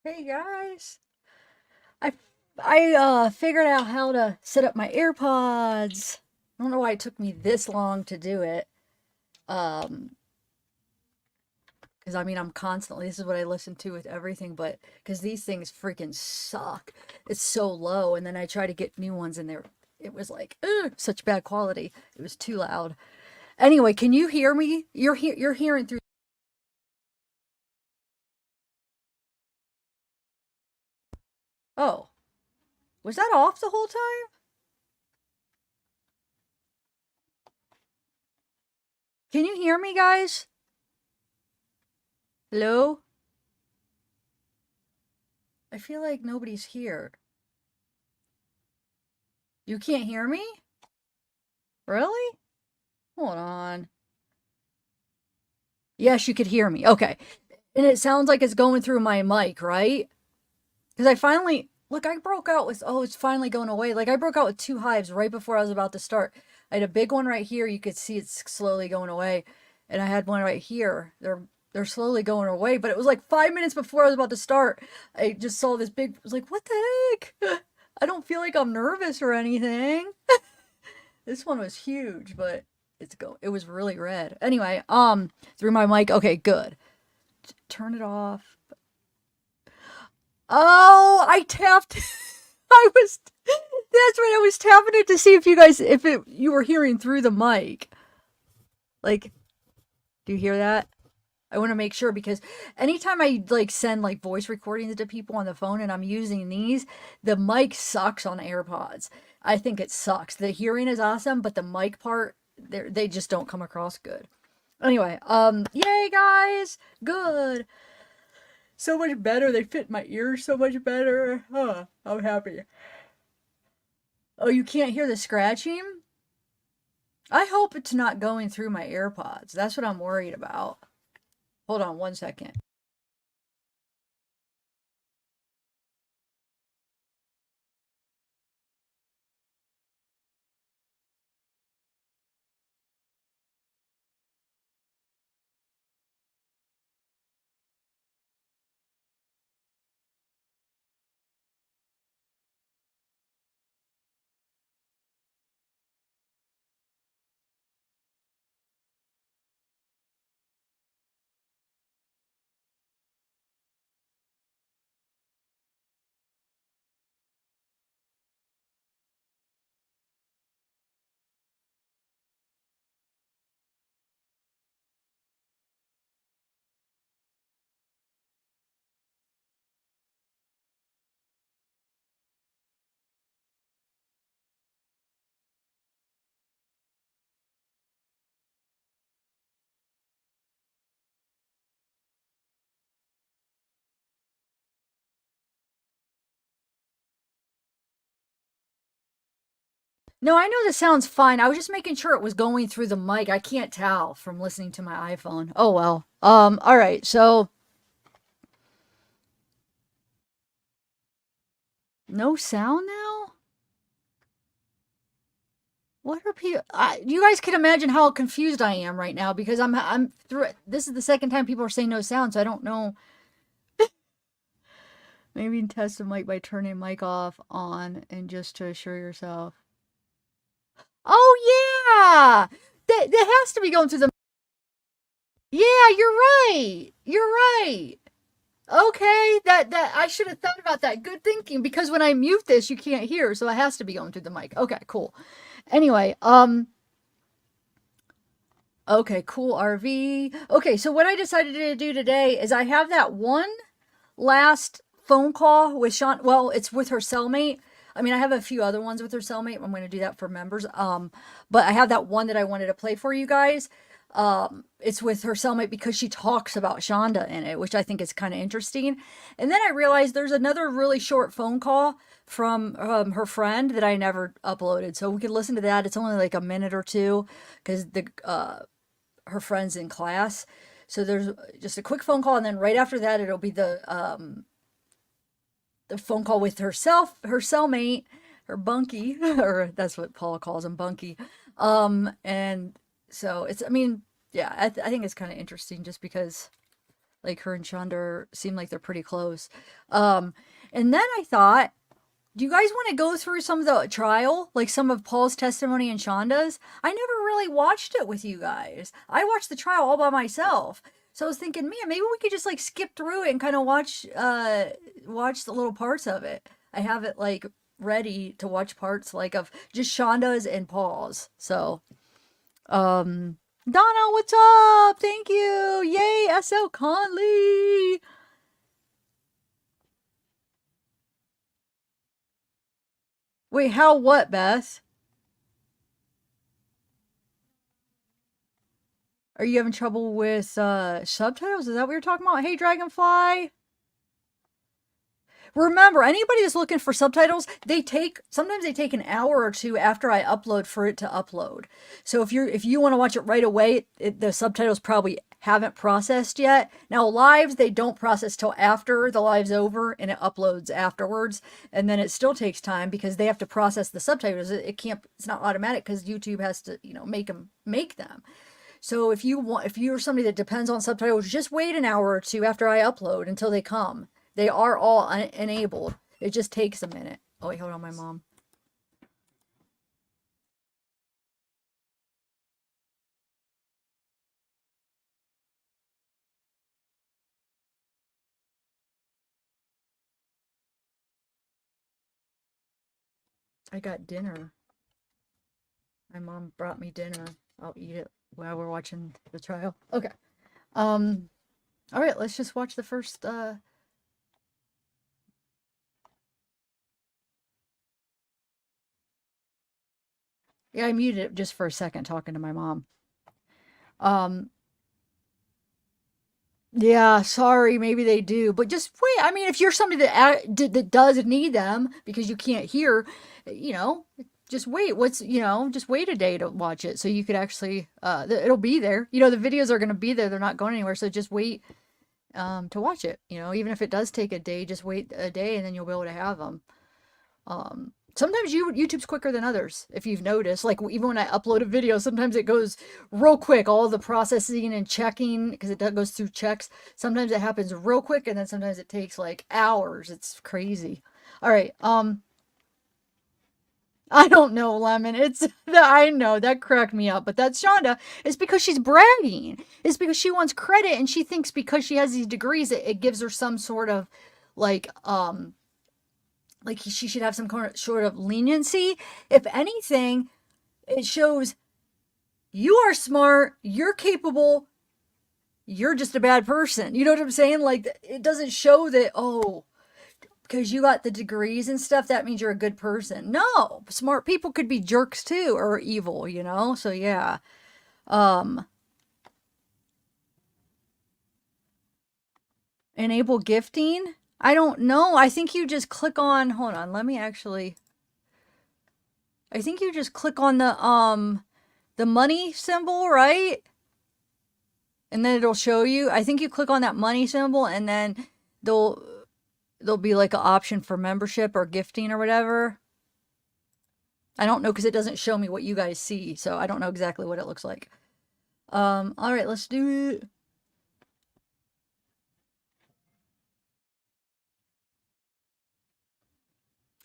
Hey guys, I I figured out how to set up my AirPods. I don't know why it took me this long to do it. Um, because I mean I'm constantly this is what I listen to with everything, but because these things freaking suck. It's so low, and then I try to get new ones, and it was like ugh, such bad quality. It was too loud. Anyway, can you hear me? You're hearing through. Oh, was that off the whole time? Can you hear me, guys? Hello? I feel like nobody's here. You can't hear me? Really? Hold on. Yes, you could hear me. Okay. And it sounds like it's going through my mic, right? Because I finally, look, I broke out with, oh, it's finally going away. Like I broke out with two hives right before I was about to start. I had a big one right here. You could see it's slowly going away. And I had one right here. They're slowly going away. But it was like 5 minutes before I was about to start. I just saw this big, I was like, what the heck? I don't feel like I'm nervous or anything. This one was huge, but it was really red. Anyway, through my mic. Okay, good. Turn it off. Oh, I tapped. I was that's right. I was tapping it to see if you were hearing through the mic. Like, do you hear that? I want to make sure because anytime I like send like voice recordings to people on the phone and I'm using these, the mic sucks on AirPods. I think it sucks. The hearing is awesome, but the mic part, they just don't come across good. Anyway, yay guys, good. So much better. They fit my ears so much better. Huh, I'm happy. Oh, you can't hear the scratching? I hope it's not going through my AirPods. That's what I'm worried about. Hold on 1 second. No, I know this sounds fine. I was just making sure it was going through the mic. I can't tell from listening to my iPhone. Oh well. All right. So no sound now? What are people? You guys can imagine how confused I am right now because I'm through it. This is the second time people are saying no sound, so I don't know. Maybe test the mic by turning mic off on and just to assure yourself. Oh yeah, that has to be going through the. Yeah, you're right. You're right. Okay, that I should have thought about that. Good thinking because when I mute this, you can't hear, so it has to be going through the mic. Okay, cool. Anyway, okay, cool RV. Okay, so what I decided to do today is I have that one last phone call with Sean. Well, it's with her cellmate. I mean, I have a few other ones with her cellmate. I'm going to do that for members. But I have that one that I wanted to play for you guys. It's with her cellmate because she talks about Shanda in it, which I think is kind of interesting. And then I realized there's another really short phone call from her friend that I never uploaded, so we could listen to that. It's only like a minute or two because the her friend's in class. So there's just a quick phone call, and then right after that, it'll be the phone call with her cellmate, her bunkie, or that's what Paul calls him, bunkie. And so it's, I mean, yeah, I think it's kind of interesting just because, Like her and Shanda seem like they're pretty close. Um, and then I thought, do you guys want to go through some of the trial, like some of Paul's testimony and Shanda's? I never really watched it with you guys. I watched the trial all by myself. So I was thinking, man, maybe we could just like skip through it and kind of watch the little parts of it. I have it like ready to watch parts like of just Shanda's and Paul's. So, Donna, what's up? Thank you. Yay, SL Conley. Wait, how what, Beth? Are you having trouble with subtitles? Is that what you're talking about? Hey, Dragonfly. Remember, anybody that's looking for subtitles, sometimes they take an hour or two after I upload for it to upload. So if you want to watch it right away, the subtitles probably haven't processed yet. Now lives they don't process till after the live's over and it uploads afterwards, and then it still takes time because they have to process the subtitles. It can't. It's not automatic because YouTube has to make them. So if you're somebody that depends on subtitles, just wait an hour or two after I upload until they come. They are all enabled. It just takes a minute. Oh wait, hold on, my mom. I got dinner. My mom brought me dinner. I'll eat it while we're watching the trial. Okay. Um. All right. Let's just watch the first. Yeah, I muted it just for a second, talking to my mom. Um. Yeah, sorry, maybe they do, but just wait. I mean, if you're somebody that does need them because you can't hear, you know, just wait. Just wait a day to watch it so you could actually, it'll be there. The videos are going to be there. They're not going anywhere. So just wait, to watch it. Even if it does take a day, just wait a day and then you'll be able to have them. Sometimes YouTube's quicker than others, if you've noticed. Like even when I upload a video, sometimes it goes real quick, all the processing and checking, because it goes through checks. Sometimes it happens real quick, and then sometimes it takes like hours. It's crazy. All right. I don't know, Lemon. I know that cracked me up, but that's Shonda. It's because she's bragging. It's because she wants credit, and she thinks because she has these degrees, it gives her some sort of like she should have some sort of leniency. If anything, it shows you are smart, you're capable, you're just a bad person. You know what I'm saying? Like, it doesn't show that, oh, because you got the degrees and stuff, that means you're a good person. No, smart people could be jerks too, or evil. So yeah. Um, enable gifting. I don't know. I think you just click on, hold on, I think you just click on the money symbol, right? And then it'll show you. I think you click on that money symbol, and then there'll be like an option for membership or gifting or whatever. I don't know because it doesn't show me what you guys see, so I don't know exactly what it looks like. All right, let's do it.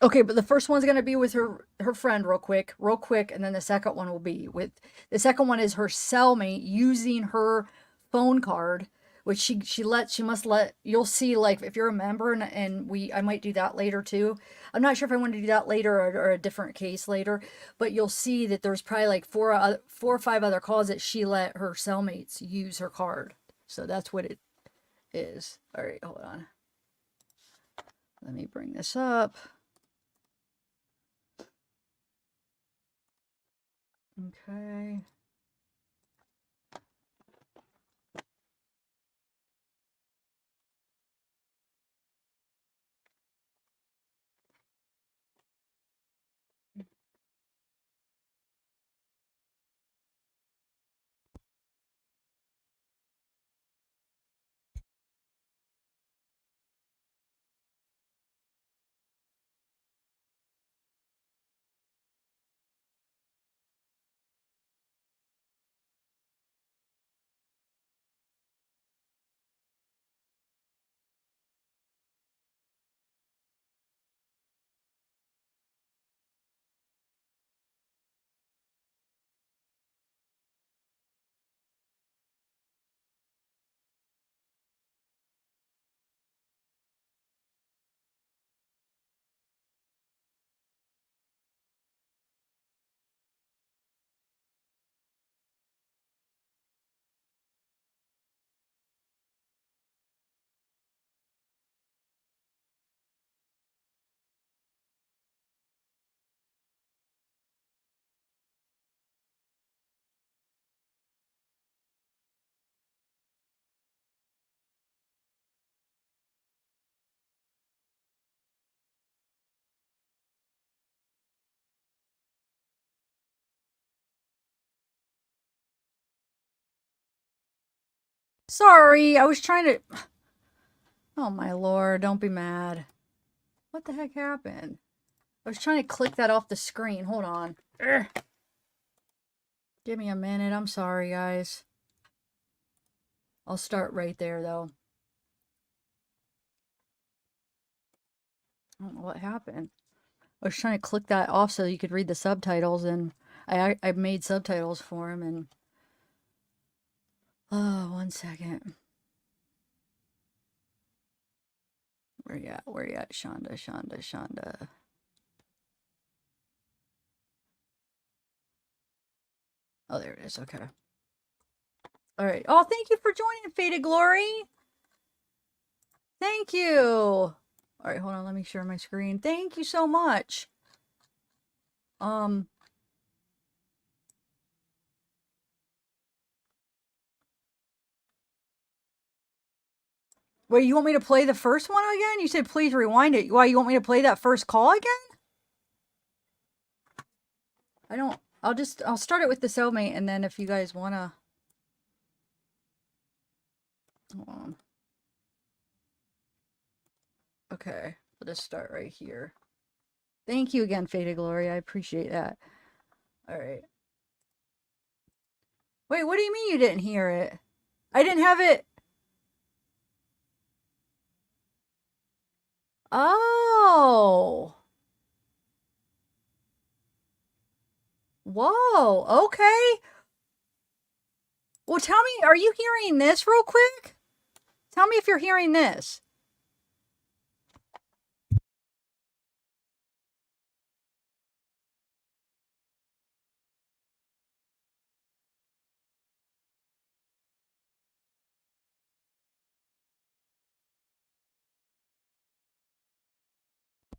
Okay, but the first one's gonna be with her friend real quick, and then the second one will be with the second one is her cellmate using her phone card, which she must let you'll see like if you're a member and I might do that later too. I'm not sure if I want to do that later or a different case later, but you'll see that there's probably like four or five other calls that she let her cellmates use her card. So that's what it is. All right, hold on. Let me bring this up. Okay. Sorry, I was trying to... Oh my lord, don't be mad. What the heck happened? I was trying to click that off the screen. Hold on. Urgh. Give me a minute. I'm sorry, guys. I'll start right there, though. I don't know what happened. I was trying to click that off so you could read the subtitles, and I made subtitles for him, and... Oh, 1 second. Where you at? Where you at? Shanda, Shanda, Shanda. Oh, there it is. Okay. All right. Oh, thank you for joining, Faded Glory. Thank you. All right, hold on. Let me share my screen. Thank you so much. Wait, you want me to play the first one again? You said please rewind it. Why, you want me to play that first call again? I don't... I'll start it with the Cellmate, and then if you guys wanna... Hold on. Okay, I'll just start right here. Thank you again, Faded Glory. I appreciate that. All right. Wait, what do you mean you didn't hear it? I didn't have it... Oh. Whoa, okay. Well, tell me, are you hearing this real quick? Tell me if you're hearing this.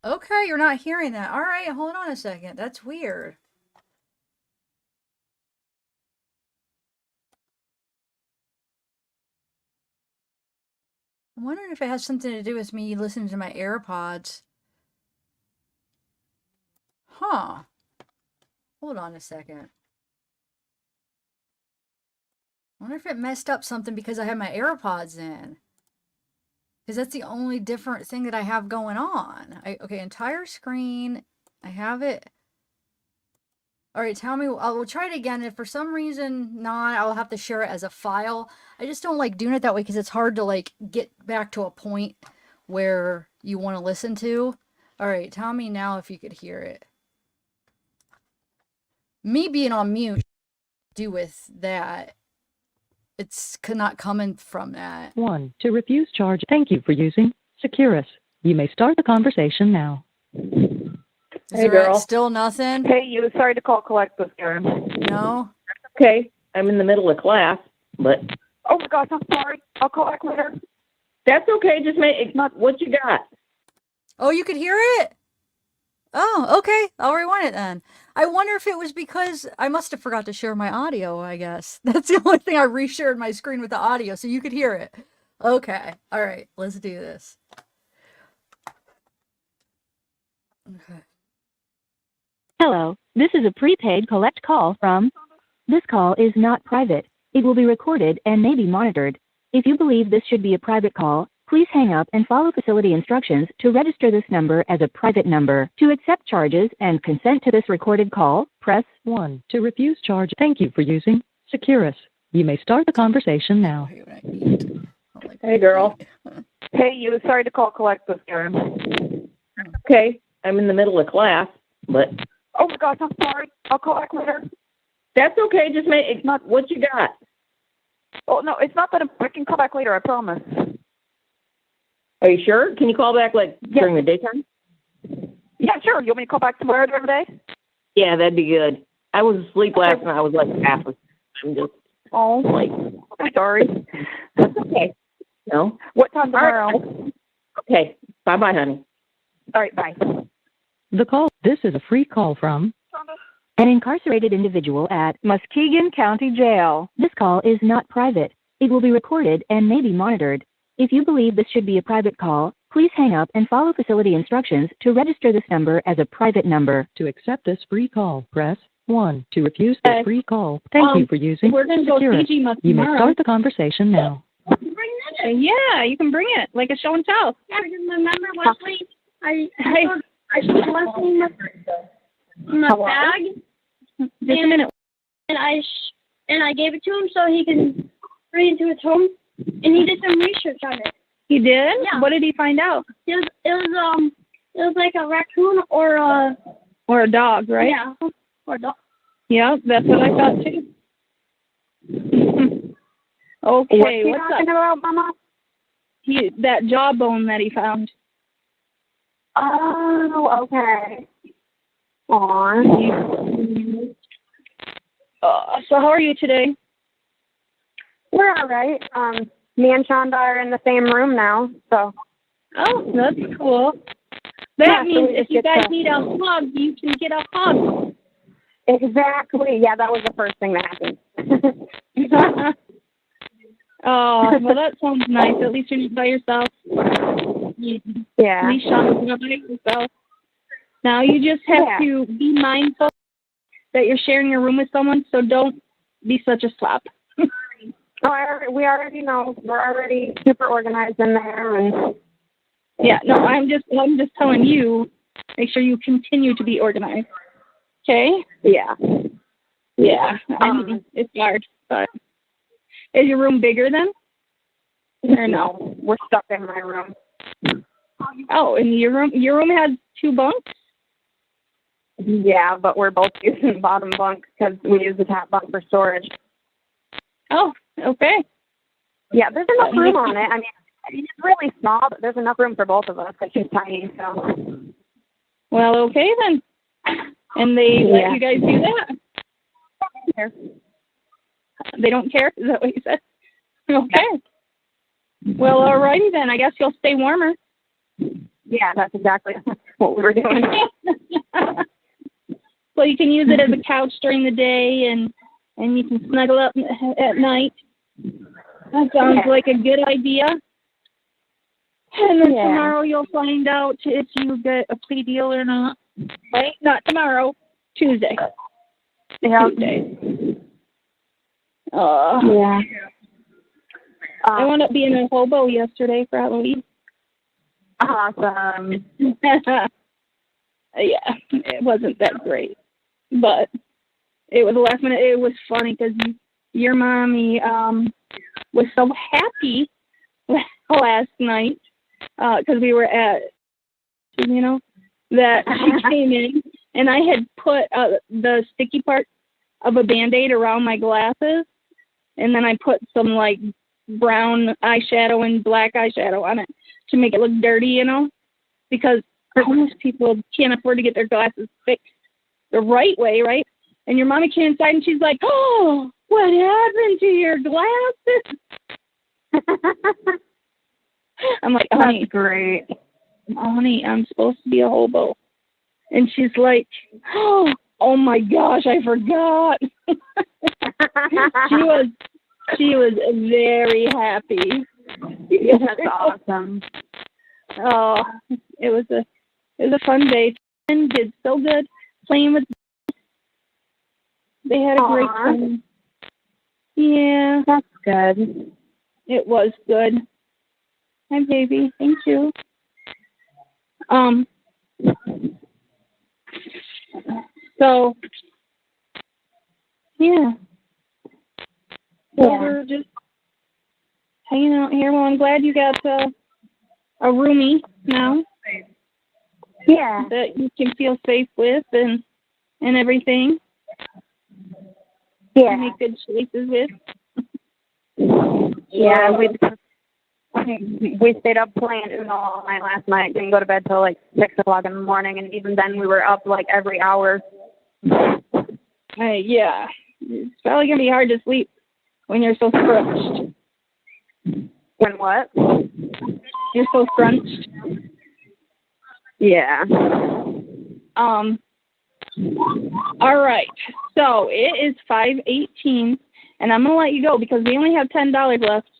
Okay, you're not hearing that. All right, hold on a second. That's weird. I'm wondering if it has something to do with me listening to my AirPods. Huh. Hold on a second. I wonder if it messed up something because I have my AirPods in. Because that's the only different thing that I have going on. Okay, entire screen. I have it. All right, tell me. We'll try it again. If for some reason not, I'll have to share it as a file. I just don't like doing it that way because it's hard to like get back to a point where you want to listen to. All right, tell me now if you could hear it. Me being on mute, do with that. It's not coming from that. 1. To refuse charge. Thank you for using Securus. You may start the conversation now. Is hey, there still nothing? Hey, you. Sorry to call collect this time. No? Okay. I'm in the middle of class, but... Oh, my gosh, I'm sorry. I'll call back later. That's okay. Just make it not what you got. Oh, you could hear it? Oh, okay. I'll rewind it then. I wonder if it was because I must have forgot to share my audio, I guess. That's the only thing I reshared my screen with the audio, so you could hear it. Okay. All right. Let's do this. Okay. Hello. This is a prepaid collect call from... This call is not private. It will be recorded and may be monitored. If you believe this should be a private call, please hang up and follow facility instructions to register this number as a private number. To accept charges and consent to this recorded call, press 1. To refuse charge. Thank you for using Securus. You may start the conversation now. Hey, girl. Hey, you. Sorry to call collect this time. Okay. I'm in the middle of class, but... Oh, my gosh, I'm sorry. I'll call back later. That's okay. Just make it not what you got. Oh, no, it's not that I can call back later, I promise. Are you sure? Can you call back, like, during the daytime? Yeah, sure. You want me to call back tomorrow during the day? Yeah, that'd be good. I was asleep last night. I was, like, half asleep. I'm just... Oh, like... I'm sorry. That's okay. No? What time tomorrow? Right. Okay. Bye-bye, honey. All right, bye. The call. This is a free call from... An incarcerated individual at Muskegon County Jail. This call is not private. It will be recorded and may be monitored. If you believe this should be a private call, please hang up and follow facility instructions to register this number as a private number. To accept this free call, press 1. To refuse this free call, thank you for using We're going to go Securus. CG You may start the conversation now. Yeah, you can bring it, like a show and tell. Yeah, because remember last week I was listening in the bag. Just a minute. And I gave it to him so he can bring it to his home, and he did some research on it. He did? Yeah. What did he find out? It was like a raccoon or a dog, right? Yeah, or a dog. Yeah, that's what I thought too. Okay, What's he what's talking about, Mama? That jawbone that he found. Oh, okay. Aw. So how are you today? We're all right. Me and Shanda are in the same room now, so. Oh, that's cool. That means if you guys need a hug, you can get a hug. Exactly. Yeah, that was the first thing that happened. Oh, well, that sounds nice. At least you're not by yourself. Yeah. At least Shonda's not by yourself. Now you just have to be mindful that you're sharing your room with someone, so don't be such a slop. We already know. We're already super organized in there, and yeah. No, I'm just telling you. Make sure you continue to be organized. Okay. Yeah. Yeah. I mean, it's hard, but is your room bigger then? Or no? We're stuck in my room. Oh, and your room has 2 bunks? Yeah, but we're both using the bottom bunk because we use the top bunk for storage. Oh, okay. Yeah, there's enough room on it. I mean, it's really small, but there's enough room for both of us. It's just tiny, so. Well, okay then. And they let you guys do that? They don't care? Is that what you said? Okay. Well, alrighty then. I guess you'll stay warmer. Yeah, that's exactly what we were doing. Well, you can use it as a couch during the day, and you can snuggle up at night. That sounds like a good idea. And then tomorrow you'll find out if you get a plea deal or not. Right? Not tomorrow. Tuesday. Yeah. Tuesday. Yeah. I wound up being a hobo yesterday for Halloween. Awesome. Yeah, it wasn't that great, but it was last minute. It was funny because your mommy was so happy last night because we were at, that she came in and I had put the sticky part of a Band-Aid around my glasses, and then I put some like brown eyeshadow and black eyeshadow on it to make it look dirty, because homeless people can't afford to get their glasses fixed the right way, right? And your mommy came inside and she's like, "Oh, what happened to your glasses?" I'm like, "Honey, that's great. Honey, I'm supposed to be a hobo." And she's like, "Oh my gosh, I forgot." She was very happy. That's awesome. Oh, it was a fun day. And did so good playing with. They had a great time. Yeah, that's good. It was good. Hi, baby. Thank you. So, yeah. We're just hanging out here. Well, I'm glad you got a roomie now. Yeah. That you can feel safe with and everything. Yeah. Make good choices with. Yeah, we stayed up playing Uno all night last night. Didn't go to bed till like 6 o'clock in the morning, and even then we were up like every hour. Yeah. It's probably gonna be hard to sleep when you're so scrunched. When what? You're so scrunched. Yeah. All right. So it is 5:18, and I'm gonna let you go because we only have $10 left.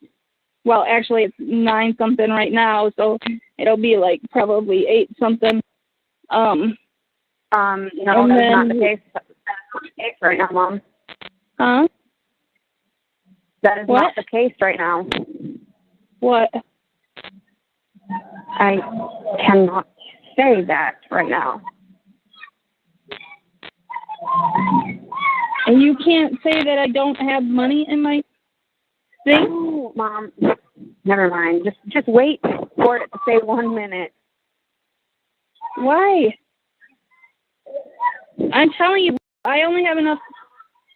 Well, actually, it's 9 something right now, so it'll be like probably 8 something. No, that's not the case. That's not the case right now, Mom. Huh? That is not the case right now. What? I cannot say that right now. And you can't say that I don't have money in my thing? Oh, Mom. Never mind. Just wait for it to say 1 minute. Why? I'm telling you, I only have enough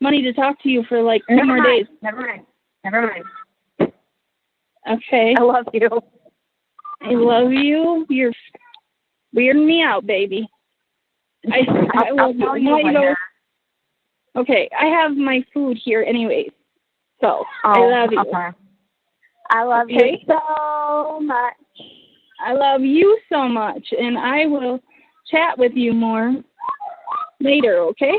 money to talk to you for like 2 more days. Never mind. Okay. I love you. I love you. You're weirding me out, baby. I I'll tell you later. Okay, I have my food here anyways. So, Oh, I love you. Okay. I love you so much. I love you so much, and I will chat with you more later, okay?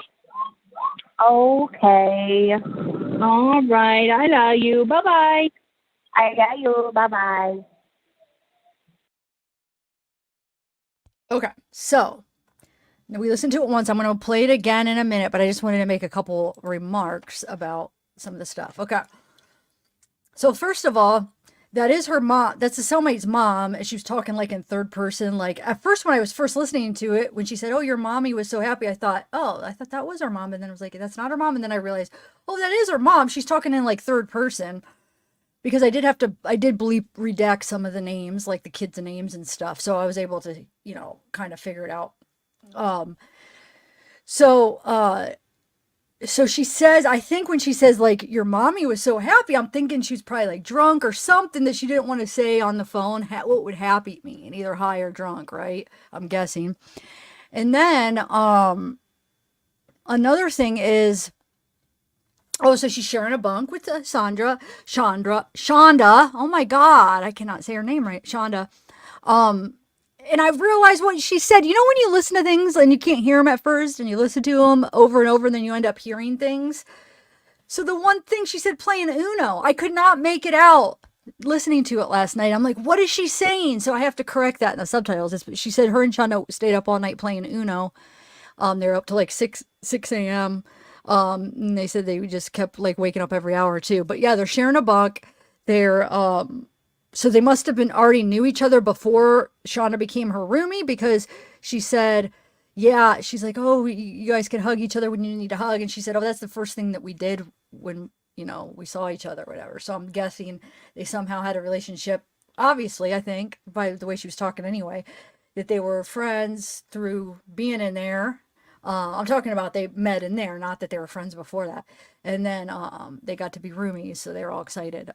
Okay. All right, I love you. Bye-bye. I got you. Bye-bye. Okay, so now we listened to it once. I'm going to play it again in a minute, but I just wanted to make a couple remarks about some of the stuff. Okay. So first of all, that is her mom. That's the cellmate's mom. And she was talking like in third person. Like at first, when I was first listening to it, when she said, "Oh, your mommy was so happy," I thought that was her mom. And then I was like, that's not her mom. And then I realized, oh, that is her mom. She's talking in like third person because I did redact some of the names, like the kids' names and stuff. So I was able to, kind of figure it out. So she says, I think when she says like your mommy was so happy, I'm thinking she was probably like drunk or something that she didn't want to say on the phone. What would happy mean? Either high or drunk, right? I'm guessing. And then another thing is, so she's sharing a bunk with Shanda. Oh my God, I cannot say her name right. Shanda. And I realized what she said. You know when you listen to things and you can't hear them at first and you listen to them over and over and then you end up hearing things? So the one thing she said, playing Uno, I could not make it out listening to it last night. I'm like, what is she saying? So I have to correct that in the subtitles. She said her and Shanda stayed up all night playing Uno. They're up to like 6 a.m. And they said they just kept like waking up every hour or two. But yeah, they're sharing a bunk. They're so they must have been already knew each other before Shanda became her roomie, because she said, yeah, she's like, oh, you guys can hug each other when you need a hug. And she said, oh, that's the first thing that we did when, we saw each other or whatever. So I'm guessing they somehow had a relationship. Obviously, I think, by the way she was talking anyway, that they were friends through being in there. I'm talking about they met in there, not that they were friends before that. And then they got to be roomies, so they were all excited.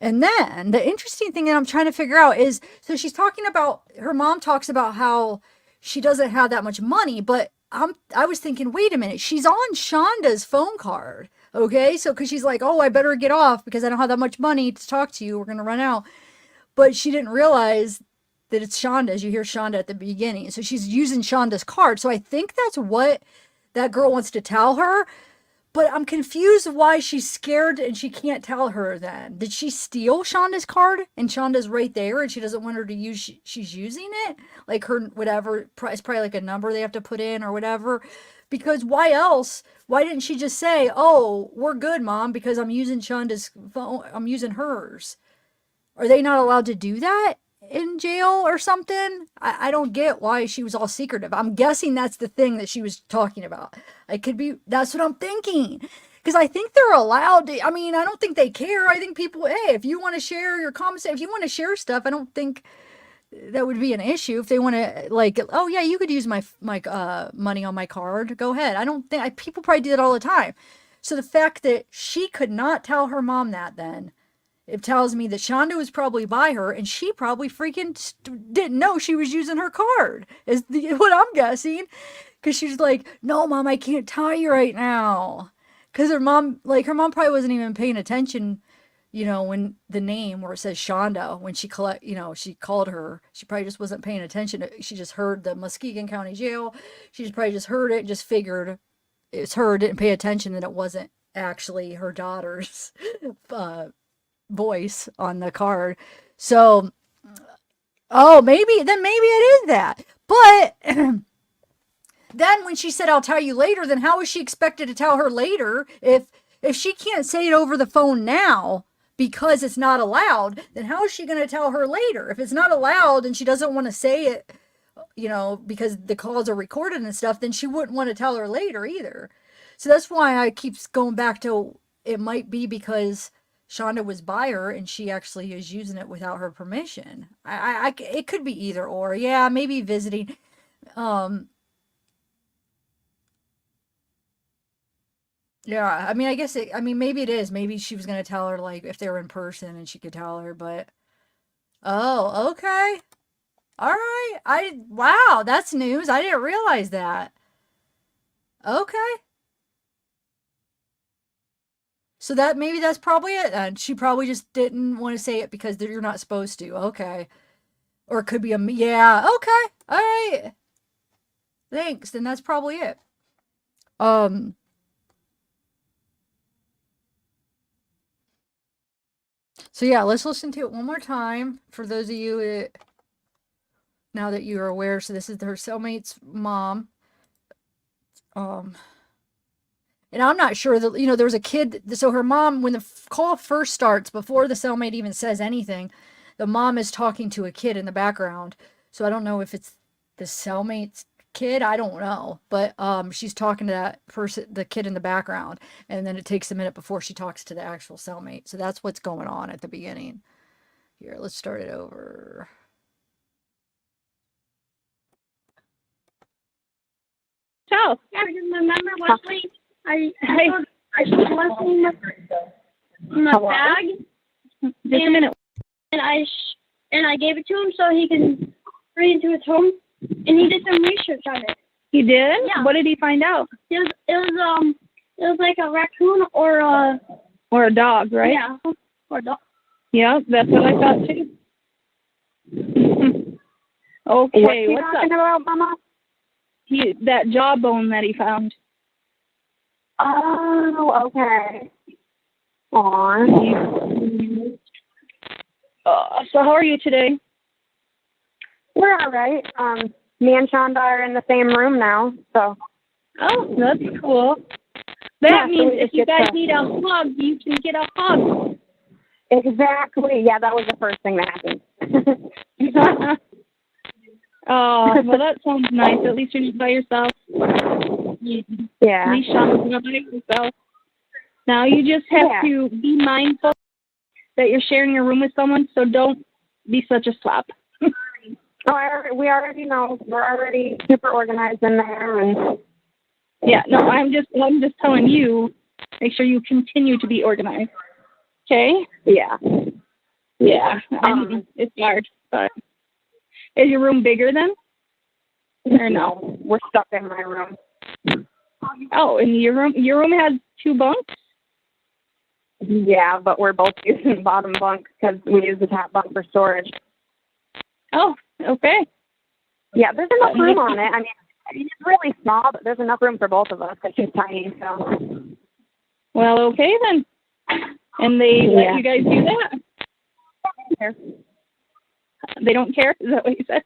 And then the interesting thing that I'm trying to figure out is, so she's talking about, her mom talks about how she doesn't have that much money, but I was thinking, wait a minute, she's on Shanda's phone card. Okay. So, cause she's like, oh, I better get off because I don't have that much money to talk to you. We're going to run out. But she didn't realize that it's Shanda's. You hear Shanda at the beginning. So she's using Shanda's card. So I think that's what that girl wants to tell her. But I'm confused why she's scared and she can't tell her then. Did she steal Shanda's card and Shanda's right there and she doesn't want her to use, she's using it? Like her, whatever, it's probably like a number they have to put in or whatever. Because why else? Why didn't she just say, oh, we're good, Mom, because I'm using Shanda's phone, I'm using hers. Are they not allowed to do that in jail or something? I don't get why she was all secretive. I'm guessing that's the thing that she was talking about. I could be, that's what I'm thinking. Because I think they're allowed to, I mean, I don't think they care. I think people, hey, if you want to share your comments, if you want to share stuff, I don't think that would be an issue. If they want to, like, oh yeah, you could use my money on my card, go ahead. I don't think, people probably do that all the time. So the fact that she could not tell her mom that then, it tells me that Shanda was probably by her and she probably freaking didn't know she was using her card, is what I'm guessing. Because she's like, no, Mom, I can't tell you right now. Because her mom probably wasn't even paying attention, when the name where it says Shanda, when she she called her, she probably just wasn't paying attention. She just heard the Muskegon County Jail. She just probably just heard it, just figured it's her, didn't pay attention that it wasn't actually her daughter's voice on the card. So, maybe it is that. But then when she said, I'll tell you later, then how is she expected to tell her later if she can't say it over the phone now because it's not allowed, then how is she going to tell her later? If it's not allowed and she doesn't want to say it, because the calls are recorded and stuff, then she wouldn't want to tell her later either. So that's why I keep going back to it might be because Shanda was by her and she actually is using it without her permission. It could be either or. Yeah, maybe visiting. Yeah, I mean, maybe it is. Maybe she was going to tell her, like, if they were in person and she could tell her, but. Oh, okay. All right. Wow, that's news. I didn't realize that. Okay. So maybe that's probably it then. She probably just didn't want to say it because you're not supposed to. Okay. Or it could be yeah, okay. All right. Thanks. Then that's probably it. So yeah, let's listen to it one more time for those of you now that you are aware. So this is her cellmate's mom. And I'm not sure that, there was a kid. So her mom, when the call first starts, before the cellmate even says anything, the mom is talking to a kid in the background. So I don't know if it's the cellmate's kid. I don't know. But she's talking to that person, the kid in the background. And then it takes a minute before she talks to the actual cellmate. So that's what's going on at the beginning. Here, let's start it over. So, yeah, remember Wesley? I put Wesley in the bag. Just a minute. And I gave it to him so he can bring it to his home. And he did some research on it. He did? Yeah. What did he find out? It was like a raccoon or a dog, right? Yeah, or a dog. Yeah, that's what I thought too. Okay, what's talking about, Mama? That jawbone that he found. Oh, okay. Aw. So how are you today? We're all right. Me and Shanda are in the same room now, so. Oh, that's cool. That means if you guys need a hug, you can get a hug. Exactly. Yeah, that was the first thing that happened. Oh, well, that sounds nice. At least you're not by yourself. Yeah. At least Shonda's not by yourself. Now you just have to be mindful that you're sharing your room with someone, so don't be such a slop. We already know. We're already super organized in there, and yeah. No, I'm just telling you. Make sure you continue to be organized. Okay. Yeah. Yeah. It's hard, but is your room bigger then? Or no? We're stuck in my room. Oh, and your room has 2 bunks? Yeah, but we're both using the bottom bunk because we use the top bunk for storage. Oh, okay. Yeah, there's enough room on it. I mean, it's really small, but there's enough room for both of us because she's tiny, so. Well, okay then. And they let you guys do that? They don't care? Is that what you said?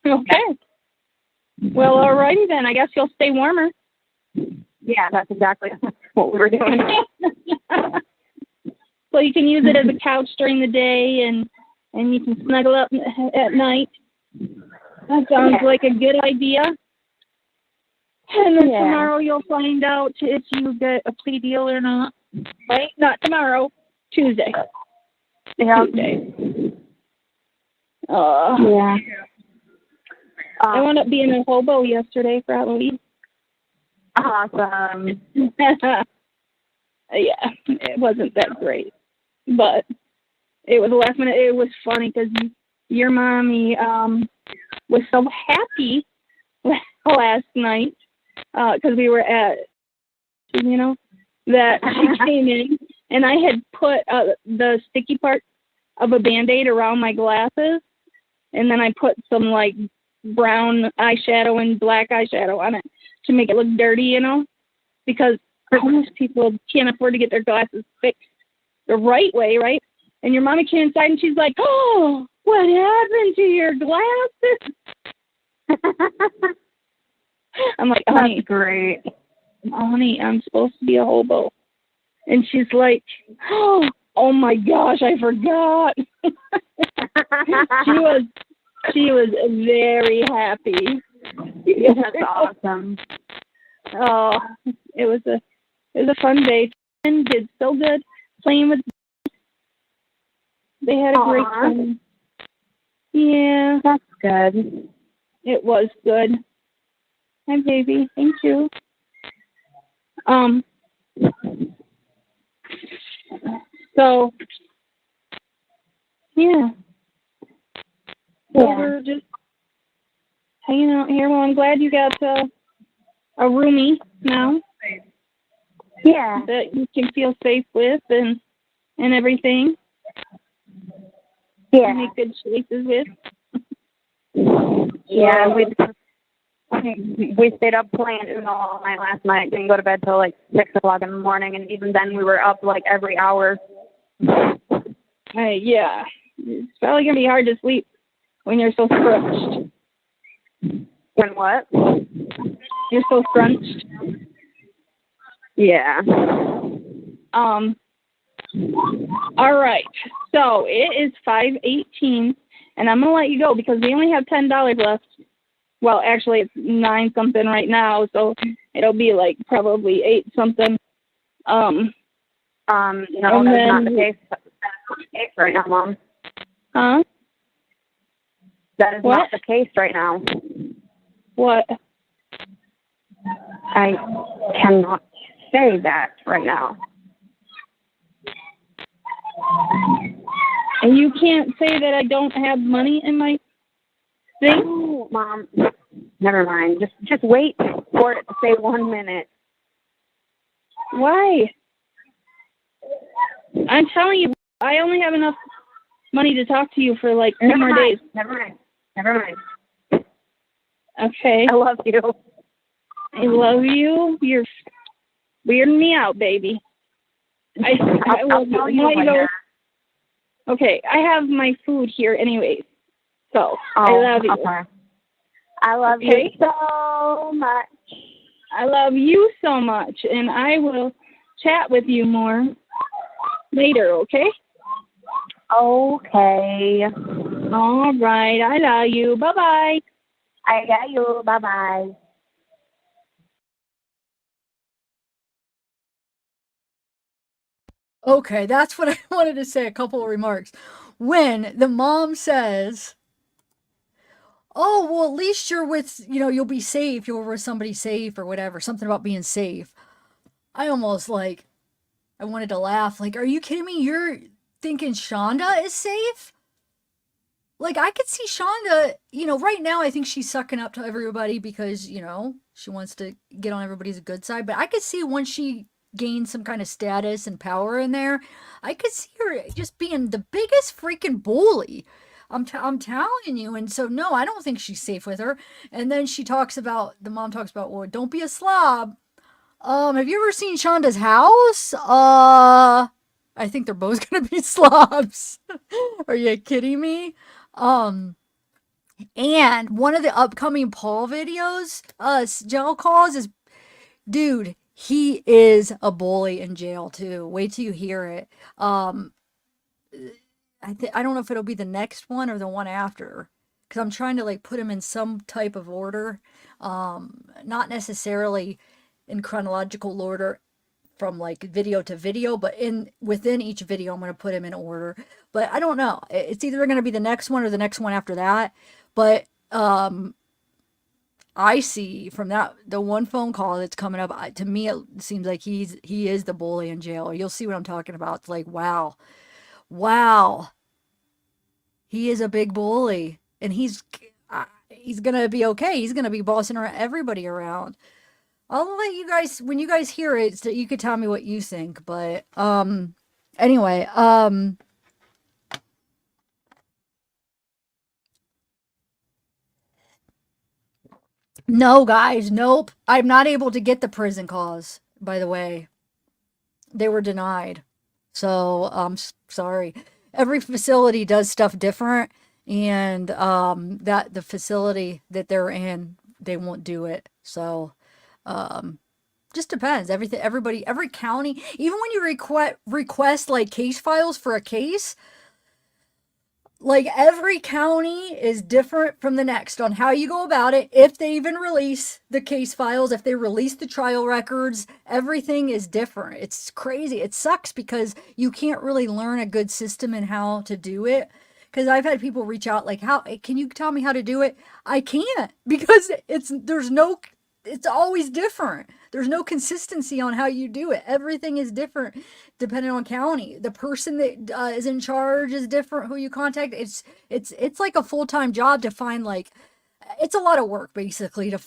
Okay. Well, alrighty then. I guess you'll stay warmer. Yeah, that's exactly what we were doing. So you can use it as a couch during the day, and you can snuggle up at night. That sounds like a good idea. And then tomorrow you'll find out if you get a plea deal or not. Right? Not tomorrow. Tuesday. Yeah. Tuesday. Yeah. I wound up being a hobo yesterday for Halloween. Awesome. Yeah, it wasn't that great, but it was last minute. It was funny because your mommy was so happy last night because we were at, that she came in and I had put the sticky part of a Band-Aid around my glasses, and then I put some like brown eyeshadow and black eyeshadow on it to make it look dirty, because most people can't afford to get their glasses fixed the right way, right? And your mommy came inside and she's like, "Oh, what happened to your glasses?" I'm like, "Honey, that's great. Honey, I'm supposed to be a hobo." And she's like, "Oh, Oh my gosh, I forgot. She was very happy. That's awesome. Oh, it was a fun day. And did so good playing with. They had a great time. Yeah, that's good. It was good. Hi, baby. Thank you. So, yeah. So we're just hanging out here. Well, I'm glad you got a roomie now. Yeah. That you can feel safe with and everything. Yeah. Make good choices with. Yeah, we stayed up playing Uno all night last night. Didn't go to bed till like 6 o'clock in the morning, and even then we were up like every hour. Yeah. It's probably gonna be hard to sleep when you're so scrunched. When what? You're so scrunched. Yeah. All right. So it is 5:18, and I'm gonna let you go because we only have $10 left. Well, actually, it's 9 something right now, so it'll be like probably 8 something. No, that's not the case. That's not the case right now, Mom. Huh? That is not the case right now. What? I cannot say that right now. And you can't say that I don't have money in my thing? Oh, Mom. Never mind. Just wait for it to say 1 minute. Why? I'm telling you, I only have enough money to talk to you for like 2 more days. Never mind. Okay. I love you. I love you. You're weirding me out, baby. I I'll tell you later. Okay, I have my food here anyways. So, I love you. Okay. I love you so much. I love you so much, and I will chat with you more later, okay? Okay. All right, I love you. Bye-bye. I got you. Bye-bye. Okay, that's what I wanted to say. A couple of remarks. When the mom says, "Oh, well, at least you're with, you'll be safe. You're with somebody safe or whatever." Something about being safe. I almost I wanted to laugh. Like, are you kidding me? You're thinking Shanda is safe? Like, I could see Shanda, right now I think she's sucking up to everybody because, she wants to get on everybody's good side. But I could see once she gains some kind of status and power in there, I could see her just being the biggest freaking bully. I'm telling you. And so, no, I don't think she's safe with her. And then the mom talks about, well, don't be a slob. Have you ever seen Shanda's house? I think they're both gonna be slobs. Are you kidding me? Um, and one of the upcoming Paul videos, jail calls is, dude, he is a bully in jail too. Wait till you hear it. I don't know if it'll be the next one or the one after, because I'm trying to put him in some type of order, not necessarily in chronological order from video to video, but within each video I'm going to put him in order. But I don't know. It's either going to be the next one or the next one after that. But I see from the one phone call that's coming up, to me it seems like he is the bully in jail. You'll see what I'm talking about. It's like, wow. He is a big bully, and he's going to be okay. He's going to be bossing everybody around. I'll let you guys, when you guys hear it, so you could tell me what you think. But anyway, no, guys, nope. I'm not able to get the prison calls, by the way. They were denied. So I'm sorry. Every facility does stuff different, and the facility that they're in, they won't do it. So just depends. Every county, even when you request like case files for a case, like every county is different from the next on how you go about it. If they even release the case files, if they release the trial records, everything is different. It's crazy. It sucks because you can't really learn a good system and how to do it. Because I've had people reach out like, "How can you tell me how to do it?" I can't because it's always different. There's no consistency on how you do it. Everything is different depending on county. The person that is in charge is different. Who you contact, it's like a full time job to find like it's a lot of work basically to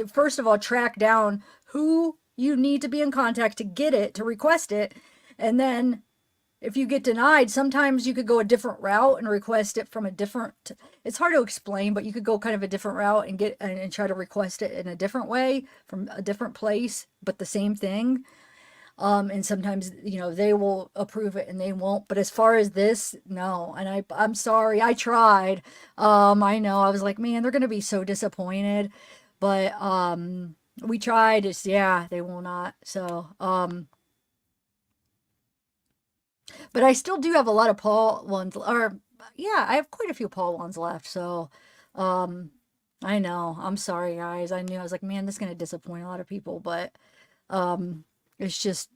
first of all track down who you need to be in contact to get it to request it, and then if you get denied, sometimes you could go a different route and request it from a different, it's hard to explain, but you could go kind of a different route and and try to request it in a different way from a different place, but the same thing. And sometimes, they will approve it and they won't. But as far as this, no. And I'm sorry, I tried. I know I was like, man, they're going to be so disappointed, but, we tried. Yeah, they will not. So, but I still do have a lot of Paul ones, or yeah, I have quite a few Paul ones left. So, um, I know. I'm sorry, guys. I knew I was like, man, this is gonna disappoint a lot of people, but it's just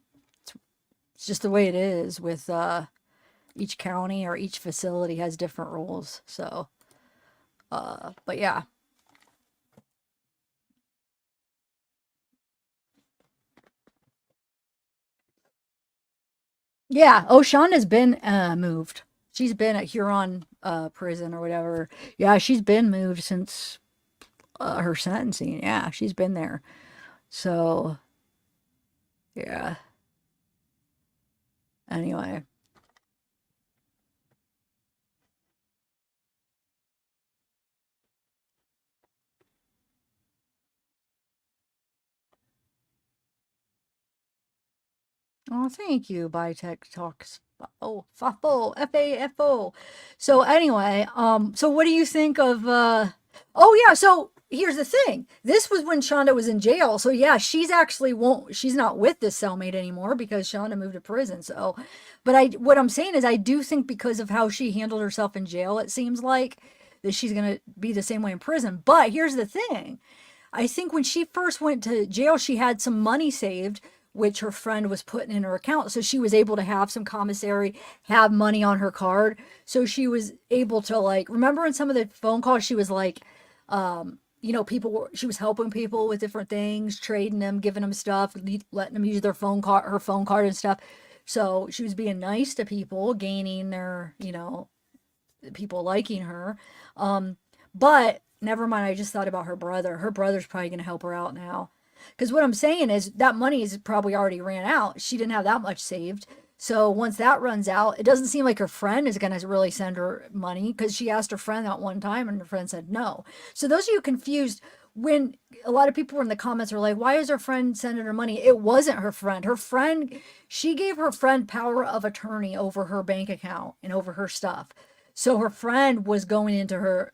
it's just the way it is with each county or each facility has different rules. So, but yeah. Yeah. Oh, Shonda's been moved. She's been at Huron prison or whatever. Yeah, she's been moved since her sentencing. Yeah, she's been there. So, yeah. Anyway. Oh, thank you, Bitech Talks. Oh, FAFO, FAFO. So anyway, so what do you think of oh yeah, so here's the thing. This was when Shonda was in jail. So yeah, she's not with this cellmate anymore because Shonda moved to prison. So but what I'm saying is I do think because of how she handled herself in jail, it seems like that she's gonna be the same way in prison. But here's the thing. I think when she first went to jail, she had some money saved, which her friend was putting in her account. So she was able to have some commissary, have money on her card. So she was able to like, remember in some of the phone calls, she was like, she was helping people with different things, trading them, giving them stuff, letting them use her phone card and stuff. So she was being nice to people, gaining their, people liking her. But never mind. I just thought about her brother. Her brother's probably going to help her out now. Because what I'm saying is that money is probably already ran out. She didn't have that much saved. So once that runs out, it doesn't seem like her friend is going to really send her money because she asked her friend that one time and her friend said no. So those of you confused, when a lot of people were in the comments are like, why is her friend sending her money? It wasn't her friend. She gave her friend power of attorney over her bank account and over her stuff. So her friend was going into her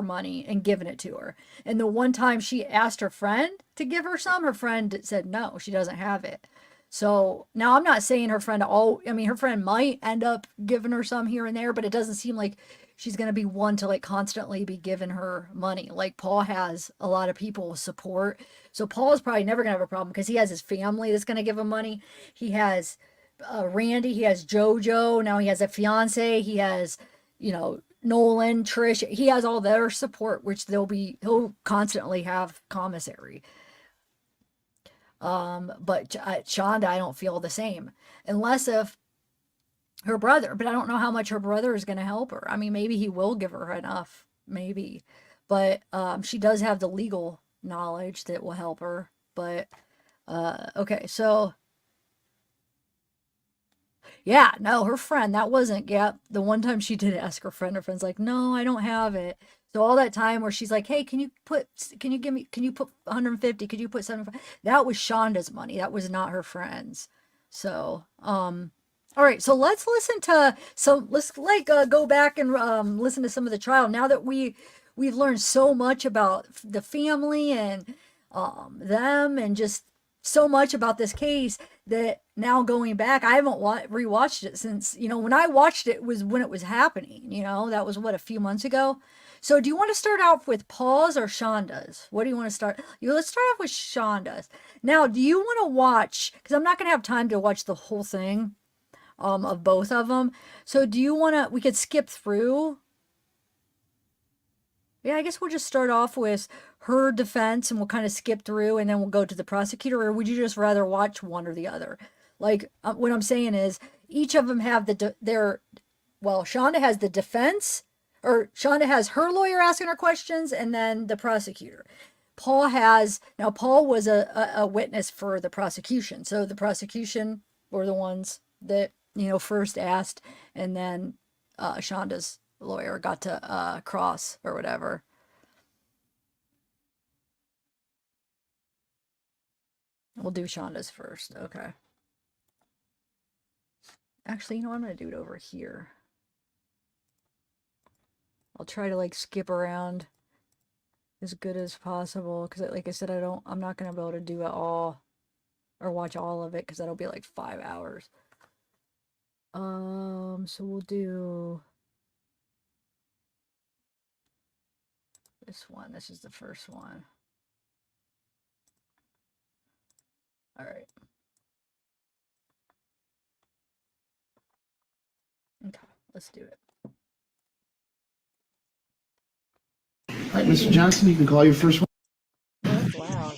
money and giving it to her. And the one time she asked her friend to give her some, her friend said no, she doesn't have it. So now I'm not saying her friend her friend might end up giving her some here and there, but it doesn't seem like she's going to be one to like constantly be giving her money. Like Paul has a lot of people support. So Paul is probably never going to have a problem because he has his family that's going to give him money. He has Randy, he has JoJo, now he has a fiance, he has, Nolan, Trish, he has all their support, which he'll constantly have commissary. But Shonda, I don't feel the same. Unless if her brother, but I don't know how much her brother is going to help her. I mean, maybe he will give her enough, maybe. But she does have the legal knowledge that will help her. But, okay, so yeah, no, her friend, that wasn't, yeah, the one time she did ask her friend's like, no, I don't have it. So all that time where she's like, hey, can you put 150? Could you put 75? That was Shonda's money. That was not her friend's. So, all right, so let's go back and listen to some of the trial now that we've learned so much about the family and them and just so much about this case that now going back, I haven't rewatched it since, when I watched it was when it was happening, that was what, a few months ago. So do you want to start off with Paul's or Shanda's? What do you want to start? Let's start off with Shanda's. Now, do you want to watch, because I'm not going to have time to watch the whole thing of both of them. So do you want to, we could skip through. Yeah, I guess we'll just start off with her defense and we'll kind of skip through and then we'll go to the prosecutor. Or would you just rather watch one or the other? Like, what I'm saying is each of them have Shanda has the defense, or Shanda has her lawyer asking her questions and then the prosecutor. Paul was a witness for the prosecution. So the prosecution were the ones that, first asked, and then Shanda's lawyer got to cross or whatever. We'll do Shanda's first. Okay. Actually, I'm going to do it over here. I'll try to skip around as good as possible because, like I said, I'm not going to be able to do it all or watch all of it because that'll be 5 hours. So we'll do this one. This is the first one. All right. Okay, let's do it. All right, Mr. Johnson, you can call your first one. That's loud. All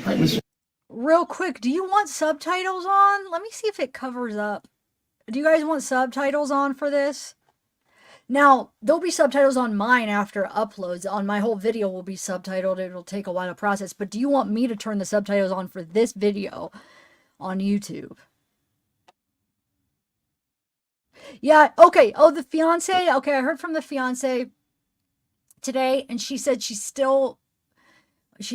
right, Mr. Real quick, do you want subtitles on? Let me see if it covers up. Do you guys want subtitles on for this? Now, there'll be subtitles on mine after uploads. On my whole video will be subtitled. It'll take a while to process. But do you want me to turn the subtitles on for this video on YouTube? Yeah, okay. Oh, the fiance? Okay, I heard from the fiance today, and she said she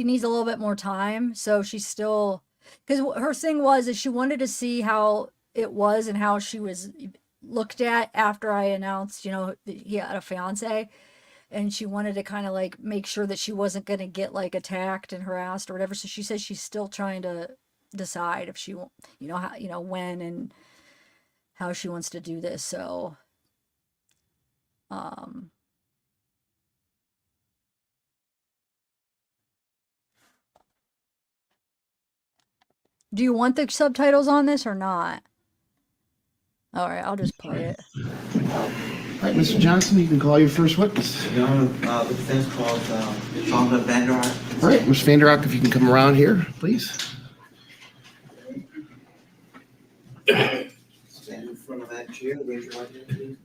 needs a little bit more time. So she's still, because her thing was that she wanted to see how it was and how she was looked at after I announced, that he had a fiance, and she wanted to kind of make sure that she wasn't going to get attacked and harassed or whatever. So she says she's still trying to decide if she, how, when and how she wants to do this. So, do you want the subtitles on this or not? All right, I'll just play it. All right, Mr. Johnson, you can call your first witness. Your Honor, the defense calls Shanda VanderArk. All right, Ms. VanderArk, if you can come around here, please. Stand in front of that chair. Raise your right hand, please.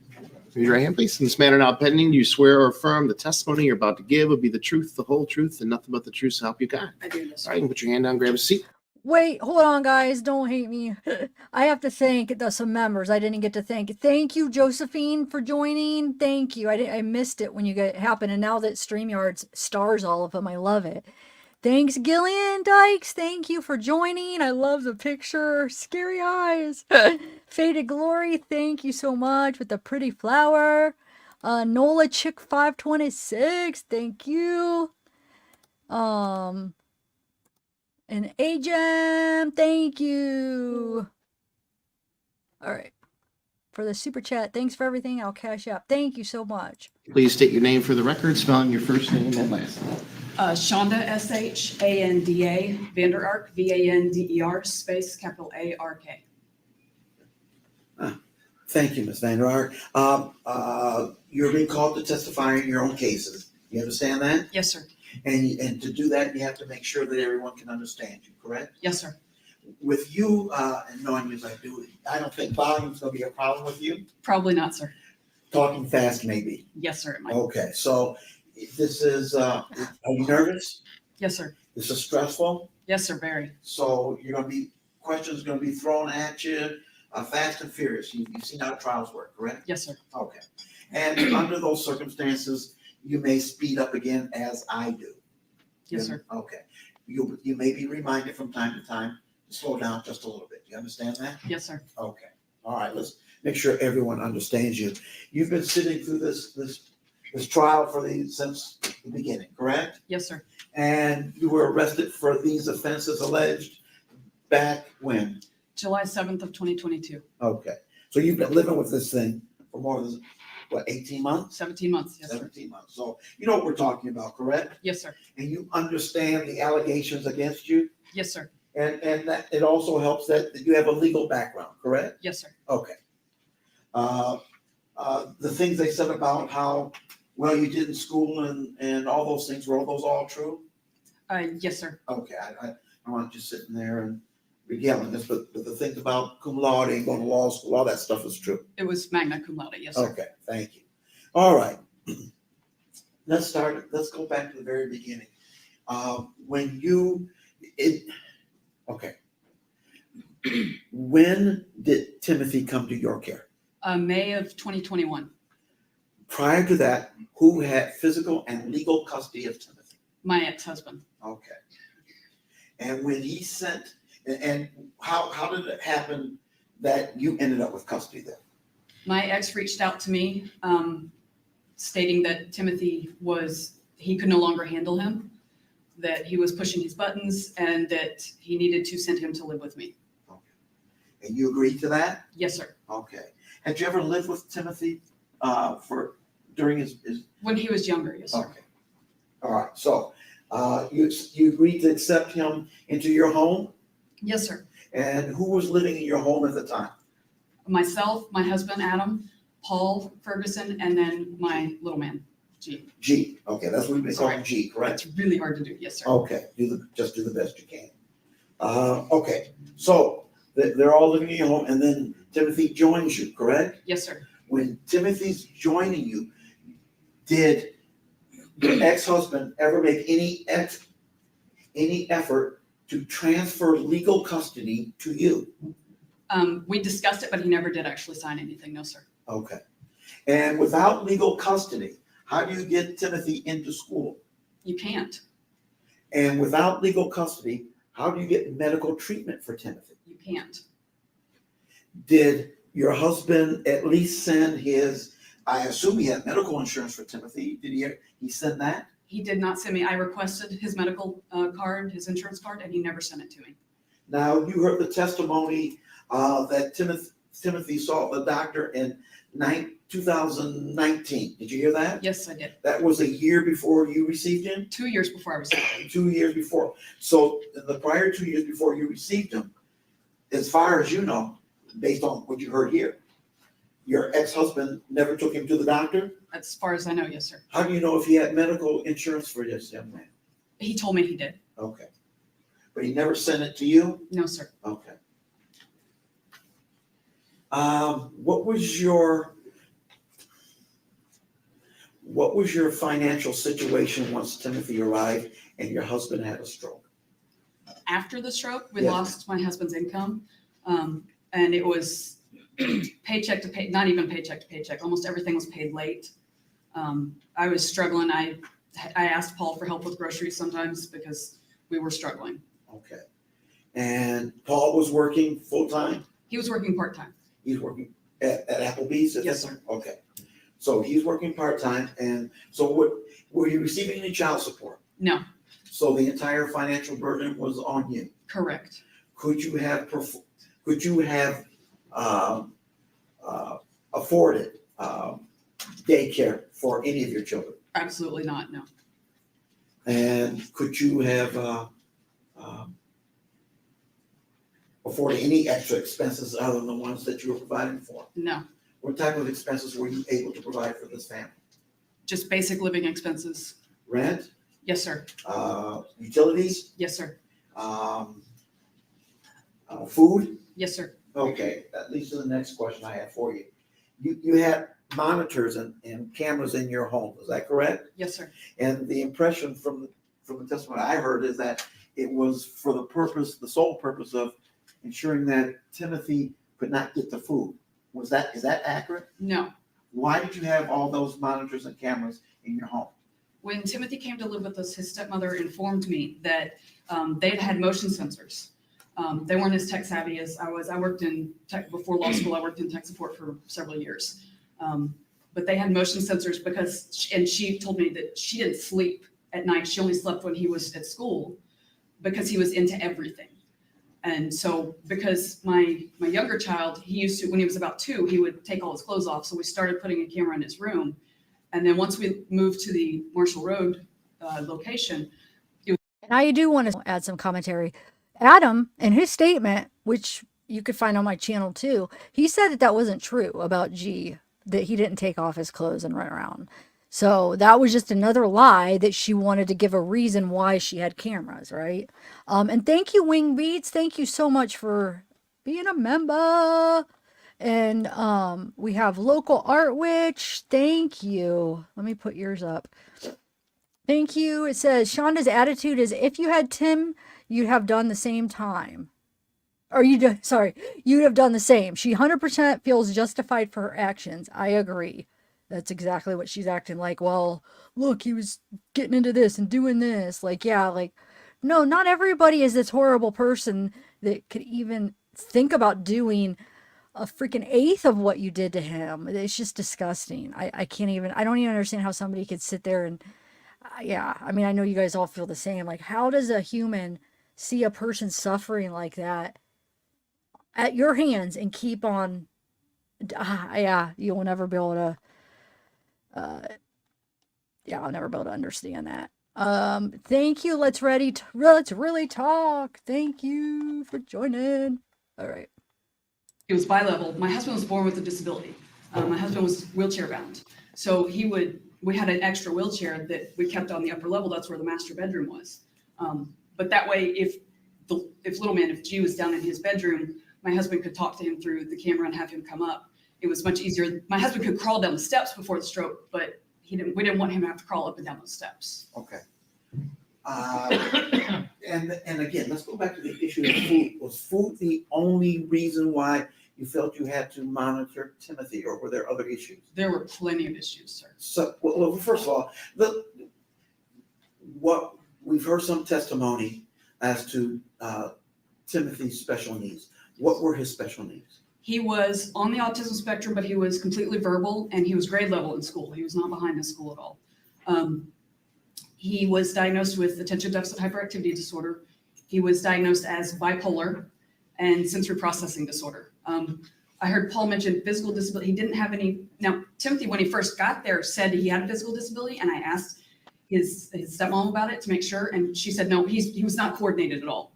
Raise your right hand, please. In this matter now pending, do you swear or affirm the testimony you're about to give will be the truth, the whole truth, and nothing but the truth to help you God? I do, yes. All right, you can put your hand down, grab a seat. Wait, hold on, guys. Don't hate me. I have to thank some members I didn't get to thank. Thank you, Josephine, for joining. Thank you. I missed it when it happened, and now that StreamYard stars all of them, I love it. Thanks, Gillian Dykes. Thank you for joining. I love the picture. Scary eyes. Faded Glory, thank you so much with the pretty flower. Nola Chick 526, thank you. And Agem, thank you. All right. For the super chat, thanks for everything. I'll cash out. Thank you so much. Please state your name for the record, spelling your first name and last name. Shanda, S-H-A-N-D-A, VanderArk, V-A-N-D-E-R, space, capital A-R-K. Thank you, Ms. VanderArk. You're being called to testify in your own cases. You understand that? Yes, sir. And to do that, you have to make sure that everyone can understand you, correct? Yes, sir. With you, and knowing you as I do, I don't think volume's gonna be a problem with you. Probably not, sir. Talking fast, maybe. Yes, sir. It might. Okay, so this is, are you nervous? Yes, sir. This is stressful? Yes, sir. Very. So questions gonna be thrown at you, fast and furious. You've seen how trials work, correct? Yes, sir. Okay. And under those circumstances, you may speed up again as I do. Yes, sir. Okay. You may be reminded from time to time to slow down just a little bit. Do you understand that? Yes, sir. Okay. All right. Let's make sure everyone understands you. You've been sitting through this this trial for these since the beginning, correct? Yes, sir. And you were arrested for these offenses alleged back when? July 7th of 2022. Okay, so you've been living with this thing for more than, what, 18 months? 17 months. Yes, sir. 17 months. So you know what we're talking about, correct? Yes, sir. And you understand the allegations against you? Yes, sir. And that it also helps that you have a legal background, correct? Yes, sir. Okay. The things they said about how well you did in school and all those things, were those all true? Yes, sir. Okay, I don't want you sitting there and regaling this, but the things about cum laude and going to law school, all that stuff is true. It was magna cum laude. Yes, sir. Okay, thank you. All right. Let's go back to the very beginning. When did Timothy come to your care? May of 2021. Prior to that, who had physical and legal custody of Timothy? My ex-husband. Okay. And when he sent, and how did it happen that you ended up with custody then? My ex reached out to me, stating that Timothy he could no longer handle him, that he was pushing his buttons, and that he needed to send him to live with me. Okay. And you agreed to that? Yes, sir. Okay. Had you ever lived with Timothy during his? When he was younger, yes, sir. Okay. All right. So you agreed to accept him into your home? Yes, sir. And who was living in your home at the time? Myself, my husband, Adam, Paul Ferguson, and then my little man, G. G. Okay, that's what we've been calling G, correct? That's really hard to do. Yes, sir. Okay, just do the best you can. Okay, so they're all living in your home, and then Timothy joins you, correct? Yes, sir. When Timothy's joining you, did your ex-husband ever make any effort to transfer legal custody to you? We discussed it, but he never did actually sign anything. No, sir. Okay. And without legal custody, how do you get Timothy into school? You can't. And without legal custody, how do you get medical treatment for Timothy? You can't. Did your husband at least send I assume he had medical insurance for Timothy. Did he send that? He did not send me. I requested his medical card, his insurance card, and he never sent it to me. Now, you heard the testimony that Timothy saw the doctor in 2019. Did you hear that? Yes, I did. That was a year before you received him? 2 years before I received him. 2 years before. So in the prior 2 years before you received him, as far as you know, based on what you heard here, your ex-husband never took him to the doctor? As far as I know, yes, sir. How do you know if he had medical insurance for this young man? He told me he did. Okay. But he never sent it to you? No, sir. Okay. What was your financial situation once Timothy arrived and your husband had a stroke? After the stroke, we Yes. lost my husband's income, and it was paycheck to pay, not even paycheck to paycheck. Almost everything was paid late. I was struggling. I asked Paul for help with groceries sometimes because we were struggling. Okay. And Paul was working full-time? He was working part-time. He's working at Applebee's? Yes, sir. Okay. So he's working part-time, and so were you receiving any child support? No, So the entire financial burden was on you? correct. Could you have afforded daycare for any of your children? Absolutely not, no. And could you have afforded any extra expenses other than the ones that you were providing for? No, What type of expenses were you able to provide for this family? just basic living expenses. Rent, Yes, sir. utilities, Yes, sir. food? Yes, sir. Okay, that leads to the next question I have for you. You had monitors and cameras in your home, is that correct? Yes, sir. And the impression from the testimony I heard is that it was for the sole purpose of ensuring that Timothy could not get the food. Is that accurate? No. Why did you have all those monitors and cameras in your home? When Timothy came to live with us, his stepmother informed me that they had motion sensors. They weren't as tech savvy as I was. I worked in tech before law school. I worked in tech support for several years. but they had motion sensors and she told me that she didn't sleep at night. She only slept when he was at school because he was into everything. And so because my younger child, he used to, when he was about 2, he would take all his clothes off. So we started putting a camera in his room. And then once we moved to the Marshall Road location. And I do want to add some commentary. Adam, in his statement, which you could find on my channel too, he said that wasn't true about G, that he didn't take off his clothes and run around. So that was just another lie that she wanted to give a reason why she had cameras, right? And thank you, Wing Beats. Thank you so much for being a member. And we have Local Art Witch. Thank you. Let me put yours up. Thank you. It says, Shanda's attitude is if you had Tim, you'd have done the same time. Or you'd have done the same. She 100% feels justified for her actions. I agree. That's exactly what she's acting like. Well, look, he was getting into this and doing this. Like, yeah, like, no, not everybody is this horrible person that could even think about doing a freaking eighth of what you did to him. It's just disgusting. I don't even understand how somebody could sit there and, yeah, I mean, I know you guys all feel the same. Like, how does a human see a person suffering like that at your hands and keep on, yeah, you'll never be able to, yeah, I'll never be able to understand that. Thank you. Let's really talk. Thank you for joining. All right. It was bi-level. My husband was born with a disability. My husband was wheelchair bound. So we had an extra wheelchair that we kept on the upper level. That's where the master bedroom was. But that way, if G was down in his bedroom, my husband could talk to him through the camera and have him come up. It was much easier. My husband could crawl down the steps before the stroke, but we didn't want him to have to crawl up and down those steps. Okay. And again, let's go back to the issue of food. Was food the only reason why you felt you had to monitor Timothy, or were there other issues? There were plenty of issues, sir. So, well, first of all, what we've heard some testimony as to Timothy's special needs. What were his special needs? He was on the autism spectrum, but he was completely verbal, and he was grade level in school. He was not behind in school at all. He was diagnosed with attention deficit hyperactivity disorder. He was diagnosed as bipolar and sensory processing disorder. I heard Paul mention physical disability. He didn't have any. Now, Timothy, when he first got there, said he had a physical disability, and I asked his stepmom about it to make sure, and she said no, he was not coordinated at all.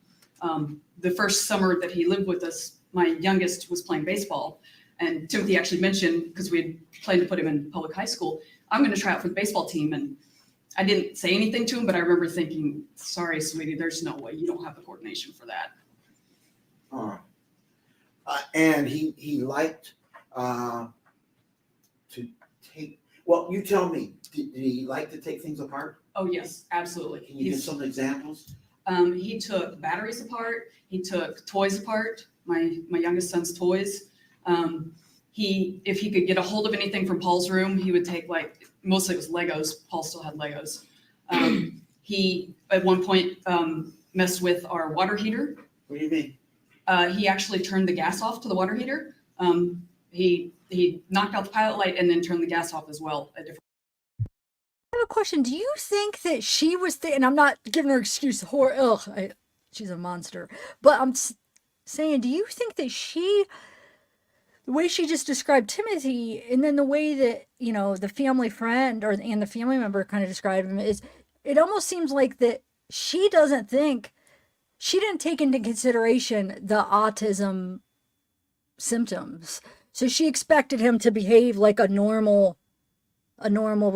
The first summer that he lived with us, my youngest was playing baseball, and Timothy actually mentioned, because we had planned to put him in public high school, I'm going to try out for the baseball team. And I didn't say anything to him, but I remember thinking, sorry, sweetie, there's no way. You don't have the coordination for that. All right. And he liked to take, well, you tell me, did he like to take things apart? Oh, yes, absolutely. Can you give some examples? He took batteries apart. He took toys apart, my youngest son's toys. If he could get a hold of anything from Paul's room, he would take, like, mostly it was Legos. Paul still had Legos. He, at one point, messed with our water heater. What do you mean? He actually turned the gas off to the water heater. He knocked out the pilot light and then turned the gas off as well. I have a question. Do you think that she was and I'm not giving her excuse, she's a monster, but I'm saying, do you think that the way she just described Timothy, and then the way that, the family friend and the family member kind of described him, is it almost seems like that she didn't take into consideration the autism symptoms. So she expected him to behave like a normal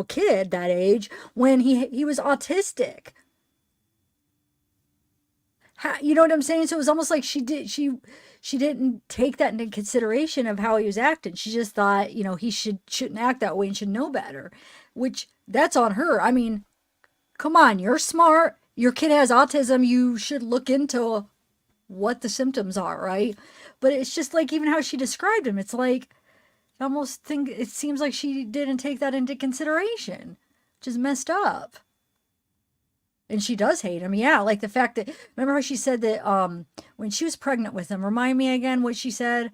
kid that age when he was autistic. You know what I'm saying? So it was almost like she didn't take that into consideration of how he was acting. She just thought, he shouldn't act that way and should know better, which that's on her. I mean, come on, you're smart. Your kid has autism. You should look into what the symptoms are, right? But it's just like, even how she described him, it's like, it seems like she didn't take that into consideration, which is messed up. And she does hate him. Yeah, like the fact that, remember how she said that when she was pregnant with him, remind me again what she said,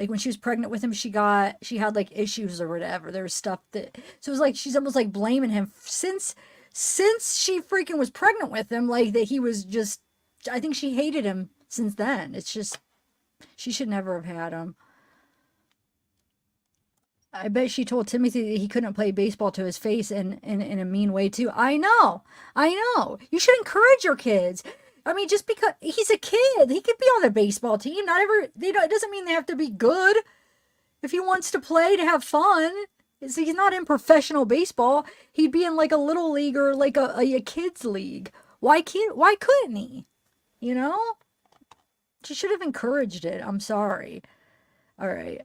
Like when she was pregnant with him, she had like issues or whatever. There was stuff that, so it was like she's almost like blaming him since she freaking was pregnant with him, like that he was just, I think she hated him since then. It's just, she should never have had him. I bet she told Timothy that he couldn't play baseball to his face in a mean way too. I know. You should encourage your kids. I mean, just because he's a kid, he could be on the baseball team. It doesn't mean they have to be good. If he wants to play to have fun, he's not in professional baseball. He'd be in like a little league or like a kids league. Why couldn't he? You know? She should have encouraged it. I'm sorry. All right.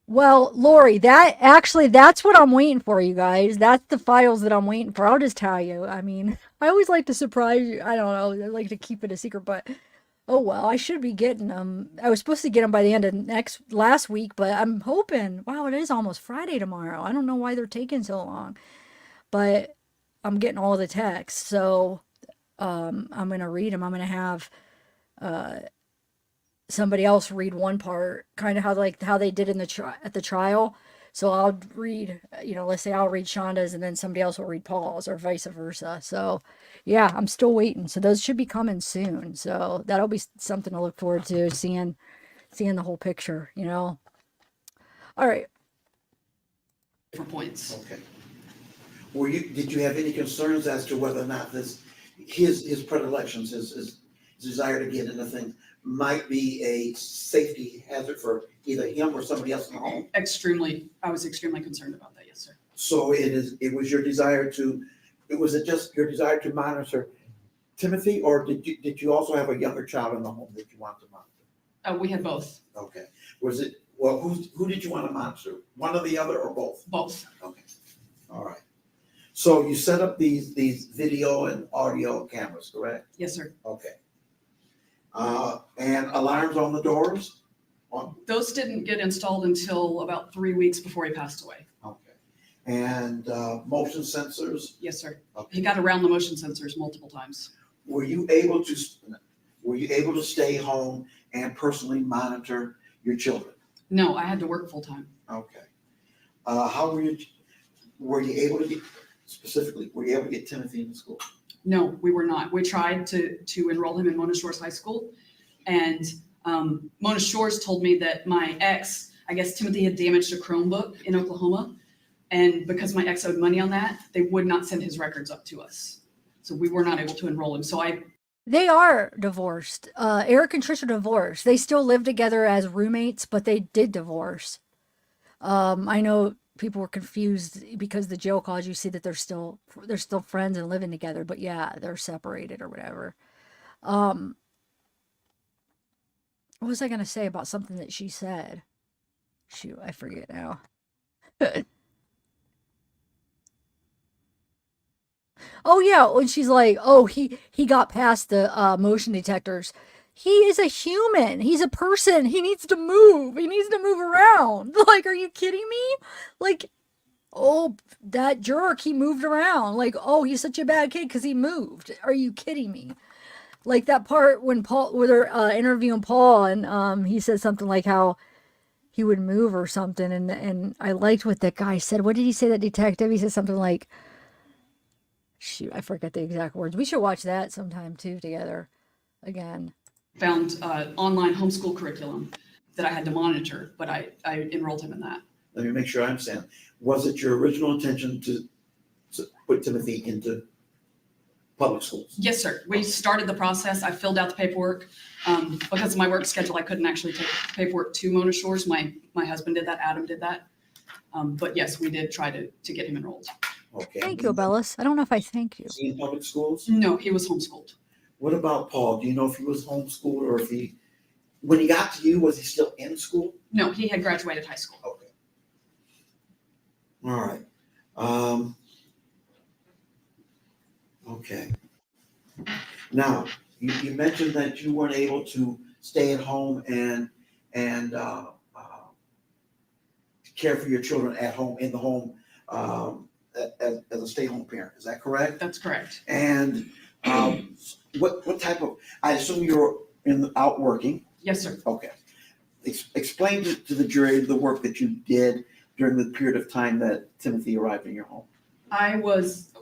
Well, Lori, that's what I'm waiting for, you guys. That's the files that I'm waiting for. I'll just tell you. I mean, I always like to surprise you. I don't know. I like to keep it a secret, but oh well, I should be getting them. I was supposed to get them by the end of last week, but I'm hoping. Wow, it is almost Friday tomorrow. I don't know why they're taking so long, but I'm getting all the texts, so I'm gonna read them. I'm gonna have somebody else read one part, kind of how they did in at the trial. So I'll read, let's say I'll read Shanda's and then somebody else will read Paul's or vice versa. So yeah, I'm still waiting. So those should be coming soon. So that'll be something to look forward to, seeing the whole picture, All right. Different points. Okay. Did you have any concerns as to whether or not his predilections, his desire to get into things might be a safety hazard for either him or somebody else in the home? I was extremely concerned about that, yes, sir. So it was your desire was it just your desire to monitor Timothy, or did you also have a younger child in the home that you wanted to monitor? We had both. Okay. Who did you want to monitor? One or the other, or both? Both. Okay. All right. So you set up these video and audio cameras, correct? Yes, sir. Okay. And alarms on the doors? Those didn't get installed until about 3 weeks before he passed away. Okay. And motion sensors? Yes, sir. Okay. He got around the motion sensors multiple times. Were you able to stay home and personally monitor your children? No, I had to work full time. Okay. How were you able to get Timothy into school? No, we were not. We tried to enroll him in Mona Shores High School, and Mona Shores told me that my ex, I guess Timothy had damaged a Chromebook in Oklahoma, and because my ex owed money on that, they would not send his records up to us. So we were not able to enroll him. They are divorced. Eric and Trish are divorced. They still live together as roommates, but they did divorce. I know people were confused because the jail calls, you see that they're still friends and living together, but yeah, they're separated or whatever. What was I going to say about something that she said? Shoot, I forget now. Oh yeah, when she's like, oh, he got past the motion detectors. He is a human. He's a person. He needs to move. He needs to move around. Like, are you kidding me? Like, oh, that jerk, he moved around. Like, oh, he's such a bad kid because he moved. Are you kidding me? Like that part when they're interviewing Paul and he said something like how he would move or something. And I liked what that guy said. What did he say, that detective? He said something like, shoot, I forget the exact words. We should watch that sometime too together again. Found online homeschool curriculum that I had to monitor, but I enrolled him in that. Let me make sure I understand. Was it your original intention to put Timothy into public schools? Yes, sir. We started the process. I filled out the paperwork. Because of my work schedule, I couldn't actually take paperwork to Mona Shores. My husband did that. Adam did that. But yes, we did try to get him enrolled. Okay. Thank you, Bellis. I don't know if I thank you. Was he in public schools? No, he was homeschooled. What about Paul? Do you know if he was homeschooled or when he got to you, was he still in school? No, he had graduated high school. Okay. All right. Okay. Now, you mentioned that you weren't able to stay at home and care for your children at home, in the home, as a stay-home parent. Is that correct? That's correct. And what type of, I assume you're out working? Yes, sir. Okay. Explain to the jury the work that you did during the period of time that Timothy arrived in your home.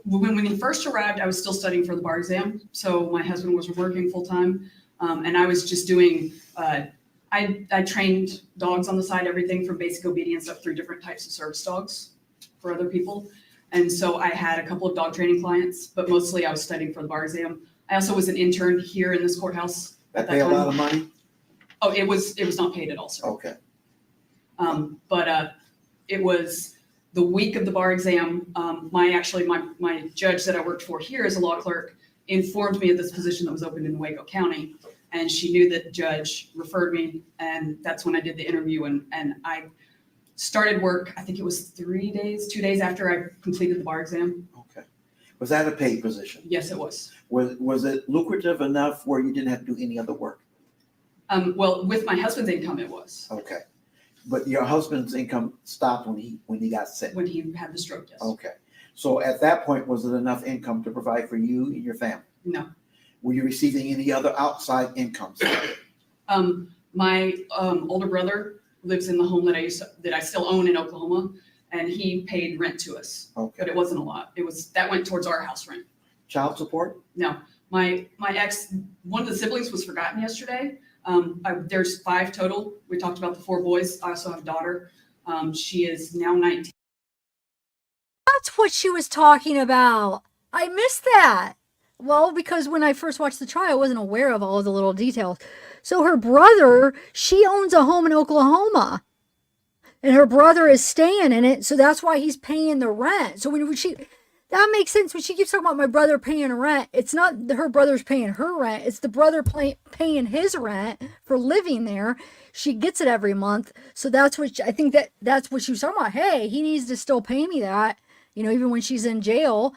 When he first arrived, I was still studying for the bar exam. So my husband was working full time. And I was just doing, I trained dogs on the side, everything from basic obedience up through different types of service dogs for other people. And so I had a couple of dog training clients, but mostly I was studying for the bar exam. I also was an intern here in this courthouse. That pay a lot of money? Oh, it was not paid at all, sir. Okay. But it was the week of the bar exam. My judge that I worked for here as a law clerk informed me of this position that was open in Waco County. And she knew that the judge referred me. And that's when I did the interview. And I started work, I think it was 2 days after I completed the bar exam. Okay. Was that a paid position? Yes, it was. Was it lucrative enough where you didn't have to do any other work? Well, with my husband's income, it was. Okay. But your husband's income stopped when he got sick? When he had the stroke, yes. Okay. So at that point, was it enough income to provide for you and your family? No. Were you receiving any other outside incomes? My older brother lives in the home that I still own in Oklahoma, and he paid rent to us. Okay. But it wasn't a lot. That went towards our house rent. Child support? No. My ex, one of the siblings was forgotten yesterday. There's 5 total. We talked about the 4 boys. I also have a daughter. She is now 19. That's what she was talking about. I missed that. Well, because when I first watched the trial, I wasn't aware of all of the little details. So her brother, she owns a home in Oklahoma. And her brother is staying in it, so that's why he's paying the rent. So that makes sense. When she keeps talking about my brother paying rent, it's not her brother's paying her rent. It's the brother paying his rent for living there. She gets it every month. So that's what I think that's what she was talking about. Hey, he needs to still pay me that. Even when she's in jail,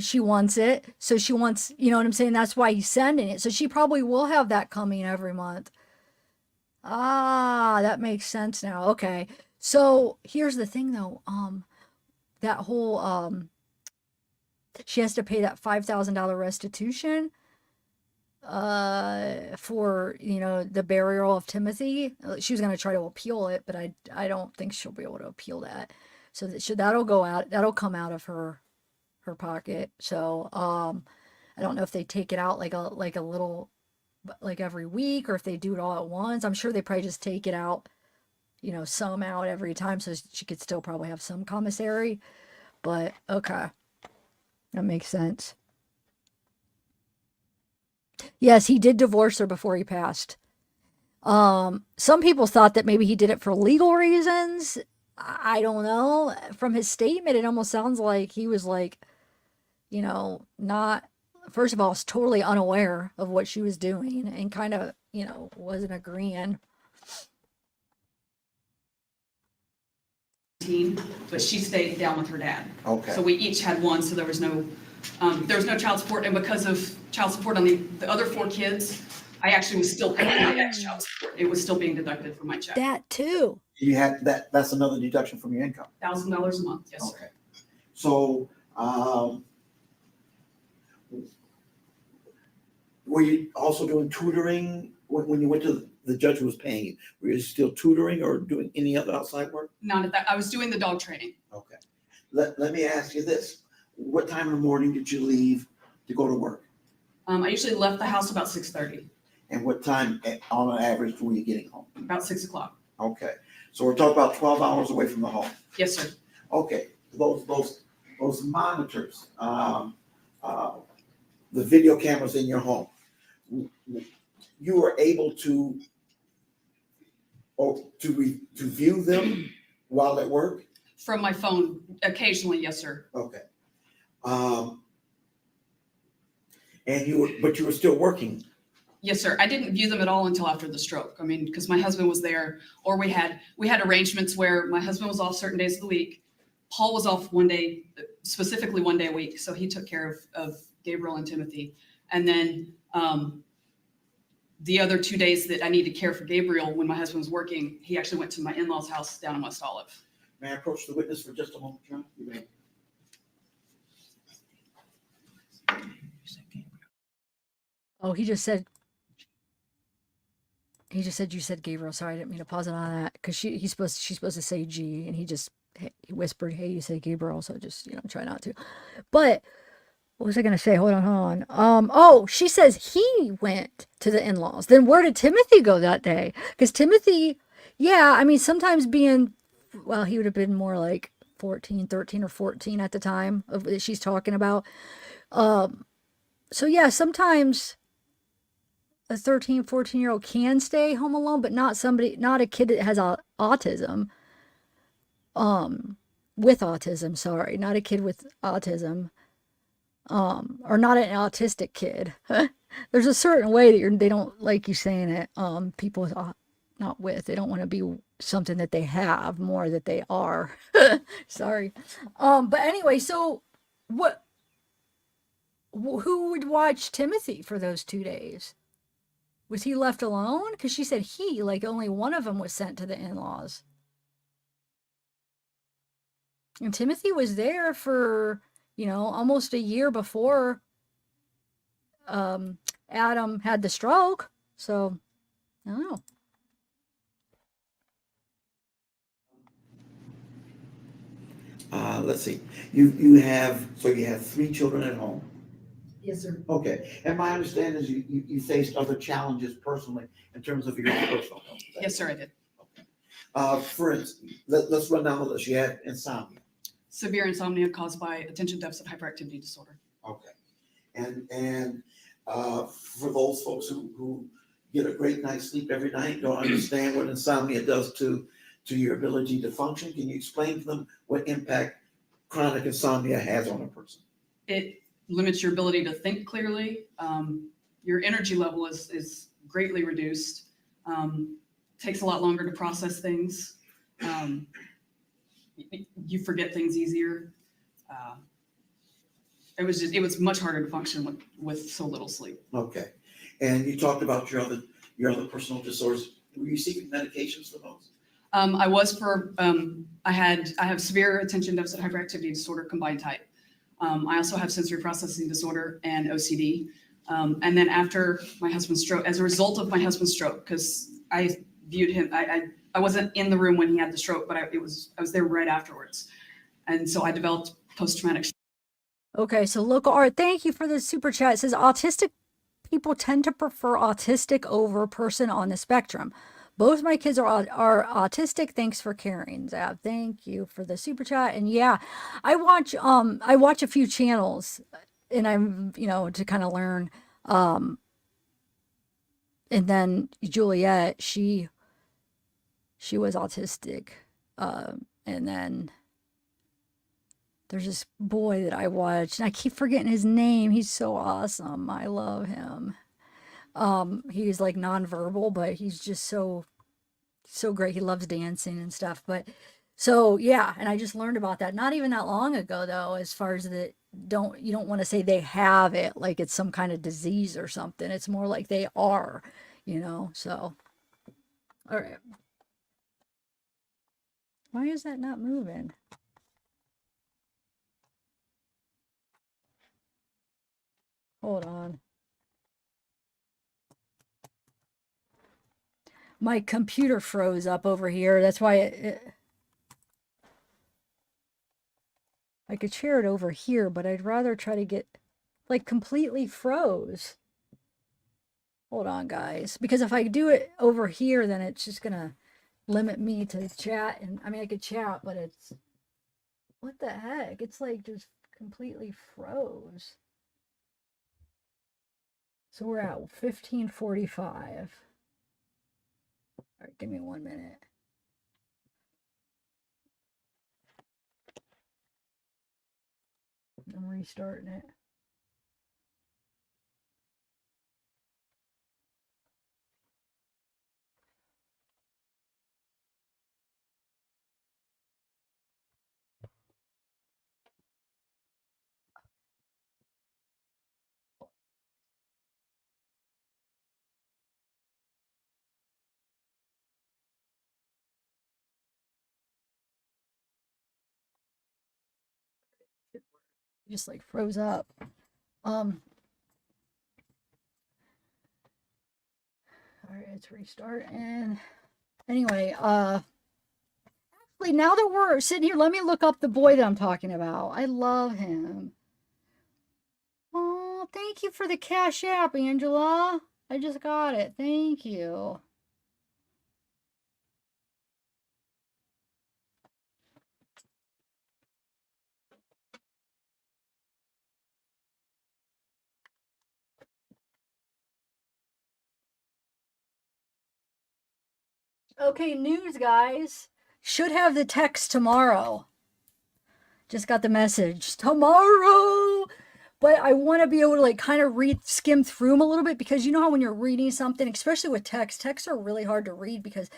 she wants it. So she wants, you know what I'm saying? That's why he's sending it. So she probably will have that coming every month. Ah, that makes sense now. Okay. So here's the thing though. That whole, she has to pay that $5,000 restitution for the burial of Timothy. She was going to try to appeal it, but I don't think she'll be able to appeal that. So that'll come out of her pocket. So I don't know if they take it out like a little, like every week, or if they do it all at once. I'm sure they probably just take it out, some out every time, so she could still probably have some commissary. But okay. That makes sense. Yes, he did divorce her before he passed. Some people thought that maybe he did it for legal reasons. I don't know. From his statement, it almost sounds like he was like, not, first of all, was totally unaware of what she was doing and kind of, wasn't agreeing. But she stayed down with her dad. Okay. So we each had one, so there was no child support. And because of child support on the other 4 kids, I actually was still paying my ex child support. It was still being deducted from my check. That too. You had that's another deduction from your income. $1,000 a month, yes, Okay. sir. So, were you also doing tutoring when you went to the judge who was paying you? Were you still tutoring or doing any other outside work? Not at that. I was doing the dog training. Okay. Let me ask you this. What time in the morning did you leave to go to work? I usually left the house about 6:30. And what time on an average were you getting home? About 6 o'clock. Okay. So we're talking about 12 hours away from the home. Yes, sir. Okay. Those monitors, the video cameras in your home, you were able to view them while at work? From my phone, occasionally, yes, sir. Okay. But you were still working. Yes, sir. I didn't view them at all until after the stroke. I mean, because my husband was there, or we had arrangements where my husband was off certain days of the week. Paul was off one day, specifically one day a week. So he took care of Gabriel and Timothy. And then the other 2 days that I needed care for Gabriel when my husband was working, he actually went to my in-laws' house down in West Olive. May I approach the witness for just a moment, John? You may. Oh, he just said you said Gabriel. Sorry, I didn't mean to pause it on that because she's supposed to say G, and he whispered, "Hey, you say Gabriel," so just try not to. But what was I gonna say? Hold on. Oh, she says he went to the in-laws. Then where did Timothy go that day? Because Timothy, yeah, I mean sometimes well, he would have been more like 14, 13 or 14 at the time of that she's talking about. So yeah, sometimes a 13, 14-year-old can stay home alone, but not a kid that has autism. With autism, sorry, not a kid with autism. Or not an autistic kid. There's a certain way that they don't like you saying it. People with, they don't want to be something that they have more that they are. Sorry. But anyway, so who would watch Timothy for those 2 days? Was he left alone? Because she said like only one of them was sent to the in-laws. And Timothy was there for, almost a year before Adam had the stroke. So, I don't know. Let's see. You have 3 children at home. Yes, sir. Okay. And my understanding is you faced other challenges personally in terms of your personal health. Yes, sir, I did. For instance, let's run down the list. You had insomnia. Severe insomnia caused by attention deficit hyperactivity disorder. Okay. And for those folks who get a great night's sleep every night, don't understand what insomnia does to your ability to function, can you explain to them what impact chronic insomnia has on a person? It limits your ability to think clearly. Your energy level is greatly reduced. Takes a lot longer to process things. You forget things easier. It was much harder to function with so little sleep. Okay. And you talked about your other personal disorders. Were you seeking medications for those? I was for I have severe attention deficit hyperactivity disorder combined type. I also have sensory processing disorder and OCD. And then after my husband's stroke, as a result of my husband's stroke, because I viewed him, I wasn't in the room when he had the stroke, but I was there right afterwards. And so I developed post-traumatic. Okay, so local art, thank you for the super chat. It says autistic people tend to prefer autistic over person on the spectrum. Both my kids are autistic. Thanks for caring, Zab. Thank you for the super chat. And yeah, I watch a few channels, and I'm to kind of learn. And then Juliet, she was autistic, and then there's this boy that I watched, and I keep forgetting his name. He's so awesome. I love him. He's like nonverbal, but he's just so great. He loves dancing and stuff. But so yeah, and I just learned about that not even that long ago though, as far as you don't want to say they have it like it's some kind of disease or something. It's more like they are, so all right. Why is that not moving? Hold on. My computer froze up over here. That's why I could share it over here, but I'd rather try to get like completely froze. Hold on, guys. Because if I do it over here, then it's just going to limit me to chat. And I mean, I could chat, but it's, what the heck? It's like just completely froze. So we're at 15:45. All right, give me 1 minute. I'm restarting it. just like froze up. All right, let's restart. And anyway, actually, now that we're sitting here, let me look up the boy that I'm talking about. I love him. Oh, thank you for the Cash App, Angela. I just got it. Thank you. Okay, news, guys. Should have the text tomorrow. Just got the message. Tomorrow! But I want to be able to like kind of skim through them a little bit, because you know how when you're reading something, especially with text, texts are really hard to read because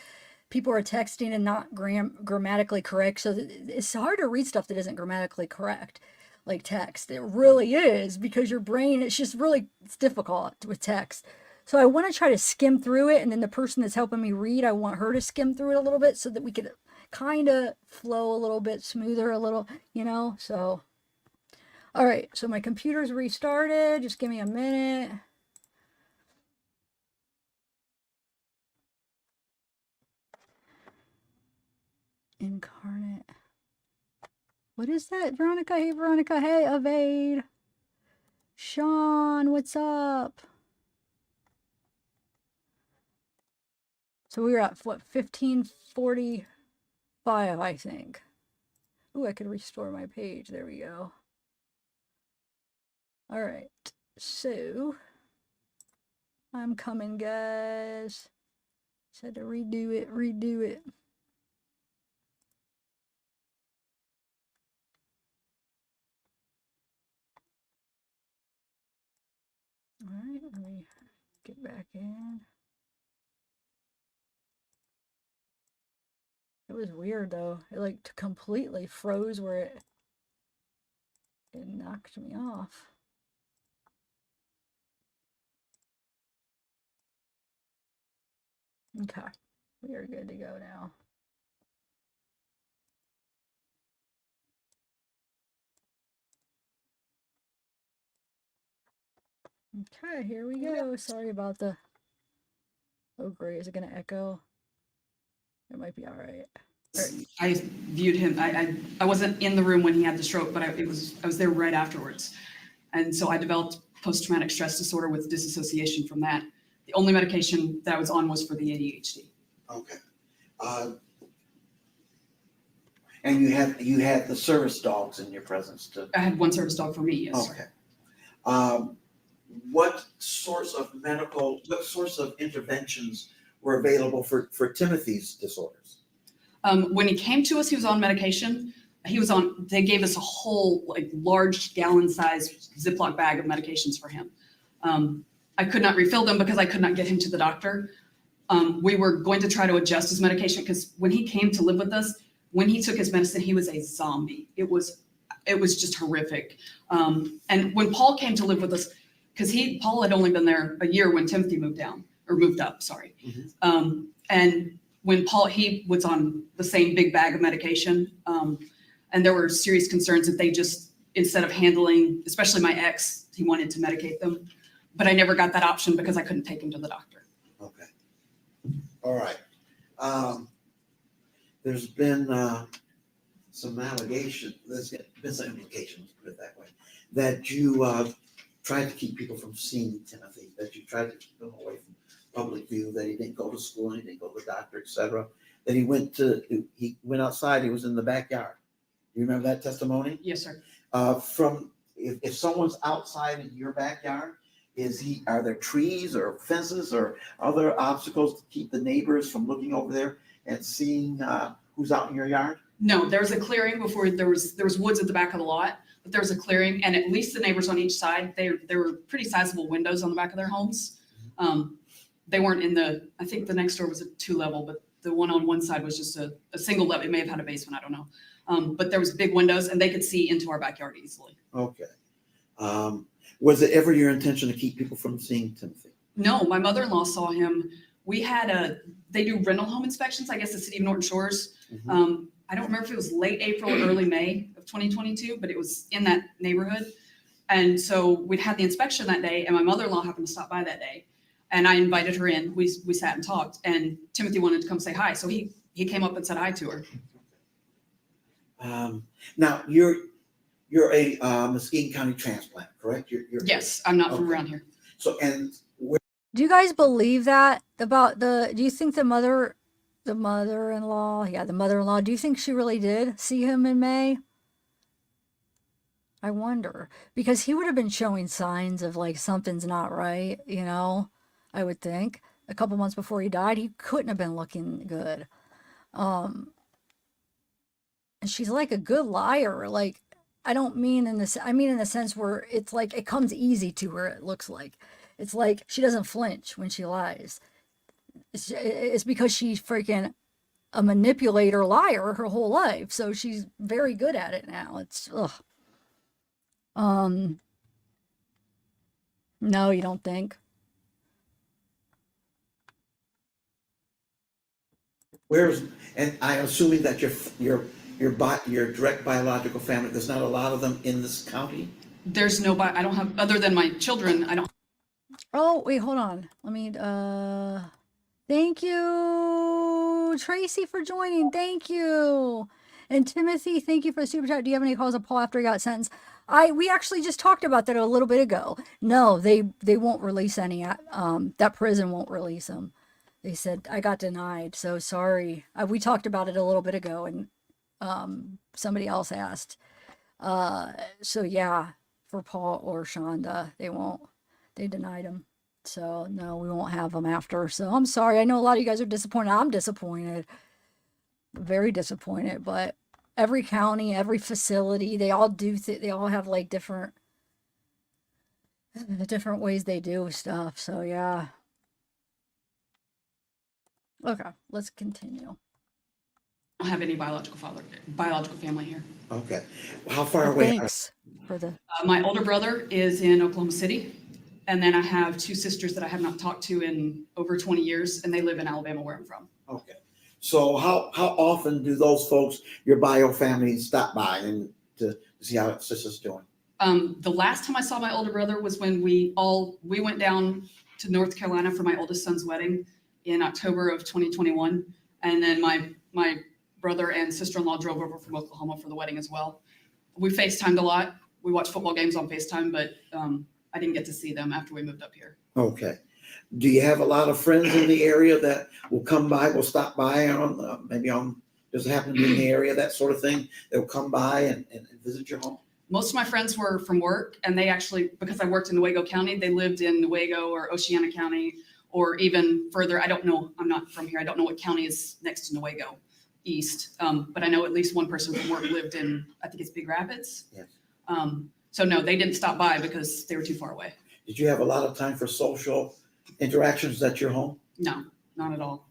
people are texting and not grammatically correct. So it's hard to read stuff that isn't grammatically correct, like text. It really is, because your brain, it's difficult with text. So I want to try to skim through it, and then the person that's helping me read, I want her to skim through it a little bit so that we could kind of flow a little bit smoother, a little, so. All right, so my computer's restarted. Just give me a minute. Incarnate. What is that, Veronica? Hey, Veronica. Hey, Evade. Sean, what's up? So we were at, what, 1545, I think. Ooh, I could restore my page. There we go. All right, so I'm coming, guys. Just had to redo it. All right, let me get back in. It was weird though. It like completely froze where it knocked me off. Okay, we are good to go now. Okay, here we go. Sorry about the... Oh, great. Is it going to echo? It might be all right. I viewed him. I wasn't in the room when he had the stroke, but I was there right afterwards. And so I developed post-traumatic stress disorder with disassociation from that. The only medication that I was on was for the ADHD. Okay. And you had the service dogs in your presence too? I had one service dog for me, yes. Okay. What sorts of interventions were available for Timothy's disorders? When he came to us, he was on medication. They gave us a whole large gallon-sized Ziploc bag of medications for him. I could not refill them because I could not get him to the doctor. We were going to try to adjust his medication because when he came to live with us, when he took his medicine, he was a zombie. It was just horrific. And when Paul came to live with us, because Paul had only been there a year when Timothy moved up, sorry. Mm-hmm. And when he was on the same big bag of medication, and there were serious concerns that they just, instead of handling, especially my ex, he wanted to medicate them. But I never got that option because I couldn't take him to the doctor. Okay. All right. There's been some allegations, there's been some implications, put it that way, that you tried to keep people from seeing Timothy, that you tried to keep him away from public view, that he didn't go to school, he didn't go to the doctor, etc. That he went outside, he was in the backyard. Do you remember that testimony? Yes, sir. If someone's outside in your backyard, are there trees or fences or other obstacles to keep the neighbors from looking over there and seeing who's out in your yard? No, there was a clearing before. There was woods at the back of the lot, but there was a clearing, and at least the neighbors on each side, there were pretty sizable windows on the back of their homes. They weren't I think the next door was a 2-level, but the one on one side was just a single level. It may have had a basement, I don't know. But there was big windows, and they could see into our backyard easily. Okay. Was it ever your intention to keep people from seeing Timothy? No, my mother-in-law saw him. They do rental home inspections, I guess, the city of Norton Shores. Mm-hmm. I don't remember if it was late April or early May of 2022, but it was in that neighborhood. And so we'd had the inspection that day, and my mother-in-law happened to stop by that day. And I invited her in. We sat and talked, and Timothy wanted to come say hi. So he came up and said hi to her. Now you're a Muskegon County transplant, correct? You're Yes, I'm not from around here. So, and Do you guys believe that about do you think the mother-in-law, do you think she really did see him in May? I wonder, because he would have been showing signs of like something's not right, you know, I would think. A couple months before he died, he couldn't have been looking good. And she's like a good liar. Like, I don't mean I mean in the sense where it's like it comes easy to her, it looks like. It's like she doesn't flinch when she lies. It's because she's freaking a manipulator liar her whole life. So she's very good at it now. It's, ugh. No, you don't think? and I'm assuming that your direct biological family, there's not a lot of them in this county? There's I don't have, other than my children, I don't. Oh, wait, hold on. Let me, thank you, Tracy, for joining. Thank you. And Timothy, thank you for the super chat. Do you have any calls of Paul after he got sentenced? We actually just talked about that a little bit ago. No, they won't release any, that prison won't release them. They said, I got denied, so sorry. We talked about it a little bit ago, and somebody else asked. So yeah, for Paul or Shanda, they denied him. So no, we won't have them after. So I'm sorry. I know a lot of you guys are disappointed. I'm disappointed. Very disappointed, but every county, every facility, they all they all have like different ways they do stuff. So yeah. Okay, let's continue. I don't have any biological family here. Okay. How far away? Thanks for the. My older brother is in Oklahoma City, and then I have two sisters that I have not talked to in over 20 years, and they live in Alabama, where I'm from. Okay. So how often do those folks, your bio family, stop by and to see how sister's doing? The last time I saw my older brother was when we went down to North Carolina for my oldest son's wedding in October of 2021, and then my brother and sister-in-law drove over from Oklahoma for the wedding as well. We FaceTimed a lot. We watched football games on FaceTime, but I didn't get to see them after we moved up here. Okay. Do you have a lot of friends in the area that will come by, will stop by on does it happen to be in the area, that sort of thing? They'll come by and visit your home? Most of my friends were from work, and they actually, because I worked in Newaygo County, they lived in Newaygo or Oceana County or even further. I don't know. I'm not from here. I don't know what county is next to Newaygo east. But I know at least one person from work lived in, I think it's Big Rapids. Yes. So no, they didn't stop by because they were too far away. Did you have a lot of time for social interactions at your home? No, not at all.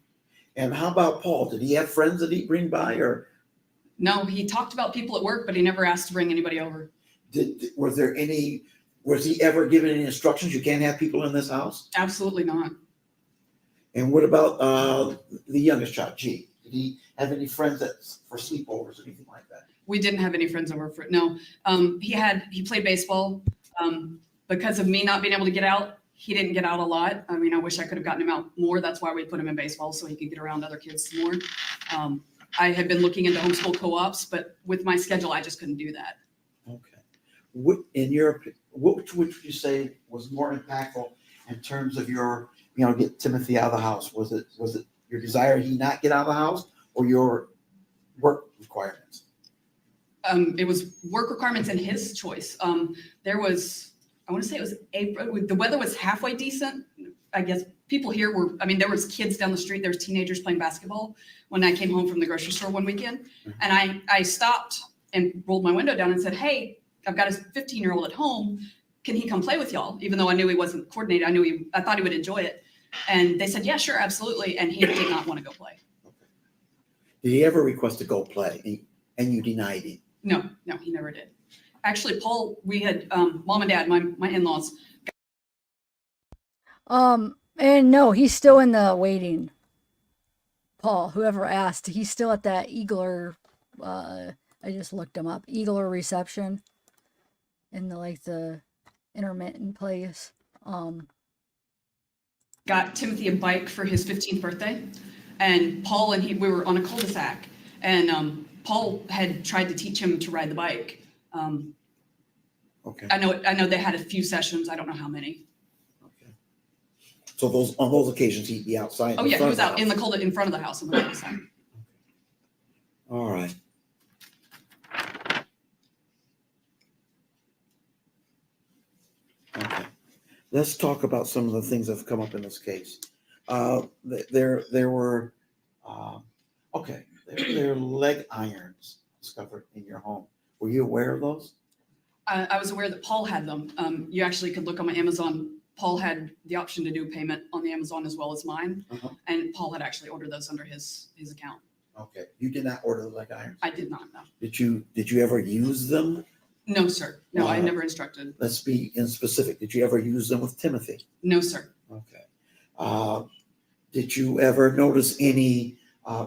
And how about Paul? Did he have friends that he'd bring by, or? No, he talked about people at work, but he never asked to bring anybody over. Was he ever given any instructions? You can't have people in this house? Absolutely not. And what about the youngest child, G? Did he have any friends for sleepovers or anything like that? We didn't have any friends over for it. No. He played baseball. Because of me not being able to get out, he didn't get out a lot. I mean, I wish I could have gotten him out more. That's why we put him in baseball, so he could get around other kids more. I had been looking into homeschool co-ops, but with my schedule, I just couldn't do that. Okay. What would you say was more impactful in terms of your, get Timothy out of the house? Was it your desire he not get out of the house, or your work requirements? It was work requirements and his choice. There was, I want to say it was April. The weather was halfway decent. I guess people here there was kids down the street. There was teenagers playing basketball when I came home from the grocery store one weekend. Mm-hmm. And I stopped and rolled my window down and said, hey, I've got a 15-year-old at home. Can he come play with y'all? Even though I knew he wasn't coordinated, I thought he would enjoy it. And they said, yeah, sure, absolutely. And he did not want to go play. Okay. Did he ever request to go play and you denied him? No, he never did. Actually, Paul, we had mom and dad, my in-laws. And no, he's still in the waiting. Paul, whoever asked, he's still at that Eagler I just looked them up. Eagle or reception in the intermittent place. Got Timothy a bike for his 15th birthday, and Paul and we were on a cul-de-sac, and Paul had tried to teach him to ride the bike. Okay. I know they had a few sessions. I don't know how many. Okay. So on those occasions, he'd be outside. Oh yeah, he was out in front of the house on the cul-de-sac. All right. Okay. Let's talk about some of the things that have come up in this case. There were leg irons discovered in your home. Were you aware of those? I was aware that Paul had them. You actually could look on my Amazon. Paul had the option to do payment on the Amazon as well as mine, and Paul had actually ordered those under his account. Okay. You did not order the leg irons? I did not, no. Did you ever use them? No, sir. No, I never instructed. Let's be in specific. Did you ever use them with Timothy? No, sir. Okay. Did you ever notice any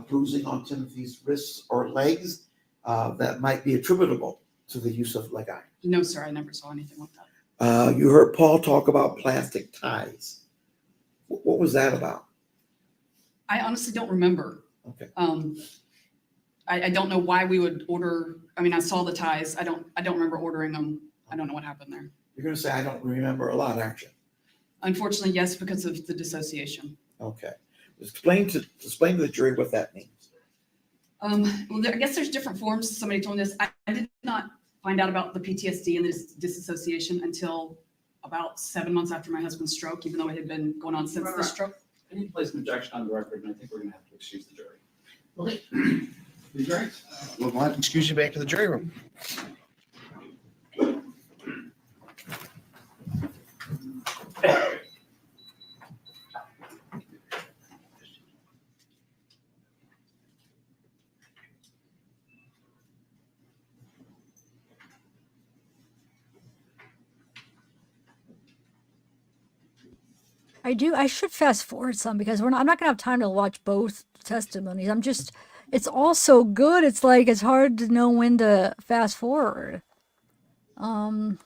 bruising on Timothy's wrists or legs that might be attributable to the use of leg irons? No, sir. I never saw anything like that. You heard Paul talk about plastic ties. What was that about? I honestly don't remember. Okay. I don't know why we would order. I mean, I saw the ties. I don't remember ordering them. I don't know what happened there. You're going to say, I don't remember a lot, aren't you? Unfortunately, yes, because of the dissociation. Okay. Explain to the jury what that means. Well, I guess there's different forms. Somebody told me this. I did not find out about the PTSD and the disassociation until about 7 months after my husband's stroke, even though it had been going on since the stroke. I need to place an objection on the record, and I think we're going to have to excuse the jury. Okay. We'll have to excuse you back to the jury room. I should fast forward some because I'm not gonna have time to watch both testimonies. It's all so good. It's like, it's hard to know when to fast forward. So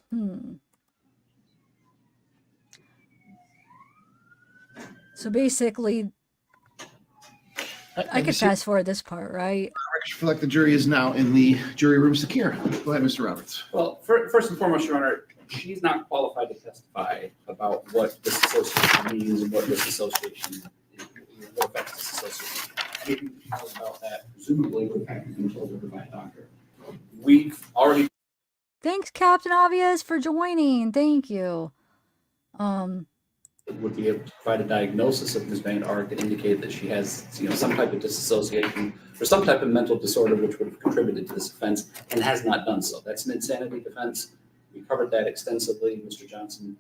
basically, I could fast forward this part, right? I feel like the jury is now in the jury room secure. Go ahead, Mr. Roberts. Well, first and foremost, Your Honor, she's not qualified to testify about what disassociation means and what disassociation, what affects disassociation. Maybe details about that presumably would have been told her by a doctor. We've already. Thanks, Captain Obvious, for joining. Thank you. Would be able to provide a diagnosis of Ms. VanderArk to indicate that she has, some type of disassociation or some type of mental disorder which would have contributed to this offense and has not done so. That's an insanity defense. We covered that extensively. Mr. Johnson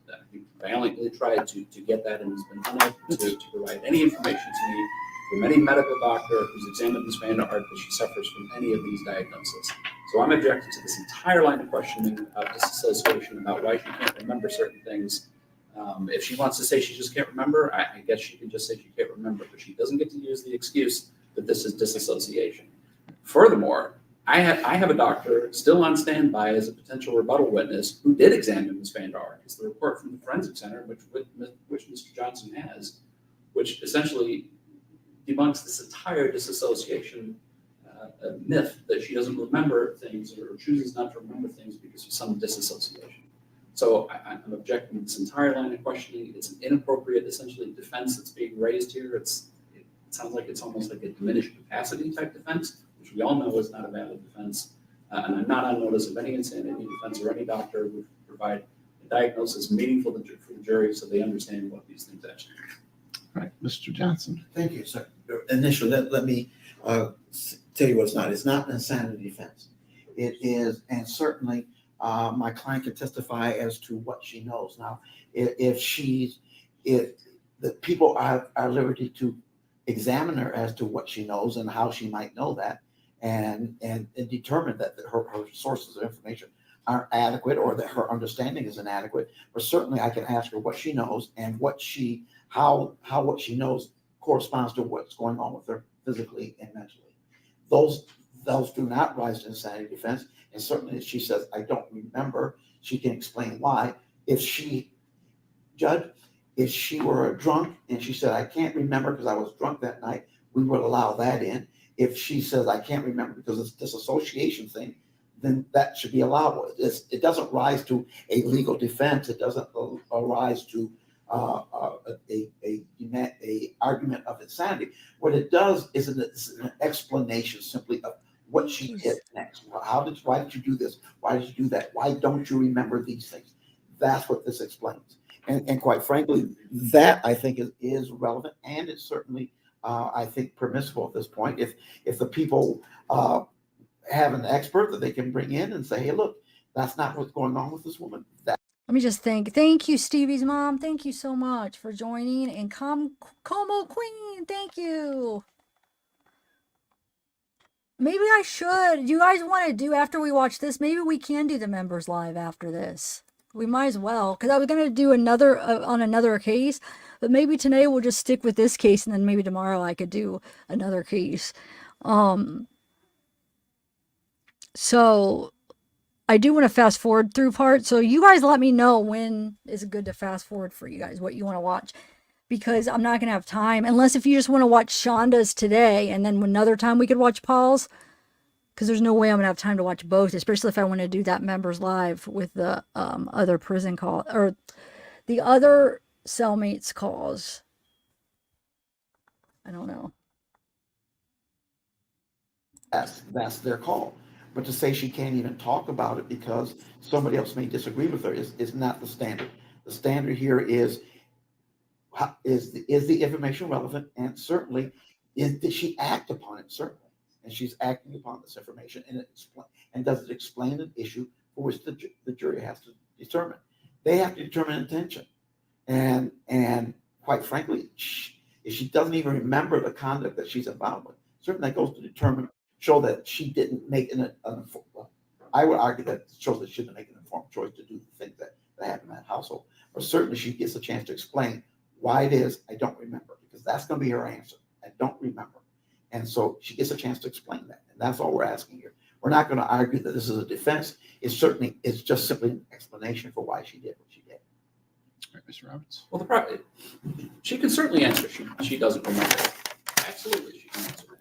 valiantly tried to get that and has been unable to provide any information to me from any medical doctor who's examined Ms. VanderArk that she suffers from any of these diagnoses. So I'm objecting to this entire line of questioning about disassociation, about why she can't remember certain things. If she wants to say she just can't remember, I guess she can just say she can't remember, but she doesn't get to use the excuse that this is disassociation. Furthermore, I have a doctor still on standby as a potential rebuttal witness who did examine Ms. VanderArk. It's the report from the Forensic Center, which Mr. Johnson has, which essentially debunks this entire disassociation myth that she doesn't remember things or chooses not to remember things because of some disassociation. So I'm objecting to this entire line of questioning. It's an inappropriate, essentially, defense that's being raised here. It sounds like it's almost like a diminished capacity type defense, which we all know is not a valid defense. And I'm not on notice of any insanity defense or any doctor who would provide a diagnosis meaningful for the jury so they understand what these things actually mean. All right, Mr. Johnson. Thank you, sir. Initially, let me tell you what it's not. It's not an insanity defense. It is, and certainly my client can testify as to what she knows. Now, if the people are at liberty to examine her as to what she knows and how she might know that, and determine that her sources of information aren't adequate or that her understanding is inadequate. But certainly, I can ask her what she knows and how what she knows corresponds to what's going on with her physically and mentally. those do not rise to insanity defense. And certainly if she says, I don't remember, she can explain why. If she, Judge, if she were a drunk and she said, I can't remember because I was drunk that night, we would allow that in. If she says, I can't remember because it's this association thing, then that should be allowable. It doesn't rise to a legal defense. It doesn't arise to a argument of insanity. What it does is an explanation simply of what she did next. Why did you do this? Why did you do that? Why don't you remember these things? That's what this explains. And quite frankly, that I think is relevant, and it's certainly I think permissible at this point. If the people have an expert that they can bring in and say, hey, look, that's not what's going on with this woman. Let me just thank you, Stevie's mom. Thank you so much for joining. And Como Queen, thank you. Maybe I should. You guys want to do, after we watch this, maybe we can do the members live after this. We might as well, because I was going to do another on another case, but maybe today we'll just stick with this case, and then maybe tomorrow I could do another case. So I do want to fast forward through parts. So you guys let me know when is good to fast forward for you guys, what you want to watch, because I'm not going to have time, unless if you just want to watch Shanda's today, and then another time we could watch Paul's. Because there's no way I'm going to have time to watch both, especially if I want to do that members live with the other prison call, or the other cellmates calls. I don't know. That's their call. But to say she can't even talk about it because somebody else may disagree with her is not the standard. The standard here is the information relevant, and certainly did she act upon it? Certainly. And she's acting upon this information, and does it explain an issue for which the jury has to determine? They have to determine intention, and quite frankly, if she doesn't even remember the conduct that she's involved with, certainly that goes to show that she didn't make I would argue that it shows that she didn't make an informed choice to do the things that happened in that household. But certainly she gets a chance to explain why it is I don't remember, because that's going to be her answer. I don't remember. And so she gets a chance to explain that. And that's all we're asking here. We're not going to argue that this is a defense. It's just simply an explanation for why she did what she did. All right, Mr. Roberts. Well, she can certainly answer she doesn't remember. Absolutely, she can answer that.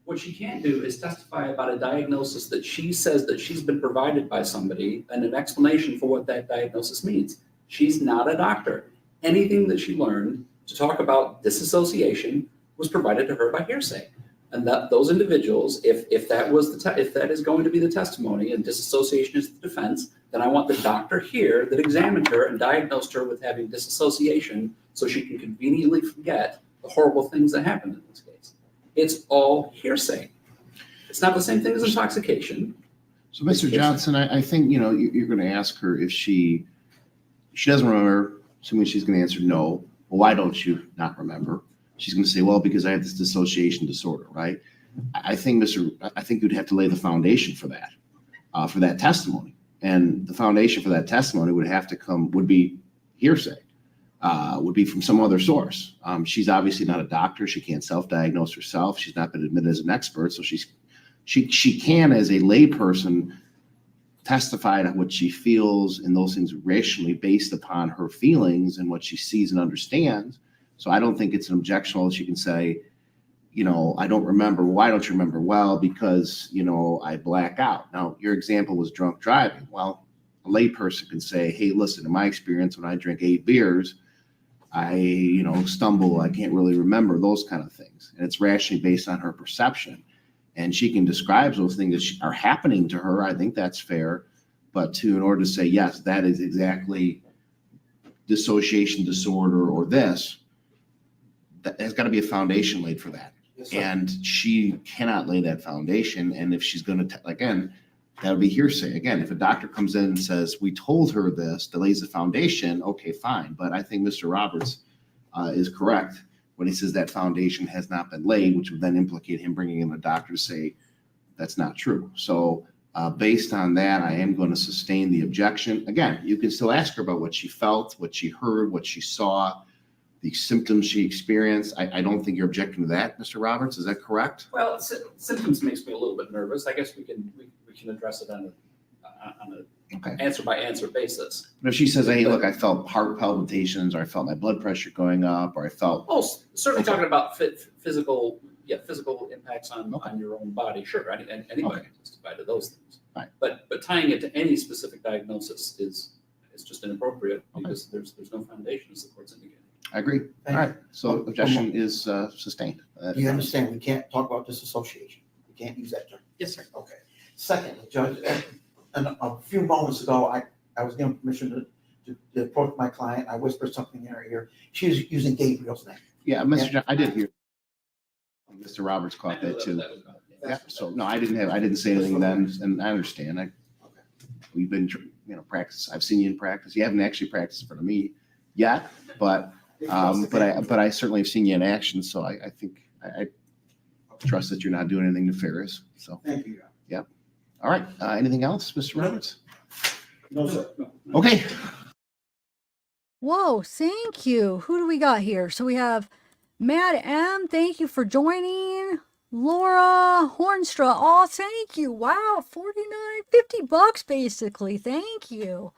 What she can't do is testify about a diagnosis that she says that she's been provided by somebody, and an explanation for what that diagnosis means. She's not a doctor. Anything that she learned to talk about disassociation was provided to her by hearsay. And that those individuals, if that is going to be the testimony and disassociation is the defense, then I want the doctor here that examined her and diagnosed her with having disassociation so she can conveniently forget the horrible things that happened in this case. It's all hearsay. It's not the same thing as intoxication. So, Mr. Johnson, I think, you're going to ask her if she doesn't remember, assuming she's going to answer no. Well, why don't you not remember? She's going to say, well, because I have this dissociation disorder, right? I think you'd have to lay the foundation for that testimony. And the foundation for that testimony would be hearsay, would be from some other source. She's obviously not a doctor. She can't self-diagnose herself. She's not been admitted as an expert. So she can, as a layperson, testify to what she feels and those things rationally based upon her feelings and what she sees and understands. So I don't think it's an objection. She can say, I don't remember. Why don't you remember? Well, because, I black out. Now, your example was drunk driving. Well, a layperson can say, hey, listen, in my experience, when I drink 8 beers, I, stumble. I can't really remember, those kind of things. And it's rationally based on her perception. And she can describe those things that are happening to her. I think that's fair. But in order to say, yes, that is exactly dissociation disorder or this, there's got to be a foundation laid for that. Yes, and she cannot lay that foundation. And if she's going to, again, that would be hearsay. Again, if a doctor comes in and says, we told her this, that lays the foundation, okay, fine. But I think Mr. Roberts is correct when he says that foundation has not been laid, which would then implicate him bringing in a doctor to say that's not true. So based on that, I am going to sustain the objection. Again, you can still ask her about what she felt, what she heard, what she saw, the symptoms she experienced. I don't think you're objecting to that, Mr. Roberts. Is that correct? Well, symptoms makes me a little bit nervous. I guess we can address it on a Okay. answer by answer basis. But if she says, hey, look, I felt heart palpitations, or I felt my blood pressure going up, or I felt, Oh, certainly talking about physical impacts on your own body. Sure, anybody can testify to those things. Right. But tying it to any specific diagnosis is just inappropriate because there's no foundation, as the court's indicated. I agree. All right. So objection is sustained. Do you understand? We can't talk about disassociation. We can't use that term. Yes, sir. Okay. Secondly, Judge, and a few moments ago, I was given permission to approach my client. I whispered something in her ear. She was using Gabriel's name. Yeah, Mr. John, I did hear. Mr. Roberts caught that too. Yeah. So no, I didn't say anything then, and I understand. We've been, practice. I've seen you in practice. You haven't actually practiced in front of me yet, but I certainly have seen you in action. So I think I trust that you're not doing anything nefarious. So Thank you. Yep. All right. Anything else, Mr. Roberts? No, sir. Okay. Whoa, thank you. Who do we got here? So we have Mad M, thank you for joining. Laura Hornstra, oh, thank you. Wow, $50 basically. Thank you.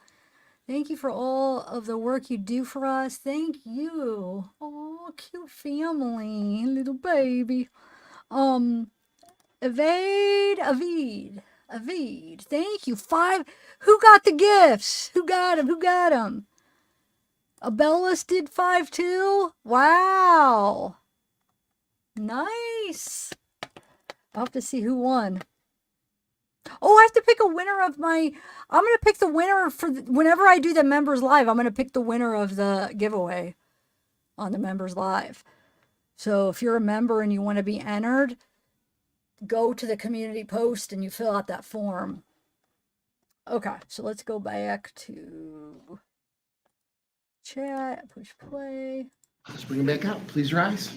Thank you for all of the work you do for us. Thank you. Oh, cute family, little baby. Avid. Thank you. 5. Who got the gifts? Who got them? Abellis did 5 too? Wow. Nice. I'll have to see who won. Oh, I have to pick a winner of I'm going to pick the winner for whenever I do the members live. I'm going to pick the winner of the giveaway on the members live. So if you're a member and you want to be entered, go to the community post and you fill out that form. Okay, so let's go back to chat, push play. Let's bring him back out. Please rise.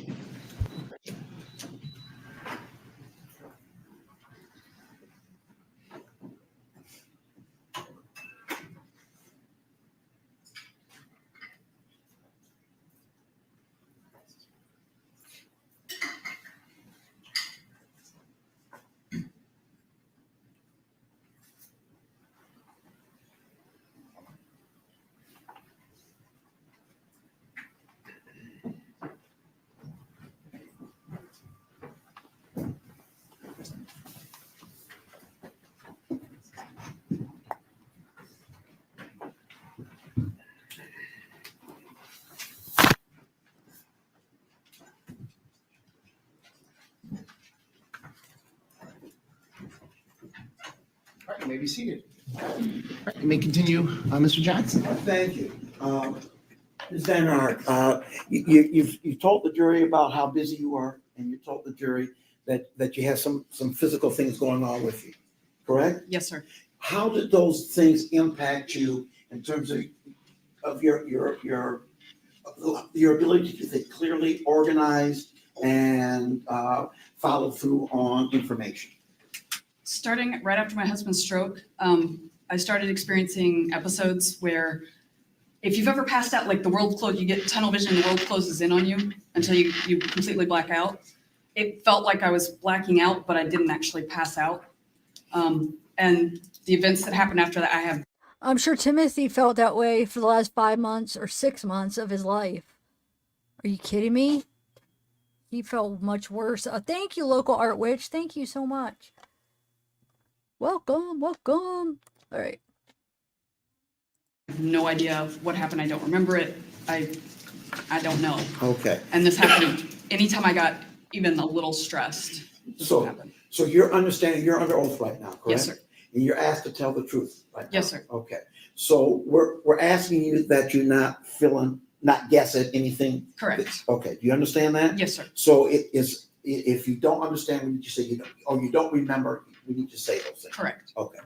All right, you may be seated. All right, you may continue, Mr. Johnson. Thank you. Ms. VanderArk, you've told the jury about how busy you are, and you told the jury that you have some physical things going on with you, correct? Yes, sir. How did those things impact you in terms of your ability to think clearly, organize, and follow through on information? Starting right after my husband's stroke, I started experiencing episodes where if you've ever passed out, like the world close, you get tunnel vision and the world closes in on you until you completely black out. It felt like I was blacking out, but I didn't actually pass out. And the events that happened after that, I'm sure Timothy felt that way for the last 5 months or 6 months of his life. Are you kidding me? He felt much worse. Thank you, local art witch. Thank you so much. Welcome. All right. I have no idea what happened. I don't remember it. I don't know. Okay. And this happened anytime I got even a little stressed. So you're understanding, you're under oath right now, correct? Yes, sir. And you're asked to tell the truth right now? Yes, sir. Okay. So we're asking you that you not guess at anything? Correct. Okay. Do you understand that? Yes, sir. So if you don't understand, we need to say you don't remember, we need to say those things. Correct. Okay.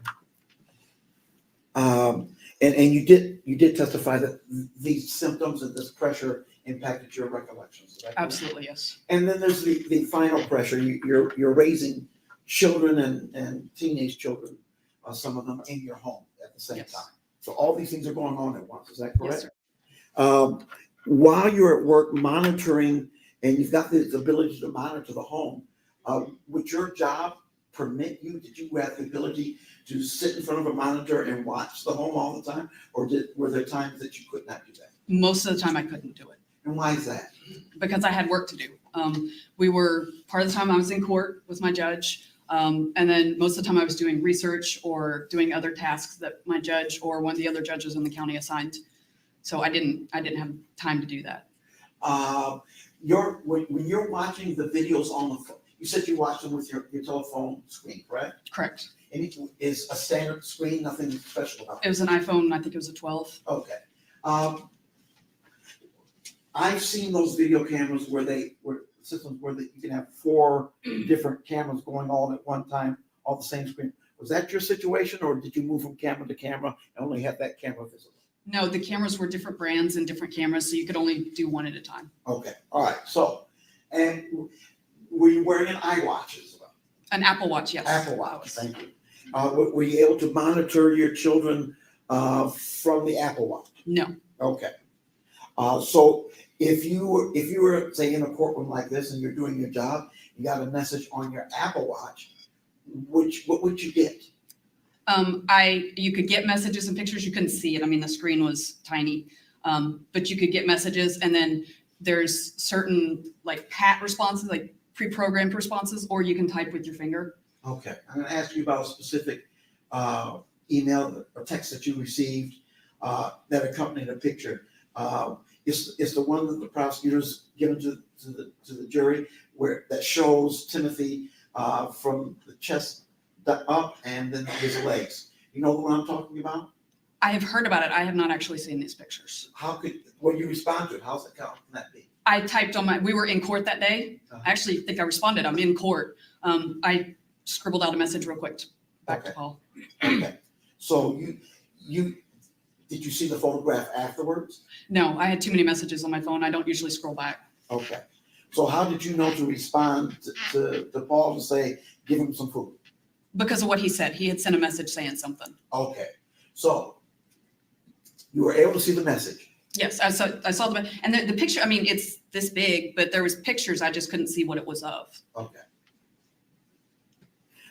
And you did testify that these symptoms and this pressure impacted your recollections. Is that correct? Absolutely, yes. And then there's the final pressure. You're raising children and teenage children, some of them in your home at the same time. So all these things are going on at once. Is that correct? Yes, sir. while you're at work monitoring, and you've got the ability to monitor the home, would your job permit you, did you have the ability to sit in front of a monitor and watch the home all the time? Or were there times that you could not do that? Most of the time I couldn't do it And why is that? because I had work to do. Part of the time I was in court with my judge. And then most of the time I was doing research or doing other tasks that my judge or one of the other judges in the county assigned. So I didn't have time to do that. When you're watching the videos on the phone, you said you watched them with your telephone screen, correct? Correct. And it is a standard screen, nothing special about It it? was an iPhone, I think it was a 12. Okay. I've seen those video cameras systems where you can have 4 different cameras going all at one time, all the same screen. Was that your situation, or did you move from camera to camera and only have that camera visible? No, the cameras were different brands and different cameras, so you could only do one at a time. Okay, all right. So, and were you wearing an iWatch as well? An Apple Watch, yes. Apple Watch, thank you. Were you able to monitor your children from the Apple Watch? No. Okay. So if you were, say, in a courtroom like this and you're doing your job, you got a message on your Apple Watch, what would you get? You could get messages and pictures. You couldn't see it. I mean, the screen was tiny, but you could get messages, and then there's certain like pat responses, like pre-programmed responses, or you can type with your finger. Okay, I'm gonna ask you about a specific email or text that you received that accompanied a picture. It's the one that the prosecutors given to the jury that shows Timothy from the chest up and then his legs. You know the one I'm talking about? I have heard about it. I have not actually seen these pictures. When you respond to it, how can that be? I typed we were in court that day. I actually think I responded. I'm in court. I scribbled out a message real quick back to Paul. Okay. So did you see the photograph afterwards? No, I had too many messages on my phone. I don't usually scroll back. Okay. So how did you know to respond to Paul to say, give him some food? Because of what he said. He had sent a message saying something. Okay. So you were able to see the message? Yes, I saw the, and the picture, I mean, it's this big, but there was pictures. I just couldn't see what it was of. Okay.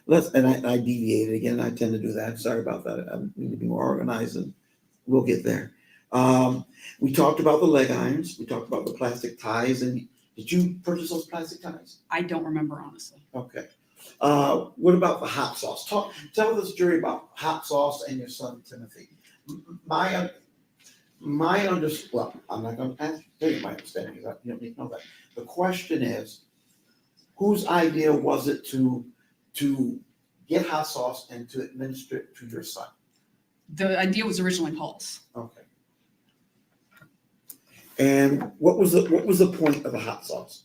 I deviated again. I tend to do that. Sorry about that. I need to be more organized, and we'll get there. We talked about the leg irons. We talked about the plastic ties. And did you purchase those plastic ties? I don't remember, honestly. Okay. What about the hot sauce? Tell this jury about hot sauce and your son Timothy. Well, I'm not going to tell you my understanding, because you don't need to know that. The question is, whose idea was it to get hot sauce and to administer it to your son? The idea was originally Paul's. Okay. And what was the point of the hot sauce?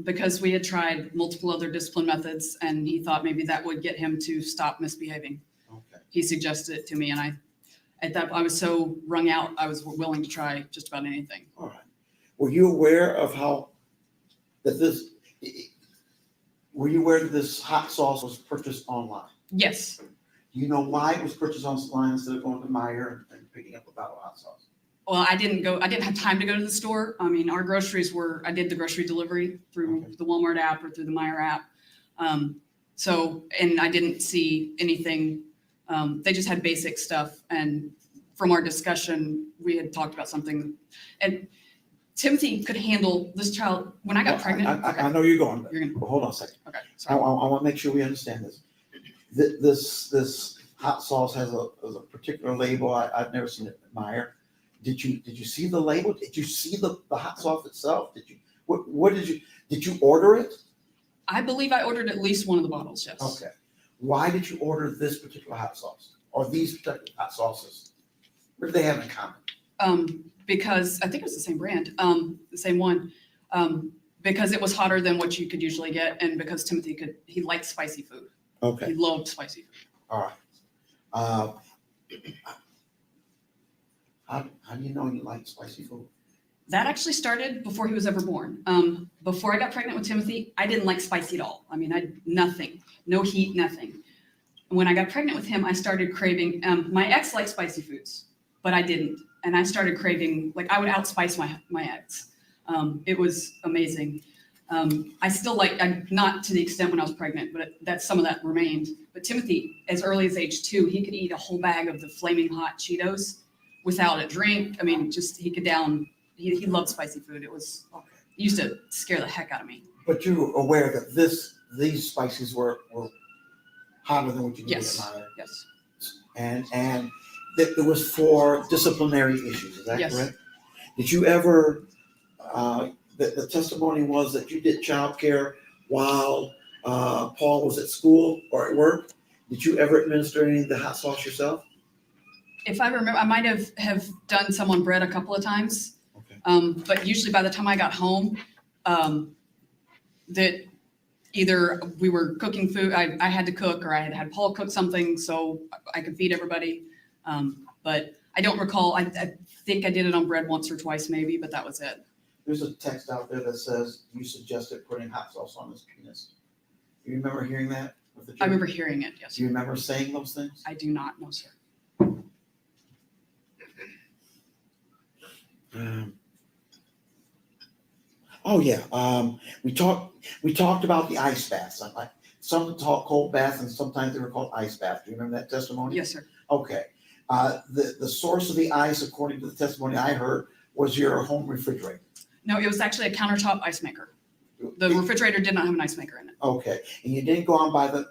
Because we had tried multiple other discipline methods, and he thought maybe that would get him to stop misbehaving. Okay. He suggested it to me, and I was so wrung out, I was willing to try just about anything. All right. Were you aware that this hot sauce was purchased online? Yes. Do you know why it was purchased online instead of going to Meijer and picking up a bottle of hot sauce? Well, I didn't have time to go to the store. I mean, I did the grocery delivery through the Walmart app or through the Meijer app. And I didn't see anything. They just had basic stuff. And from our discussion, we had talked about something. And Timothy could handle this child. When I got pregnant. I know you're going. You're gonna, well, hold on a second. Okay. I Sorry. want to make sure we understand this. This hot sauce has a particular label. I've never seen it at Meijer. Did you see the label? Did you see the hot sauce itself? Did you order it? I believe I ordered at least one of the bottles, yes. Okay. Why did you order this particular hot sauce or these particular hot sauces? What do they have in common? Because I think it was the same brand, the same one. Because it was hotter than what you could usually get, and because Timothy he liked spicy food. Okay. He loved spicy food. All right. How do you know you like spicy food? That actually started before he was ever born. Before I got pregnant with Timothy, I didn't like spicy at all. I mean, nothing, no heat, nothing. When I got pregnant with him, I started craving, my ex liked spicy foods, but I didn't. and I started craving, like I would outspice my eggs. It was amazing. I still I'm not to the extent when I was pregnant, but some of that remained. But Timothy, as early as age 2, he could eat a whole bag of the flaming hot Cheetos without a drink. I mean, just he could down. He loved spicy food. It used to scare the heck out of me. But you were aware that these spices were hotter than what you needed. Yes. Yes. And that it was for disciplinary issues. Is that Yes. correct? Did you ever? The testimony was that you did childcare while Paul was at school or at work. Did you ever administer any of the hot sauce yourself? If I remember, I might have done some on bread a couple of times. Okay. But usually by the time I got home, that either we were cooking food, I had to cook, or I had Paul cook something so I could feed everybody. But I don't recall. I think I did it on bread once or twice maybe, but that was it. There's a text out there that says you suggested putting hot sauce on his penis. Do you remember hearing that? I remember hearing it, yes. Do you remember saying those things? I do not, no, sir. We talked about the ice baths. Some talk cold baths and sometimes they were called ice baths. Do you remember that testimony? Yes, sir. Okay. The source of the ice, according to the testimony I heard, was your home refrigerator. No, it was actually a countertop ice maker. The refrigerator did not have an ice maker in it. Okay. And you didn't go out and buy the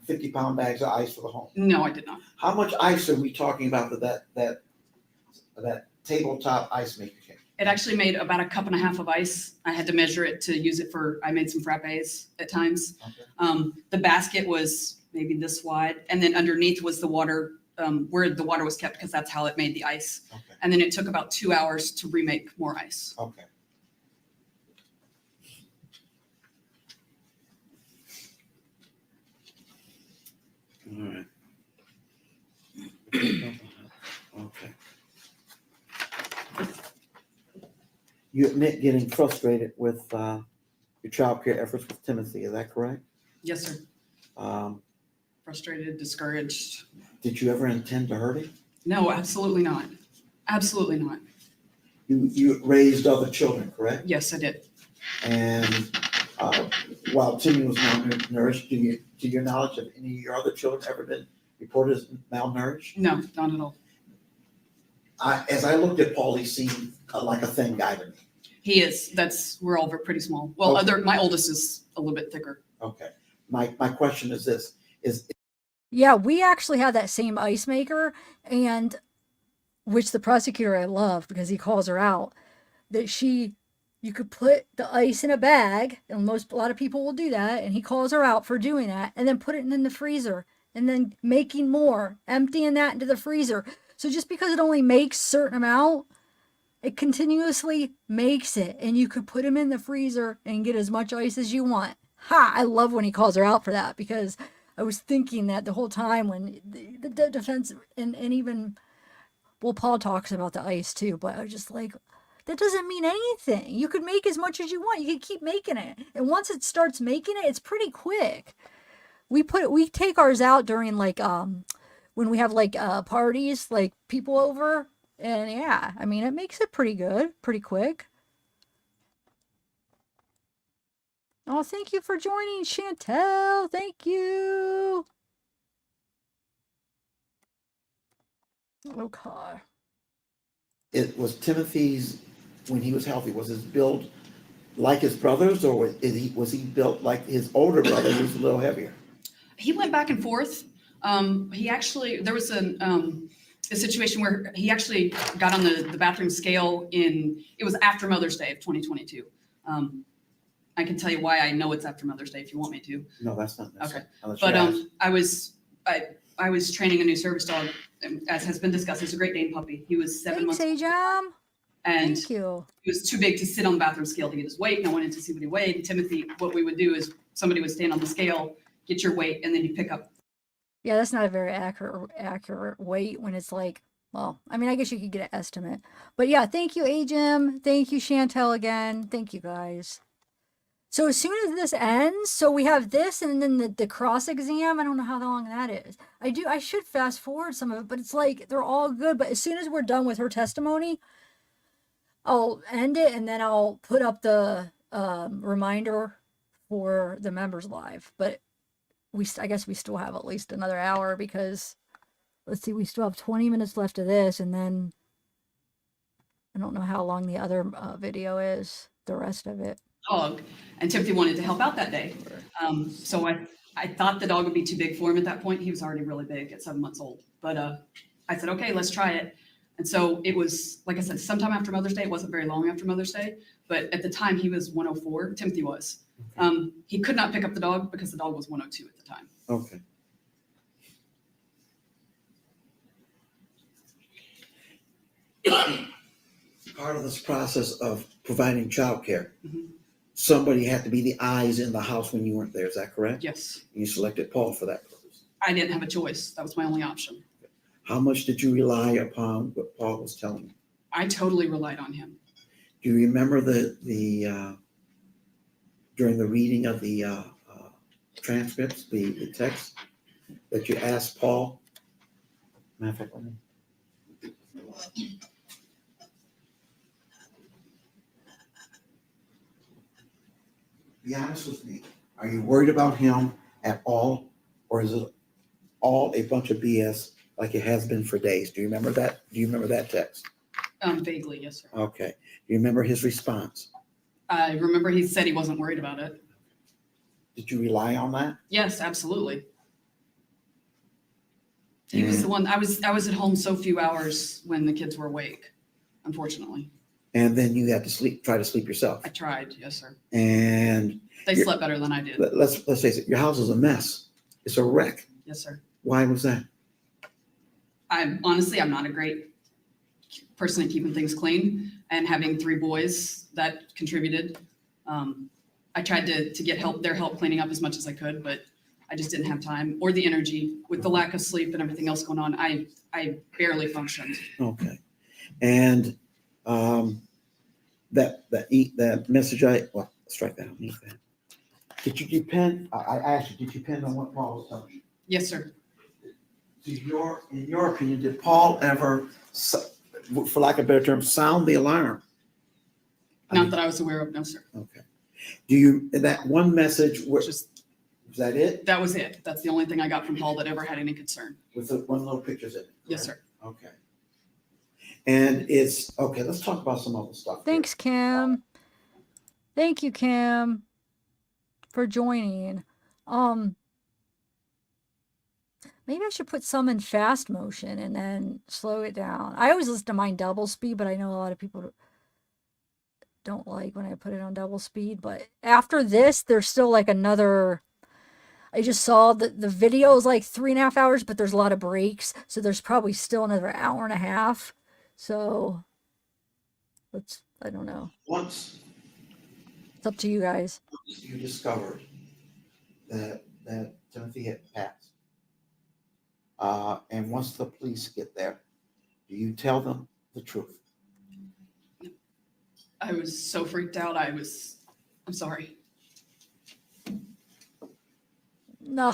50-pound bags of ice for the home? No, I did not. How much ice are we talking about that tabletop ice maker came? It actually made about a cup and a half of ice. I had to measure it to use it I made some frappes at times. Okay. The basket was maybe this wide, and then underneath was the water, where the water was kept, because that's how it made the ice. Okay. And then it took about 2 hours to remake more ice. Okay. All right. Okay. You admit getting frustrated with your child care efforts with Timothy, is that correct? Yes, sir. Frustrated, discouraged. Did you ever intend to hurt him? No, absolutely not. Absolutely not. You raised other children, correct? Yes, I did. And while Timmy was malnourished, to your knowledge, have any of your other children ever been reported as malnourished? No, not at all. As I looked at Paul, he seemed like a thin guy to me. He is. We're all pretty small. Well, Okay. my oldest is a little bit thicker. Okay. My question is this, Yeah, we actually have that same ice maker, and which the prosecutor I love because he calls her out, that you could put the ice in a bag, and a lot of people will do that, and he calls her out for doing that, and then put it in the freezer, and then making more, emptying that into the freezer. So just because it only makes a certain amount, it continuously makes it, and you could put them in the freezer and get as much ice as you want. Ha! I love when he calls her out for that, because I was thinking that the whole time when the defense and even, well, Paul talks about the ice too, but I was just like, that doesn't mean anything. You could make as much as you want. You could keep making it. And once it starts making it, it's pretty quick. We take ours out during when we have parties, like people over, and yeah, I mean, it makes it pretty good, pretty quick. Oh, thank you for joining, Chantel. Thank you. Okay. it was Timothy's, when he was healthy, was his build like his brothers, or was he built like his older brother who's a little heavier? He went back and forth. There was a situation where he actually got on the bathroom scale it was after Mother's Day of 2022. I can tell you why I know it's after Mother's Day if you want me to. No, that's not necessary. Okay. But I was training a new service dog, as has been discussed. It's a Great Dane puppy. He was 7 months. Thanks, Ajam. And Thank you. he was too big to sit on the bathroom scale to get his weight. And I wanted to see what he weighed. And Timothy, what we would do is somebody would stand on the scale, get your weight, and then you pick up. Yeah, that's not a very accurate weight when it's like, well, I mean, I guess you could get an estimate. But yeah, thank you, Ajam. Thank you, Chantel, again. Thank you, guys. So as soon as this ends, so we have this and then the cross exam. I don't know how long that is. I should fast forward some of it, but it's like they're all good. But as soon as we're done with her testimony, I'll end it and then I'll put up the reminder for the members live. But I guess we still have at least another hour because let's see, we still have 20 minutes left of this, and then I don't know how long the other video is, the rest of it. Dog, and Timothy wanted to help out that day. So I thought the dog would be too big for him at that point. He was already really big at 7 months old. But I said, okay, let's try it. And so it was, like I said, sometime after Mother's Day. It wasn't very long after Mother's Day, but at the time he was 104. Timothy was. He could not pick up the dog because the dog was 102 at the time. Okay. Part of this process of providing childcare, somebody had to be the eyes in the house when you weren't there. Is that correct? Yes. You selected Paul for that purpose. I didn't have a choice. That was my only option. How much did you rely upon what Paul was telling you? I totally relied on him. Do you remember the during the reading of the transcripts, the text that you asked Paul? Matter of fact, let me. Be honest with me. Are you worried about him at all, or is it all a bunch of BS like it has been for days? Do you remember that? Do you remember that text? Vaguely, yes, sir. Okay. Do you remember his response? I remember he said he wasn't worried about it. Did you rely on that? Yes, absolutely. He was the one. I was at home so few hours when the kids were awake, unfortunately. And then you had to try to sleep yourself. I tried, yes, sir. And they slept better than I did. Let's face it, your house is a mess. It's a wreck. Yes, sir. Why was that? I'm not a great person at keeping things clean, and having 3 boys, that contributed. I tried to get their help cleaning up as much as I could, but I just didn't have time or the energy with the lack of sleep and everything else going on. I barely functioned. Okay. And that message strike that. I need that. Did you depend? I asked you. Did you depend on what Paul was telling you? Yes, sir. In your opinion, did Paul ever, for lack of a better term, sound the alarm? Not that I was aware of, no, sir. Okay. That one message, was that it? That was it. That's the only thing I got from Paul that ever had any concern. With the one little pictures in it? Yes, sir. Okay. And okay, let's talk about some other stuff. Thanks, Kim. Thank you, Kim, for joining. Maybe I should put some in fast motion and then slow it down. I always listen to mine double speed, but I know a lot of people don't like when I put it on double speed. But after this, there's still like another. I just saw that the video is like 3.5 hours, but there's a lot of breaks. So there's probably still another hour and a half. So I don't know. Once it's up to you guys. You discovered that Timothy had passed. And once the police get there, do you tell them the truth? I was so freaked out. I'm sorry. No.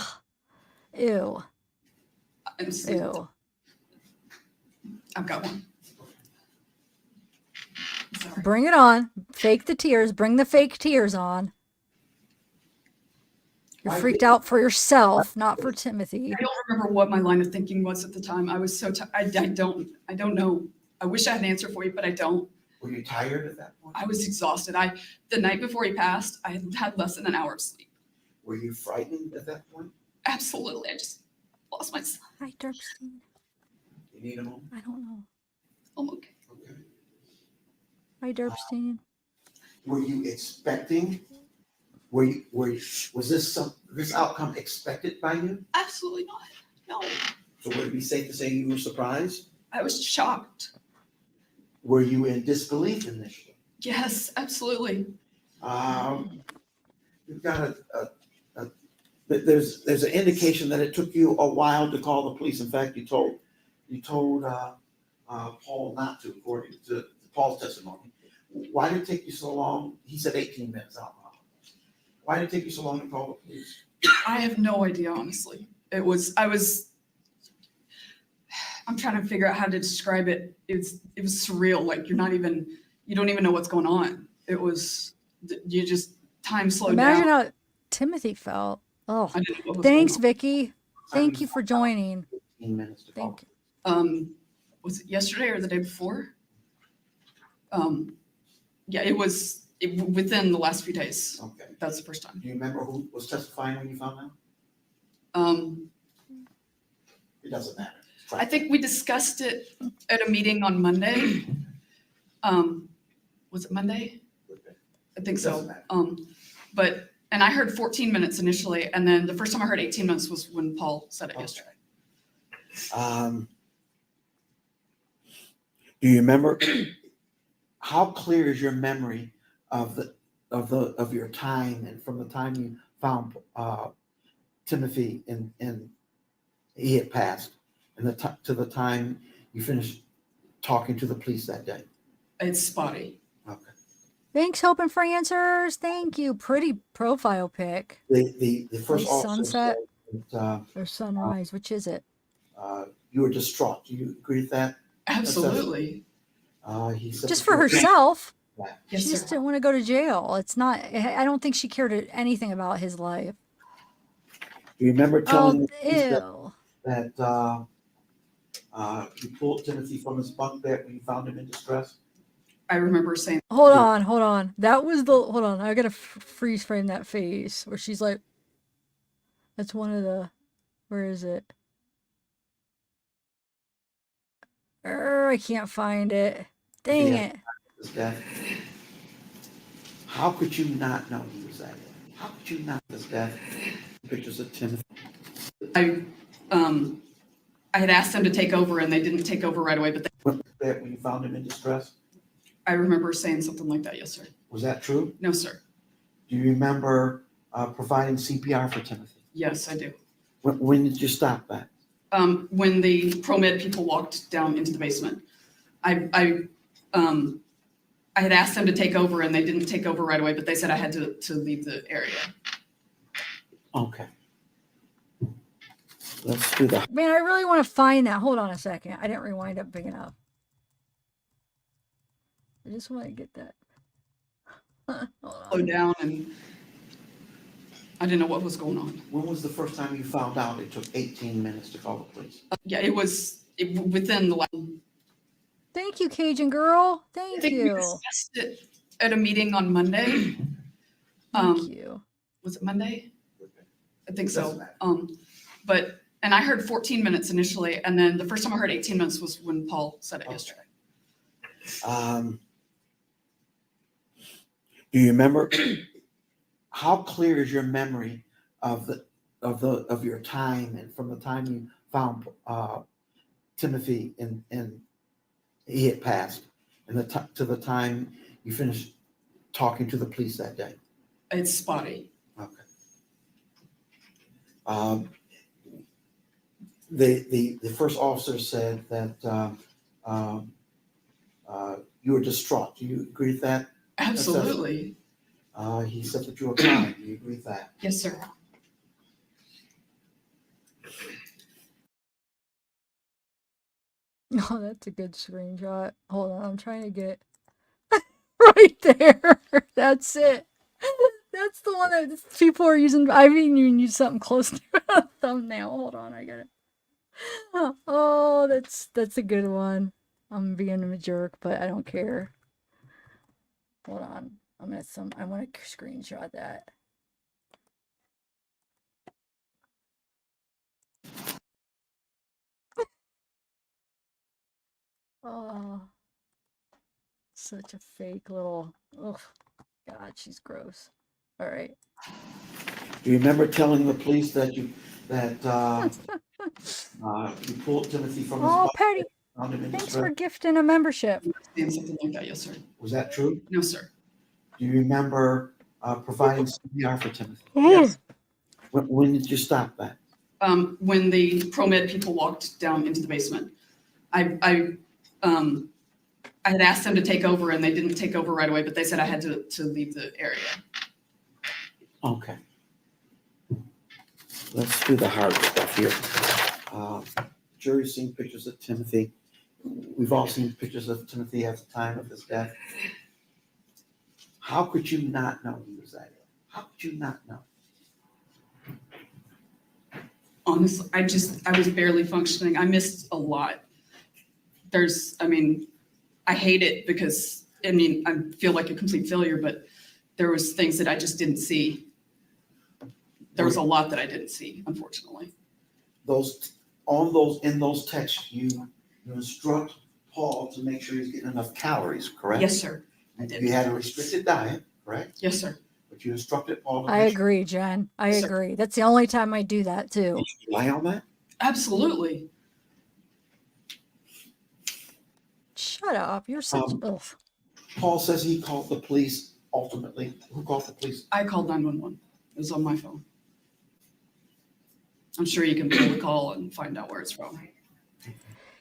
Ew. Ew. I've got one. Sorry. Bring it on. Fake the tears. Bring the fake tears on. You're freaked out for yourself, not for Timothy. I don't remember what my line of thinking was at the time. I was so I don't know. I wish I had an answer for you, but I don't. Were you tired at that point? I was exhausted. The night before he passed, I had less than an hour of sleep. Were you frightened at that point? Absolutely. I just lost my son. Hi, Derpstein. You need a moment? I don't know. I'm okay. Okay. Hi, Derpstein. Were you expecting? Was this outcome expected by you? Absolutely not. No. So would it be safe to say you were surprised? I was shocked. Were you in disbelief initially? Yes, absolutely. You've got there's an indication that it took you a while to call the police. In fact, you told Paul not to, according to Paul's testimony. Why did it take you so long? He said 18 minutes out loud. Why did it take you so long to call the police? I have no idea, honestly. I'm trying to figure out how to describe it. It was surreal. Like you don't even know what's going on. Time slowed Imagine down. how Timothy felt. Oh, I didn't know what was thanks, going Vicky. Thank you for joining. 15 minutes to call. Thank you. on. Was it yesterday or the day before? Yeah, it was within the last few days. Okay. That's the first time. Do you remember who was testifying when you found out? It doesn't matter. I think we discussed it at a meeting on Monday. Was it Monday? I think so. And I heard 14 minutes initially, and then the first time I heard 18 minutes was when Paul said it yesterday. Do you remember how clear is your memory of your time and from the time you found Timothy and he had passed and to the time you finished talking to the police that day? It's spotty. Okay. Thanks, hoping for answers. Thank you. Pretty profile pic. The first Nice officer sunset said that, or sunrise. Which is it? you were distraught. Do you agree with that? Absolutely. He said Just that for you were- herself. Yeah. Yes, She just sir. didn't want to go to jail. It's not. I don't think she cared anything about his life. Do you remember telling Oh, the police ew. that you pulled Timothy from his bunk bed when you found him in distress? I remember saying, Hold on. That was the. Hold on. I gotta freeze frame that face where she's like. That's one of the. Where is it? I can't find it. Dang Yeah. it. His death. How could you not know he was that? How could you not his death? Pictures of Timothy. I had asked them to take over, and they didn't take over right away. But When you found him in distress, I remember saying something like that. Yes, sir. was that true? No, sir. Do you remember providing CPR for Timothy? Yes, I do. When did you stop that? When the pro-med people walked down into the basement, I had asked them to take over, and they didn't take over right away. But they said I had to leave the area. Okay. Let's do that. Man, I really want to find that. Hold on a second. I didn't rewind up big enough. I just want to get that. Hold Slowed on. down, and I didn't know what was going on. When was the first time you found out it took 18 minutes to call the police? Yeah, it was within the last. Thank you, Cajun girl. I Thank think we you. discussed it at a meeting on Monday. Thank you. Was it Monday? I think Doesn't so. matter. And I heard 14 minutes initially, and then the first time I heard 18 minutes was when Paul said it yesterday. Do you remember how clear is your memory of your time and from the time you found Timothy and he had passed and to the time you finished talking to the police that day? It's spotty. Okay. The first officer said that you were distraught. Do you agree with that? Absolutely. He said that you were crying. Do you agree with that? Yes, sir. Oh, that's a good screenshot. Hold on, I'm trying to get right there. That's it. That's the one that people are using. I've even used something close to a thumbnail. Hold on, I got it. Oh, that's a good one. I'm being a jerk, but I don't care. Hold on. I want to screenshot that. Oh, such a fake little. Oh, God, she's gross. All right. Do you remember telling the police that you pulled Timothy from his Oh, bunk Patty, and found him in thanks distress? for gifting a membership. Saying something like that. Yes, sir. Was that true? No, sir. Do you remember providing CPR for Timothy? Yes. When did you stop that? When the pro-med people walked down into the basement, I had asked them to take over, and they didn't take over right away. But they said I had to leave the area. Okay. Let's do the hard stuff here. Jury's seen pictures of Timothy. We've all seen pictures of Timothy at the time of his death. How could you not know he was that ill? How could you not know? Honestly, I was barely functioning. I missed a lot. I hate it because, I feel like a complete failure, but there was things that I just didn't see. There was a lot that I didn't see, unfortunately. In those texts, you instruct Paul to make sure he's getting enough calories, correct? Yes, sir. I did. You had a restricted diet, correct? Yes, sir. But you instructed Paul to I make sure. agree, Jen. I Yes, sir. agree. That's the only time I do that too. Did you rely on that? Absolutely. Shut up. You're such. Ugh. Paul says he called the police ultimately. Who called the police? I called 911. It was on my phone. I'm sure you can pull the call and find out where it's from.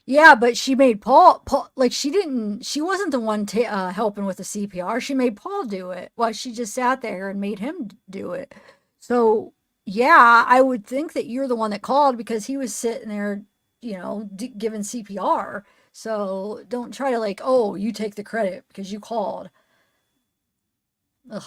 Yeah, but she made Paul like she wasn't the one helping with the CPR. She made Paul do it while she just sat there and made him do it. So yeah, I would think that you're the one that called because he was sitting there, giving CPR. So don't try to oh, you take the credit because you called. Ugh.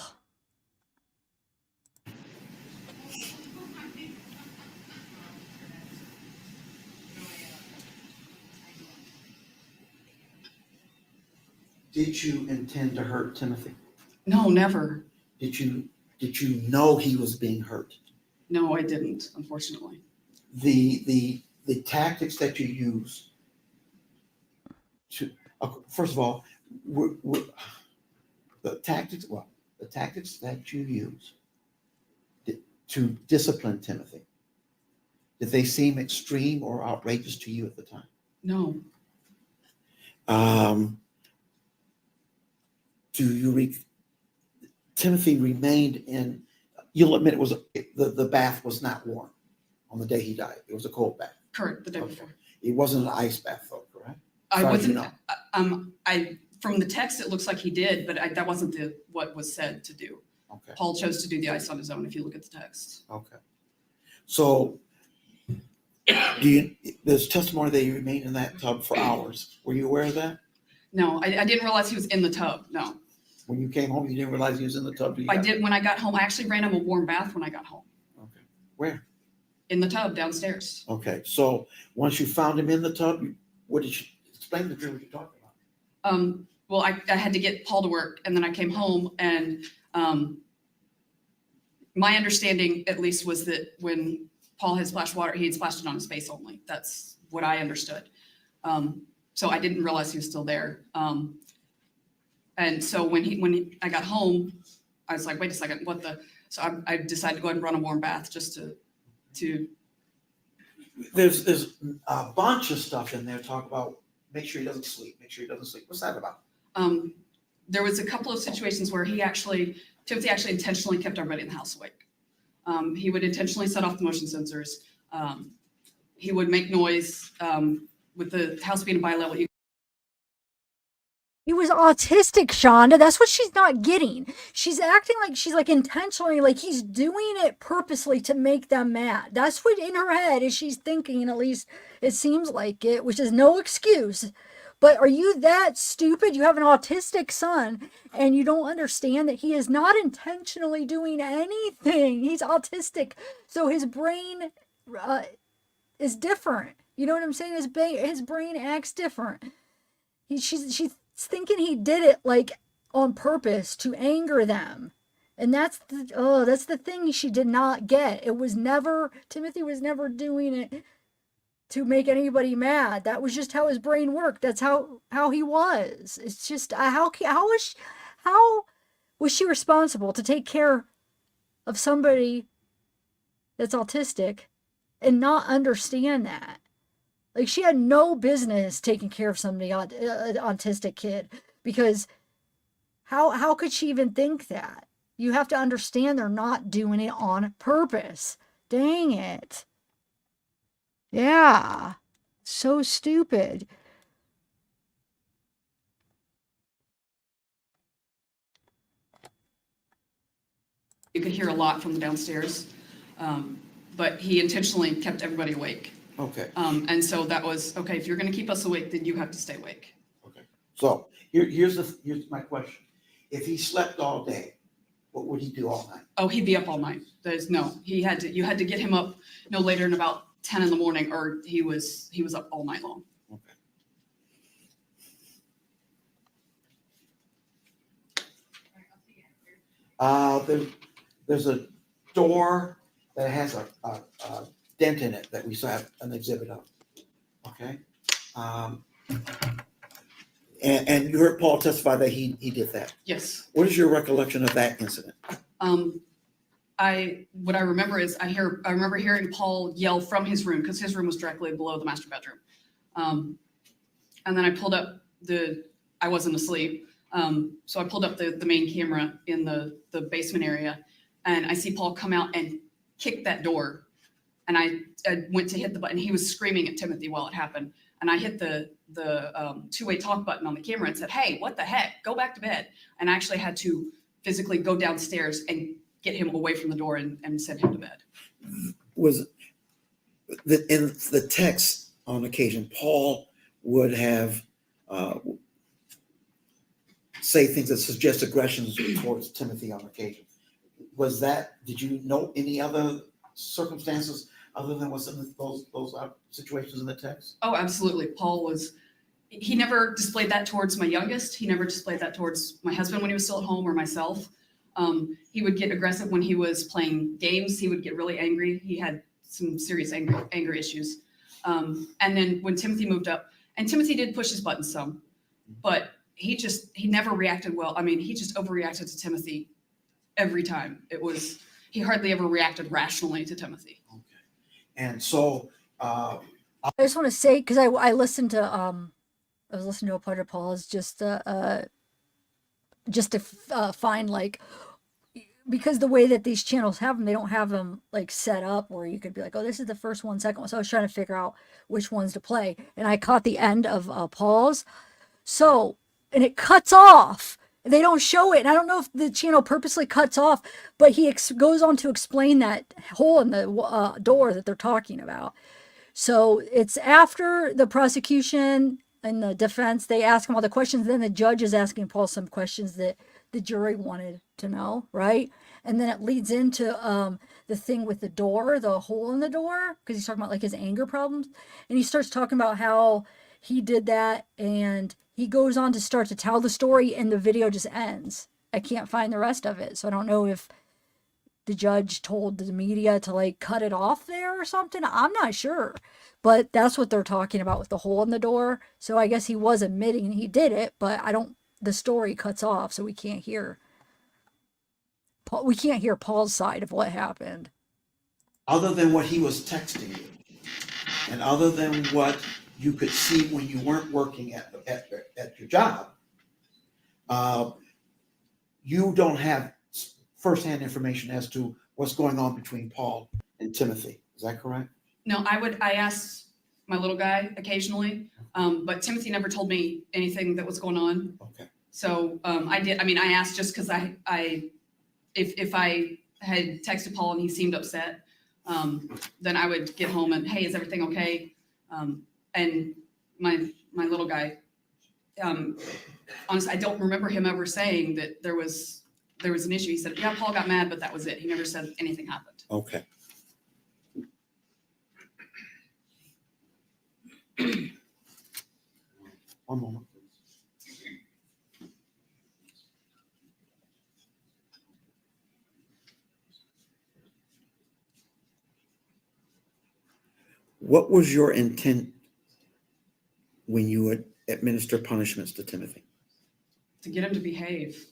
Did you intend to hurt Timothy? No, never. Did you know he was being hurt? No, I didn't, unfortunately. The tactics that you use to first of all, the tactics that you use to discipline Timothy, did they seem extreme or outrageous to you at the time? No. Timothy remained in, you'll admit it was, the bath was not warm on the day he died. It was a cold bath. Correct, the day before. It wasn't an ice bath though, correct? I Sorry, wasn't, you know. from the text, it looks like he did, but that wasn't what was said to do. Okay. Paul chose to do the ice on his own, if you look at the text. Okay. So there's testimony that you remained in that tub for hours. Were you aware of that? No, I didn't realize he was in the tub, no. When you came home, you didn't realize he was in the tub? I did when I got home. I actually ran him a warm bath when I got home. Okay. Where? In the tub downstairs. Okay. So once you found him in the tub, what did you explain the drill what you're talking about? Well, I had to get Paul to work, and then I came home, and my understanding at least was that when Paul had splashed water, he had splashed it on his face only. That's what I understood. So I didn't realize he was still there. And so when I got home, I was like, wait a second, what the? So I decided to go ahead and run a warm bath just to. There's a bunch of stuff in there talk about make sure he doesn't sleep. Make sure he doesn't sleep. What's that about? There was a couple of situations where Timothy actually intentionally kept everybody in the house awake. He would intentionally set off the motion sensors. He would make noise with the house being a bi-level. He was autistic, Shanda. That's what she's not getting. She's acting like she's intentionally, he's doing it purposely to make them mad. That's what in her head is she's thinking, at least it seems like it, which is no excuse. But are you that stupid? You have an autistic son and you don't understand that he is not intentionally doing anything. He's autistic. So his brain is different. You know what I'm saying? His brain acts different. She's thinking he did it on purpose to anger them. And that's the thing she did not get. Timothy was never doing it to make anybody mad. That was just how his brain worked. That's how he was. It's just how was she responsible to take care of somebody that's autistic and not understand that? She had no business taking care of somebody, an autistic kid, because how could she even think that? You have to understand they're not doing it on purpose. Dang it. Yeah. So stupid. You could hear a lot from the downstairs, but he intentionally kept everybody awake. Okay, And so that was, okay, if you're gonna keep us awake, then you have to stay awake. okay. So here's my question. If he slept all day, what would he do all night? Oh, he'd be up all night. You had to get him up no later than about 10 in the morning, or he was up all night long. Okay. There's a door that has a dent in it that we saw an exhibit of. Okay? And you heard Paul testify that he did that. Yes. What is your recollection of that incident? What I remember is I remember hearing Paul yell from his room, because his room was directly below the master bedroom. And then I pulled up I wasn't asleep. So I pulled up the main camera in the basement area, and I see Paul come out and kick that door. And I went to hit the button. He was screaming at Timothy while it happened. And I hit the two-way talk button on the camera and said, "Hey, what the heck? Go back to bed." And I actually had to physically go downstairs and get him away from the door and send him to bed. Was in the text on occasion, Paul would have say things that suggest aggressions towards Timothy on occasion. Did you know any other circumstances other than what's in those situations in the text? Oh, absolutely. He never displayed that towards my youngest. He never displayed that towards my husband when he was still at home, or myself. He would get aggressive when he was playing games. He would get really angry. He had some serious anger issues. And then when Timothy moved up, and Timothy did push his buttons some, but he never reacted well. I mean, he just overreacted to Timothy every time. He hardly ever reacted rationally to Timothy. Okay. And so I just want to say, because I listened to I was listening to a part of Paul's just to find, like, because the way that these channels have them, they don't have them like set up where you could be like, oh, this is the first one, second one. So I was trying to figure out which ones to play, and I caught the end of Paul's. So, and it cuts off. They don't show it. And I don't know if the channel purposely cuts off, but he goes on to explain that hole in the door that they're talking about. So it's after the prosecution and the defense, they ask him all the questions. Then the judge is asking Paul some questions that the jury wanted to know, right? And then it leads into the thing with the door, the hole in the door, because he's talking about like his anger problems. And he starts talking about how he did that, and he goes on to start to tell the story, and the video just ends. I can't find the rest of it. So I don't know if the judge told the media to like cut it off there or something. I'm not sure. But that's what they're talking about with the hole in the door. So I guess he was admitting he did it, but the story cuts off, so we can't hear Paul's side of what happened. Other than what he was texting you, and other than what you could see when you weren't working at your job, you don't have firsthand information as to what's going on between Paul and Timothy. Is that correct? No, I asked my little guy occasionally, but Timothy never told me anything that was going on. Okay. So I did. I mean, I asked just because if I had texted Paul and he seemed upset, then I would get home and, hey, is everything okay? And my little guy, honestly, I don't remember him ever saying that there was an issue. He said, yeah, Paul got mad, but that was it. He never said anything happened. Okay. One moment. What was your intent when you would administer punishments to Timothy? To get him to behave.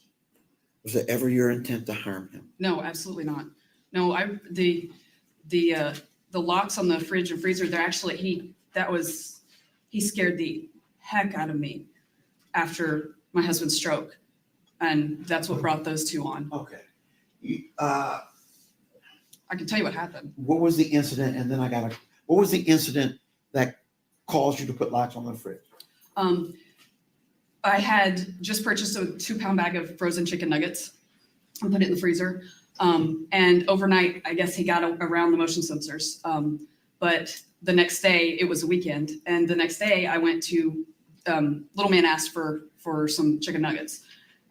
Was it ever your intent to harm him? No, absolutely not. No, the locks on the fridge and freezer, they're actually, he scared the heck out of me after my husband's stroke. And that's what brought those two on. Okay. I can tell you what happened. What was the incident? And then what was the incident that caused you to put locks on the fridge? I had just purchased a 2-pound bag of frozen chicken nuggets and put it in the freezer. And overnight, I guess he got around the motion sensors. But the next day, it was a weekend. And the next day I went to, little man asked for some chicken nuggets.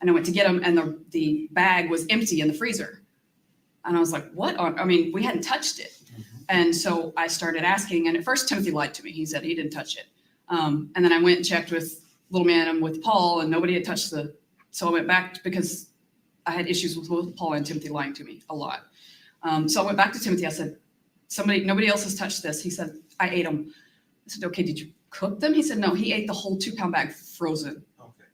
And I went to get them, and the bag was empty in the freezer. And I was like, what? I mean, we hadn't touched it. And so I started asking, and at first Timothy lied to me. He said he didn't touch it. And then I went and checked with little man and with Paul, and nobody had touched so I went back because I had issues with both Paul and Timothy lying to me a lot. So I went back to Timothy. I said, nobody else has touched this. He said, I ate them. I said, okay, did you cook them? He said, no, he ate the whole 2-pound bag frozen,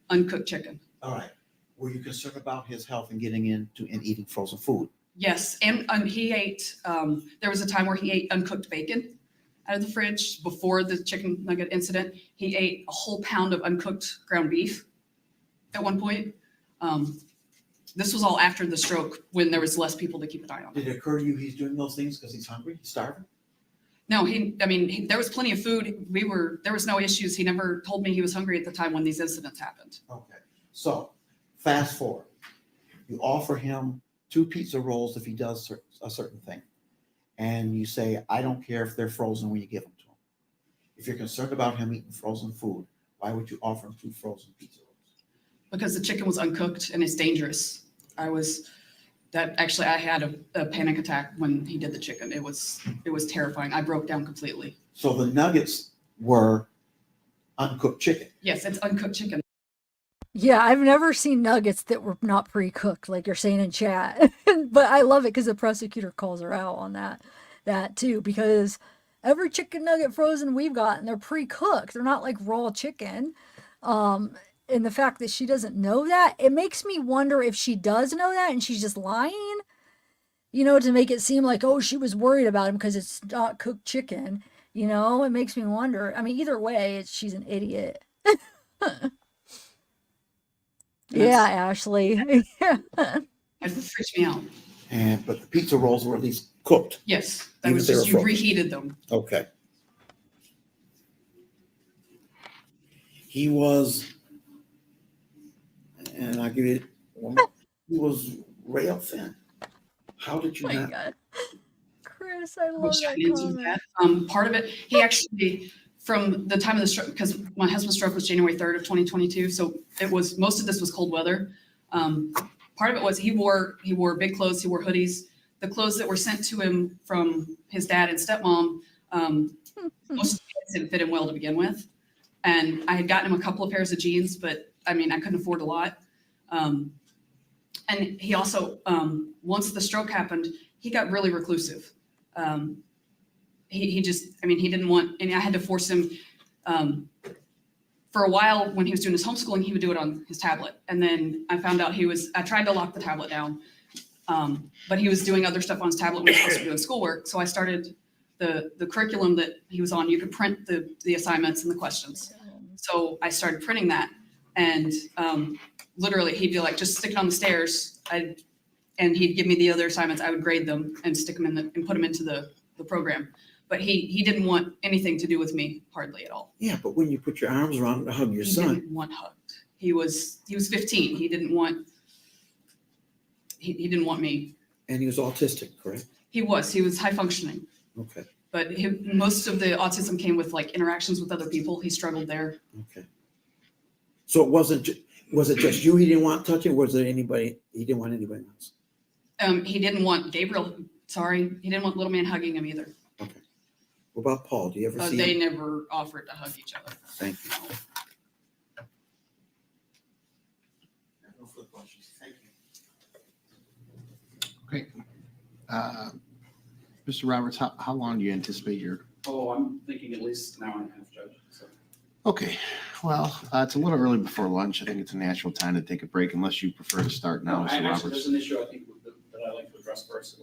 uncooked chicken. All right. Were you concerned about his health and getting into and eating frozen food? Yes, and he ate, there was a time where he ate uncooked bacon out of the fridge before the chicken nugget incident. He ate a whole pound of uncooked ground beef at one point. This was all after the stroke when there was less people to keep an eye on. Did it occur to you he's doing those things because he's hungry, he's starving? No, there was plenty of food. There was no issues. He never told me he was hungry at the time when these incidents happened. Okay, so fast forward. You offer him 2 pizza rolls if he does a certain thing. And you say, I don't care if they're frozen when you give them to him. If you're concerned about him eating frozen food, why would you offer him 2 frozen pizza rolls? Because the chicken was uncooked and it's dangerous. I had a panic attack when he did the chicken. It was terrifying. I broke down completely. So the nuggets were uncooked chicken. Yes, it's uncooked chicken. Yeah, I've never seen nuggets that were not pre-cooked, like you're saying in chat. But I love it because the prosecutor calls her out on that too, because every chicken nugget frozen we've gotten, they're pre-cooked. They're not like raw chicken. And the fact that she doesn't know that, it makes me wonder if she does know that and she's just lying, to make it seem like, oh, she was worried about him because it's not cooked chicken. It makes me wonder. I mean, either way, she's an idiot. Yeah, Ashley. Yeah. It freaked me out. But the pizza rolls were at least cooked. Yes, that was just, you reheated them. Okay. He was, and I'll give you one more, he was rail thin. How did you not? God. Chris, I love that comment. Part of it, he actually, from the time of the stroke, because my husband's stroke was January 3rd of 2022, so most of this was cold weather. Part of it was he wore big clothes, he wore hoodies. The clothes that were sent to him from his dad and stepmom, most of the didn't fit him well to begin with. And I had gotten him a couple of pairs of jeans, but I couldn't afford a lot. And he also, once the stroke happened, he got really reclusive. He didn't want, and I had to force him, for a while when he was doing his homeschooling, he would do it on his tablet. And then I found out I tried to lock the tablet down, but he was doing other stuff on his tablet when he was supposed to be doing schoolwork. So I started the curriculum that he was on. You could print the assignments and the questions. So I started printing that, and literally he'd be like, just stick it on the stairs. And he'd give me the other assignments. I would grade them and stick them and put them into the program. But he didn't want anything to do with me hardly at all. Yeah, but when you put your arms around him to hug your son. He didn't want hugged. He was 15. He didn't want me. And he was autistic, correct? He was high functioning. Okay. But most of the autism came with like interactions with other people. He struggled there. Okay. So was it just you he didn't want touching, or was there anybody, he didn't want anybody else? He didn't want Gabriel. Sorry. He didn't want little man hugging him either. Okay. What about Paul? Do you ever see They him? never offered to hug each other. Thank you. No further questions. Thank you. Okay. Mr. Roberts, how long do you anticipate your? Oh, I'm thinking at least an hour and a half, Judge. So. Okay, well, it's a little early before lunch. I think it's a natural time to take a break unless you prefer to start now, Mr. Roberts. There's an issue I think that I like to address first.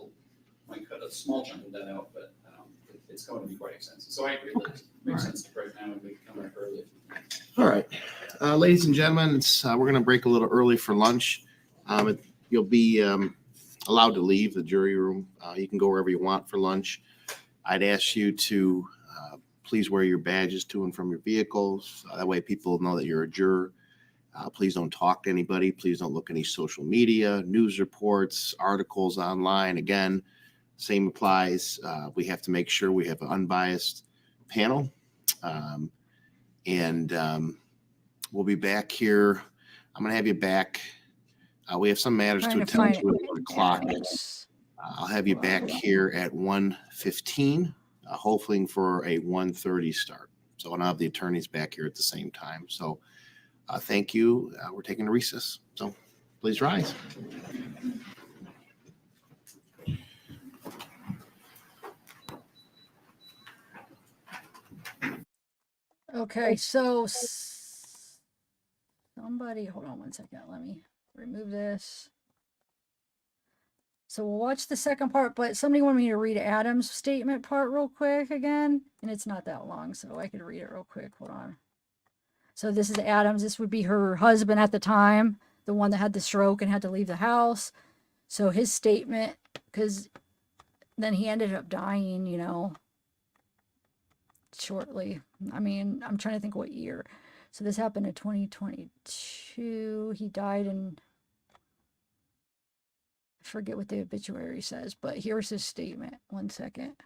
Might cut a small chunk of that out, but it's going to be quite extensive. So I agree that it makes sense to break now and we can come back early. All right, ladies and gentlemen, we're going to break a little early for lunch. You'll be allowed to leave the jury room. You can go wherever you want for lunch. I'd ask you to please wear your badges to and from your vehicles. That way people know that you're a juror. Please don't talk to anybody. Please don't look any social media, news reports, articles online. Again, same applies. We have to make sure we have an unbiased panel. We'll be back here. I'm going to have you back. We have some matters to attend to at 1 o'clock. I'll have you back here at 1:15, hopefully for a 1:30 start. So I'll have the attorneys back here at the same time. So thank you. We're taking a recess. So please rise. Okay, so somebody, hold on one second. Let me remove this. So we'll watch the second part, but somebody wanted me to read Adam's statement part real quick again. And it's not that long, so I could read it real quick. Hold on. So this is Adam's. This would be her husband at the time, the one that had the stroke and had to leave the house. So his statement, because then he ended up dying, you know, shortly. I mean, I'm trying to think what year. So this happened in 2022. He died in, I forget what the obituary says, but here's his statement. One second.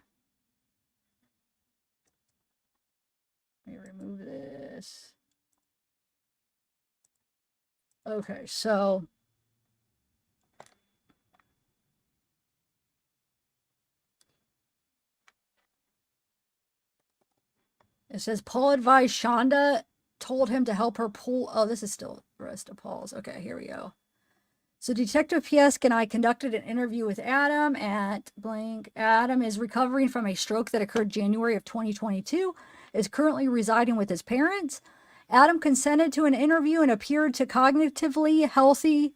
Let me remove this. Okay, so it says Paul advised Shanda, told him to help her pull. Oh, this is still the rest of Paul's. Okay, here we go. So Detective Piesk and I conducted an interview with Adam at blank. Adam is recovering from a stroke that occurred January of 2022, is currently residing with his parents. Adam consented to an interview and appeared to cognitively healthy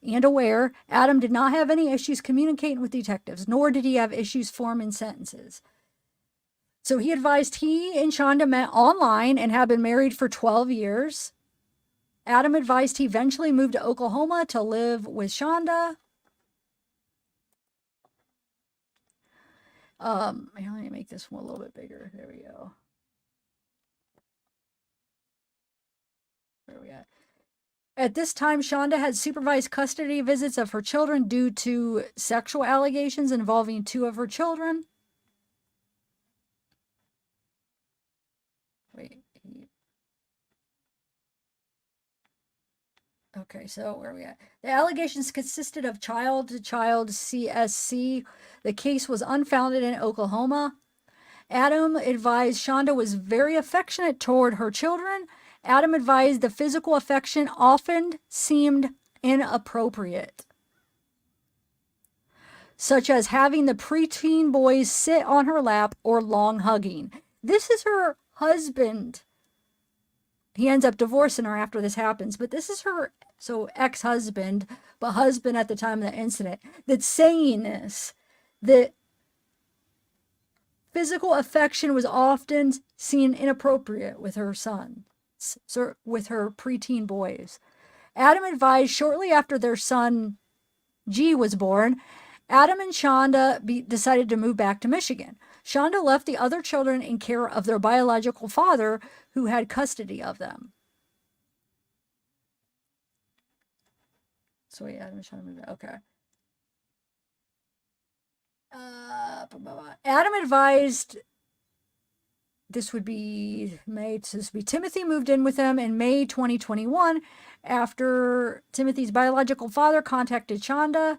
and aware. Adam did not have any issues communicating with detectives, nor did he have issues forming sentences. So he advised he and Shanda met online and have been married for 12 years. Adam advised he eventually moved to Oklahoma to live with Shanda. Let me make this one a little bit bigger. There we go. Where are we at? At this time, Shanda had supervised custody visits of her children due to sexual allegations involving 2 of her children. Wait. Okay, so where are we at? The allegations consisted of child-to-child CSC. The case was unfounded in Oklahoma. Adam advised Shanda was very affectionate toward her children. Adam advised the physical affection often seemed inappropriate, such as having the preteen boys sit on her lap or long hugging. This is her husband. He ends up divorcing her after this happens, but this is her, so ex-husband, but husband at the time of the incident, that's saying this, that physical affection was often seen inappropriate with her son, so with her preteen boys. Adam advised shortly after their son G was born, Adam and Shanda decided to move back to Michigan. Shanda left the other children in care of their biological father, who had custody of them. So yeah, Adam and Shanda moved back. Okay. Adam advised this would be Timothy moved in with them in May 2021 after Timothy's biological father contacted Shanda.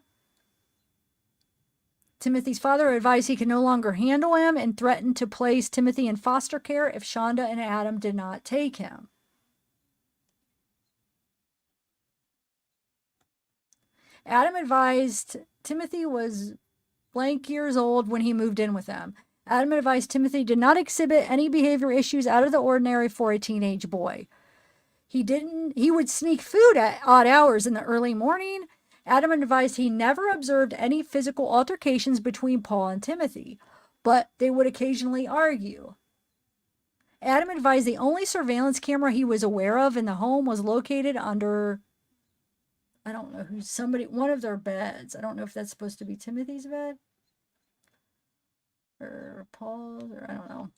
Timothy's father advised he could no longer handle him and threatened to place Timothy in foster care if Shanda and Adam did not take him. Adam advised Timothy was blank years old when he moved in with them. Adam advised Timothy did not exhibit any behavior issues out of the ordinary for a teenage boy. He would sneak food at odd hours in the early morning. Adam advised he never observed any physical altercations between Paul and Timothy, but they would occasionally argue. Adam advised the only surveillance camera he was aware of in the home was located under, I don't know who's one of their beds. I don't know if that's supposed to be Timothy's bed or Paul's, or I don't know,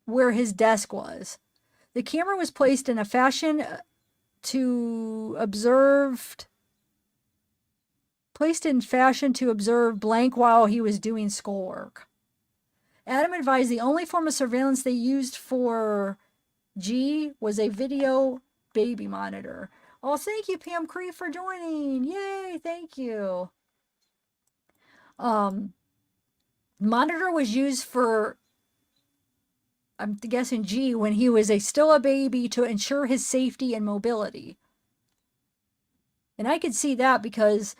where his desk was. The camera was placed in a fashion to observe blank while he was doing schoolwork. Adam advised the only form of surveillance they used for G was a video baby monitor. Oh, thank you, Pam Cree, for joining. Yay, thank you. Monitor was used for, I'm guessing G, when he was still a baby to ensure his safety and mobility. And I could see that because,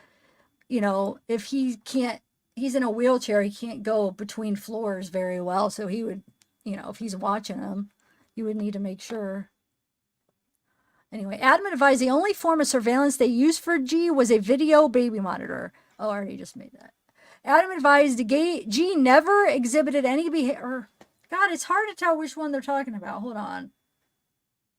you know, if he can't, he's in a wheelchair, he can't go between floors very well. So he would, you know, if he's watching him, you would need to make sure. Anyway, Adam advised the only form of surveillance they used for G was a video baby monitor. Oh, I already just made that. Adam advised G never exhibited any behavior. God, it's hard to tell which one they're talking about. Hold on.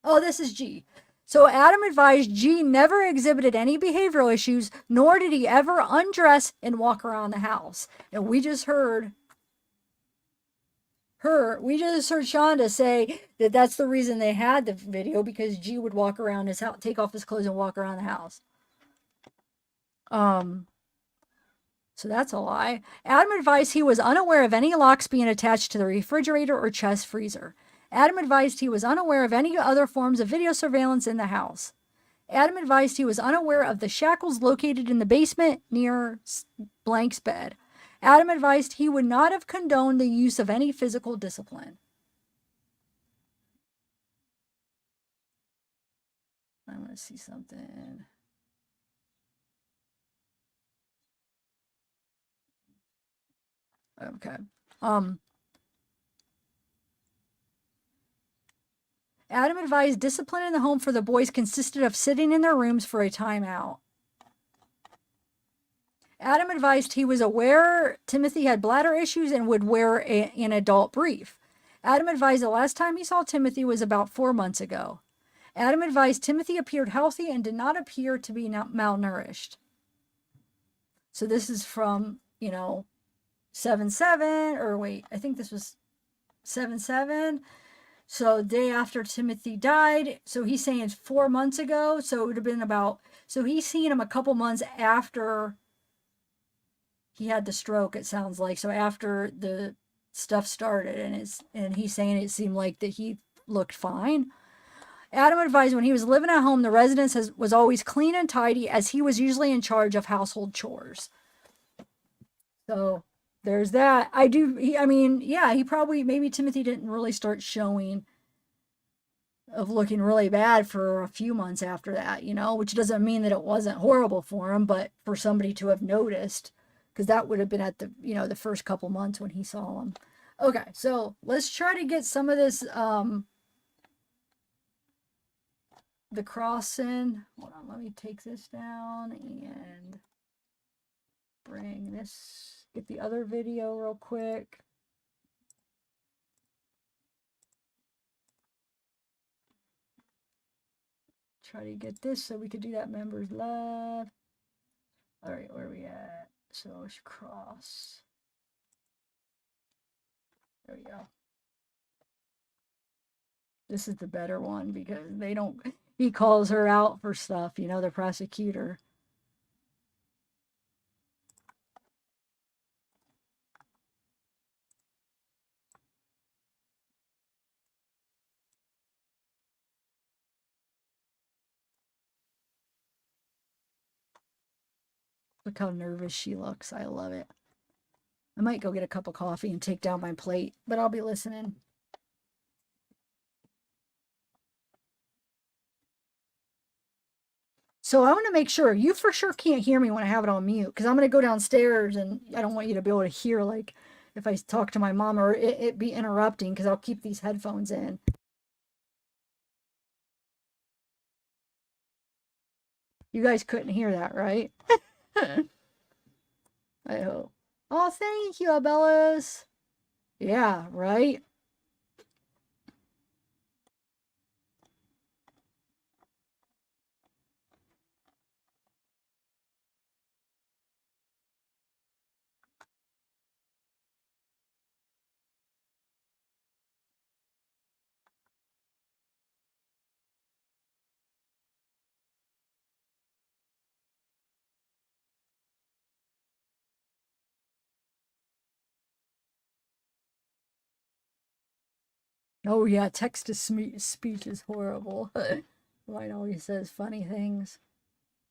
Oh, this is G. So Adam advised G never exhibited any behavioral issues, nor did he ever undress and walk around the house. And we just heard Shanda say that that's the reason they had the video, because G would walk around his house, take off his clothes and walk around the house. So that's a lie. Adam advised he was unaware of any locks being attached to the refrigerator or chest freezer. Adam advised he was unaware of any other forms of video surveillance in the house. Adam advised he was unaware of the shackles located in the basement near Blank's bed. Adam advised he would not have condoned the use of any physical discipline. I want to see something. Okay. Adam advised discipline in the home for the boys consisted of sitting in their rooms for a timeout. Adam advised he was aware Timothy had bladder issues and would wear an adult brief. Adam advised the last time he saw Timothy was about 4 months ago. Adam advised Timothy appeared healthy and did not appear to be malnourished. So this is from, 7/7, or wait, I think this was 7/7. So day after Timothy died. So he's saying 4 months ago. So it would have been so he's seen him a couple months after he had the stroke, it sounds like. So after the stuff started, and he's saying it seemed like that he looked fine. Adam advised when he was living at home, the residence was always clean and tidy, as he was usually in charge of household chores. So there's that. He probably, maybe Timothy didn't really start showing of looking really bad for a few months after that, which doesn't mean that it wasn't horrible for him, but for somebody to have noticed, because that would have been at the first couple months when he saw him. Okay, so let's try to get some of this, the cross in. Hold on, let me take this down and bring this, get the other video real quick. Try to get this so we could do that members live. All right, where are we at? So it's cross. There we go. This is the better one because he calls her out for stuff, the prosecutor. Look how nervous she looks. I love it. I might go get a cup of coffee and take down my plate, but I'll be listening. So I want to make sure you for sure can't hear me when I have it on mute, because I'm going to go downstairs and I don't want you to be able to hear, like, if I talk to my mom or it be interrupting, because I'll keep these headphones in. You guys couldn't hear that, right? I hope. Oh, thank you, Abellas. Yeah, right? Oh yeah, text to speech is horrible. White always says funny things.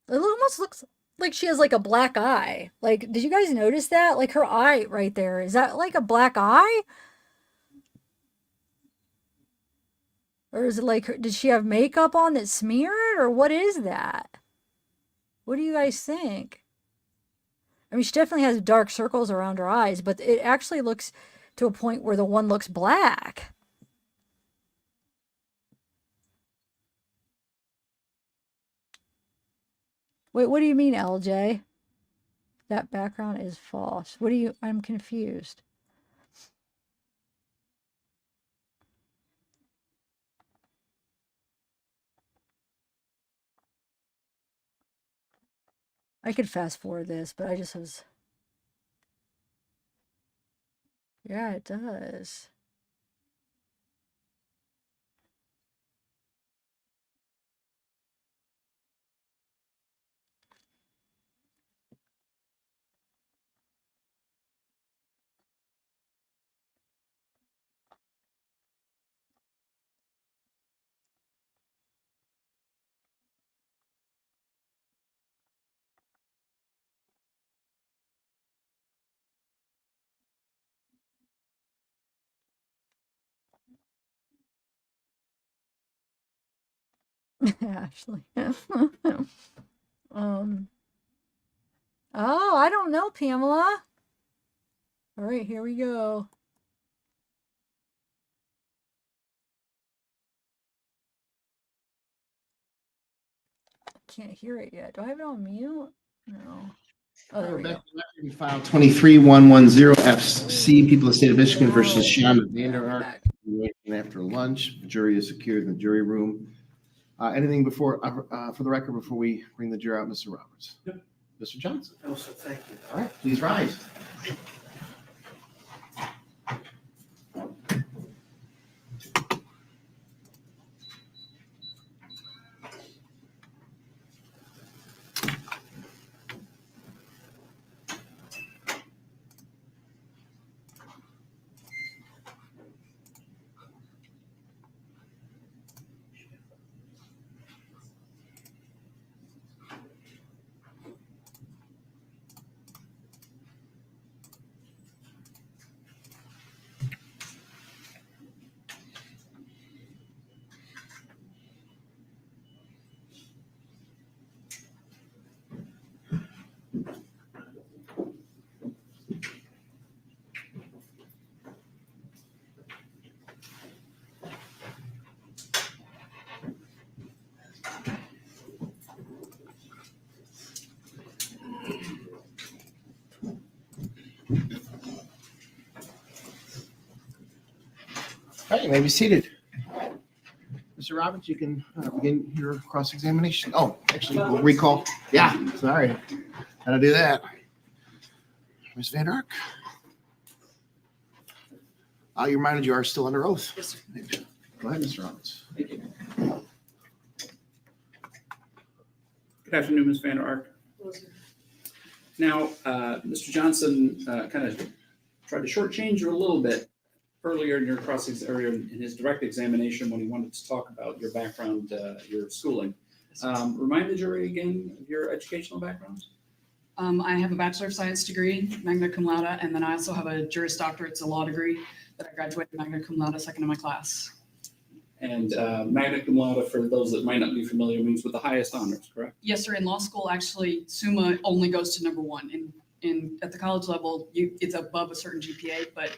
It almost looks like she has like a black eye. Like, did you guys notice that? Like her eye right there. Is that like a black eye? Or is it like, did she have makeup on that's smeared? Or what is that? What do you guys think? I mean, she definitely has dark circles around her eyes, but it actually looks to a point where the one looks black. Wait, what do you mean, LJ? That background is false. What do you, I'm confused. I could fast forward this, but I just was. Yeah, it does. Actually. um. Oh, I don't know, Pamela. All right, here we go. Can't hear it yet. Do I have it on mute? No. Oh, there we go. File 23110FC, People of the State of Michigan versus Shanda VanderArk. After lunch, the jury is secured in the jury room. Anything before, for the record, before we bring the jury out, Mr. Roberts? Yep. Mr. Johnson? No, sir, thank you. All right, please rise. All right, you may be seated. Mr. Roberts, you can begin your cross-examination. Oh, actually, we'll recall. Yeah, sorry. How to do that. Ms. VanderArk? You're reminded you are still under oath. Yes, sir. Go ahead, Mr. Roberts. Thank you. Good afternoon, Ms. VanderArk. Now, Mr. Johnson kind of tried to shortchange you a little bit earlier in your in his direct examination when he wanted to talk about your background, your schooling. Remind the jury again of your educational background. I have a Bachelor of Science degree, magna cum laude, and then I also have a Juris Doctorate. It's a law degree that I graduated magna cum laude, second in my class. And magna cum laude, for those that might not be familiar, means with the highest honors, correct? Yes, sir. In law school, actually, Summa only goes to number one. At the college level, it's above a certain GPA, but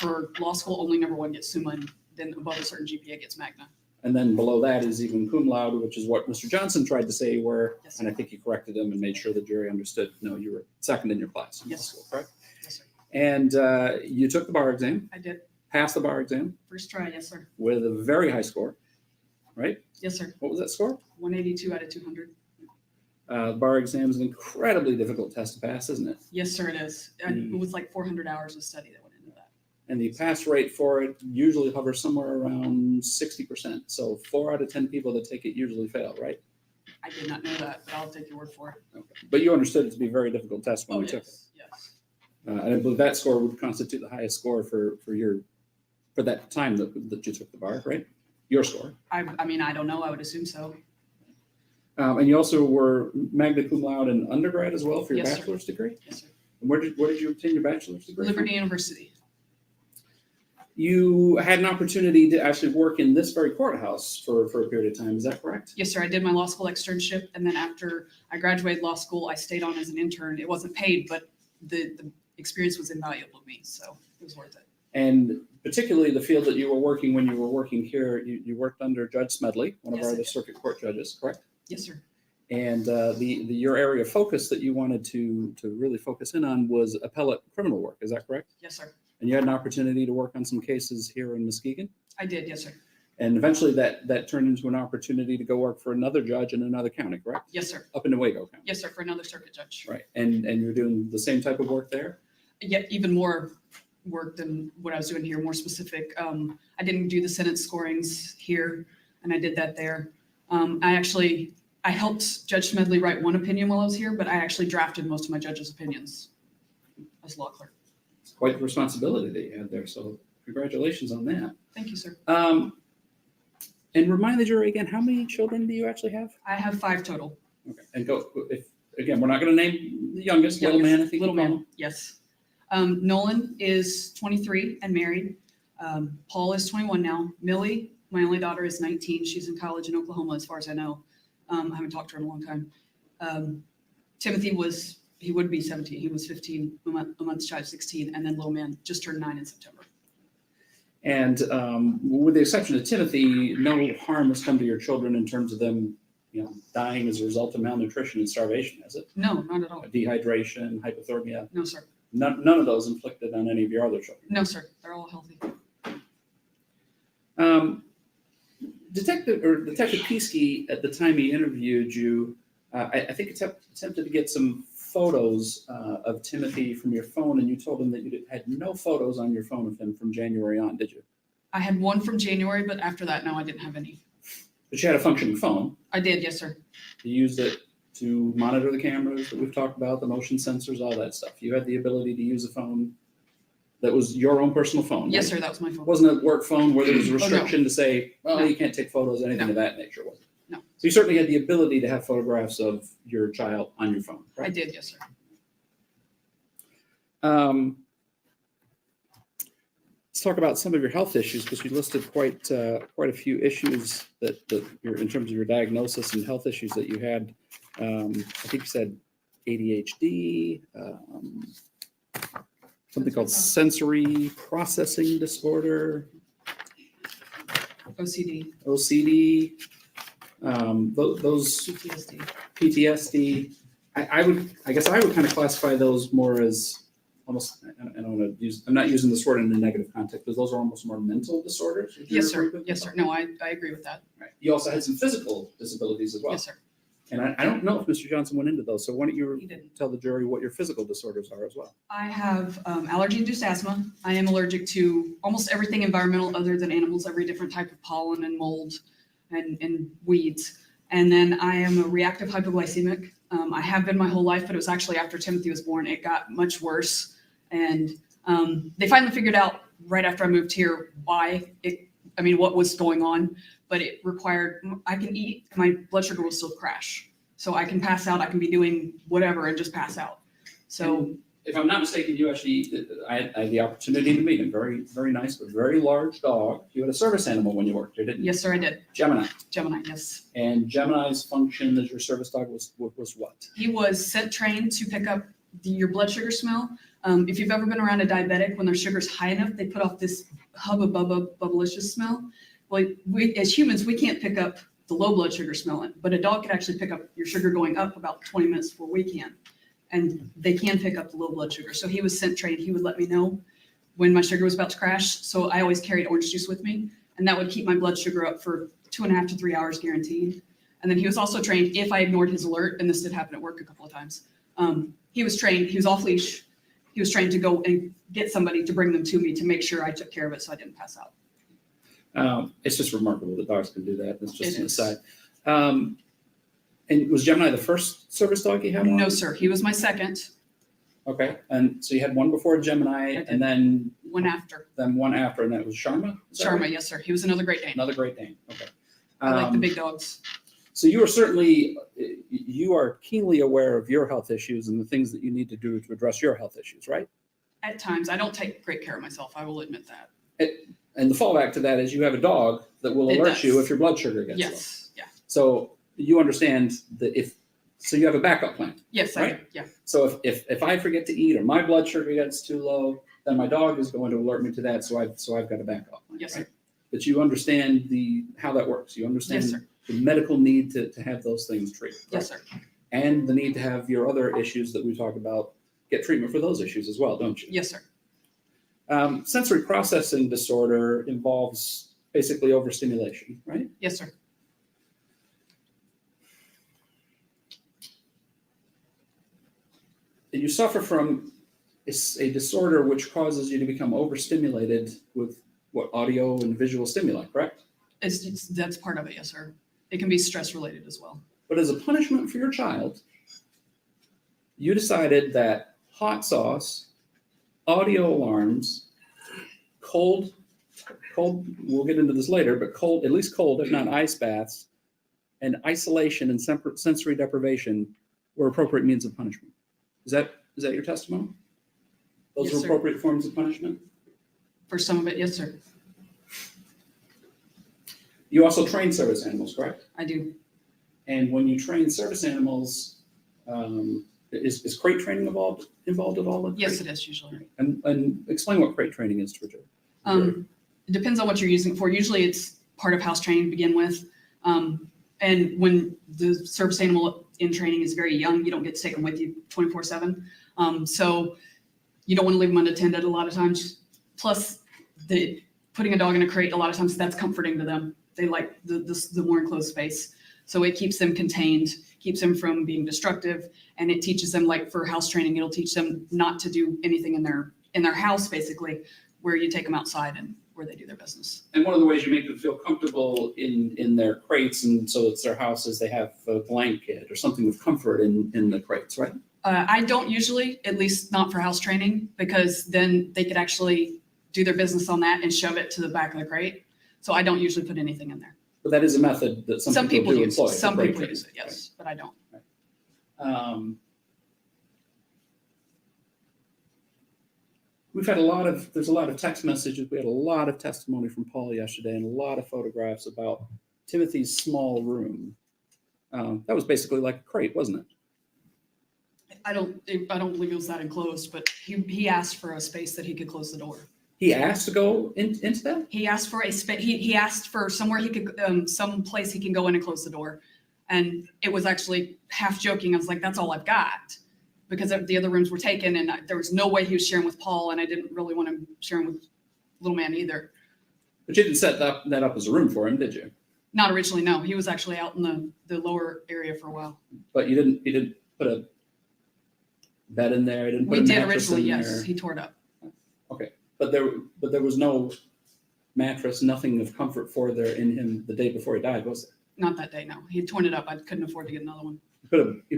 for law school, only number one gets Summa, and then above a certain GPA gets magna. And then below that is even cum laude, which is what Mr. Johnson tried to say you were, Yes, and I think he corrected him and made sure the jury understood, no, you were second in your class. In law Yes. school, correct? Yes, sir. And you took the bar exam, I did. passed the bar exam First try, yes, sir. with a very high score, right? Yes, sir. What was that score? 182 out of 200. The bar exam is an incredibly difficult test to pass, isn't it? Yes, sir, it is. And it was like 400 hours of study that went into that. And the pass rate for it usually hovers somewhere around 60%. So 4 out of 10 people that take it usually fail, right? I did not know that, but I'll take your word for it. Okay. But you understood it to be a very difficult test when Oh, you took it. yes, yes. And I believe that score would constitute the highest score for your for that time that you took the bar, right? Your score. I mean, I don't know. I would assume so. And you also were magna cum laude in undergrad as well for your Yes, sir. bachelor's degree? Yes, sir. And where did you obtain your bachelor's degree? Liberty from? University. You had an opportunity to actually work in this very courthouse for a period of time. Is that correct? Yes, sir. I did my law school externship, and then after I graduated law school, I stayed on as an intern. It wasn't paid, but the experience was invaluable to me, so it was worth it. And particularly the field that you were working when you were working here, you worked under Judge Smedley, one of Yes, our I other did. circuit court judges, correct? Yes, sir. And your area of focus that you wanted to really focus in on was appellate criminal work. Is that correct? Yes, sir. And you had an opportunity to work on some cases here in Muskegon. I did. Yes, sir. And eventually that turned into an opportunity to go work for another judge in another county, correct? Yes, sir. Up in Newaygo County. Yes, sir. For another circuit judge. Right. And you're doing the same type of work there? Yet even more work than what I was doing here, more specific. I didn't do the sentence scorings here, and I did that there. I helped Judge Smedley write one opinion while I was here, but I actually drafted most of my judges' opinions as law clerk. It's quite the responsibility that you had there. So congratulations on that. Thank you, sir. And remind the jury again, how many children do you actually have? I have 5 total. Okay. And again, we're not going to name the youngest, little man, I think. Little you call man, him. yes. Nolan is 23 and married. Paul is 21 now. Millie, my only daughter, is 19. She's in college in Oklahoma, as far as I know. I haven't talked to her in a long time. Timothy would be 17. He was 15, a month shy of 16. And then little man just turned 9 in September. And with the exception of Timothy, no harm has come to your children in terms of them, dying as a result of malnutrition and starvation, has it? No, not at all. Dehydration, hypothermia, No, sir. none of those inflicted on any of your other children. No, sir. They're all healthy. Detective Piesky, at the time he interviewed you, I think attempted to get some photos of Timothy from your phone, and you told him that you had no photos on your phone of him from January on, did you? I had one from January, but after that, no, I didn't have any. But you had a functioning phone. I did, yes, sir. You used it to monitor the cameras that we've talked about, the motion sensors, all that stuff. You had the ability to use a phone that was your own personal phone. Yes, right? sir, that was my phone. It wasn't a work phone where there was a Oh, no. restriction to say, well, No. you can't take photos, anything No. of that nature, was it? No. So you certainly had the ability to have photographs of your child on your phone, I right? did, yes, sir. Let's talk about some of your health issues, because you listed quite a few issues that you're, in terms of your diagnosis and health issues that you had. I think you said ADHD, something called sensory processing disorder, OCD, those PTSD. PTSD. I guess I would kind of classify those more as almost, I don't want to use, I'm not using this word in a negative context, because those are almost more mental disorders. Would you Yes, agree sir. with Yes, that? sir. No, I agree with that. Right. You also had some physical disabilities as well. Yes, sir. And I don't know if Mr. Johnson went into those, so why don't you He didn't. tell the jury what your physical disorders are as well? I have allergy-induced asthma. I am allergic to almost everything environmental other than animals, every different type of pollen and mold and weeds. And then I am a reactive hypoglycemic. I have been my whole life, but it was actually after Timothy was born, it got much worse. And they finally figured out right after I moved here what was going on, but it required, I can eat, my blood sugar will still crash. So I can pass out, I can be doing whatever and just pass out. So If I'm not mistaken, you actually, I had the opportunity to meet a very, very nice, but very large dog. You had a service animal when you worked here, didn't you? yes, sir, I did. Gemini. Gemini, yes. And Gemini's function as your service dog was what? He was scent trained to pick up your blood sugar smell. If you've ever been around a diabetic, when their sugar's high enough, they put off this hubba bubba bubblicious smell. Well, we as humans, we can't pick up the low blood sugar smell, but a dog can actually pick up your sugar going up about 20 minutes before we can. And they can pick up the low blood sugar. So he was scent trained. He would let me know when my sugar was about to crash. So I always carried orange juice with me, and that would keep my blood sugar up for 2.5 to 3 hours guaranteed. And then he was also trained, if I ignored his alert, and this did happen at work a couple of times, he was trained, he was off leash. He was trained to go and get somebody to bring them to me to make sure I took care of it so I didn't pass out. It's just remarkable that dogs can do that. It's just It an is. aside. And was Gemini the first service dog you had on? No, sir. He was my second. Okay, and so you had one before Gemini, did. and then One after. one after, and that was Sharma? Is that Sharma, right? yes, sir. He was another Great Dane. Another Great Dane, okay. I like the Um, big dogs. So you are certainly, you are keenly aware of your health issues and the things that you need to do to address your health issues, right? At times, I don't take great care of myself. I will admit that. And the fallback to that is you have a dog that will It alert does. you if your blood sugar gets low. Yes, yeah. So you understand that so you have a backup plan. Yes, Right? yeah. So if I forget to eat or my blood sugar gets too low, then my dog is going to alert me to that. So I've got a backup plan. Yes, right? sir. But you understand how that works. You understand Yes, sir. the medical need to have those things treated. Yes, sir. And the need to have your other issues that we talked about get treatment for those issues as well, don't you? Yes, sir. Sensory processing disorder involves basically overstimulation, right? Yes, sir. And you suffer from a disorder which causes you to become overstimulated with what, audio and visual stimuli, correct? That's part of it, yes, sir. It can be stress related as well. But as a punishment for your child, you decided that hot sauce, audio alarms, cold, we'll get into this later, but cold, at least cold, if not ice baths, and isolation and sensory deprivation were appropriate means of punishment. Is that your testimony? Those Yes, were sir. appropriate forms of punishment? For some of it, yes, sir. You also train service animals, correct? I do. And when you train service animals, is crate training involved at all? Yes, it is usually. And explain what crate training is to Richard. It depends on what you're using it for. Usually it's part of house training to begin with. And when the service animal in training is very young, you don't get to take them with you 24/7. So you don't want to leave them unattended a lot of times. Plus, putting a dog in a crate, a lot of times that's comforting to them. They like the more enclosed space. So it keeps them contained, keeps them from being destructive, and it teaches them, like for house training, it'll teach them not to do anything in their house, basically, where you take them outside and where they do their business. And one of the ways you make them feel comfortable in their crates, and so it's their house, is they have a blanket or something of comfort in the crates, right? I don't usually, at least not for house training, because then they could actually do their business on that and shove it to the back of the crate. So I don't usually put anything in there. But that is a method that some people do use employ. it. Some crate people training. use it, yes, but I don't. We've had there's a lot of text messages. We had a lot of testimony from Paul yesterday and a lot of photographs about Timothy's small room. That was basically like a crate, wasn't it? I don't believe it was that enclosed, but he asked for a space that he could close the door. He asked to go into that? He asked for a space. He asked for somewhere he could, some place he can go in and close the door. And it was actually half joking. I was like, that's all I've got, because the other rooms were taken, and there was no way he was sharing with Paul, and I didn't really want him sharing with little man either. But you didn't set that up as a room for him, did you? Not originally, no. He was actually out in the lower area for a while. But you didn't put a bed in there. You didn't put We a did mattress originally, in yes. there. He tore it up. Okay, but there was no mattress, nothing of comfort for there in him the day before he died, was there? Not that day, no. He had torn it up. I couldn't afford to get another one. You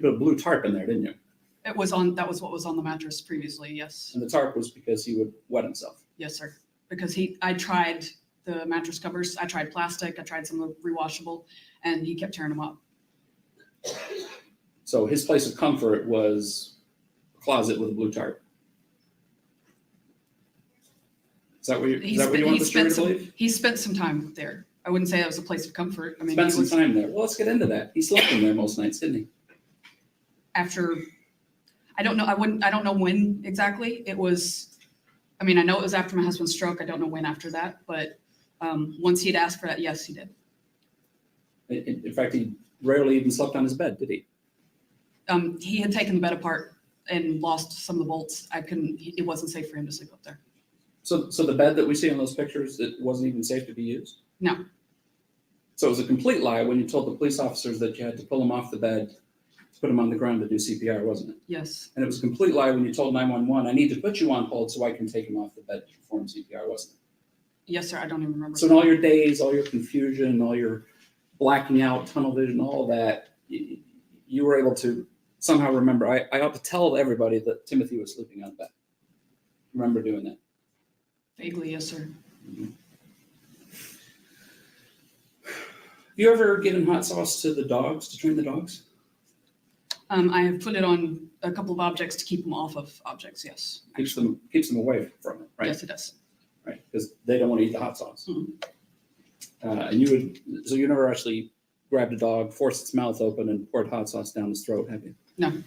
put a blue tarp in there, didn't you? That was what was on the mattress previously, yes. And the tarp was because he would wet himself. Yes, sir. Because I tried the mattress covers. I tried plastic. I tried some of the rewashable, and he kept tearing them up. So his place of comfort was a closet with a blue tarp. Is that what you want the story to believe? He spent some time there. I wouldn't say that was a place of comfort. I mean, Spent some time there. Well, let's get into that. He slept in there most nights, didn't he? After, I don't know. I don't know when exactly it was. I mean, I know it was after my husband's stroke. I don't know when after that, but once he'd asked for that, yes, he did. In fact, he rarely even slept on his bed, did he? He had taken the bed apart and lost some of the bolts. It wasn't safe for him to sleep up there. So the bed that we see on those pictures, it wasn't even safe to be used? No. So it was a complete lie when you told the police officers that you had to pull him off the bed, put him on the ground to do CPR, wasn't it? Yes. And it was a complete lie when you told 911, I need to put you on hold so I can take him off the bed to perform CPR, wasn't it? Yes, sir. I don't even remember. So in all your days, all your confusion, all your blacking out, tunnel vision, all that, you were able to somehow remember, I ought to tell everybody that Timothy was sleeping on the bed. Remember doing that? Vaguely, yes, sir. Have you ever given hot sauce to the dogs, to train the dogs? I have put it on a couple of objects to keep them off of objects, yes. Keeps them away from it, right? Yes, it does. Right, because they don't want to eat the hot sauce. Mhm. So you never actually grabbed a dog, forced its mouth open, and poured hot sauce down its throat, have you? No.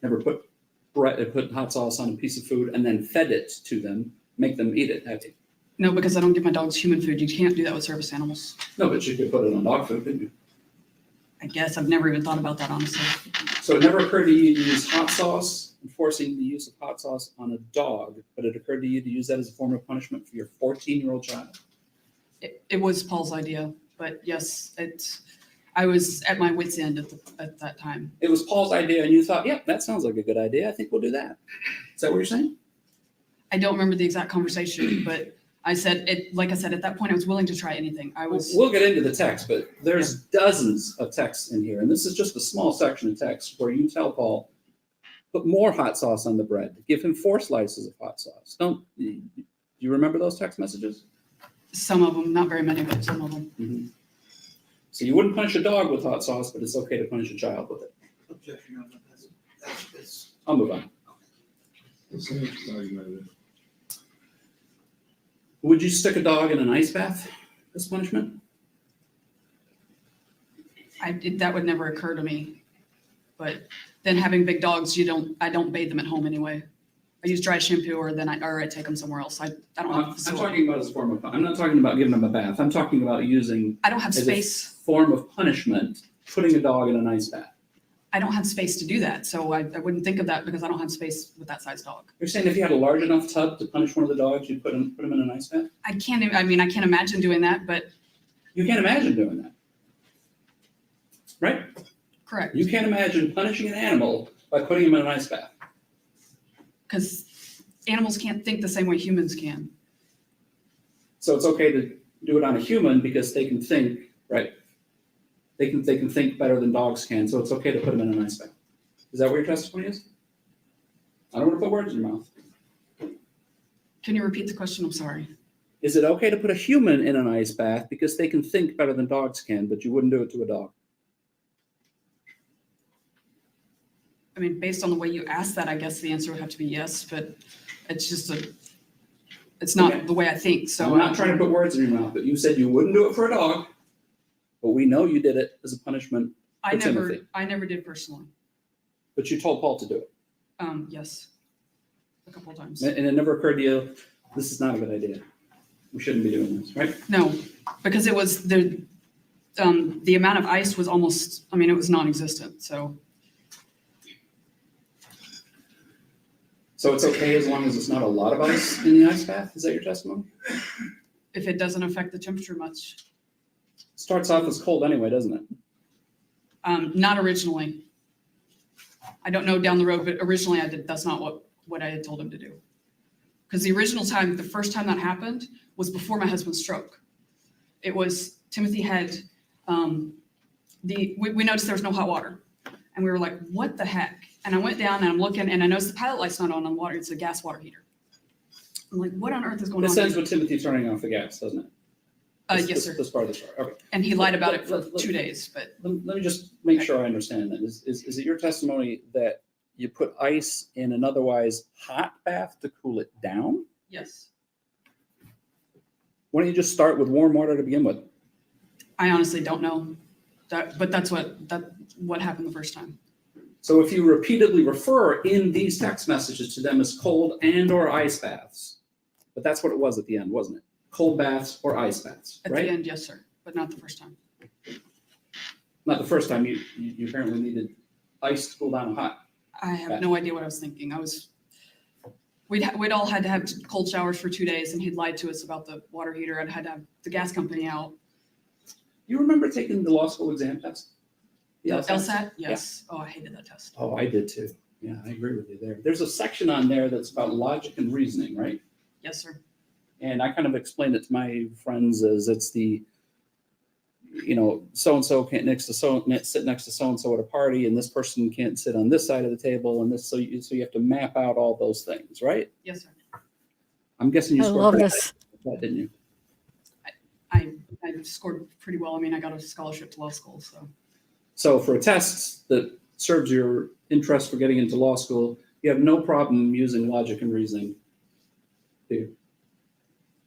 Never put hot sauce on a piece of food and then fed it to them, make them eat it, have you? No, because I don't give my dogs human food. You can't do that with service animals. No, but you could put it on dog food, couldn't you? I guess I've never even thought about that, honestly. So it never occurred to you to use hot sauce, enforcing the use of hot sauce on a dog, but it occurred to you to use that as a form of punishment for your 14-year-old child? It was Paul's idea, but yes, I was at my wit's end at that time. It was Paul's idea, and you thought, yeah, that sounds like a good idea. I think we'll do that. Is that what you're saying? I don't remember the exact conversation, but I said it. Like I said, at that point, I was willing to try anything. We'll get into the text, but there's dozens of texts in here, and this is just a small section of text where you tell Paul, put more hot sauce on the bread. Give him 4 slices of hot sauce. Do you remember those text messages? Some of them, not very many, but some of them. Mm-hmm. So you wouldn't punish a dog with hot sauce, but it's okay to punish a child with it. Objection, Your Honor. That's I'll move on. Would you stick a dog in an ice bath as punishment? That would never occur to me. But then having big dogs, I don't bathe them at home anyway. I use dry shampoo or I take them somewhere else. I don't have a I'm facility. talking about as a form of, I'm not talking about giving them a bath. I'm talking about using I don't have as space. a form of punishment, putting a dog in an ice bath. I don't have space to do that. So I wouldn't think of that because I don't have space with that size dog. You're saying if you had a large enough tub to punish one of the dogs, you'd put them in an ice bath? I can't imagine doing that, but. You can't imagine doing that. Right? Correct. You can't imagine punishing an animal by putting him in an ice bath. Because animals can't think the same way humans can. So it's okay to do it on a human because they can think, right? They can think better than dogs can, so it's okay to put them in an ice bath. Is that what your testimony is? I don't want to put words in your mouth. Can you repeat the question? I'm sorry. Is it okay to put a human in an ice bath because they can think better than dogs can, but you wouldn't do it to a dog? I mean, based on the way you asked that, I guess the answer would have to be yes, but it's just it's not Okay. the way I think. So I'm not trying to put words in your mouth, but you said you wouldn't do it for a dog, but we know you did it as a punishment for Timothy. I never did personally. But you told Paul to do it. Yes, a couple of times. And it never occurred to you, this is not a good idea. We shouldn't be doing this, right? No, because it was the amount of ice was almost, it was non-existent. So it's okay as long as it's not a lot of ice in the ice bath? Is that your testimony? If it doesn't affect the temperature much. Starts off as cold anyway, doesn't it? Not originally. I don't know down the road, but originally that's not what I had told him to do. Because the first time that happened was before my husband's stroke. It was, Timothy had, we noticed there was no hot water. And we were like, what the heck? And I went down and I'm looking and I noticed the pilot light's not on the water. It's a gas water heater. I'm like, what on earth is going on? This ends with Timothy turning off the gas, doesn't it? Yes, sir. This part of the story. Okay. And he lied about it for 2 days, but. Let me just make sure I understand that. Is it your testimony that you put ice in an otherwise hot bath to cool it down? Yes. Why don't you just start with warm water to begin with? I honestly don't know. But that's what happened the first time. So if you repeatedly refer in these text messages to them as cold and or ice baths, but that's what it was at the end, wasn't it? Cold baths or ice baths, At right? the end, yes, sir, but not the first time. Not the first time. You apparently needed ice to cool down a hot. I have no idea what I was thinking. We'd all had to have cold showers for 2 days, and he'd lied to us about the water heater. I'd had to have the gas company out. You remember taking the law school exam test? The LSAT? Yes. Yeah. Oh, I hated that test. Oh, I did too. Yeah, I agree with you there. There's a section on there that's about logic and reasoning, right? Yes, sir. And I kind of explained it to my friends as it's the so-and-so can't sit next to so-and-so at a party, and this person can't sit on this side of the table, and this, so you have to map out all those things, right? Yes, sir. I'm guessing you I scored love pretty this. high, didn't you? I scored pretty well. I mean, I got a scholarship to law school, so. So for a test that serves your interest for getting into law school, you have no problem using logic and reasoning, do you?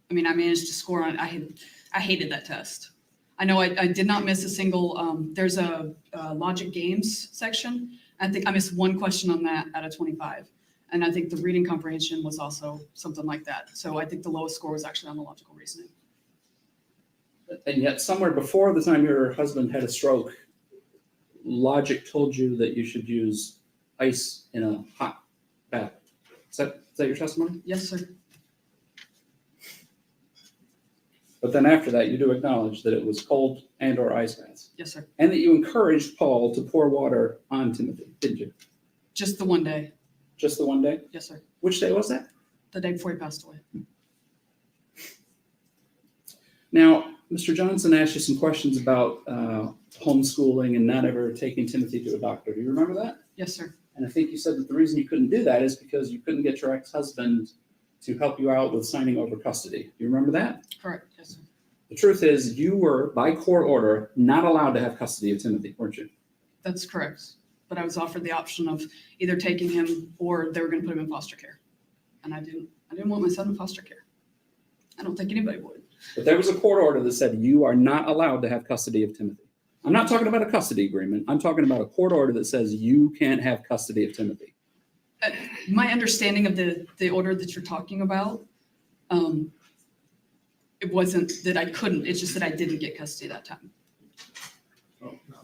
I mean, I managed to score on it. I hated that test. I know I did not miss a single, there's a logic games section. I think I missed one question on that out of 25. And I think the reading comprehension was also something like that. So I think the lowest score was actually on the logical reasoning. And yet somewhere before the time your husband had a stroke, logic told you that you should use ice in a hot bath. Is that your testimony? Yes, sir. But then after that, you do acknowledge that it was cold and or ice baths. Yes, sir. And that you encouraged Paul to pour water on Timothy, didn't you? Just the one day. Just the one day? Yes, sir. Which day was that? The day before he passed away. Now, Mr. Johnson asked you some questions about homeschooling and not ever taking Timothy to a doctor. Do you remember that? Yes, sir. And I think you said that the reason you couldn't do that is because you couldn't get your ex-husband to help you out with signing over custody. Do you remember that? Correct. Yes, sir. The truth is, you were, by court order, not allowed to have custody of Timothy, weren't you? That's correct. But I was offered the option of either taking him or they were going to put him in foster care. And I didn't want my son in foster care. I don't think anybody would. But there was a court order that said you are not allowed to have custody of Timothy. I'm not talking about a custody agreement. I'm talking about a court order that says you can't have custody of Timothy. My understanding of the order that you're talking about, it wasn't that I couldn't, it's just that I didn't get custody that time. Oh, no.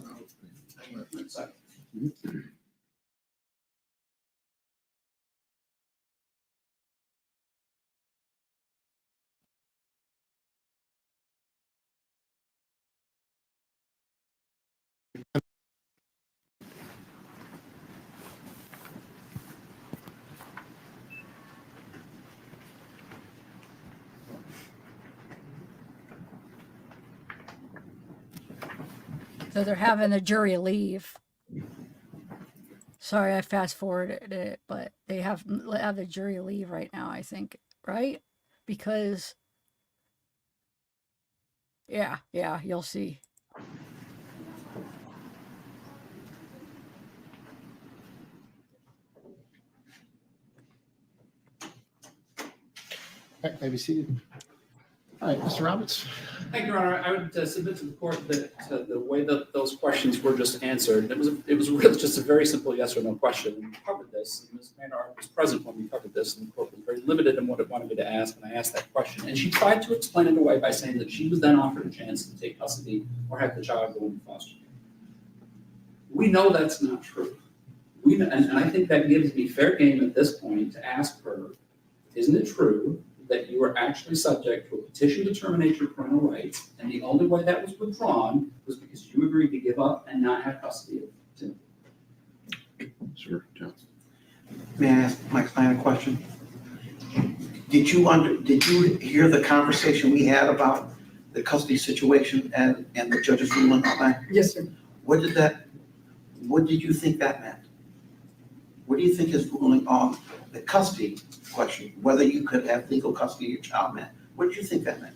So they're having the jury leave. Sorry, I fast forwarded it, but they have the jury leave right now, I think, right? Because, yeah, you'll see. May be seated. All right, Mr. Roberts. Thank you, Your Honor. I would submit to the court that the way that those questions were just answered, it was really just a very simple yes or no question. We covered this. Ms. VanderArk was present when we covered this, and the court was very limited in what it wanted me to ask when I asked that question. And she tried to explain it away by saying that she was then offered a chance to take custody or have the child go into foster care. We know that's not true. And I think that gives me fair game at this point to ask her, isn't it true that you were actually subject to a petition to terminate your parental rights, and the only way that was withdrawn was because you agreed to give up and not have custody of Timothy? Sure, Johnson. May I ask my client a question? Did you hear the conversation we had about the custody situation and the judge's ruling on that? Yes, sir. What did you think that meant? What do you think his ruling on the custody question, whether you could have legal custody of your child meant? What did you think that meant?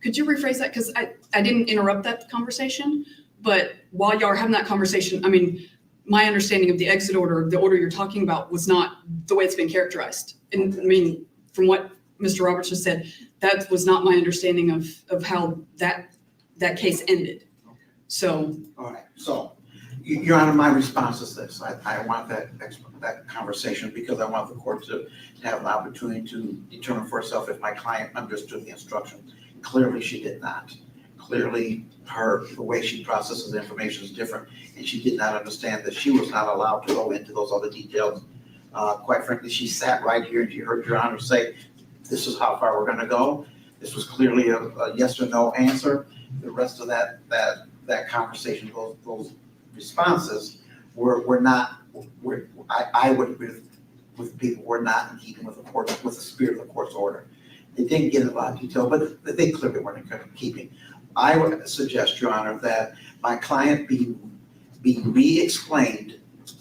Could you rephrase that? Because I didn't interrupt that conversation, but while y'all are having that conversation, I mean, my understanding of the exit order, the order you're talking about, was not the way it's been characterized. And I mean, from what Mr. Roberts just said, that was not my understanding of how that case ended. So. All right, so Your Honor, my response is this. I want that conversation because I want the court to have an opportunity to determine for herself if my client understood the instruction. Clearly, she did not. Clearly, the way she processes the information is different, and she did not understand that she was not allowed to go into those other details. Quite frankly, she sat right here and she heard Your Honor say, this is how far we're gonna go. This was clearly a yes or no answer. The rest of that conversation, those responses were not, I would agree with people, were not in keeping with the spirit of the court's order. They didn't get a lot of detail, but they clearly weren't in keeping. I would suggest, Your Honor, that my client be re-explained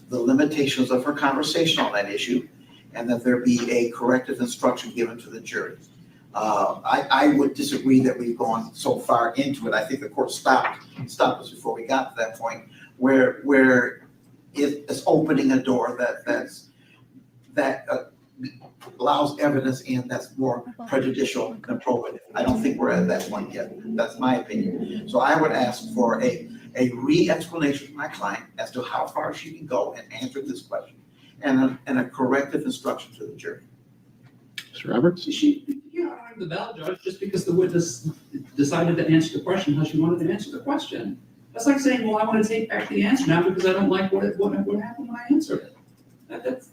the limitations of her conversation on that issue, and that there be a corrective instruction given to the jury. I would disagree that we've gone so far into it. I think the court stopped us before we got to that point where it's opening a door that allows evidence in that's more prejudicial than probative. I don't think we're at that point yet. That's my opinion. So I would ask for a re-explanation from my client as to how far she can go and answer this question, and a corrective instruction to the jury. Mr. Roberts? I'm the valid judge just because the witness decided to answer the question how she wanted to answer the question. That's like saying, well, I want to take back the answer now because I don't like what happened when I answered it. That's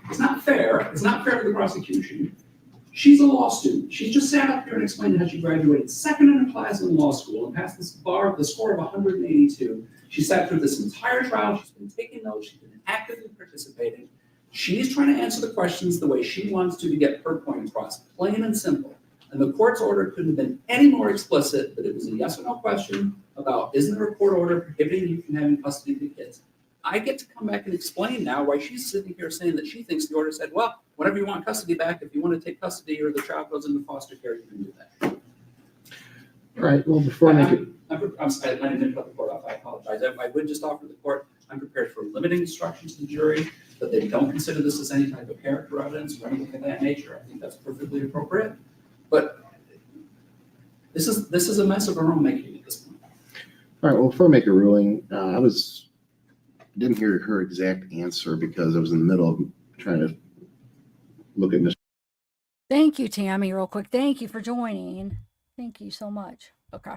it's not fair. It's not fair to the prosecution. She's a law student. She just sat up here and explained how she graduated second in a class in law school and passed this bar with a score of 182. She sat through this entire trial. She's been taking notes. She's been actively participating. She's trying to answer the questions the way she wants to get her point across, plain and simple. And the court's order couldn't have been any more explicit that it was a yes or no question about, isn't there a court order prohibiting you from having custody of the kids? I get to come back and explain now why she's sitting here saying that she thinks the order said, well, whenever you want custody back, if you want to take custody or the child goes into foster care, you can do that. All right, well, before I make it. I'm sorry, I didn't cut the court off. I apologize. I would just offer the court, I'm prepared for limiting instructions to the jury, that they don't consider this as any type of character evidence or anything of that nature. I think that's perfectly appropriate. But this is a mess of her own making at this point. All right, well, before I make a ruling, I didn't hear her exact answer because I was in the middle of trying to look at Mr. Thank you, Tammy, real quick. Thank you for joining. Thank you so much. Okay.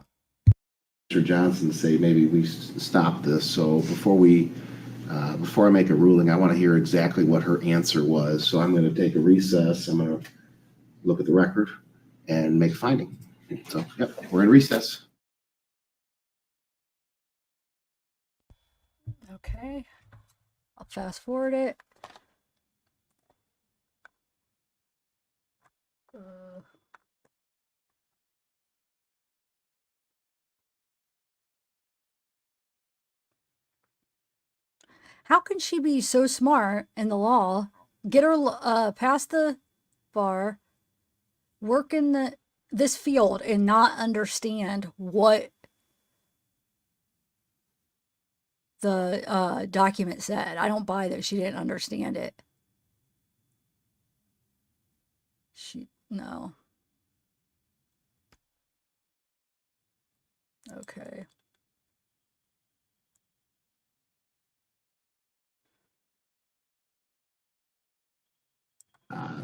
Johnson to say maybe we stop this. So before I make a ruling, I want to hear exactly what her answer was. So I'm going to take a recess. I'm going to look at the record and make a finding. So, yep, we're in recess. Okay. I'll fast forward it. How can she be so smart in the law, get her past the bar, work in this field, and not understand what the document said? I don't buy that she didn't understand it. No. Okay.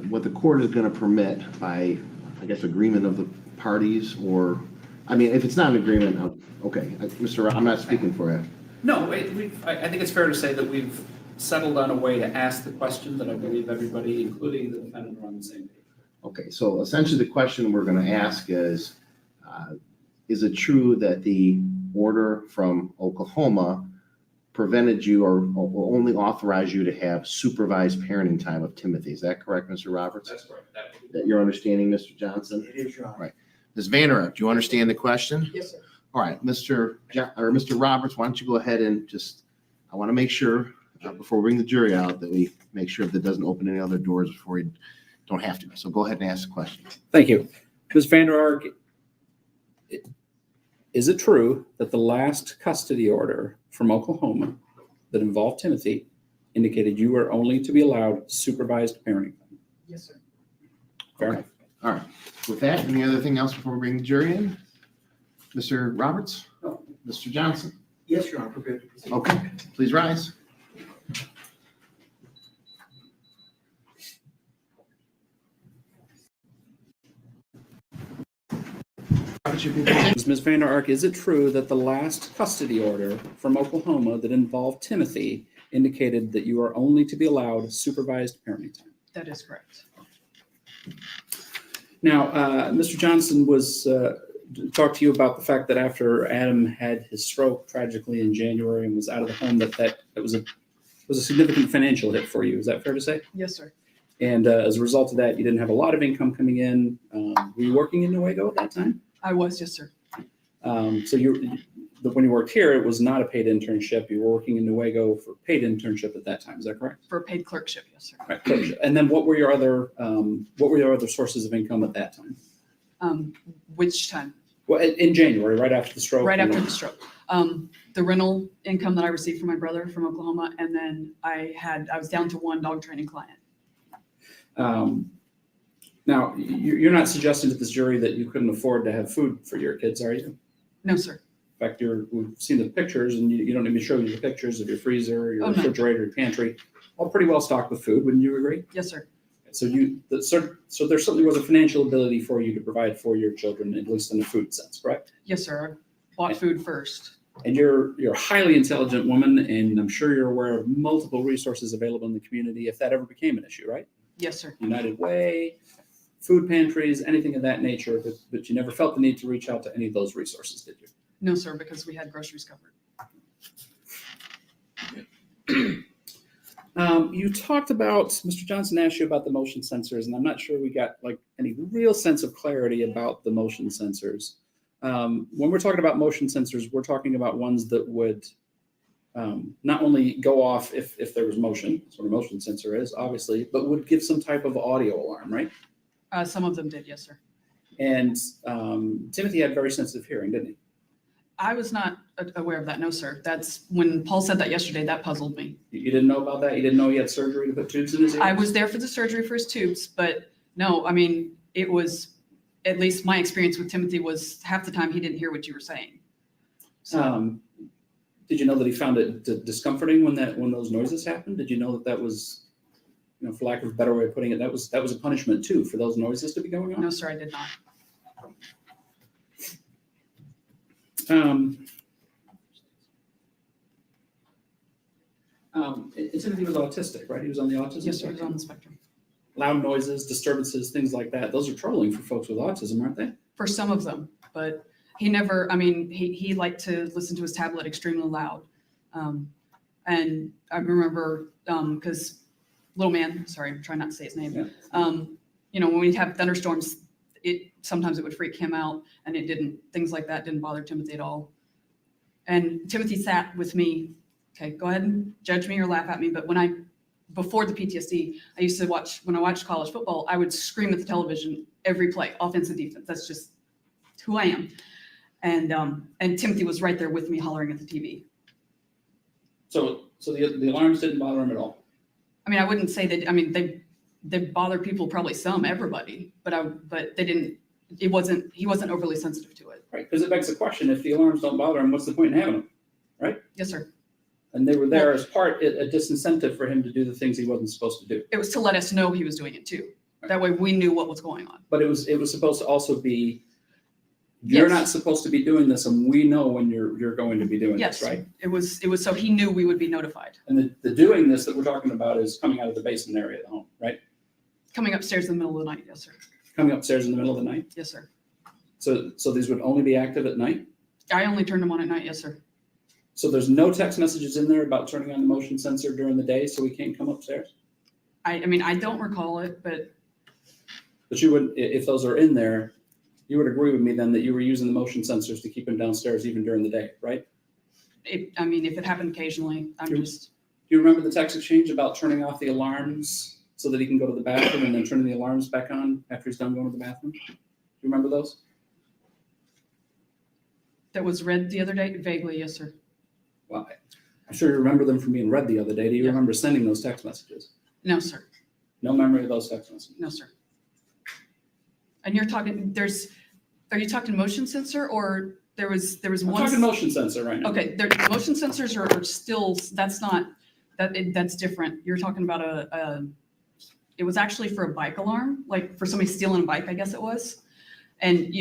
What the court is going to permit by, I guess, agreement of the parties, or, I mean, if it's not an agreement, okay, Mr. I'm not speaking for you. No, I think it's fair to say that we've settled on a way to ask the question that I believe everybody, including the defendant, are on the same page. Okay, so essentially the question we're going to ask is it true that the order from Oklahoma prevented you or only authorized you to have supervised parenting time of Timothy? Is that correct, Mr. Roberts? That's correct. That you're understanding, Mr. Johnson? It is, Your Honor. Right. Ms. VanderArk, do you understand the question? Yes, sir. All right, Mr. Roberts, why don't you go ahead and I want to make sure before we bring the jury out that we make sure that doesn't open any other doors before we don't have to. So go ahead and ask the question. Thank you. Ms. VanderArk, is it true that the last custody order from Oklahoma that involved Timothy indicated you were only to be allowed supervised parenting time? Yes, sir. Fair enough. All right. With that, any other thing else before we bring the jury in? Mr. Roberts? No. Mr. Johnson? Yes, Your Honor, prepared to proceed. Okay, please rise. Ms. VanderArk, is it true that the last custody order from Oklahoma that involved Timothy indicated that you are only to be allowed supervised parenting time? That is correct. Now, Mr. Johnson was talked to you about the fact that after Adam had his stroke tragically in January and was out of the home, that was a significant financial hit for you. Is that fair to say? Yes, sir. And as a result of that, you didn't have a lot of income coming in. Were you working in Newaygo at that time? I was, yes, sir. So when you worked here, it was not a paid internship. You were working in Newaygo for paid internship at that time. Is that correct? For a paid clerkship, yes, sir. Right, clerkship. And then what were your other sources of income at that time? Which time? Well, in January, right after the stroke. Right after the stroke. The rental income that I received from my brother from Oklahoma, and then I was down to one dog training client. Now, you're not suggesting to this jury that you couldn't afford to have food for your kids, are you? No, sir. In fact, we've seen the pictures, and you don't need me to show you the pictures of your freezer, your refrigerator, your pantry, all pretty well stocked with food. Wouldn't you agree? Yes, sir. So so there certainly was a financial ability for you to provide for your children, at least in a food sense, correct? Yes, sir. I bought food first. And you're a highly intelligent woman, and I'm sure you're aware of multiple resources available in the community if that ever became an issue, right? Yes, sir. United Way, food pantries, anything of that nature, but you never felt the need to reach out to any of those resources, did you? No, sir, because we had groceries covered. You talked about, Mr. Johnson asked you about the motion sensors, and I'm not sure we got like any real sense of clarity about the motion sensors. When we're talking about motion sensors, we're talking about ones that would not only go off if there was motion, that's what a motion sensor is, obviously, but would give some type of audio alarm, right? Some of them did, yes, sir. And Timothy had very sensitive hearing, didn't he? I was not aware of that, no, sir. That's when Paul said that yesterday, that puzzled me. You didn't know about that? You didn't know he had surgery to put tubes in his ears? I was there for the surgery for his tubes, but no, I mean, it was, at least my experience with Timothy was half the time he didn't hear what you were saying. So, did you know that he found it discomforting when those noises happened? Did you know that was, for lack of a better way of putting it, that was a punishment too for those noises to be going on? no, sir, I did not. Timothy was autistic, right? He was on the autism Yes, sir, he was spectrum. on the spectrum. Loud noises, disturbances, things like that. Those are troubling for folks with autism, aren't they? For some of them, but he never, I mean, he liked to listen to his tablet extremely loud. And I remember, because little man, sorry, I'm trying not to say his name. Yeah. When we'd have thunderstorms, sometimes it would freak him out, and things like that didn't bother Timothy at all. And Timothy sat with me. Okay, go ahead and judge me or laugh at me, but before the PTSD, I used to when I watched college football, I would scream at the television every play, offense and defense. That's just who I am. And Timothy was right there with me hollering at the TV. So the alarms didn't bother him at all? I mean, I wouldn't say that, I mean, they bother people, probably everybody, but they didn't, he wasn't overly sensitive to it. Right, because it begs the question, if the alarms don't bother him, what's the point in having them, right? Yes, sir. And they were there as a disincentive for him to do the things he wasn't supposed to do. It was to let us know he was doing it too. That way we knew what was going on. But it was supposed to also be, you're not supposed to be doing this, and we know when you're going to be doing Yes, this, right? It was so he knew we would be notified. And the doing this that we're talking about is coming out of the basement area of the home, right? Coming upstairs in the middle of the night, yes, sir. Coming upstairs in the middle of the night? Yes, sir. So these would only be active at night? I only turned them on at night, yes, sir. So there's no text messages in there about turning on the motion sensor during the day so we can't come upstairs? I mean, I don't recall it, but. But you would, if those are in there, you would agree with me then that you were using the motion sensors to keep him downstairs even during the day, right? I mean, if it happened occasionally, Do you remember the text exchange about turning off the alarms so that he can go to the bathroom and then turning the alarms back on after he's done going to the bathroom? Do you remember those? That was read the other day? Vaguely, yes, sir. Well, I'm sure you remember them from being read the other day. Do you remember sending those text messages? No, sir. No memory of those text messages? No, sir. And you're talking, are you talking motion sensor or there was I'm one? talking motion sensor right now. Okay, motion sensors are still, that's different. You're talking about it was actually for a bike alarm, like for somebody stealing a bike, I guess it was. And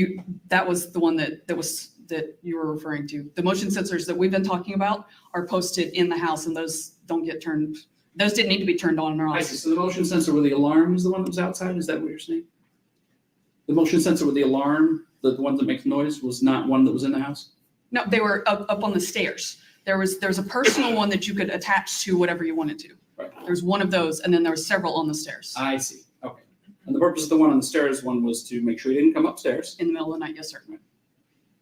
that was the one that you were referring to. The motion sensors that we've been talking about are posted in the house, and those didn't need to be turned on or off. I see. So the motion sensor with the alarm is the one that was outside? Is that what you're saying? The motion sensor with the alarm, the one that makes noise, was not one that was in the house? No, they were up on the stairs. There's a personal one that you could attach to whatever you wanted to. Right. There's one of those, and then there were several on the stairs. I see. Okay. And the purpose of the one on the stairs one was to make sure he didn't come upstairs. In the middle of the night, yes, sir.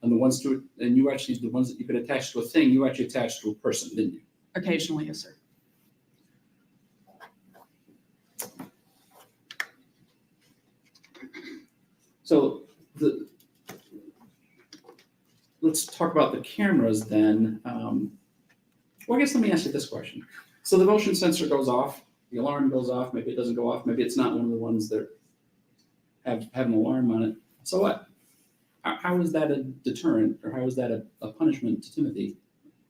And you actually, the ones that you could attach to a thing, you actually attached to a person, didn't you? Occasionally, yes, sir. So let's talk about the cameras then. Well, I guess let me ask you this question. So the motion sensor goes off, the alarm goes off, maybe it doesn't go off, maybe it's not one of the ones that have an alarm on it. So what? How is that a deterrent, or how is that a punishment to Timothy?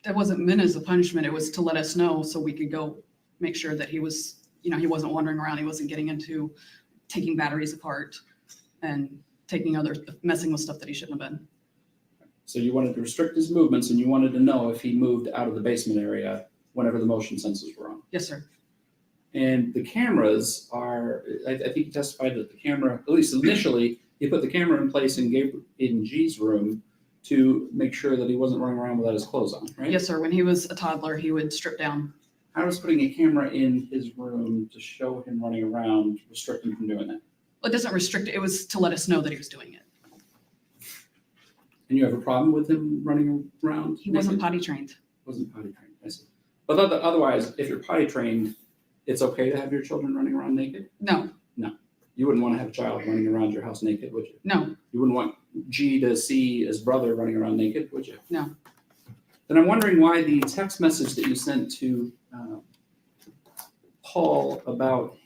That wasn't meant as a punishment. It was to let us know so we could go make sure that he was, he wasn't wandering around. He wasn't getting into taking batteries apart and messing with stuff that he shouldn't have been. So you wanted to restrict his movements, and you wanted to know if he moved out of the basement area whenever the motion sensors were on. Yes, sir. And the cameras are, I think you testified that the camera, at least initially, he put the camera in place in G's room to make sure that he wasn't running around without his clothes on, right? Yes, sir. When he was a toddler, he would strip down. How does putting a camera in his room to show him running around restrict him from doing that? Well, it doesn't restrict it. It was to let us know that he was doing it. And you have a problem with him running around? He wasn't potty trained. Wasn't potty trained, I see. But otherwise, if you're potty trained, it's okay to have your children running around naked? No. No. You wouldn't want to have a child running around your house naked, would you? No. You wouldn't want G to see his brother running around naked, would you? No. Then I'm wondering why the text message that you sent to Paul about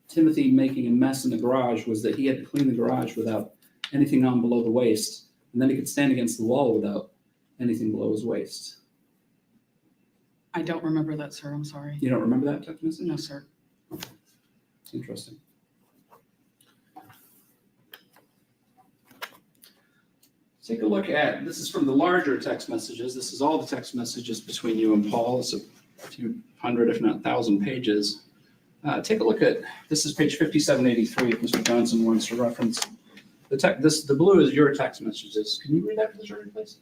Timothy making a mess in the garage was that he had to clean the garage without anything on below the waist, and then he could stand against the wall without anything below his waist. I don't remember that, sir. I'm sorry. You don't remember that text message? No, sir. It's interesting. Take a look at, this is from the larger text messages. This is all the text messages between you and Paul. It's a few hundred, if not 1,000 pages. Take a look at, this is page 5783 if Mr. Johnson wants to reference. The blue is your text messages. Can you read that for the jury, please?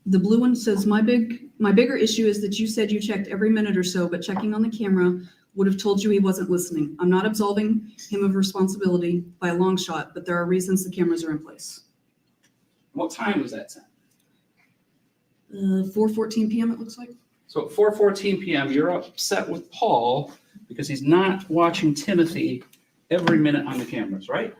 The blue one says, my bigger issue is that you said you checked every minute or so, but checking on the camera would have told you he wasn't listening. I'm not absolving him of responsibility by a long shot, but there are reasons the cameras are in place. What time was that sent? 4:14 p.m. it looks like. So at 4:14 p.m., you're upset with Paul because he's not watching Timothy every minute on the cameras, right?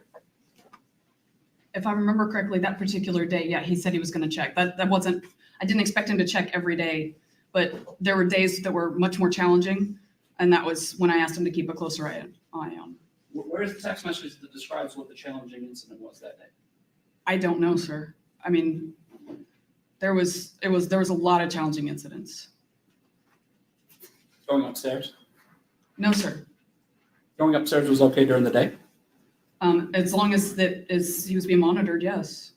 If I remember correctly, that particular day, yeah, he said he was going to check. That wasn't, I didn't expect him to check every day, but there were days that were much more challenging. And that was when I asked him to keep a closer eye on. Where's the text message that describes what the challenging incident was that day? I don't know, sir. I mean, there was a lot of challenging incidents. Going upstairs? No, sir. Going upstairs was okay during the day? As long as he was being monitored, yes.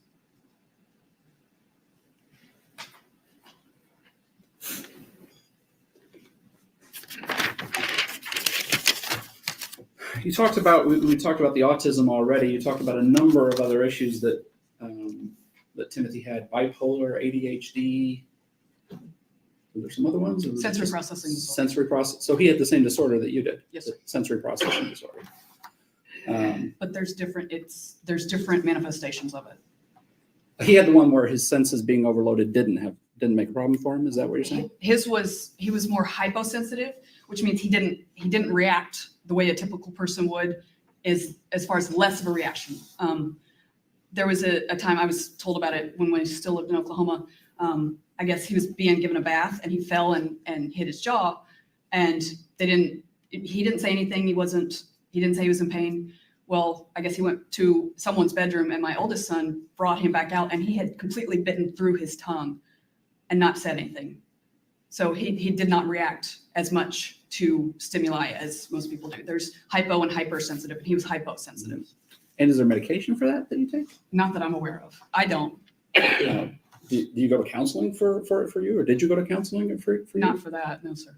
You talked about, we talked about the autism already. You talked about a number of other issues that Timothy had: bipolar, ADHD. Were there some other ones? Sensory processing disorder. Sensory process. So he had the same disorder that you did. Yes, sir. Sensory processing disorder. But there's different manifestations of it. He had the one where his senses being overloaded didn't make a problem for him. Is that what you're saying? He was more hyposensitive, which means he didn't react the way a typical person would, as far as less of a reaction. There was a time, I was told about it when we still lived in Oklahoma. I guess he was being given a bath and he fell and hit his jaw, and he didn't say anything. He didn't say he was in pain. Well, I guess he went to someone's bedroom and my oldest son brought him back out and he had completely bitten through his tongue and not said anything. So he did not react as much to stimuli as most people do. There's hypo and hypersensitive, and he was hyposensitive. And is there medication for that you take? Not that I'm aware of. I don't. Do you go to counseling for you, or did you go to counseling for you? Not for that, no, sir.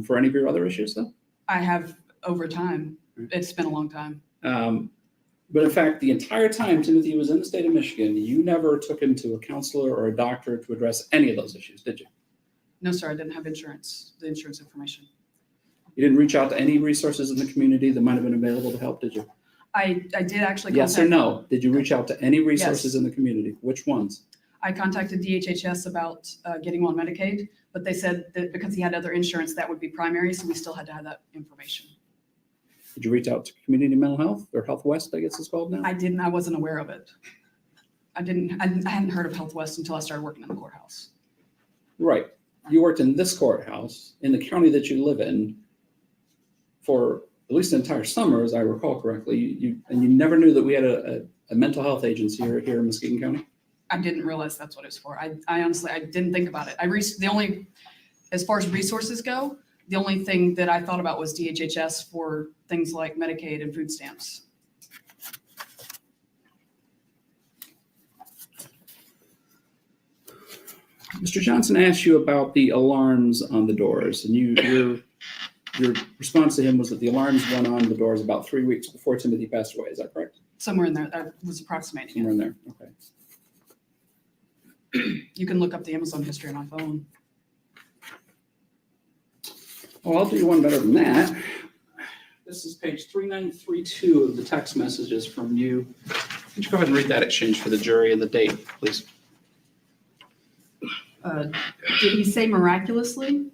For any of your other issues, though? I have over time. It's been a long time. But in fact, the entire time Timothy was in the state of Michigan, you never took him to a counselor or a doctor to address any of those issues, did you? No, sir, I didn't have the insurance information. You didn't reach out to any resources in the community that might have been available to help, did you? I did actually Yes or no? Did you reach out to any resources Yes. in the community? Which ones? I contacted DHHS about getting him on Medicaid, but they said that because he had other insurance, that would be primary, so we still had to have that information. Did you reach out to Community Mental Health or Health West, I guess it's called now? I didn't, I wasn't aware of it. I hadn't heard of Health West until I started working in the courthouse. Right. You worked in this courthouse in the county that you live in for at least an entire summer, as I recall correctly. And you never knew that we had a mental health agency here in Muskegon County? I didn't realize that's what it was for. I honestly, I didn't think about it. As far as resources go, the only thing that I thought about was DHHS for things like Medicaid and food stamps. Mr. Johnson asked you about the alarms on the doors, and your response to him was that the alarms went on the doors about 3 weeks before Timothy passed away. Is that correct? Somewhere in there, I was approximating Somewhere in there. Okay. You can look up the Amazon history on my phone. Well, I'll do one better than that. This is page 3932 of the text messages from you. Would you go ahead and read that exchange for the jury and the date, please? Did he say miraculously?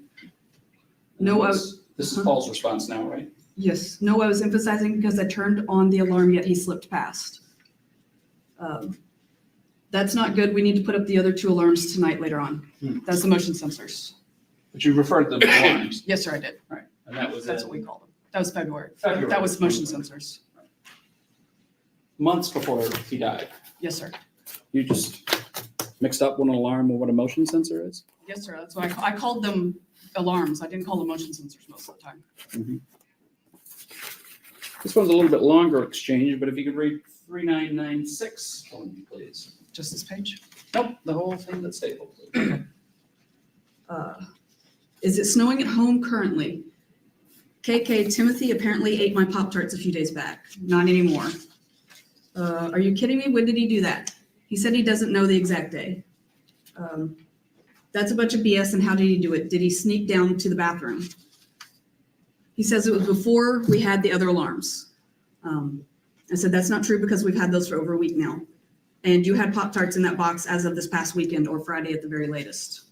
No, This is Paul's response now, right? Yes. No, I was emphasizing because I turned on the alarm, yet he slipped past. That's not good. We need to put up the other 2 alarms tonight later on. That's the motion sensors. But you referred to them as alarms. Yes, sir, I did. Right. And that's what we called them. That was February. February. That was motion sensors. Months before he died. Yes, sir. You just mixed up what an alarm and what a motion sensor is? Yes, sir. That's why I called them alarms. I didn't call them motion sensors most of the time. Mm-hmm. This one's a little bit longer exchange, but if you could read 3996 for me, please. Just this page? Nope, the whole thing that's stapled. Is it snowing at home currently? KK, Timothy apparently ate my Pop-Tarts a few days back. Not anymore. Are you kidding me? When did he do that? He said he doesn't know the exact day. That's a bunch of BS, and how did he do it? Did he sneak down to the bathroom? He says it was before we had the other alarms. I said, that's not true because we've had those for over a week now. And you had Pop-Tarts in that box as of this past weekend or Friday at the very latest.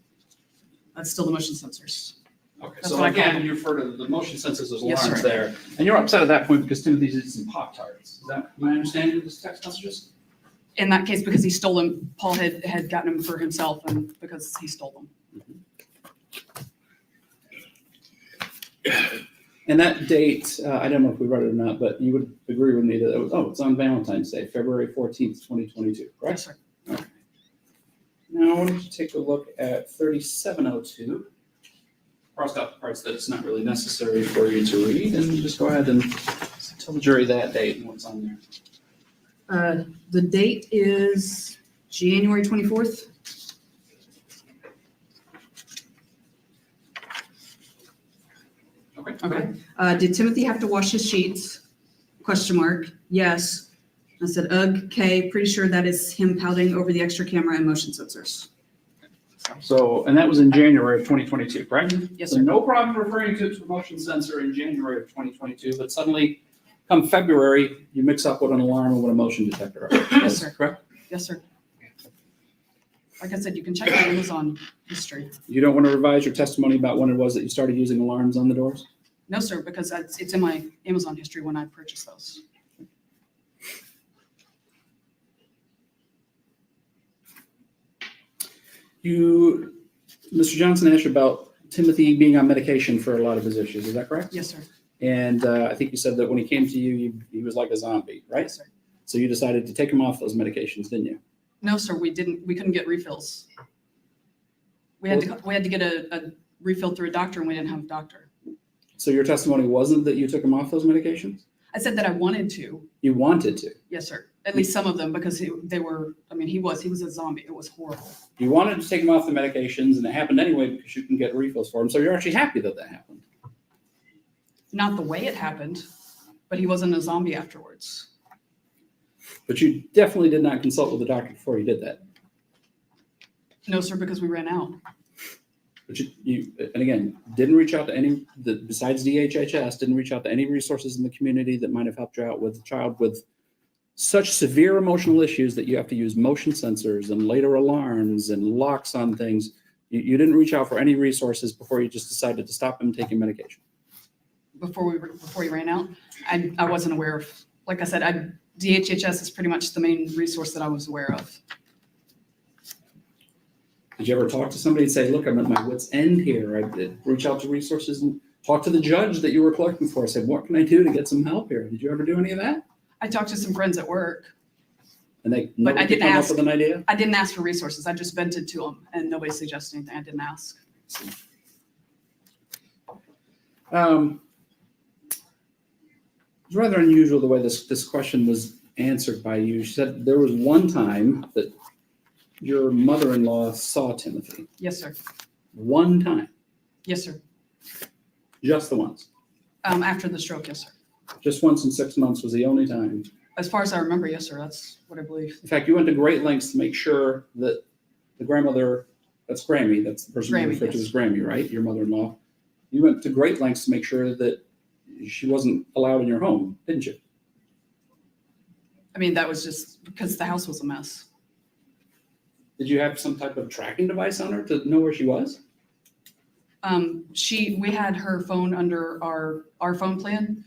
That's still the motion sensors. Okay, That's so what I again, call them. you refer to the motion sensors as Yes, alarms sir. there. And you're upset at that point because Timothy's eating some Pop-Tarts. Is that my understanding of this text messages? In that case, because he stole them, Paul had gotten them for himself and because he stole them. And that date, I don't know if we read it or not, but you would agree with me that it's on Valentine's Day, February 14th, 2022, correct? Yes, sir. Okay. Now, I wanted to take a look at 3702. Crossed out the parts that it's not really necessary for you to read, and just go ahead and tell the jury that date and what's on there. The date is January 24th. Okay. Did Timothy have to wash his sheets? Question mark. Yes. I said, ugh, okay, pretty sure that is him pouting over the extra camera and motion sensors. So, and that was in January of 2022, correct? Yes, So sir. no problem referring to a motion sensor in January of 2022, but suddenly come February, you mix up what an alarm and what a motion detector are. Yes, sir. Correct? Yes, sir. Like I said, you can check my Amazon history. You don't want to revise your testimony about when it was that you started using alarms on the doors? No, sir, because it's in my Amazon history when I purchased those. Mr. Johnson asked you about Timothy being on medication for a lot of his issues. Is that correct? Yes, sir. And I think you said that when he came to you, he was like a zombie, right? Yes, sir. So you decided to take him off those medications, didn't you? No, sir, we couldn't get refills. We had to get a refill through a doctor and we didn't have a doctor. So your testimony wasn't that you took him off those medications? I said that I wanted to. You wanted to. Yes, sir. At least some of them because he was a zombie. It was horrible. You wanted to take him off the medications, and it happened anyway because you can get refills for him. So you're actually happy that that happened. Not the way it happened, but he wasn't a zombie afterwards. But you definitely did not consult with the doctor before you did that. No, sir, because we ran out. But and again, didn't reach out to any, besides DHHS, didn't reach out to any resources in the community that might have helped you out with a child with such severe emotional issues that you have to use motion sensors and later alarms and locks on things. You didn't reach out for any resources before you just decided to stop him taking medication. Before he ran out, I wasn't aware of, like I said, DHHS is pretty much the main resource that I was aware of. Did you ever talk to somebody and say, look, I'm at my wit's end here? I did reach out to resources and talk to the judge that you were collecting for. I said, what can I do to get some help here? Did you ever do any of that? I talked to some friends at work. And they But I didn't come ask. up with an idea? I didn't ask for resources. I just vented to them and nobody suggested anything. I didn't ask. It's rather unusual the way this question was answered by you. She said there was one time that your mother-in-law saw Timothy. Yes, sir. One time. Yes, sir. Just the once. After the stroke, yes, sir. Just once in 6 months was the only time. As far as I remember, yes, sir. That's what I believe. In fact, you went to great lengths to make sure that the grandmother, that's Grammy, that's the person you referred to as Grammy, right? Your mother-in-law. You went to great lengths to make sure that she wasn't allowed in your home, didn't you? I mean, that was just because the house was a mess. Did you have some type of tracking device on her to know where she was? We had her phone under our phone plan,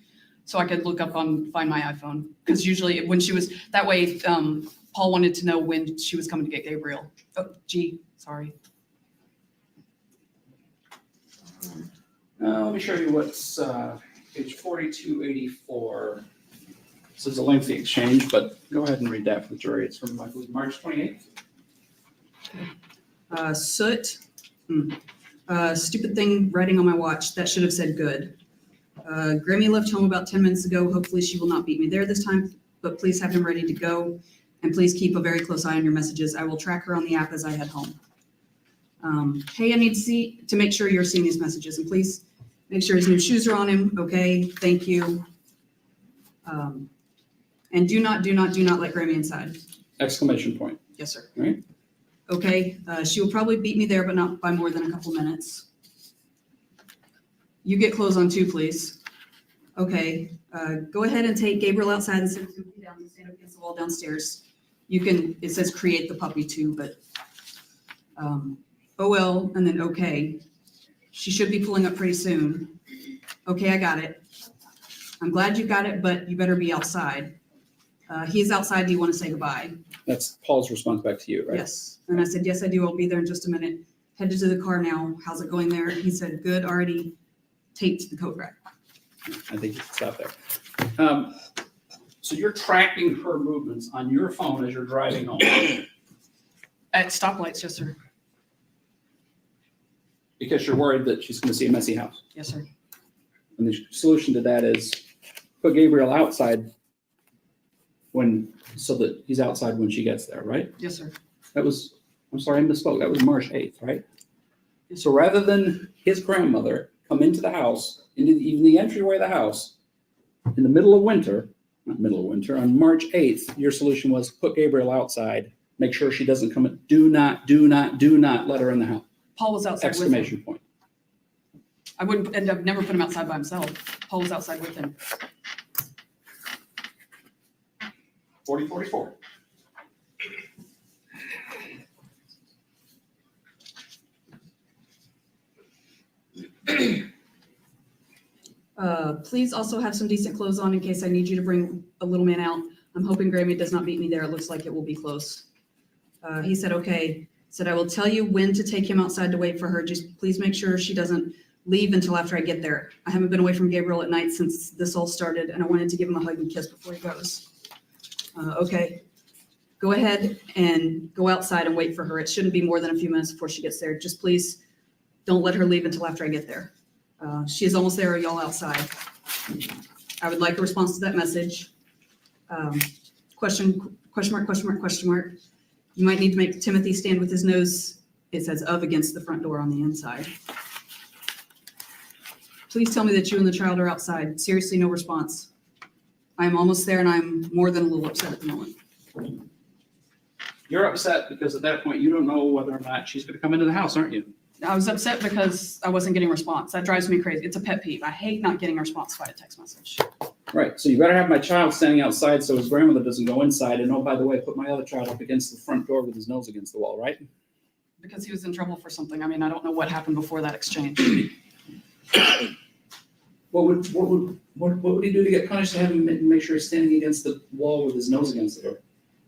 so I could look up find my iPhone. Because usually when she was, that way, Paul wanted to know when she was coming to get Gabriel. Oh, sorry. Let me show you what's page 4284. This is a lengthy exchange, but go ahead and read that for the jury. It's from, I believe, March 28th. Soot. Stupid thing writing on my watch. That should have said good. Grammy left home about 10 minutes ago. Hopefully she will not beat me there this time, but please have him ready to go. And please keep a very close eye on your messages. I will track her on the app as I head home. Hey, I need to make sure you're seeing these messages, and please make sure his new shoes are on him. Okay, thank you. And do not let Grammy inside. Exclamation point. Yes, sir. All right. Okay, she will probably beat me there, but not by more than a couple minutes. You get clothes on too, please. Okay, go ahead and take Gabriel outside and sit down and stand up against the wall downstairs. You can, it says create the puppy too, but oh well, and then okay. She should be pulling up pretty soon. Okay, I got it. I'm glad you got it, but you better be outside. He's outside. Do you want to say goodbye? That's Paul's response back to you, right? Yes. And I said, yes, I do. I'll be there in just a minute. Headed to the car now. How's it going there? He said, good, already taped the coat rack. I think you can stop there. So you're tracking her movements on your phone as you're driving home. At stoplights, yes, sir. Because you're worried that she's going to see a messy house. Yes, sir. And the solution to that is put Gabriel outside so that he's outside when she gets there, right? Yes, sir. I'm sorry, I misspoke. That was March 8th, right? So rather than his grandmother come into the house, even the entryway of the house, in the middle of winter, not middle of winter, on March 8th, your solution was put Gabriel outside, make sure she doesn't come in. Do not let her in the house. Paul was outside with Exclamation him. point. I wouldn't end up, never put him outside by himself. Paul was outside with him. 4044. Please also have some decent clothes on in case I need you to bring a little man out. I'm hoping Grammy does not beat me there. It looks like it will be close. He said, okay. Said, I will tell you when to take him outside to wait for her. Just please make sure she doesn't leave until after I get there. I haven't been away from Gabriel at night since this all started, and I wanted to give him a hug and kiss before he goes. Okay. Go ahead and go outside and wait for her. It shouldn't be more than a few minutes before she gets there. Just please don't let her leave until after I get there. She is almost there. Are y'all outside? I would like a response to that message. Question mark. You might need to make Timothy stand with his nose, it says of, against the front door on the inside. Please tell me that you and the child are outside. Seriously, no response. I'm almost there and I'm more than a little upset at the moment. You're upset because at that point you don't know whether or not she's going to come into the house, aren't you? I was upset because I wasn't getting a response. That drives me crazy. It's a pet peeve. I hate not getting a response via text message. Right, so you better have my child standing outside so his grandmother doesn't go inside, and oh, by the way, put my other child up against the front door with his nose against the wall, right? Because he was in trouble for something. I mean, I don't know what happened before that exchange. What would he do to get punished to have him make sure he's standing against the wall with his nose against the door?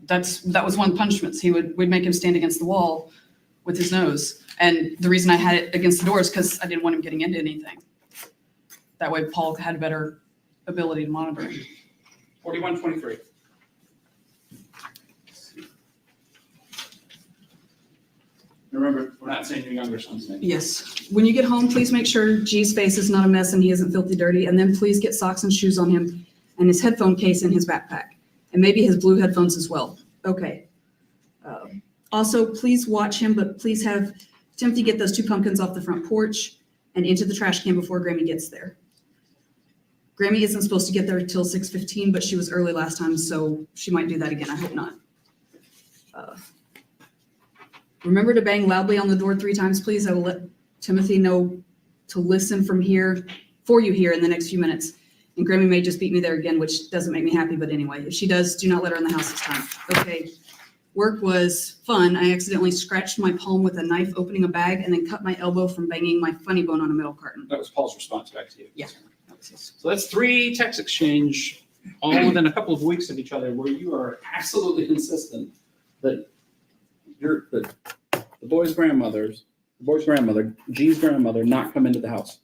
That was one of the punishments. We'd make him stand against the wall with his nose. And the reason I had it against the door is because I didn't want him getting into anything. That way Paul had a better ability to monitor him. 4123. Remember, we're not saying your younger son's name. Yes. When you get home, please make sure G's face is not a mess and he isn't filthy dirty. And then please get socks and shoes on him and his headphone case in his backpack. And maybe his blue headphones as well. Okay. Also, please watch him, but please have Timothy get those 2 pumpkins off the front porch and into the trash can before Grammy gets there. Grammy isn't supposed to get there till 6:15, but she was early last time, so she might do that again. I hope not. Remember to bang loudly on the door 3 times, please. I will let Timothy know to listen from here for you here in the next few minutes. And Grammy may just beat me there again, which doesn't make me happy, but anyway, if she does, do not let her in the house this time. Okay. Work was fun. I accidentally scratched my palm with a knife opening a bag and then cut my elbow from banging my funny bone on a metal carton. That was Paul's response back to you. Yeah. So that's 3 text exchange all within a couple of weeks of each other where you are absolutely consistent that the boy's grandmother, G's grandmother, not come into the house.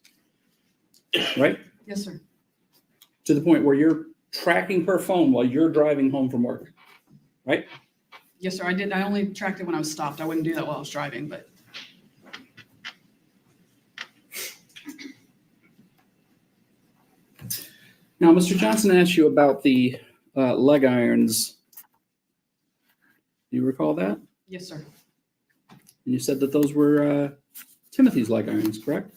Right? Yes, sir. To the point where you're tracking her phone while you're driving home from work. Right? Yes, sir. I did. I only tracked it when I was stopped. I wouldn't do that while I was driving, but. Now, Mr. Johnson asked you about the leg irons. Do you recall that? Yes, sir. And you said that those were Timothy's leg irons, correct?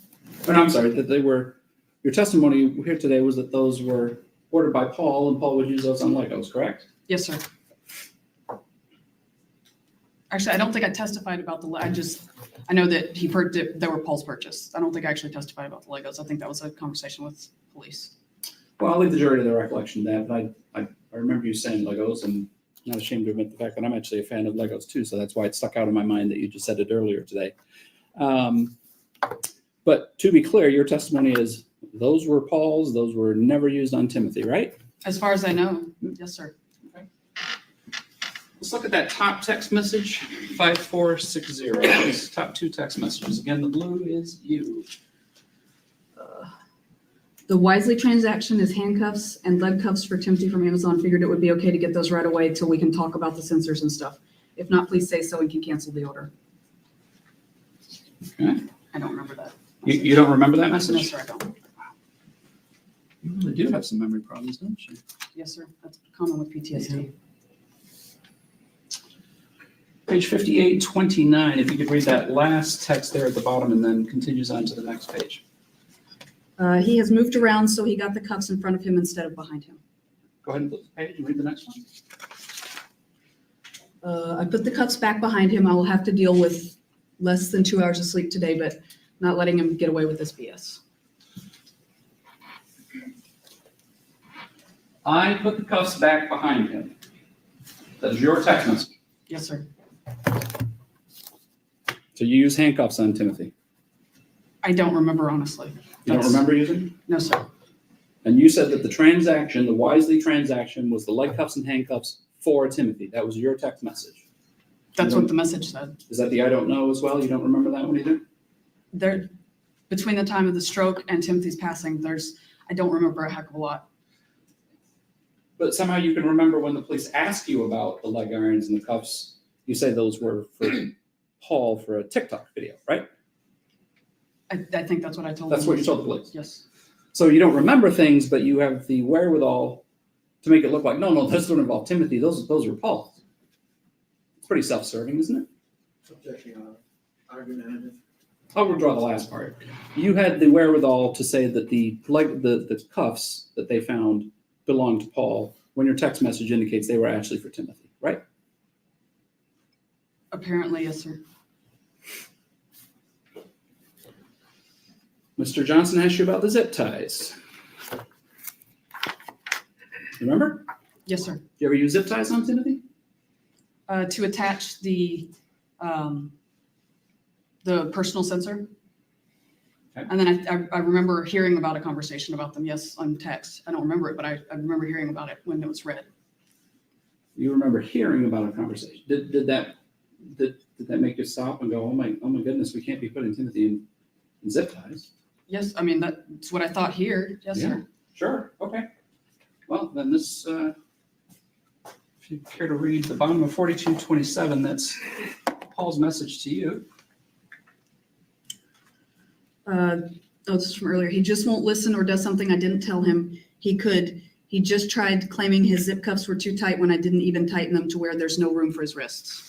Oh, no, I'm sorry, that they were, your testimony here today was that those were ordered by Paul and Paul would use those on Legos, correct? Yes, sir. Actually, I don't think I testified about I know that they were Paul's purchase. I don't think I actually testified about the Legos. I think that was a conversation with police. Well, I'll leave the jury to their recollection of that, but I remember you saying Legos, and I'm not ashamed to admit the fact that I'm actually a fan of Legos too, so that's why it stuck out in my mind that you just said it earlier today. But to be clear, your testimony is those were Paul's, those were never used on Timothy, right? As far as I know, yes, sir. Okay. Let's look at that top text message, 5460. These top 2 text messages. Again, the blue is you. The Wisely transaction is handcuffs and leg cuffs for Timothy from Amazon. Figured it would be okay to get those right away till we can talk about the sensors and stuff. If not, please say so and can cancel the order. Okay. I don't remember that. You don't remember that message? No, sir, I don't. You really do have some memory problems, don't you? Yes, sir. That's common with PTSD. Page 5829, if you could read that last text there at the bottom and then continues on to the next page. He has moved around, so he got the cuffs in front of him instead of behind him. Go ahead and flip the page and read the next one. I put the cuffs back behind him. I will have to deal with less than 2 hours of sleep today, but not letting him get away with this BS. I put the cuffs back behind him. That is your text message. Yes, sir. So you use handcuffs on Timothy. I don't remember, honestly. You don't remember using? No, sir. And you said that the transaction, the Wisely transaction, was the leg cuffs and handcuffs for Timothy. That was your text message. That's what the message said. Is that the I don't know as well? You don't remember that one either? Between the time of the stroke and Timothy's passing, I don't remember a heck of a lot. But somehow you can remember when the police ask you about the leg irons and the cuffs, you say those were for Paul for a TikTok video, right? I think that's what I told That's him. what you told the police? Yes. So you don't remember things, but you have the wherewithal to make it look like, no, those don't involve Timothy. Those are Paul's. It's pretty self-serving, isn't it? Objection, argumentative. I'll withdraw the last part. You had the wherewithal to say that the cuffs that they found belonged to Paul when your text message indicates they were actually for Timothy, right? Apparently, yes, sir. Mr. Johnson asked you about the zip ties. Remember? Yes, sir. You ever use zip ties on Timothy? To attach the personal sensor. Okay. And then I remember hearing about a conversation about them, yes, on text. I don't remember it, but I remember hearing about it when it was read. You remember hearing about a conversation. Did that make you stop and go, oh my goodness, we can't be putting Timothy in zip ties? Yes, I mean, that's what I thought here. Yes, sir. Sure, okay. Well, then this, if you care to read the bottom of 4227, that's Paul's message to you. This is from earlier. He just won't listen or does something I didn't tell him he could. He just tried claiming his zip cuffs were too tight when I didn't even tighten them to where there's no room for his wrists.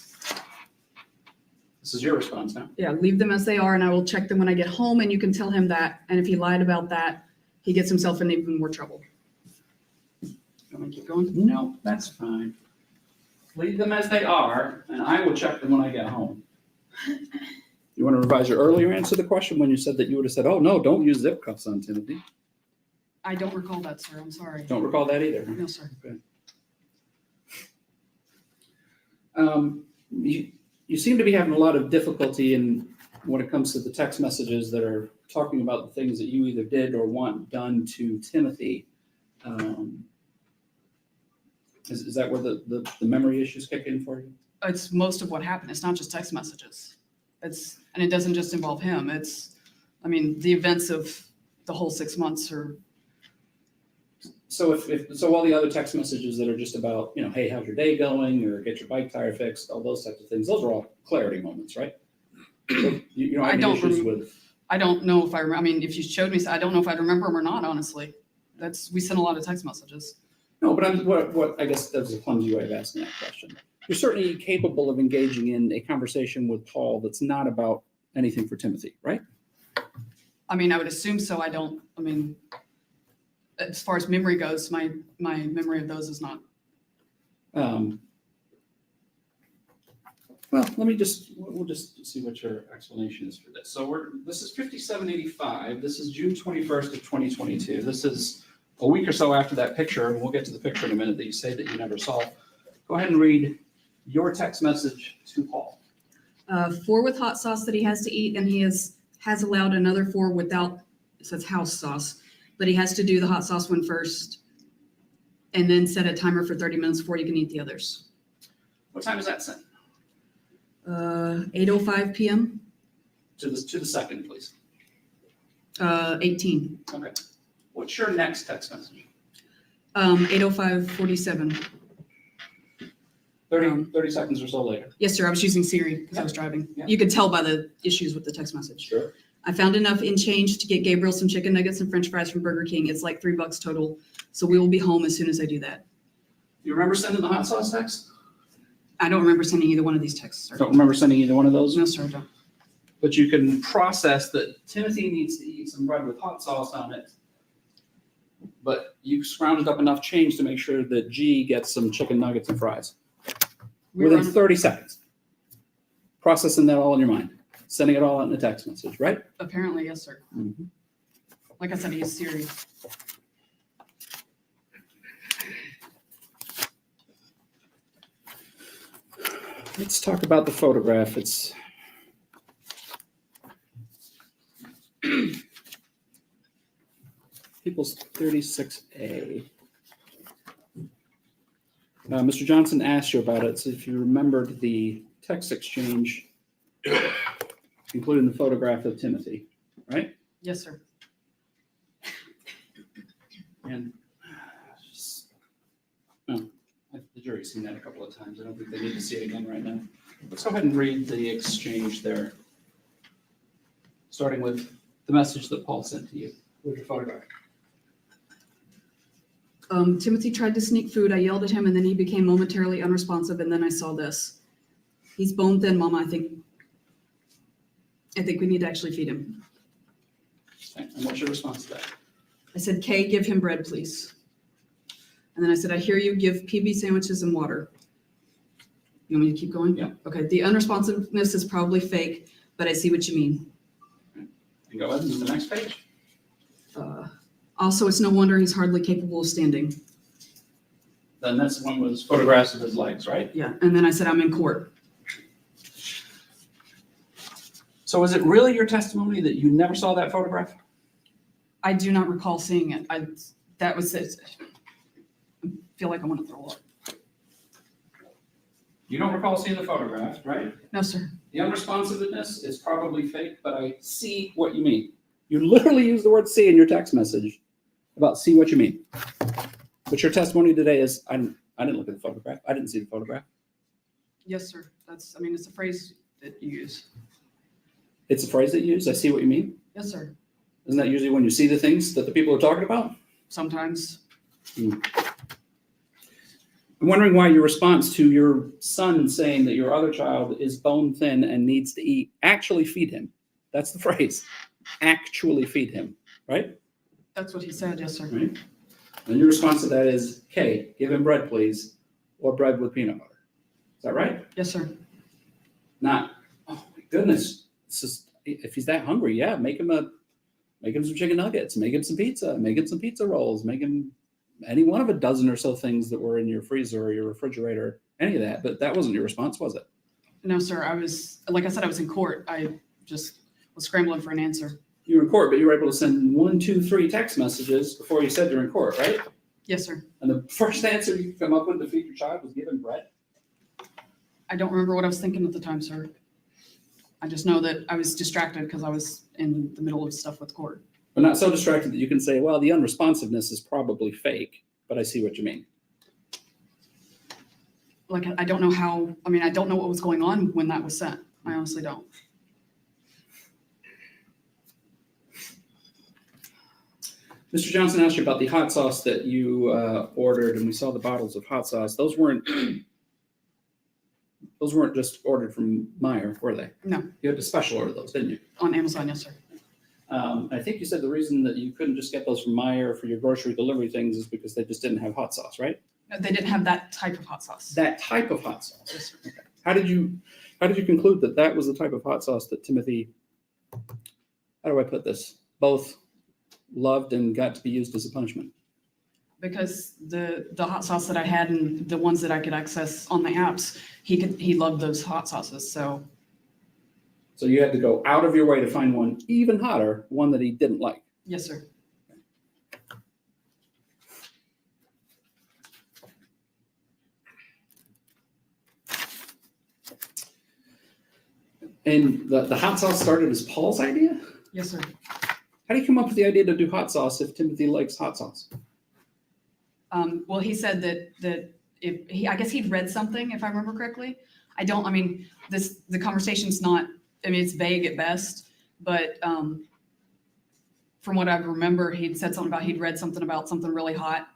This is your response now. Yeah, leave them as they are and I will check them when I get home and you can tell him that. And if he lied about that, he gets himself in even more trouble. You want me to keep going? No, that's fine. Leave them as they are, and I will check them when I get home. You want to revise your earlier answer to the question when you said that you would have said, oh, no, don't use zip cuffs on Timothy? I don't recall that, sir. I'm sorry. Don't recall that either. No, sir. Okay. You seem to be having a lot of difficulty when it comes to the text messages that are talking about the things that you either did or want done to Timothy. Is that where the memory issues kick in for you? It's most of what happened. It's not just text messages. And it doesn't just involve him. The events of the whole 6 months are. So so all the other text messages that are just about, hey, how's your day going, or get your bike tire fixed, all those types of things, those are all clarity moments, right? So you don't have any issues with. I don't know if I remember. I mean, if you showed me, I don't know if I'd remember them or not, honestly. We sent a lot of text messages. No, but what I guess that was a clumsy way of asking that question. You're certainly capable of engaging in a conversation with Paul that's not about anything for Timothy, right? I mean, I would assume so. As far as memory goes, my memory of those is not. Well, we'll just see what your explanation is for this. So this is 5785. This is June 21st of 2022. This is a week or so after that picture, and we'll get to the picture in a minute that you say that you never saw. Go ahead and read your text message to Paul. 4 with hot sauce that he has to eat, and he has allowed another 4 without, it says house sauce, but he has to do the hot sauce one first, and then set a timer for 30 minutes before you can eat the others. What time is that sent? 8:05 p.m. To the second, please. 18. Okay. What's your next text message? 8:05:47. 30 seconds or so later. Yes, sir. I was using Siri because I was driving. Yeah. You could tell by the issues with the text message. Sure. I found enough in change to get Gabriel some chicken nuggets and French fries from Burger King. It's like $3 total. So we will be home as soon as I do that. You remember sending the hot sauce text? I don't remember sending either one of these texts, sir. Don't remember sending either one of those? No, sir, I don't. But you can process that Timothy needs to eat some bread with hot sauce on it. But you scrounged up enough change to make sure that G gets some chicken nuggets and fries. Within 30 seconds. Processing that all in your mind. Sending it all out in a text message, right? Apparently, yes, sir. Mm-hmm. Like I said, he's Siri. Let's talk about the photograph. It's People's 36A. Mr. Johnson asked you about it, so if you remembered the text exchange, including the photograph of Timothy, right? Yes, sir. And the jury's seen that a couple of times. I don't think they need to see it again right now. Let's go ahead and read the exchange there, starting with the message that Paul sent to you with your photograph. Timothy tried to sneak food. I yelled at him, and then he became momentarily unresponsive, and then I saw this. He's bone thin, Mama. I think we need to actually feed him. Okay. And what's your response to that? I said, Kay, give him bread, please. And then I said, I hear you, give PB sandwiches and water. You want me to keep going? Yeah. Okay, the unresponsiveness is probably fake, but I see what you mean. And go ahead and do the next page. Also, it's no wonder he's hardly capable of standing. Then this one was photographs of his legs, right? Yeah, and then I said, I'm in court. So is it really your testimony that you never saw that photograph? I do not recall seeing it. That was it. I feel like I want to throw up. You don't recall seeing the photograph, right? No, sir. The unresponsiveness is probably fake, but I see what you mean. You literally use the word see in your text message about see what you mean. But your testimony today is, I didn't look at the photograph. I didn't see the photograph. Yes, sir. It's a phrase that you use. It's a phrase that you use, I see what you mean. Yes, sir. Isn't that usually when you see the things that the people are talking about? Sometimes. I'm wondering why your response to your son saying that your other child is bone thin and needs to eat, actually feed him. That's the phrase. Actually feed him, right? That's what he said, yes, sir. Right? And your response to that is, okay, give him bread, please, or bread with peanut butter. Is that right? Yes, sir. Not, oh my goodness, this is, if he's that hungry, yeah, make him some chicken nuggets, make him some pizza, make him some pizza rolls, make him any one of a dozen or so things that were in your freezer or your refrigerator, any of that. But that wasn't your response, was it? No, sir. Like I said, I was in court. I just was scrambling for an answer. You were in court, but you were able to send 1, 2, 3 text messages before you said you're in court, right? Yes, sir. And the first answer you come up with to feed your child was give him bread? I don't remember what I was thinking at the time, sir. I just know that I was distracted because I was in the middle of stuff with court. But not so distracted that you can say, well, the unresponsiveness is probably fake, but I see what you mean. Like, I don't know how, I don't know what was going on when that was sent. I honestly don't. Mr. Johnson asked you about the hot sauce that you ordered, and we saw the bottles of hot sauce. Those weren't just ordered from Meijer, were they? No. You had to special order those, didn't you? On Amazon, yes, sir. I think you said the reason that you couldn't just get those from Meijer for your grocery delivery things is because they just didn't have hot sauce, right? They didn't have that type of hot sauce. That type of hot sauce. Yes, sir. Okay. How did you conclude that that was the type of hot sauce that Timothy, how do I put this, both loved and got to be used as a punishment? Because the hot sauce that I had and the ones that I could access on the apps, he loved those hot sauces. So you had to go out of your way to find one even hotter, one that he didn't like. yes, sir. And the hot sauce started as Paul's idea? Yes, sir. How do you come up with the idea to do hot sauce if Timothy likes hot sauce? Well, he said that I guess he'd read something, if I remember correctly. The conversation's not, it's vague at best, but from what I remember, he'd said something about, he'd read something about something really hot,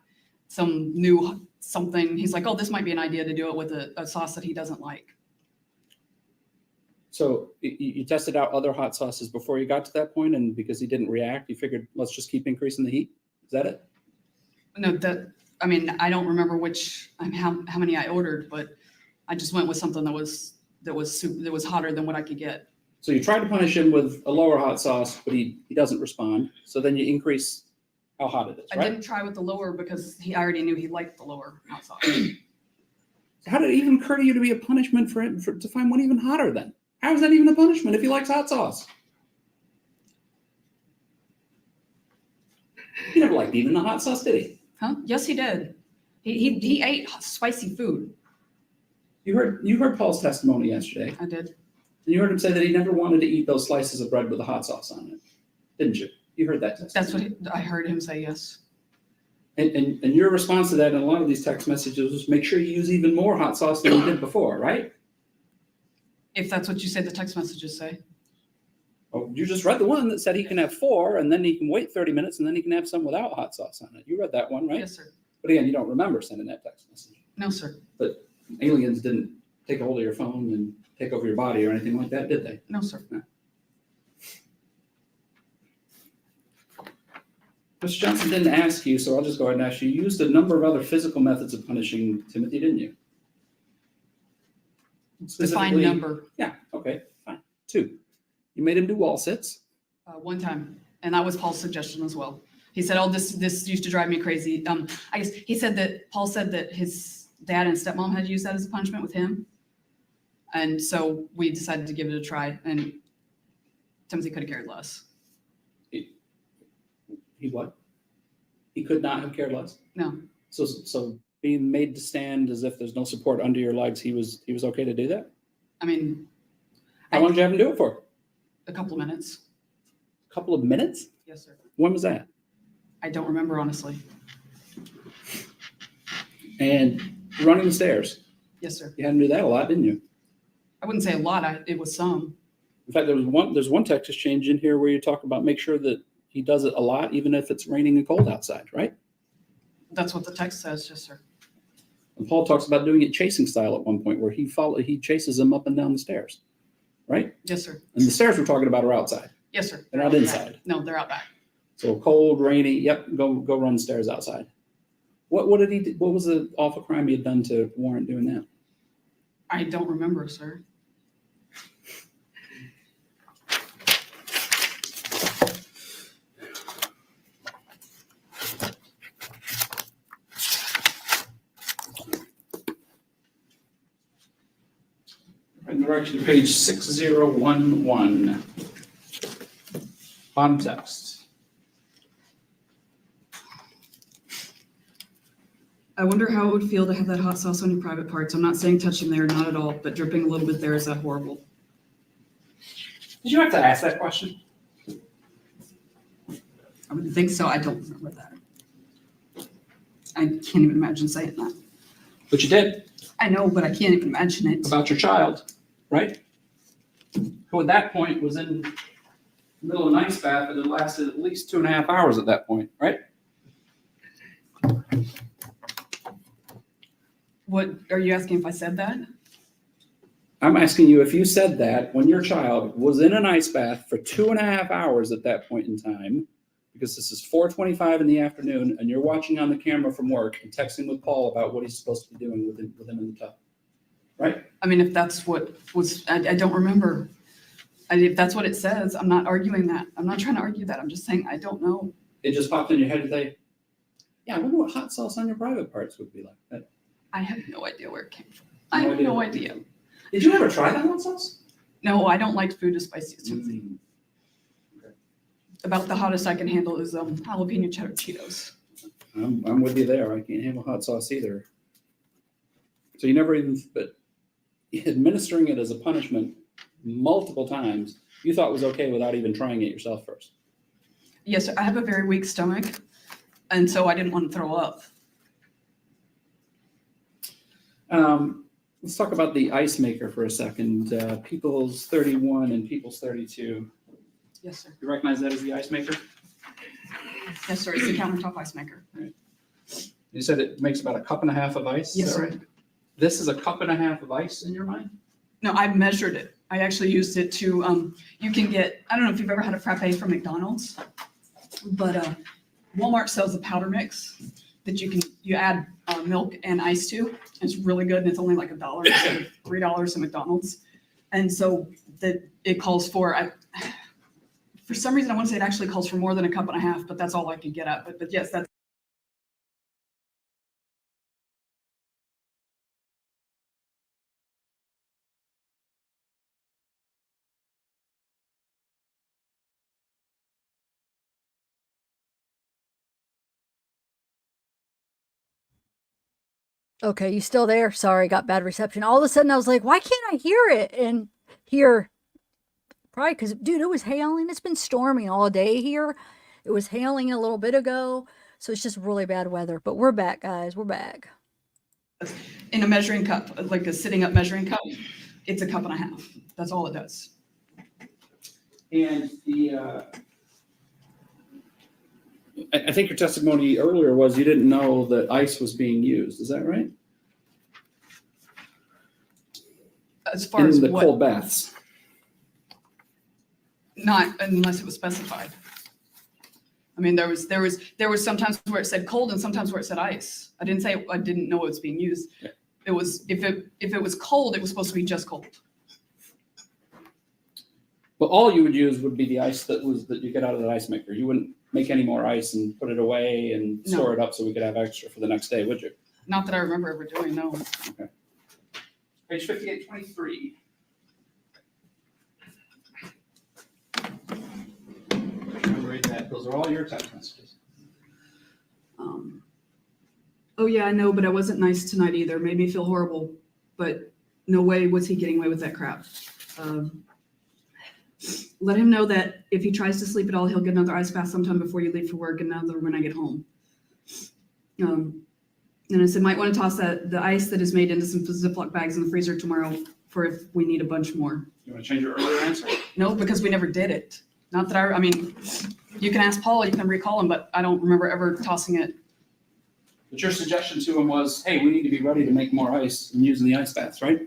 some new something. He's like, oh, this might be an idea to do it with a sauce that he doesn't like. So you tested out other hot sauces before you got to that point, and because he didn't react, you figured, let's just keep increasing the heat? Is that it? No, I don't remember how many I ordered, but I just went with something that was hotter than what I could get. So you tried to punish him with a lower hot sauce, but he doesn't respond. So then you increase how hot it is, I right? didn't try with the lower because I already knew he liked the lower hot sauce. How did it even occur to you to be a punishment for him to find one even hotter then? How is that even a punishment if he likes hot sauce? He never liked even the hot sauce, did he? Huh? Yes, he did. He ate spicy food. You heard Paul's testimony yesterday. I did. And you heard him say that he never wanted to eat those slices of bread with the hot sauce on it, didn't you? You heard that testimony. That's what I heard him say, yes. And your response to that in a lot of these text messages was make sure you use even more hot sauce than you did before, right? If that's what you said the text messages say. Well, you just read the one that said he can have 4 and then he can wait 30 minutes and then he can have some without hot sauce on it. You read that one, right? Yes, sir. But again, you don't remember sending that text message. No, sir. But aliens didn't take a hold of your phone and take over your body or anything like that, did they? No, sir. No. Mr. Johnson didn't ask you, so I'll just go ahead and ask you. You used a number of other physical methods of punishing Timothy, didn't you? Define number. Yeah, okay, fine. 2. You made him do wall sits. One time, and that was Paul's suggestion as well. He said, "Oh, this used to drive me crazy." I guess he said that Paul said that his dad and stepmom had used that as a punishment with him, and so we decided to give it a try. And Timothy could have cared less. He what? He could not have cared less. No. So being made to stand as if there's no support under your legs, he was okay to do that? I mean, How long did you have him do it for? a couple of minutes. A couple of minutes? Yes, sir. When was that? I don't remember, honestly. And running the stairs. Yes, sir. You had him do that a lot, didn't you? I wouldn't say a lot. It was some. In fact, there's one text exchange in here where you talk about make sure that he does it a lot, even if it's raining and cold outside, right? That's what the text says. Yes, sir. And Paul talks about doing it chasing style at one point where he chases him up and down the stairs, right? Yes, sir. And the stairs we're talking about are outside. Yes, sir. They're not inside. No, they're out back. So cold, rainy, yep, go run the stairs outside. What did he do? What was the awful crime he had done to warrant doing that? I don't remember, sir. In direction to page 6011. Bottom text. I wonder how it would feel to have that hot sauce on your private parts. I'm not saying touching there, not at all, but dripping a little bit there, is that horrible? Did you have to ask that question? I wouldn't think so. I don't remember that. I can't even imagine saying that. But you did. I know, but I can't even imagine it. About your child, right? Who at that point was in the middle of an ice bath and it lasted at least 2.5 hours at that point, right? What, are you asking if I said that? I'm asking you if you said that when your child was in an ice bath for 2.5 hours at that point in time, because this is 4:25 in the afternoon and you're watching on the camera from work and texting with Paul about what he's supposed to be doing with him in the tub, right? I mean, if that's what was, I don't remember. If that's what it says, I'm not arguing that. I'm not trying to argue that. I'm just saying, I don't know. It just popped in your head today. Yeah, I wonder what hot sauce on your private parts would be like. I have no idea where it came from. I have no idea. Did you ever try that hot sauce? No, I don't like food as spicy as Timothy. Okay. About the hottest I can handle is jalapeno cheddar Cheetos. I'm with you there. I can't handle hot sauce either. So you never even, but administering it as a punishment multiple times, you thought was okay without even trying it yourself first. Yes, I have a very weak stomach, and so I didn't want to throw up. Let's talk about the ice maker for a second. People's 31 and People's 32. Yes, sir. You recognize that as the ice maker? Yes, sir. It's the countertop ice maker. Right. You said it makes about 1.5 cups of ice? Yes, is that sir. right? This is 1.5 cups of ice in your mind? No, I measured it. I actually used it to, you can get, I don't know if you've ever had a frappe from McDonald's, but Walmart sells a powder mix that you add milk and ice to. It's really good, and it's only like $1 instead of $3 at McDonald's. And so it calls for, for some reason I want to say it actually calls for more than 1.5 cups, but that's all I could get at. But yes, that's. Okay, you still there? Sorry, got bad reception. All of a sudden I was like, why can't I hear it? And here, probably because, dude, it was hailing. It's been storming all day here. It was hailing a little bit ago. So it's just really bad weather. But we're back, guys. We're back. In a measuring cup, like a sitting up measuring cup, it's 1.5 cups. That's all it does. And I think your testimony earlier was you didn't know that ice was being used. Is that right? As far as in the what? cold baths. Not unless it was specified. I mean, there was sometimes where it said cold and sometimes where it said ice. I didn't say I didn't know it was being used. Yeah. It was if it was cold, it was supposed to be just cold. But all you would use would be the ice that you get out of the ice maker. You wouldn't make any more ice and put it away and No. store it up so we could have extra for the next day, would you? Not that I remember ever doing, no. Okay. Page 5823. Read that. Those are all your text messages. Oh yeah, I know, but I wasn't nice tonight either. Made me feel horrible, but no way was he getting away with that crap. Let him know that if he tries to sleep at all, he'll get another ice bath sometime before you leave for work and another when I get home. And I said, might want to toss the ice that is made into some Ziploc bags in the freezer tomorrow for if we need a bunch more. You want to change your earlier answer? No, because we never did it. Not that I mean, you can ask Paul, you can recall him, but I don't remember ever tossing it. But your suggestion to him was, hey, we need to be ready to make more ice and using the ice baths, right?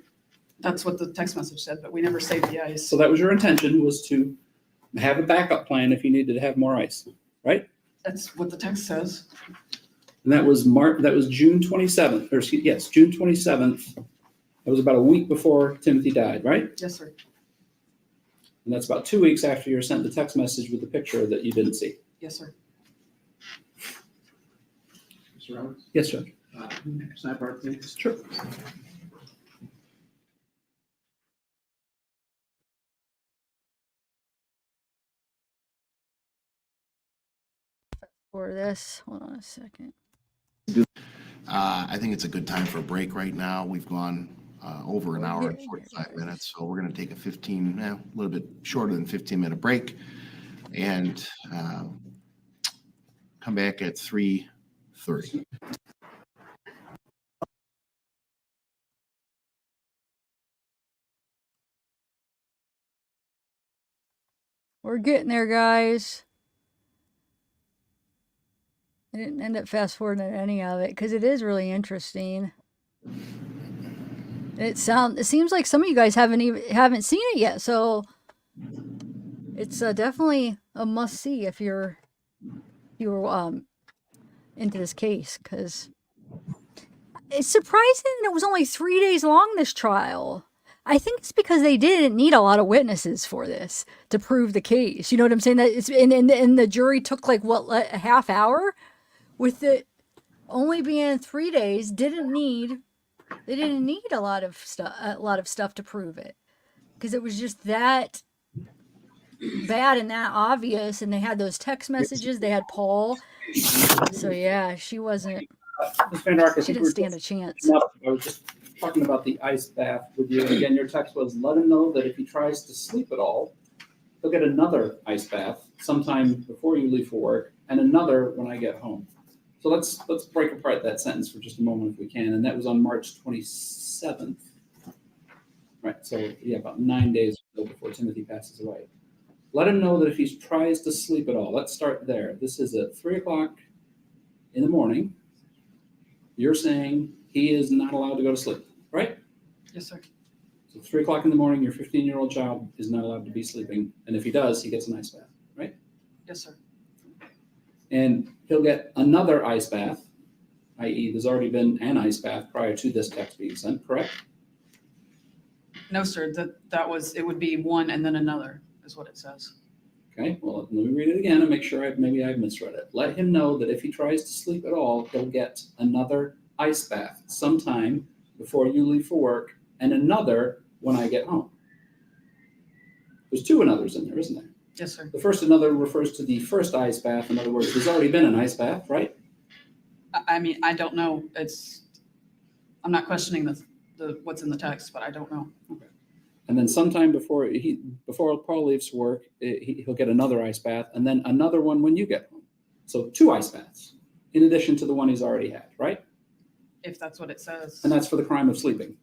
That's what the text message said, but we never saved the ice. So that was your intention, was to have a backup plan if you needed to have more ice, right? That's what the text says. And that was June 27th, or yes, June 27th. That was about a week before Timothy died, right? Yes, sir. And that's about 2 weeks after you were sent the text message with the picture that you didn't see. Yes, sir. Mr. Roberts? Yes, Judge. Sidebar, please. Sure. For this, hold on a second. I think it's a good time for a break right now. We've gone over an hour and 45 minutes, so we're going to take a little bit shorter than 15-minute break, and come back at 3:30. We're getting there, guys. I didn't end up fast forwarding any of it because it is really interesting. It seems like some of you guys haven't seen it yet, so it's definitely a must see if you're into this case, because it's surprising that it was only 3 days long, this trial. I think it's because they didn't need a lot of witnesses for this to prove the case. You know what I'm saying? That it's and the jury took like a half hour, with it only being 3 days. They didn't need a lot of stuff to prove it, because it was just that bad and that obvious. And they had those text messages. They had Paul. So yeah, she wasn't. Ms. VanderArk, She didn't stand a chance. I was just talking about the ice bath with you. And again, your text was, let him know that if he tries to sleep at all, he'll get another ice bath sometime before you leave for work and another when I get home. So let's break apart that sentence for just a moment if we can. And that was on March 27th. Right, so yeah, about 9 days before Timothy passes away. Let him know that if he tries to sleep at all, let's start there. This is at 3 o'clock in the morning. You're saying he is not allowed to go to sleep, right? Yes, sir. So 3 o'clock in the morning, your 15-year-old child is not allowed to be sleeping. And if he does, he gets an ice bath, right? Yes, sir. And he'll get another ice bath, i.e. there's already been an ice bath prior to this text being sent, correct? No, sir. It would be one and then another is what it says. Okay, well, let me read it again and make sure maybe I've misread it. Let him know that if he tries to sleep at all, he'll get another ice bath sometime before you leave for work and another when I get home. There's two another's in there, isn't there? Yes, sir. The first another refers to the first ice bath. In other words, there's already been an ice bath, right? I mean, I don't know. I'm not questioning the what's in the text, but I don't know. Okay. And then sometime before Paul leaves for work, he'll get another ice bath and then another one when you get home. So 2 ice baths in addition to the one he's already had, right? If that's what it says. And that's for the crime of sleeping.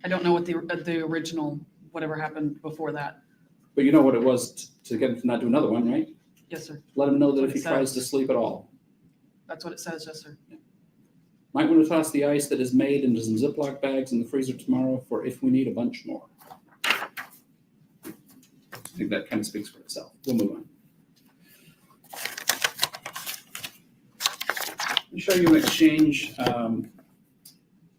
I don't know what the original, whatever happened before that. But you know what it was to get him to not do another one, right? Yes, sir. Let him know that That's if he what it tries says. to sleep at all. That's what it says, yes, sir. Might want to toss the ice that is made into some Ziploc bags in the freezer tomorrow for if we need a bunch more. I think that kind of speaks for itself. We'll move on. Let me show you an exchange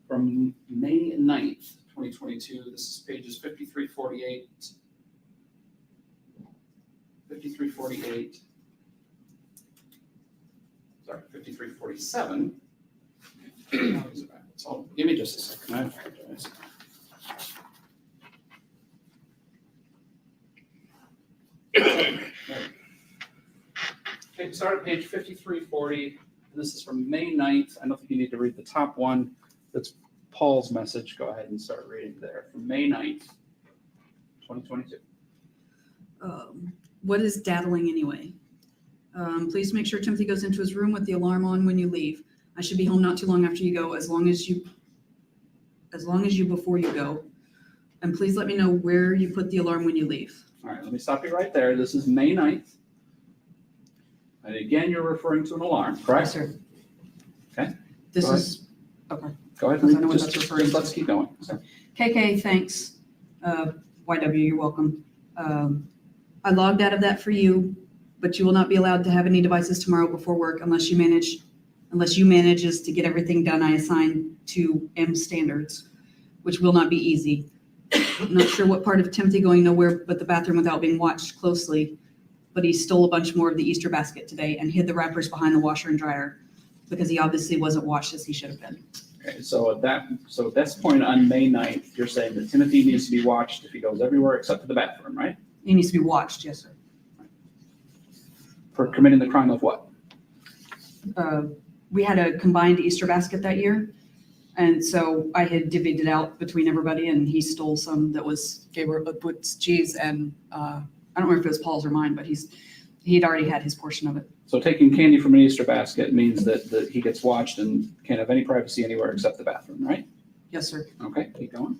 from May 9th, 2022. This is pages 5348 5348. Sorry, 5347. So give me just a second. I apologize. Okay, start at page 5340. This is from May 9th. I don't think you need to read the top one. That's Paul's message. Go ahead and start reading there from May 9th, 2022. What is daddling anyway? Please make sure Timothy goes into his room with the alarm on when you leave. I should be home not too long after you go, as long as you before you go. And please let me know where you put the alarm when you leave. All right, let me stop you right there. This is May 9th. And again, you're referring to an alarm, correct? Yes, sir. Okay. This Go is, okay. Go ahead. Because I know what that's referring to. Let's keep going. Sorry. KK, thanks. YW, you're welcome. I logged out of that for you, but you will not be allowed to have any devices tomorrow before work unless you manages to get everything done I assigned to M standards, which will not be easy. I'm not sure what part of Timothy going nowhere but the bathroom without being watched closely, but he stole a bunch more of the Easter basket today and hid the wrappers behind the washer and dryer because he obviously wasn't washed as he should have been. Okay, so at this point on May 9th, you're saying that Timothy needs to be watched if he goes everywhere except to the bathroom, right? He needs to be watched, yes, sir. For committing the crime of what? We had a combined Easter basket that year. And so I had divvied it out between everybody and he stole some that was with cheese and I don't remember if it was Paul's or mine, but he'd already had his portion of it. So taking candy from an Easter basket means that he gets watched and can't have any privacy anywhere except the bathroom, right? Yes, sir. Okay, keep going.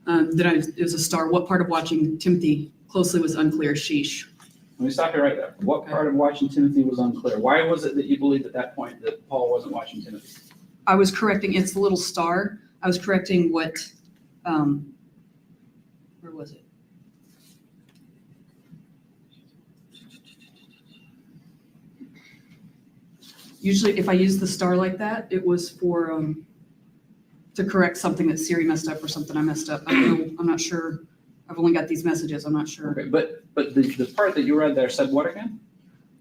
It was a star. What part of watching Timothy closely was unclear? Sheesh. Let me stop you right there. What part of watching Timothy was unclear? Why was it that you believed at that point that Paul wasn't watching Timothy? I was correcting, it's the little star. I was correcting what, where was it? Usually if I use the star like that, it was for, to correct something that Siri messed up or something I messed up. I don't know, I'm not sure. I've only got these messages, I'm not sure. Okay, but the part that you read there said what again?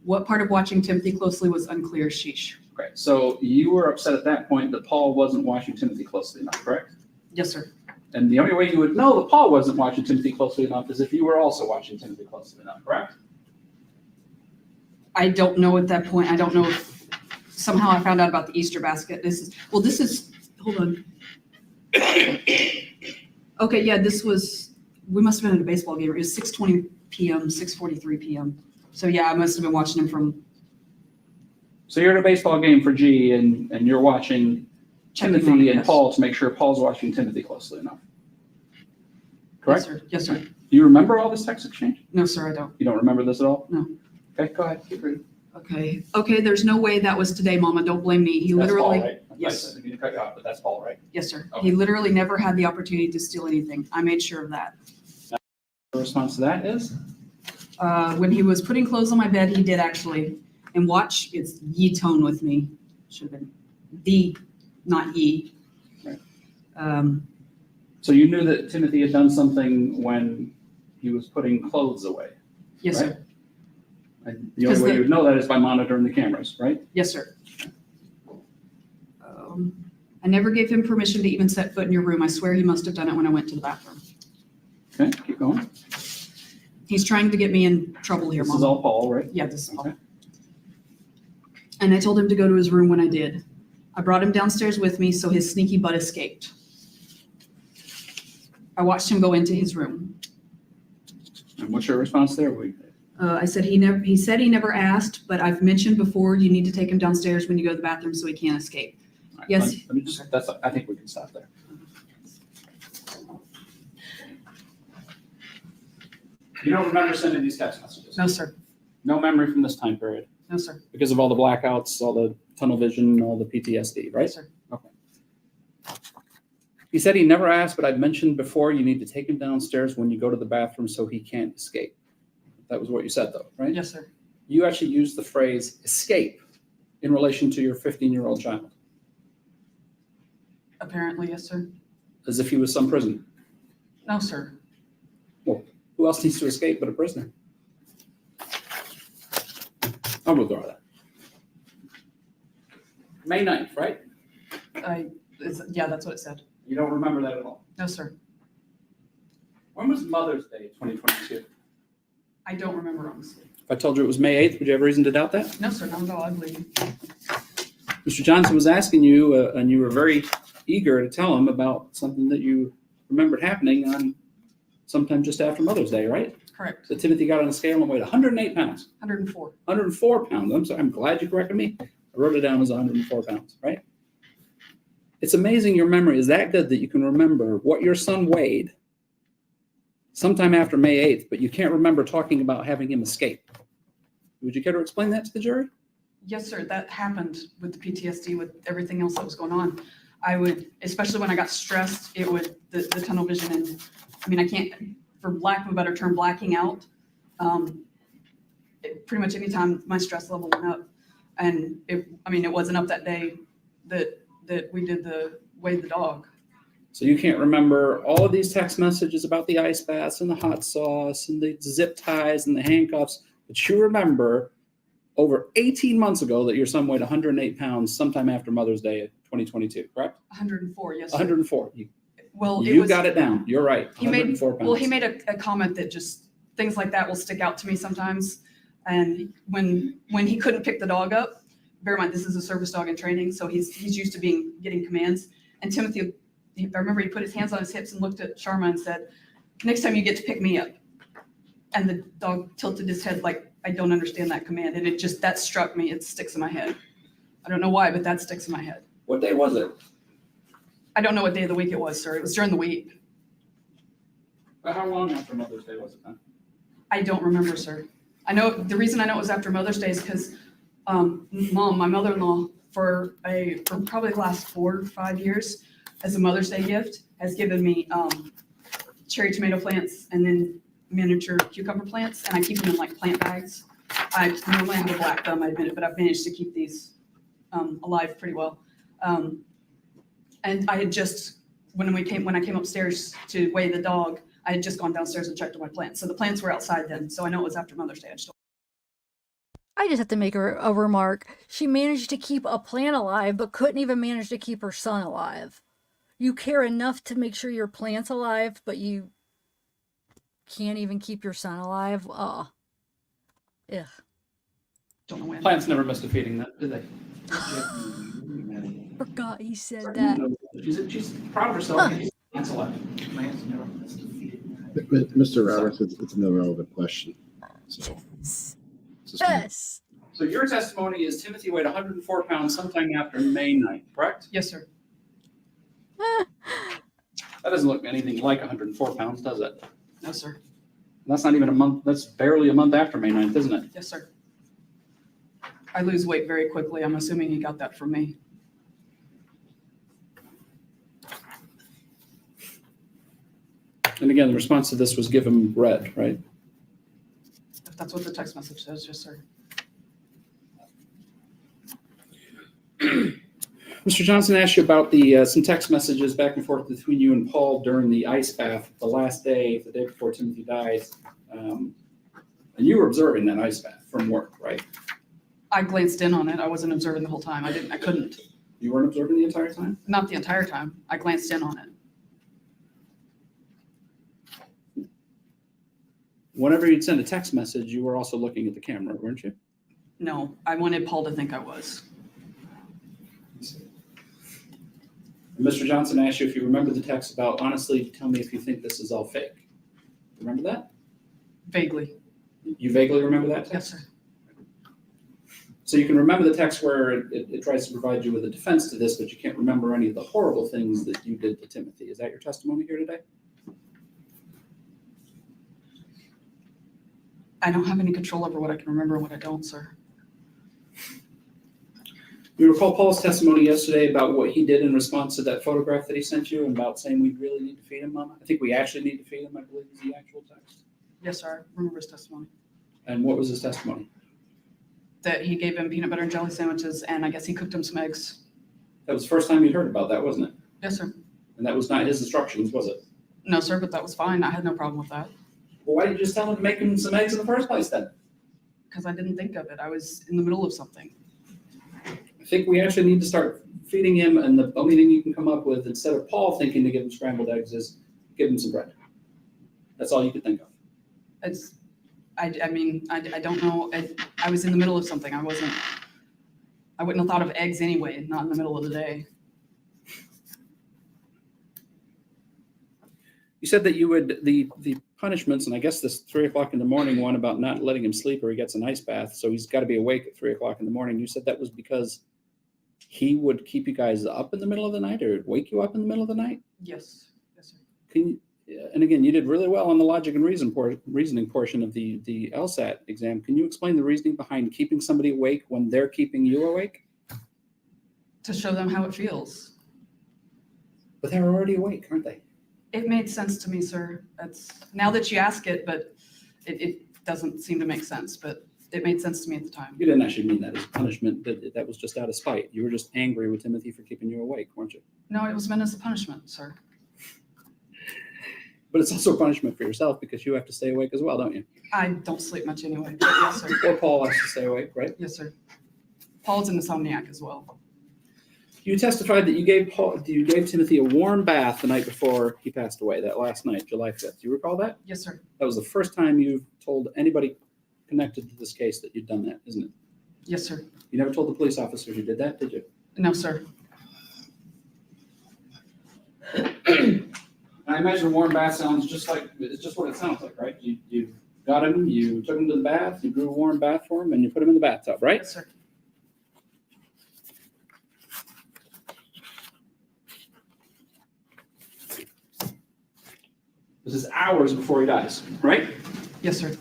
What part of watching Timothy closely was unclear? Sheesh. Okay, so you were upset at that point that Paul wasn't watching Timothy closely enough, correct? Yes, sir. And the only way you would know that Paul wasn't watching Timothy closely enough is if you were also watching Timothy closely enough, correct? I don't know at that point. I don't know if somehow I found out about the Easter basket. Hold on. Okay, yeah, we must have been at a baseball game. It was 6:20 p.m., 6:43 p.m. So yeah, I must have been watching him from. So you're at a baseball game for G and you're watching Timothy and Paul to make sure Paul's watching Timothy closely enough. Correct? Yes, sir. Yes, sir. Do you remember all this text exchange? No, sir, I don't. You don't remember this at all? No. Okay, go ahead, keep reading. Okay, there's no way that was today, Mama. Don't blame me. He That's literally. Paul, right? Yes. I didn't mean to cut you off, but that's Paul, right? Yes, sir. Okay. He literally never had the opportunity to steal anything. I made sure of that. The response to that is? When he was putting clothes on my bed, he did actually. And watch, it's ye tone with me. Should have been the, not ye. Right. So So you knew that Timothy had done something when he was putting clothes away? Yes, right? sir. And the only way you would know that is by monitoring the cameras, right? Yes, sir. I never gave him permission to even set foot in your room. I swear he must have done it when I went to the bathroom. Okay, keep going. He's trying to get me in trouble here, This Mom. is all Paul, right? Yeah, this is Paul. Okay. And I told him to go to his room when I did. I brought him downstairs with me so his sneaky butt escaped. I watched him go into his room. And what's your response there? I said he said he never asked, but I've mentioned before you need to take him downstairs when you go to the bathroom so he can't escape. Right, Yes. Let me just, I think we can stop there. You don't remember sending these text messages? No, sir. No memory from this time period? No, sir. Because of all the blackouts, all the tunnel vision, all the PTSD, right? Yes, sir. Okay. He said he never asked, but I've mentioned before you need to take him downstairs when you go to the bathroom so he can't escape. That was what you said though, right? Yes, sir. You actually used the phrase escape in relation to your 15-year-old child, Apparently, yes, sir. as if he was some prisoner. No, sir. Well, who else needs to escape but a prisoner? I'll withdraw that. May 9th, right? Yeah, that's what it said. You don't remember that at all? No, sir. When was Mother's Day 2022? I don't remember, honestly. If I told you it was May 8th, would you have reason to doubt that? No, sir, not at all. I believe you. Mr. Johnson was asking you, and you were very eager to tell him about something that you remembered happening on sometime just after Mother's Day, right? Correct. So Timothy got on a scale and weighed 108 pounds. 104. 104 pounds. I'm sorry, I'm glad you corrected me. I wrote it down as 104 pounds, right? It's amazing your memory is that good that you can remember what your son weighed sometime after May 8th, but you can't remember talking about having him escape. Would you care to explain that to the jury? Yes, sir. That happened with the PTSD, with everything else that was going on. I would, especially when I got stressed, it would, the tunnel vision, and I mean, I can't, for lack of a better term, blacking out. Pretty much any time my stress level went up, and it wasn't up that day that we did the weigh the dog. So you can't remember all of these text messages about the ice baths and the hot sauce and the zip ties and the handcuffs, but you remember over 18 months ago that your son weighed 108 pounds sometime after Mother's Day of 2022, correct? 104, yes, sir. 104. Well, You got it down. You're right. He made 104 pounds. well, he made a comment that just things like that will stick out to me sometimes. And when he couldn't pick the dog up, bear in mind this is a service dog in training, so he's used to getting commands. And Timothy, I remember he put his hands on his hips and looked at Sharma and said, "Next time you get to pick me up." And the dog tilted his head like, "I don't understand that command." And that struck me. It sticks in my head. I don't know why, but that sticks in my head. What day was it? I don't know what day of the week it was, sir. It was during the week. How long after Mother's Day was it then? I don't remember, sir. I know the reason I know it was after Mother's Day is because Mom, my mother-in-law, for probably the last 4 or 5 years, as a Mother's Day gift, has given me cherry tomato plants and then miniature cucumber plants, and I keep them in like plant bags. I normally have a black thumb, I admit it, but I've managed to keep these alive pretty well. And I had just, when I came upstairs to weigh the dog, I had just gone downstairs and checked on my plants. So the plants were outside then, so I know it was after Mother's Day. I just have to make a remark. She managed to keep a plant alive, but couldn't even manage to keep her son alive. You care enough to make sure your plant's alive, but you can't even keep your son alive? Ugh. Don't know when. Plants never missed a feeding, did they? Forgot he said that. She's proud of herself. Plants alive. Plants never missed a feeding. Mr. Roberts, it's an irrelevant question. So, Yes. So your testimony is Timothy weighed 104 pounds sometime after May 9th, correct? Yes, sir. That doesn't look anything like 104 pounds, does it? No, sir. That's not even a month. That's barely a month after May 9th, isn't it? Yes, sir. I lose weight very quickly. I'm assuming he got that from me. And again, the response to this was give him red, right? If that's what the text message says, yes, sir. Mr. Johnson asked you about the some text messages back and forth between you and Paul during the ice bath, the last day, the day before Timothy died. And you were observing that ice bath from work, right? I glanced in on it. I wasn't observing the whole time. I couldn't. You weren't observing the entire time? Not the entire time. I glanced in on it. Whenever you'd send a text message, you were also looking at the camera, weren't you? No, I wanted Paul to think I was. And Mr. Johnson asked you if you remember the text about, honestly, tell me if you think this is all fake. Remember that? Vaguely. You vaguely remember that text? Yes, sir. So you can remember the text where it tries to provide you with a defense to this, but you can't remember any of the horrible things that you did to Timothy. Is that your testimony here today? I don't have any control over what I can remember and what I don't, sir. You recall Paul's testimony yesterday about what he did in response to that photograph that he sent you and about saying we really need to feed him, Mama? I think we actually need to feed him, I believe is the actual text. Yes, sir. I remember his testimony. And what was his testimony? That he gave him peanut butter and jelly sandwiches, and I guess he cooked him some eggs. That was the first time you'd heard about that, wasn't it? Yes, sir. And that was not his instructions, was it? No, sir, but that was fine. I had no problem with that. Well, why did you just tell him to make him some eggs in the first place then? because I didn't think of it. I was in the middle of something. I think we actually need to start feeding him, and the only thing you can come up with, instead of Paul thinking to give him scrambled eggs, is give him some bread. That's all you could think of. It's, I mean, I don't know. I was in the middle of something. I wouldn't have thought of eggs anyway, not in the middle of the day. You said that you would, the punishments, and I guess this 3 o'clock in the morning one about not letting him sleep or he gets an ice bath, so he's got to be awake at 3 o'clock in the morning. You said that was because he would keep you guys up in the middle of the night or wake you up in the middle of the night? Yes. Yes, sir. Can you, and again, you did really well on the logic and reasoning portion of the LSAT exam. Can you explain the reasoning behind keeping somebody awake when they're keeping you awake? To show them how it feels. But they're already awake, aren't they? It made sense to me, sir. That's now that you ask it, but it doesn't seem to make sense, but it made sense to me at the time. You didn't actually mean that as punishment. That was just out of spite. You were just angry with Timothy for keeping you awake, weren't you? No, it was meant as a punishment, sir. But it's also a punishment for yourself because you have to stay awake as well, don't you? I don't sleep much anyway. But yes, sir. Or Paul has to stay awake, right? Yes, sir. Paul's an insomniac as well. You testified that you gave Timothy a warm bath the night before he passed away, that last night, July 5th. Do you recall that? Yes, sir. That was the first time you've told anybody connected to this case that you'd done that, isn't it? Yes, sir. You never told the police officers you did that, did you? No, sir. I imagine a warm bath sounds just like, it's just what it sounds like, right? You got him, you took him to the bath, you drew a warm bath for him, and you put him in the bathtub, right? Yes, sir. This is hours before he dies, right? Yes, sir.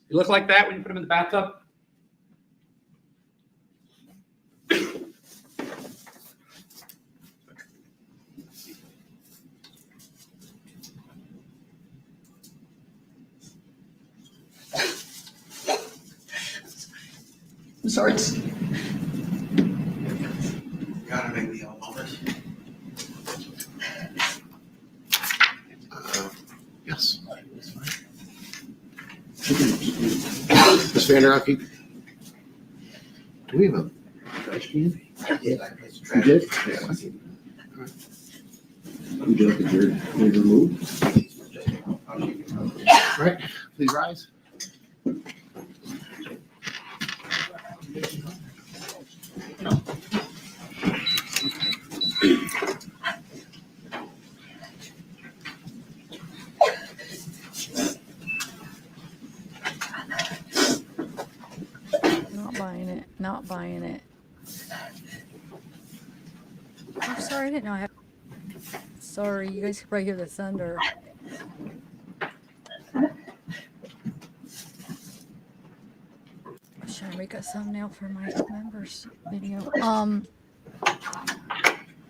You look like that when you put him in the bathtub? I'm sorry. Gotta make me a moment. Yes. Ms. VanderArk, do we have a trash can? I did, I placed You trash. did? Yeah. All right. Would you like to be removed? All right, please rise. Not buying it. I'm sorry, I didn't know I had. Sorry, you guys could probably hear the thunder. Should I make a thumbnail for my members video?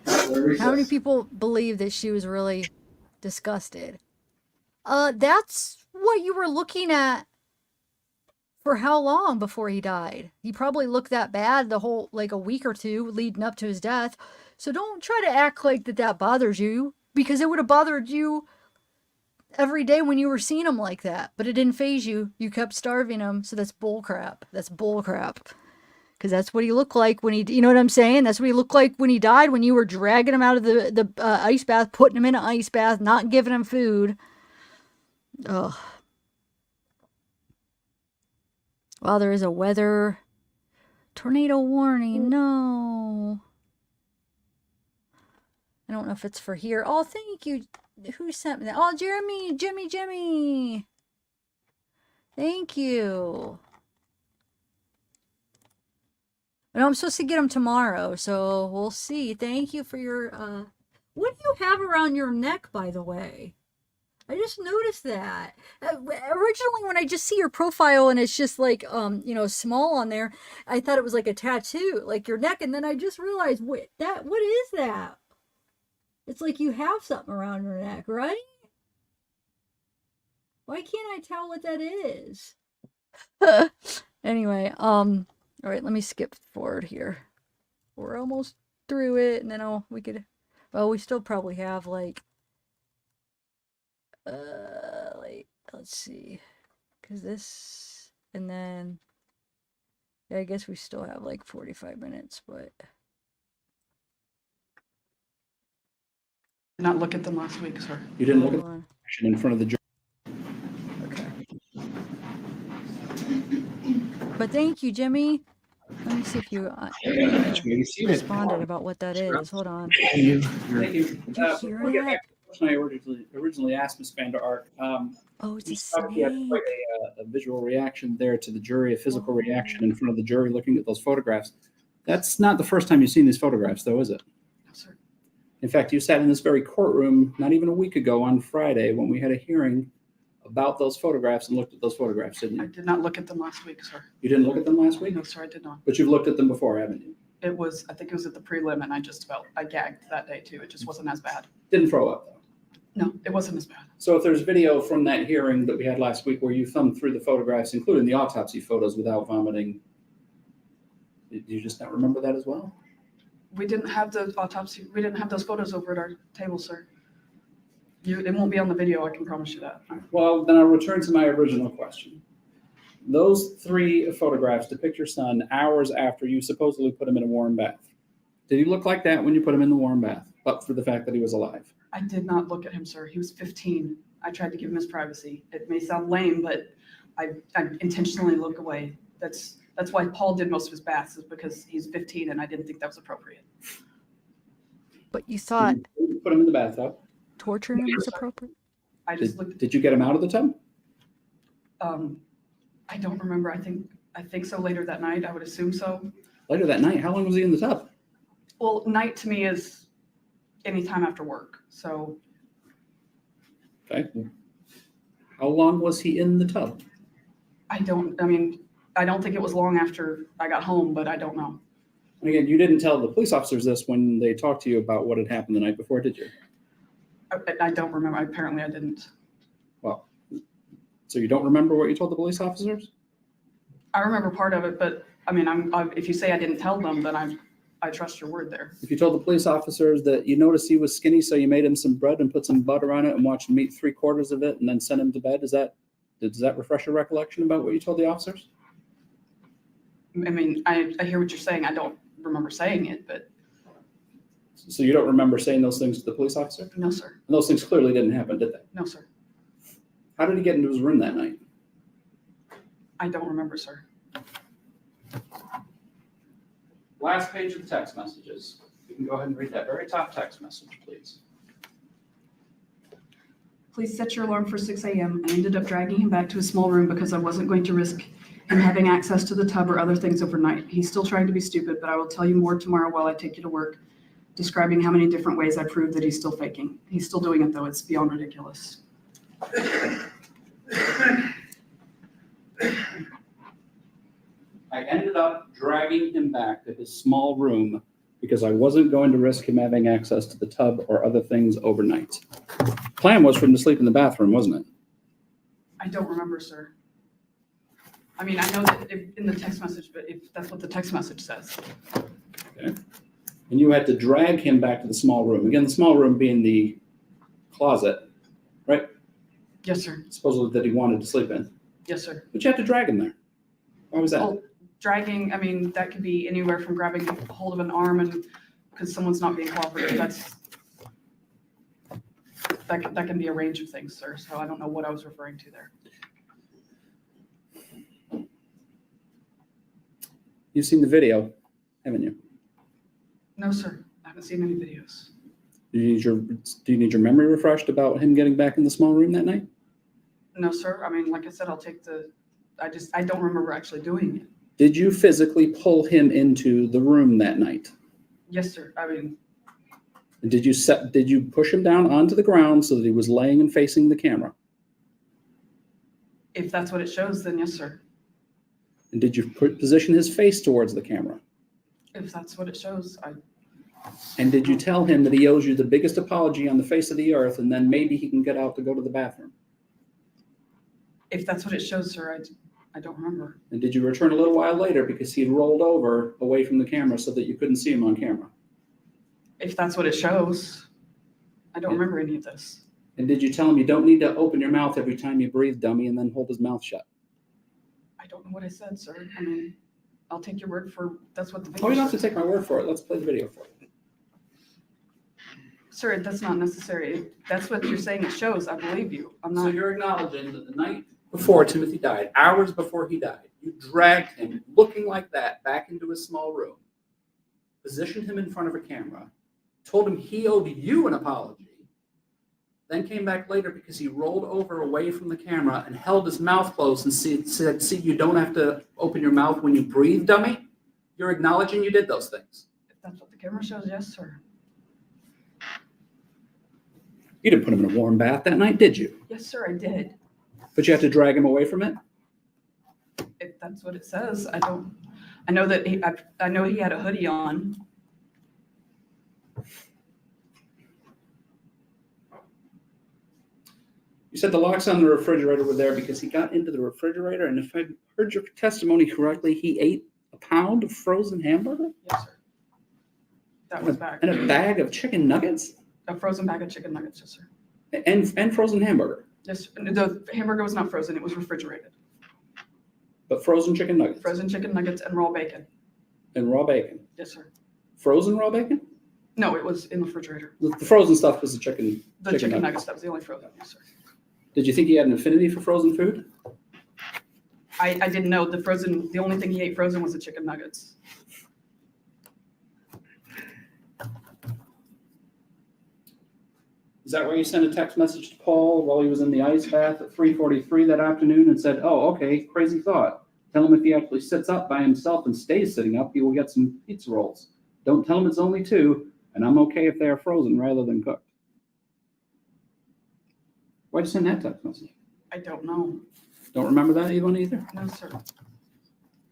How many people believe that she was really disgusted? That's what you were looking at. For how long before he died? He probably looked that bad the whole, like a week or two leading up to his death. So don't try to act like that bothers you, because it would have bothered you every day when you were seeing him like that. But it didn't faze you. You kept starving him. So that's bull crap. That's bull crap. Because that's what he looked like when he, you know what I'm saying? That's what he looked like when he died, when you were dragging him out of the ice bath, putting him in an ice bath, not giving him food. Ugh. Well, there is a weather tornado warning. No. I don't know if it's for here. Oh, thank you. Who sent me that? Oh, Jimmy. Thank you. I know I'm supposed to get them tomorrow, so we'll see. Thank you for your, what do you have around your neck, by the way? I just noticed that. Originally, when I just see your profile and it's just like, small on there, I thought it was like a tattoo, like your neck. And then I just realized, what is that? It's like you have something around your neck, right? Why can't I tell what that is? Anyway, all right, let me skip forward here. We're almost through it, and then we still probably have like let's see, because this, and then, yeah, I guess we still have like 45 minutes, but. Did not look at them last week, sir. You didn't look Hold at on. the in front of the jury. Okay. But thank you, Jimmy. Let me see if you responded about what that is. Hold on. Thank you. Did you hear Before we get that? back to the question I originally asked Ms. VanderArk, Oh, it's a you had quite snake. a visual reaction there to the jury, a physical reaction in front of the jury looking at those photographs. That's not the first time you've seen these photographs, though, is it? No, sir. In fact, you sat in this very courtroom not even a week ago on Friday when we had a hearing about those photographs and looked at those photographs, didn't I you? did not look at them last week, sir. You didn't look at them last week? No, sir, I did not. But you've looked at them before, haven't you? I think it was at the prelim, and I gagged that day too. It just wasn't as bad. Didn't throw up, though. No, it wasn't as bad. So if there's video from that hearing that we had last week where you thumbed through the photographs, including the autopsy photos without vomiting, do you just not remember that as well? We didn't have the autopsy. We didn't have those photos over at our table, sir. It won't be on the video. I can promise you that. Well, then I'll return to my original question. Those 3 photographs depict your son hours after you supposedly put him in a warm bath. Did he look like that when you put him in the warm bath, but for the fact that he was alive? I did not look at him, sir. He was 15. I tried to give him his privacy. It may sound lame, but I intentionally look away. That's why Paul did most of his baths, is because he's 15 and I didn't think that was appropriate. But you thought You put him in the bathtub. torturing him was appropriate? I just looked. Did you get him out of the tub? I don't remember. I think so later that night. I would assume so. Later that night? How long was he in the tub? Well, night to me is any time after work. So Okay. How long was he in the tub? I don't think it was long after I got home, but I don't know. And again, you didn't tell the police officers this when they talked to you about what had happened the night before, did you? I don't remember. Apparently I didn't. Well, so you don't remember what you told the police officers? I remember part of it, but I mean, if you say I didn't tell them, then I trust your word there. If you told the police officers that you noticed he was skinny, so you made him some bread and put some butter on it and watched him eat 3/4 of it and then sent him to bed, does that refresh your recollection about what you told the officers? I mean, I hear what you're saying. I don't remember saying it, but. So you don't remember saying those things to the police officer? No, sir. And those things clearly didn't happen, did they? No, sir. How did he get into his room that night? I don't remember, sir. Last page of the text messages. You can go ahead and read that very top text message, please. Please set your alarm for 6 a.m. I ended up dragging him back to his small room because I wasn't going to risk him having access to the tub or other things overnight. He's still trying to be stupid, but I will tell you more tomorrow while I take you to work, describing how many different ways I proved that he's still faking. He's still doing it, though. It's beyond ridiculous. I ended up dragging him back to his small room because I wasn't going to risk him having access to the tub or other things overnight. Plan was for him to sleep in the bathroom, wasn't it? I don't remember, sir. I mean, I know that in the text message, but if that's what the text message says. Okay. And you had to drag him back to the small room. Again, the small room being the closet, right? Yes, sir. Supposedly that he wanted to sleep in. Yes, sir. But you had to drag him there. Why was that? Well, dragging, I mean, that could be anywhere from grabbing hold of an arm and because someone's not being cooperative. That can be a range of things, sir. So I don't know what I was referring to there. You've seen the video, haven't you? No, sir. I haven't seen any videos. Do you need your memory refreshed about him getting back in the small room that night? No, sir. I mean, like I said, I don't remember actually doing it. Did you physically pull him into the room that night? Yes, sir. I mean, Did you push him down onto the ground so that he was laying and facing the camera? if that's what it shows, then yes, sir. And did you position his face towards the camera? If that's what it shows, And did you tell him that he owes you the biggest apology on the face of the earth, and then maybe he can get out to go to the bathroom? If that's what it shows, sir, I don't remember. And did you return a little while later because he had rolled over away from the camera so that you couldn't see him on camera? If that's what it shows, I don't remember any of this. And did you tell him you don't need to open your mouth every time you breathe, dummy, and then hold his mouth shut? I don't know what I said, sir. I mean, I'll take your word for, that's what the video Oh, you don't have says. to take my word for it. Let's play the video for you. Sir, that's not necessary. That's what you're saying it shows. I believe you. I'm So not. you're acknowledging that the night before Timothy died, hours before he died, you dragged him looking like that back into his small room, positioned him in front of a camera, told him he owed you an apology, then came back later because he rolled over away from the camera and held his mouth closed and said, see, you don't have to open your mouth when you breathe, dummy. You're acknowledging you did those things. If that's what the camera shows, yes, sir. You didn't put him in a warm bath that night, did you? Yes, sir, I did. But you have to drag him away from it? If that's what it says, I don't. I know that I know he had a hoodie on. You said the locks on the refrigerator were there because he got into the refrigerator, and if I heard your testimony correctly, he ate a pound of frozen hamburger? Yes, sir. That was back. And a bag of chicken nuggets? A frozen bag of chicken nuggets, yes, sir. And frozen hamburger? Yes, the hamburger was not frozen, it was refrigerated. But frozen chicken nuggets? Frozen chicken nuggets and raw bacon. And raw bacon? Yes, sir. Frozen raw bacon? No, it was in the refrigerator. The frozen stuff was the chicken. The chicken nuggets, that was the only frozen, yes, sir. Did you think he had an affinity for frozen food? I didn't know the only thing he ate frozen was the chicken nuggets. Is that where you sent a text message to Paul while he was in the ice bath at 3:43 that afternoon and said, oh, okay, crazy thought. Tell him if he actually sits up by himself and stays sitting up, he will get some pizza rolls. Don't tell him it's only 2, and I'm okay if they are frozen rather than cooked. Why'd you send that text message? I don't know. Don't remember that one either? No, sir.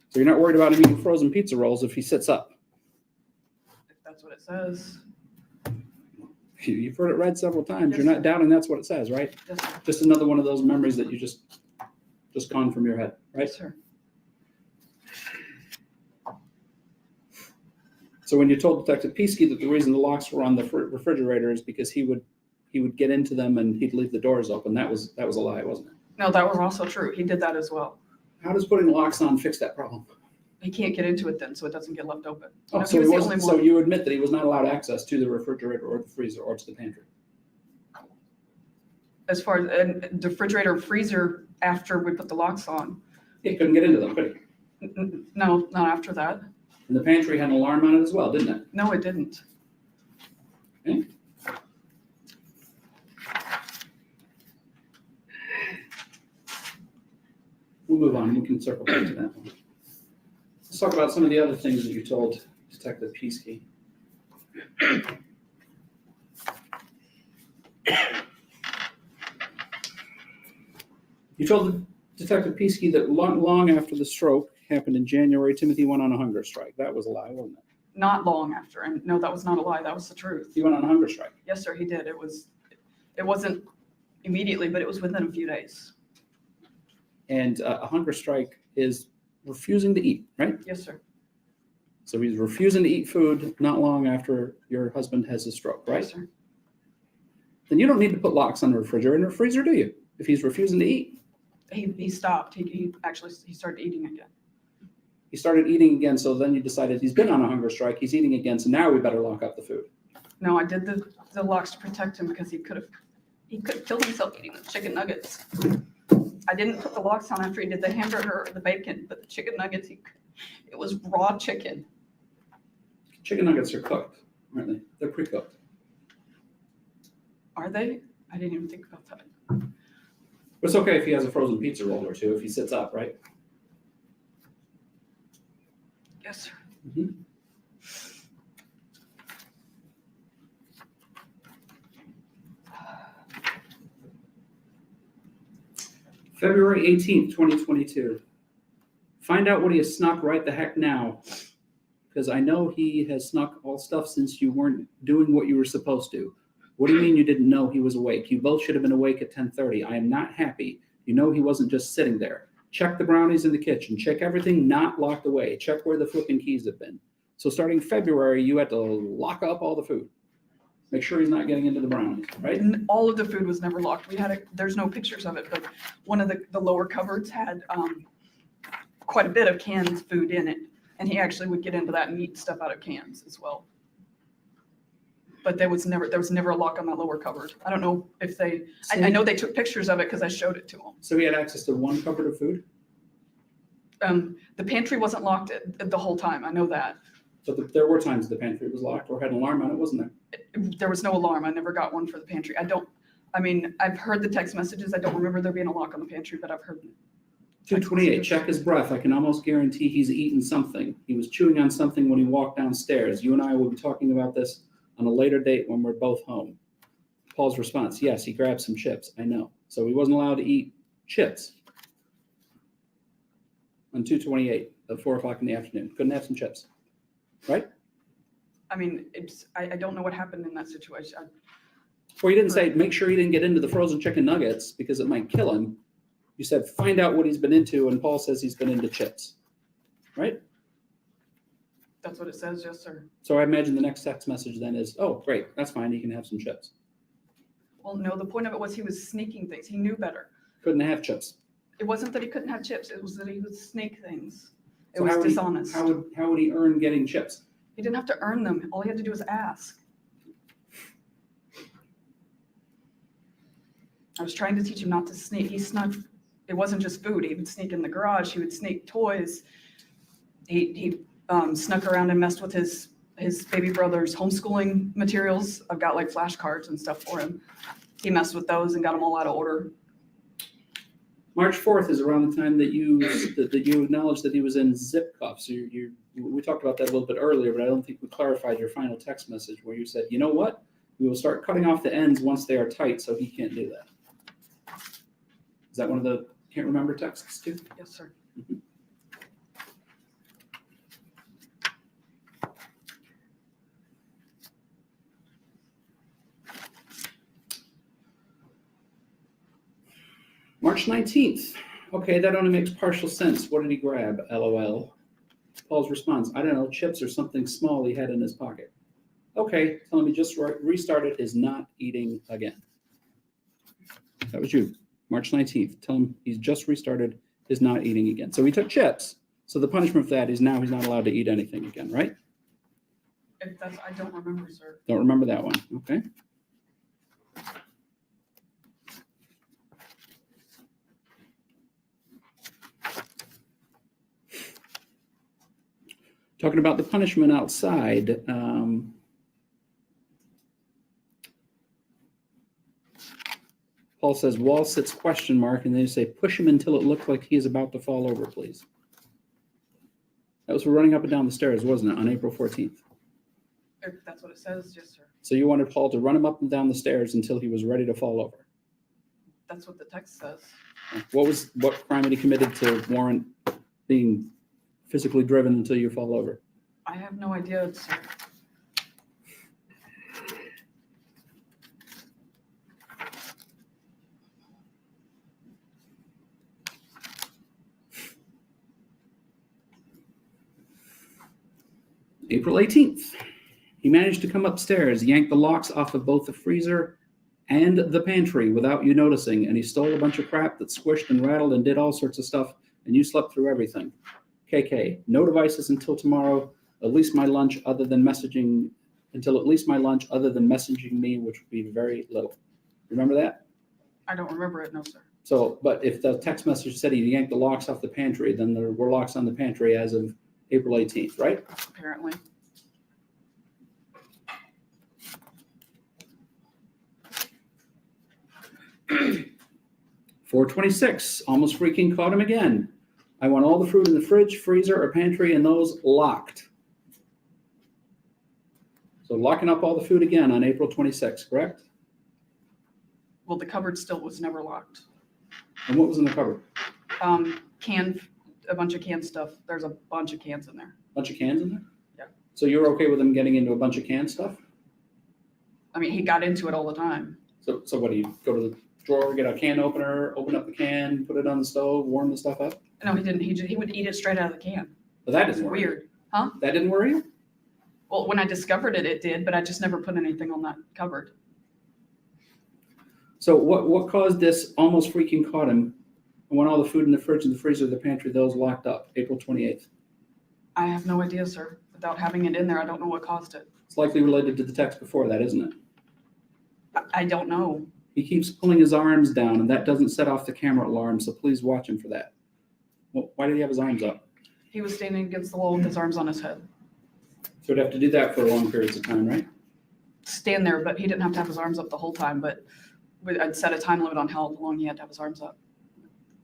So you're not worried about him eating frozen pizza rolls if he sits up? If that's what it says. You've heard it read several times. Yes, You're not sir. doubting that's what it says, right? Yes, sir. Just another one of those memories that you just gone from your head, right? Yes, sir. So when you told Detective Peasky that the reason the locks were on the refrigerator is because he would get into them and he'd leave the doors open, that was a lie, wasn't it? No, that was also true. He did that as well. How does putting locks on fix that problem? He can't get into it then, so it doesn't get left open. Oh, No, so, he was the wasn't, only so one. you admit that he was not allowed access to the refrigerator or the freezer or to the pantry? As far as the refrigerator and freezer, after we put the locks on. He couldn't get into them, could he? No, not after that. And the pantry had an alarm on it as well, didn't it? No, it didn't. Okay. We'll move on. We can circle back to that one. Let's talk about some of the other things that you told Detective Peasky. You told Detective Peasky that long after the stroke happened in January, Timothy went on a hunger strike. That was a lie, wasn't it? Not long after. And no, that was not a lie. That was the truth. He went on a hunger strike. Yes, sir, he did. It wasn't immediately, but it was within a few days. And a hunger strike is refusing to eat, right? Yes, sir. So he's refusing to eat food not long after your husband has a stroke, right? Yes, sir. Then you don't need to put locks on the refrigerator or freezer, do you? If he's refusing to eat. He stopped. He started eating again. He started eating again, so then you decided he's been on a hunger strike, he's eating again, so now we better lock up the food. No, I did the locks to protect him because he could have killed himself eating the chicken nuggets. I didn't put the locks on after he did the hamburger or the bacon, but the chicken nuggets, it was raw chicken. Chicken nuggets are cooked, aren't they? They're pre-cooked. Are they? I didn't even think about that. But it's okay if he has a frozen pizza roll or two, if he sits up, right? Yes, sir. Mm-hmm. February 18th, 2022. Find out what he has snuck right the heck now. Because I know he has snuck all stuff since you weren't doing what you were supposed to. What do you mean you didn't know he was awake? You both should have been awake at 10:30. I am not happy. You know he wasn't just sitting there. Check the brownies in the kitchen. Check everything not locked away. Check where the flipping keys have been. So starting February, you had to lock up all the food. Make sure he's not getting into the brownies, right? And all of the food was never locked. There's no pictures of it, but one of the lower cupboards had quite a bit of canned food in it. And he actually would get into that and eat stuff out of cans as well. But there was never a lock on that lower cupboard. I don't know if I know they took pictures of it because I showed it to them. So he had access to one cupboard of food? The pantry wasn't locked the whole time. I know that. So there were times the pantry was locked or had an alarm on it, wasn't there? There was no alarm. I never got one for the pantry. I've heard the text messages. I don't remember there being a lock on the pantry, but I've heard. 228, check his breath. I can almost guarantee he's eaten something. He was chewing on something when he walked downstairs. You and I will be talking about this on a later date when we're both home. Paul's response, yes, he grabbed some chips. I know. So he wasn't allowed to eat chips on 228 at 4 o'clock in the afternoon. Couldn't have some chips, right? I mean, I don't know what happened in that situation. Well, you didn't say, make sure he didn't get into the frozen chicken nuggets because it might kill him. You said, find out what he's been into, and Paul says he's been into chips, right? That's what it says, yes, sir. So I imagine the next text message then is, oh, great, that's fine, he can have some chips. Well, no, the point of it was he was sneaking things. He knew better. Couldn't have chips. It wasn't that he couldn't have chips. It was that he would sneak things. It So was how would dishonest. How would he earn getting chips? He didn't have to earn them. All he had to do was ask. I was trying to teach him not to sneak. He snuck. It wasn't just food. He would sneak in the garage. He would sneak toys. He snuck around and messed with his baby brother's homeschooling materials. I've got like flashcards and stuff for him. He messed with those and got them all out of order. March 4th is around the time that you acknowledged that he was in zip cuffs. We talked about that a little bit earlier, but I don't think we clarified your final text message where you said, you know what? We will start cutting off the ends once they are tight, so he can't do that. Is that one of the can't remember texts too? Yes, sir. Mm-hmm. March 19th. Okay, that only makes partial sense. What did he grab? LOL. Paul's response, I don't know, chips or something small he had in his pocket. Okay, tell him he just restarted his not eating again. That was you, March 19th. Tell him he's just restarted his not eating again. So he took chips. So the punishment for that is now he's not allowed to eat anything again, right? I don't remember, sir. Don't remember that one. Okay. Talking about the punishment outside. Paul says, wall sits question mark, and then you say, push him until it looks like he is about to fall over, please. That was for running up and down the stairs, wasn't it, on April 14th? If that's what it says, yes, sir. So you wanted Paul to run him up and down the stairs until he was ready to fall over. That's what the text says. What crime had he committed to warrant being physically driven until you fall over? I have no idea, sir. April 18th. He managed to come upstairs, yank the locks off of both the freezer and the pantry without you noticing, and he stole a bunch of crap that squished and rattled and did all sorts of stuff, and you slept through everything. KK, no devices until tomorrow, until at least my lunch other than messaging me, which would be very little. Remember that? I don't remember it, no, sir. So, but if the text message said he yanked the locks off the pantry, then there were locks on the pantry as of April 18th, right? Apparently. $426, almost freaking caught him again. I want all the food in the fridge, freezer, or pantry, and those locked. So locking up all the food again on April 26th, correct? Well, the cupboard still was never locked. And what was in the cupboard? A bunch of canned stuff. There's a bunch of cans in there. Bunch of cans in there? Yeah. So you're okay with him getting into a bunch of canned stuff? I mean, he got into it all the time. So what do you go to the drawer, get a can opener, open up the can, put it on the stove, warm the stuff up? No, he didn't. He would eat it straight out of the can. But that didn't worry you. Weird. Huh? That didn't worry you? Well, when I discovered it, it did, but I just never put anything on that cupboard. So what caused this almost freaking caught him? And when all the food in the fridge and the freezer, the pantry, those locked up, April 28th. I have no idea, sir. Without having it in there, I don't know what caused it. It's likely related to the text before that, isn't it? I don't know. He keeps pulling his arms down, and that doesn't set off the camera alarm, so please watch him for that. Well, why did he have his arms up? He was standing against the wall with his arms on his head. So he'd have to do that for long periods of time, right? Stand there, but he didn't have to have his arms up the whole time, but I'd set a time limit on how long he had to have his arms up.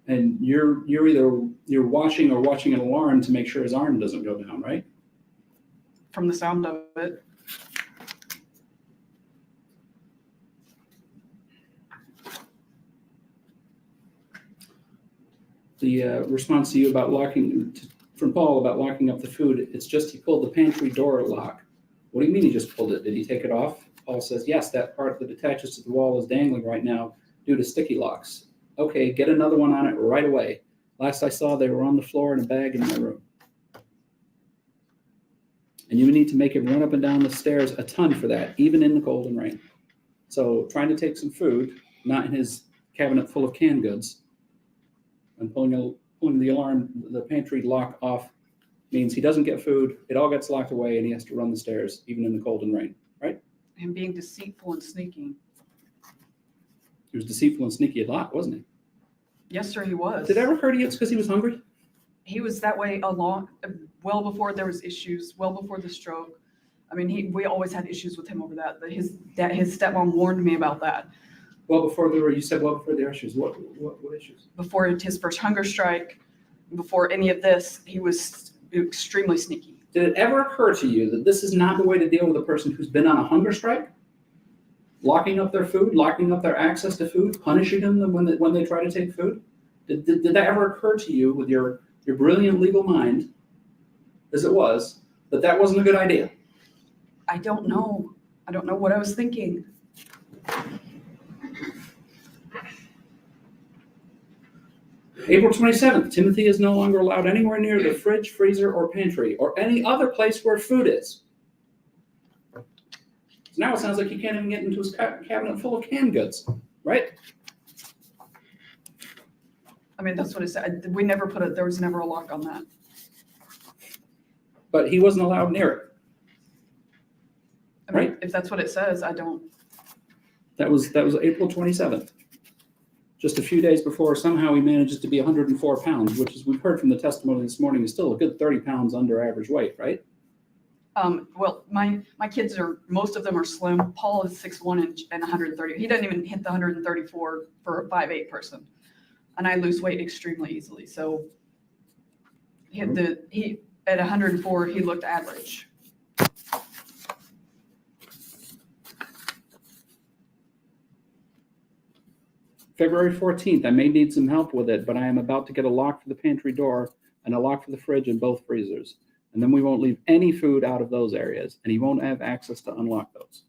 And you're either watching or watching an alarm to make sure his arm doesn't go down, right? From the sound of it. The response to you about from Paul about locking up the food, it's just he pulled the pantry door lock. What do you mean he just pulled it? Did he take it off? Paul says, yes, that part that attaches to the wall is dangling right now due to sticky locks. Okay, get another one on it right away. Last I saw, they were on the floor in a bag in my room. And you need to make him run up and down the stairs a ton for that, even in the cold and rain. So trying to take some food, not in his cabinet full of canned goods, and pulling the pantry lock off means he doesn't get food, it all gets locked away, and he has to run the stairs, even in the cold and rain, right? Him being deceitful and sneaky. He was deceitful and sneaky a lot, wasn't he? Yes, sir, he was. Did it ever occur to you it's because he was hungry? He was that way well before there was issues, well before the stroke. I mean, we always had issues with him over that. His stepmom warned me about that. Well before you said well before the issues. What issues? Before his first hunger strike, before any of this, he was extremely sneaky. Did it ever occur to you that this is not the way to deal with a person who's been on a hunger strike? Locking up their food, locking up their access to food, punishing them when they try to take food? Did that ever occur to you with your brilliant legal mind, as it was, that wasn't a good idea? I don't know. I don't know what I was thinking. April 27th, Timothy is no longer allowed anywhere near the fridge, freezer, or pantry, or any other place where food is. So now it sounds like he can't even get into his cabinet full of canned goods, right? I mean, that's what it said. We never there was never a lock on that. But he wasn't allowed near it. I mean, if that's what it says, I don't. That was April 27th. Just a few days before, somehow he manages to be 104 pounds, which, as we've heard from the testimony this morning, is still a good 30 pounds under average weight, right? Well, my kids most of them are slim. Paul is 6'1" and 130. He doesn't even hit the 134 for a 5'8" person. And I lose weight extremely easily. So at 104, he looked average. February 14th, I may need some help with it, but I am about to get a lock for the pantry door and a lock for the fridge and both freezers. And then we won't leave any food out of those areas, and he won't have access to unlock those.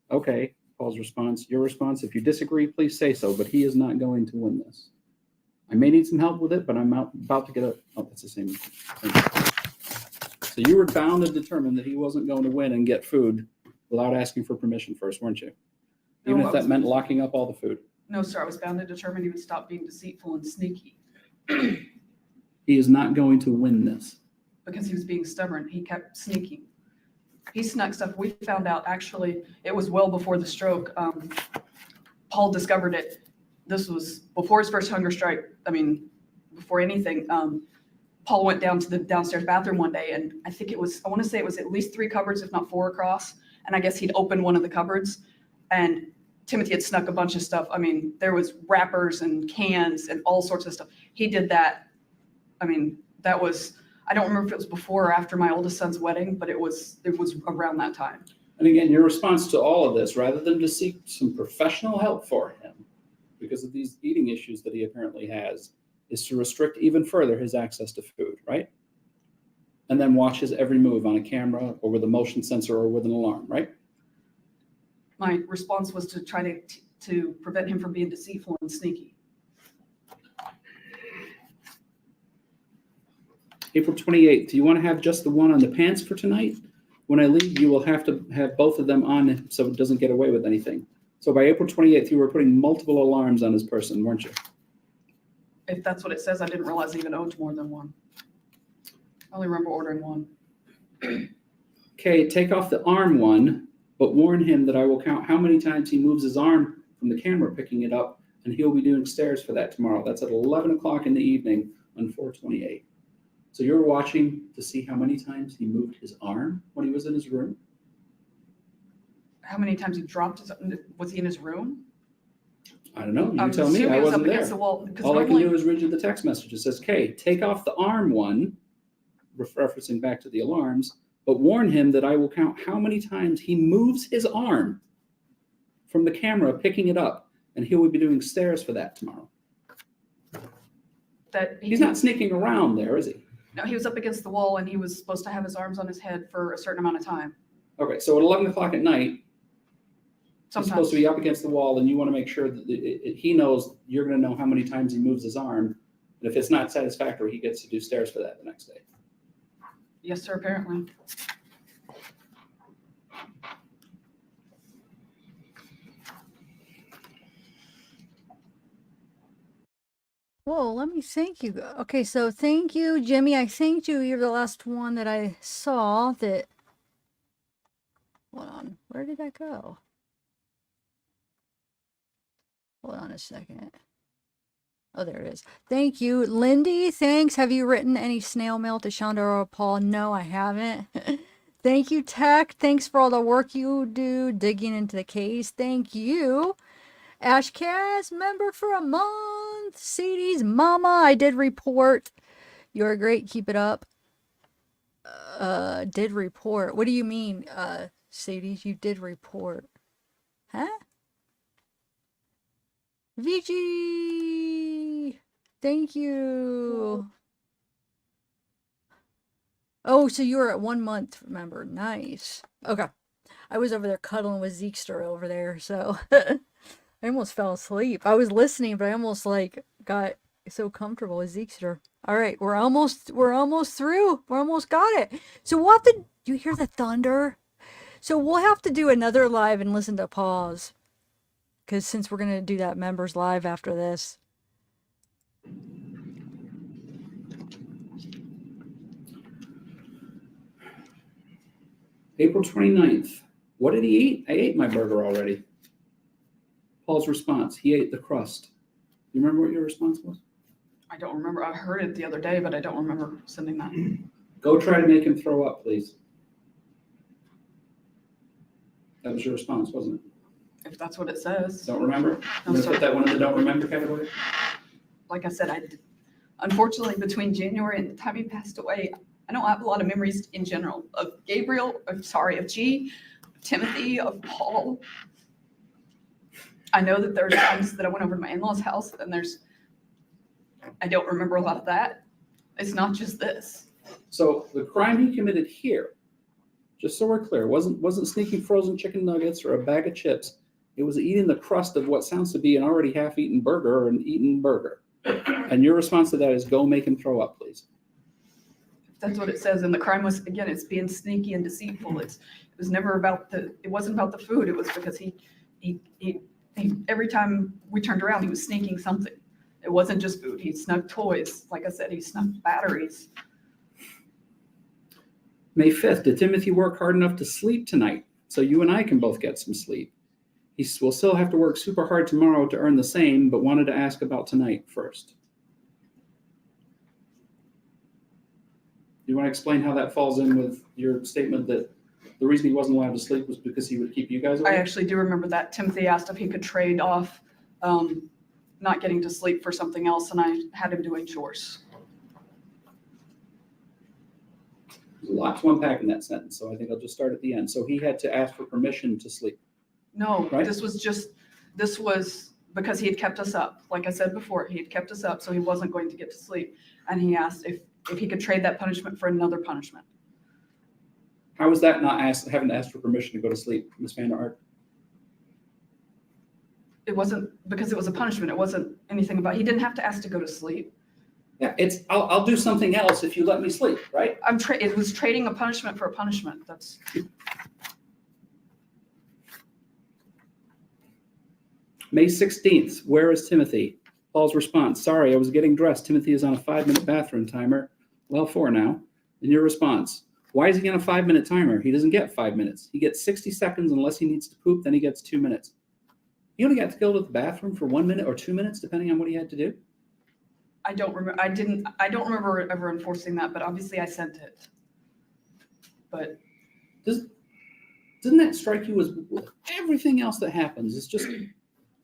Okay, Paul's response. Your response, if you disagree, please say so, but he is not going to win this. I may need some help with it, but I'm about to get that's the same thing. So you were bound and determined that he wasn't going to win and get food without asking for permission first, weren't you? Even if that meant locking up all the food. No, sir, I was bound and determined he would stop being deceitful and sneaky. He is not going to win this. Because he was being stubborn. He kept sneaking. He snuck stuff. We found out, actually, it was well before the stroke. Paul discovered it. This was before his first hunger strike. I mean, before anything. Paul went down to the downstairs bathroom one day, and I want to say it was at least 3 cupboards, if not 4 across. And I guess he'd opened one of the cupboards, and Timothy had snuck a bunch of stuff. I mean, there was wrappers and cans and all sorts of stuff. He did that. I mean, that was, I don't remember if it was before or after my oldest son's wedding, but it was around that time. And again, your response to all of this, rather than to seek some professional help for him, because of these eating issues that he apparently has, is to restrict even further his access to food, right? And then watch his every move on a camera or with a motion sensor or with an alarm, right? My response was to try to prevent him from being deceitful and sneaky. April 28th, do you want to have just the one on the pants for tonight? when I leave, you will have to have both of them on so it doesn't get away with anything. So by April 28th, you were putting multiple alarms on this person, weren't you? If that's what it says, I didn't realize I even owned more than one. I only remember ordering one. Okay, take off the arm one, but warn him that I will count how many times he moves his arm from the camera picking it up, and he'll be doing stairs for that tomorrow. That's at 11 o'clock in the evening on 4/28. So you're watching to see how many times he moved his arm when he was in his room? How many times he dropped his, was he in his room? I don't know. You I'm tell me. assuming I it was wasn't up against there. the wall, because All I can normally, do is read you the text message. It says, okay, take off the arm one, referencing back to the alarms, but warn him that I will count how many times he moves his arm from the camera picking it up, and he will be doing stairs for that tomorrow. that He's not sneaking around there, is he? No, he was up against the wall and he was supposed to have his arms on his head for a certain amount of time. Okay, so at 11 o'clock at night, he's Sometimes. supposed to be up against the wall, and you want to make sure that he knows you're going to know how many times he moves his arm. And if it's not satisfactory, he gets to do stairs for that the next day. Yes, sir, apparently. Whoa, let me thank you. Okay, so thank you, Jimmy. I thanked you. You're the last one that I saw that. Hold on. Where did that go? Hold on a second. Oh, there it is. Thank you. Lindy, thanks. Have you written any snail mail to Shanda or Paul? No, I haven't. Thank you, Tech. Thanks for all the work you do digging into the case. Thank you. Ashcast, member for a month. Sadie's mama, I did report. You're great. Keep it up. Did report. What do you mean, Sadie? You did report. Huh? VG! Thank you. Oh, so you were at 1 month, remember. Nice. Okay. I was over there cuddling with Zeekster over there, so I almost fell asleep. I was listening, but I almost like got so comfortable with Zeekster. All right, we're almost through. We're almost got it. So we'll have to, you hear the thunder? So we'll have to do another live and listen to pause. Because since we're going to do that members live after this. April 29th. What did he eat? I ate my burger already. Paul's response, he ate the crust. You remember what your response was? I don't remember. I heard it the other day, but I don't remember sending that. Go try to make him throw up, please. That was your response, wasn't it? If that's what it says. Don't remember? No, I'm gonna sir. put that one in the don't remember category. Like I said, unfortunately, between January and the time he passed away, I don't have a lot of memories in general of Gabriel, of G, of Timothy, of Paul. I know that there's times that I went over to my in-laws' house and I don't remember a lot of that. It's not just this. So the crime he committed here, just so we're clear, wasn't sneaking frozen chicken nuggets or a bag of chips. It was eating the crust of what sounds to be an already half-eaten burger or an eaten burger. And your response to that is go make him throw up, please. That's what it says. And the crime was, again, it's being sneaky and deceitful. It was never about it wasn't about the food. It was because he every time we turned around, he was sneaking something. It wasn't just food. He snuck toys. Like I said, he snuck batteries. May 5th, did Timothy work hard enough to sleep tonight so you and I can both get some sleep? He will still have to work super hard tomorrow to earn the same, but wanted to ask about tonight first. You want to explain how that falls in with your statement that the reason he wasn't allowed to sleep was because he would keep you guys awake? I actually do remember that. Timothy asked if he could trade off not getting to sleep for something else, and I had him doing chores. There's a lot to unpack in that sentence, so I think I'll just start at the end. So he had to ask for permission to sleep. No, Right? this was because he had kept us up. Like I said before, he had kept us up, so he wasn't going to get to sleep. And he asked if he could trade that punishment for another punishment. How was that not having to ask for permission to go to sleep, Ms. VanderArk? It wasn't because it was a punishment. It wasn't anything about, he didn't have to ask to go to sleep. Yeah, I'll do something else if you let me sleep, right? It was trading a punishment for a punishment. That's. May 16th, where is Timothy? Paul's response, sorry, I was getting dressed. Timothy is on a 5-minute bathroom timer. Well, 4 now. And your response, why is he on a 5-minute timer? He doesn't get 5 minutes. He gets 60 seconds unless he needs to poop, then he gets 2 minutes. He only got to go to the bathroom for 1 minute or 2 minutes, depending on what he had to do? I don't remember. I don't remember ever enforcing that, but obviously I sent it. But Doesn't that strike you as everything else that happens is just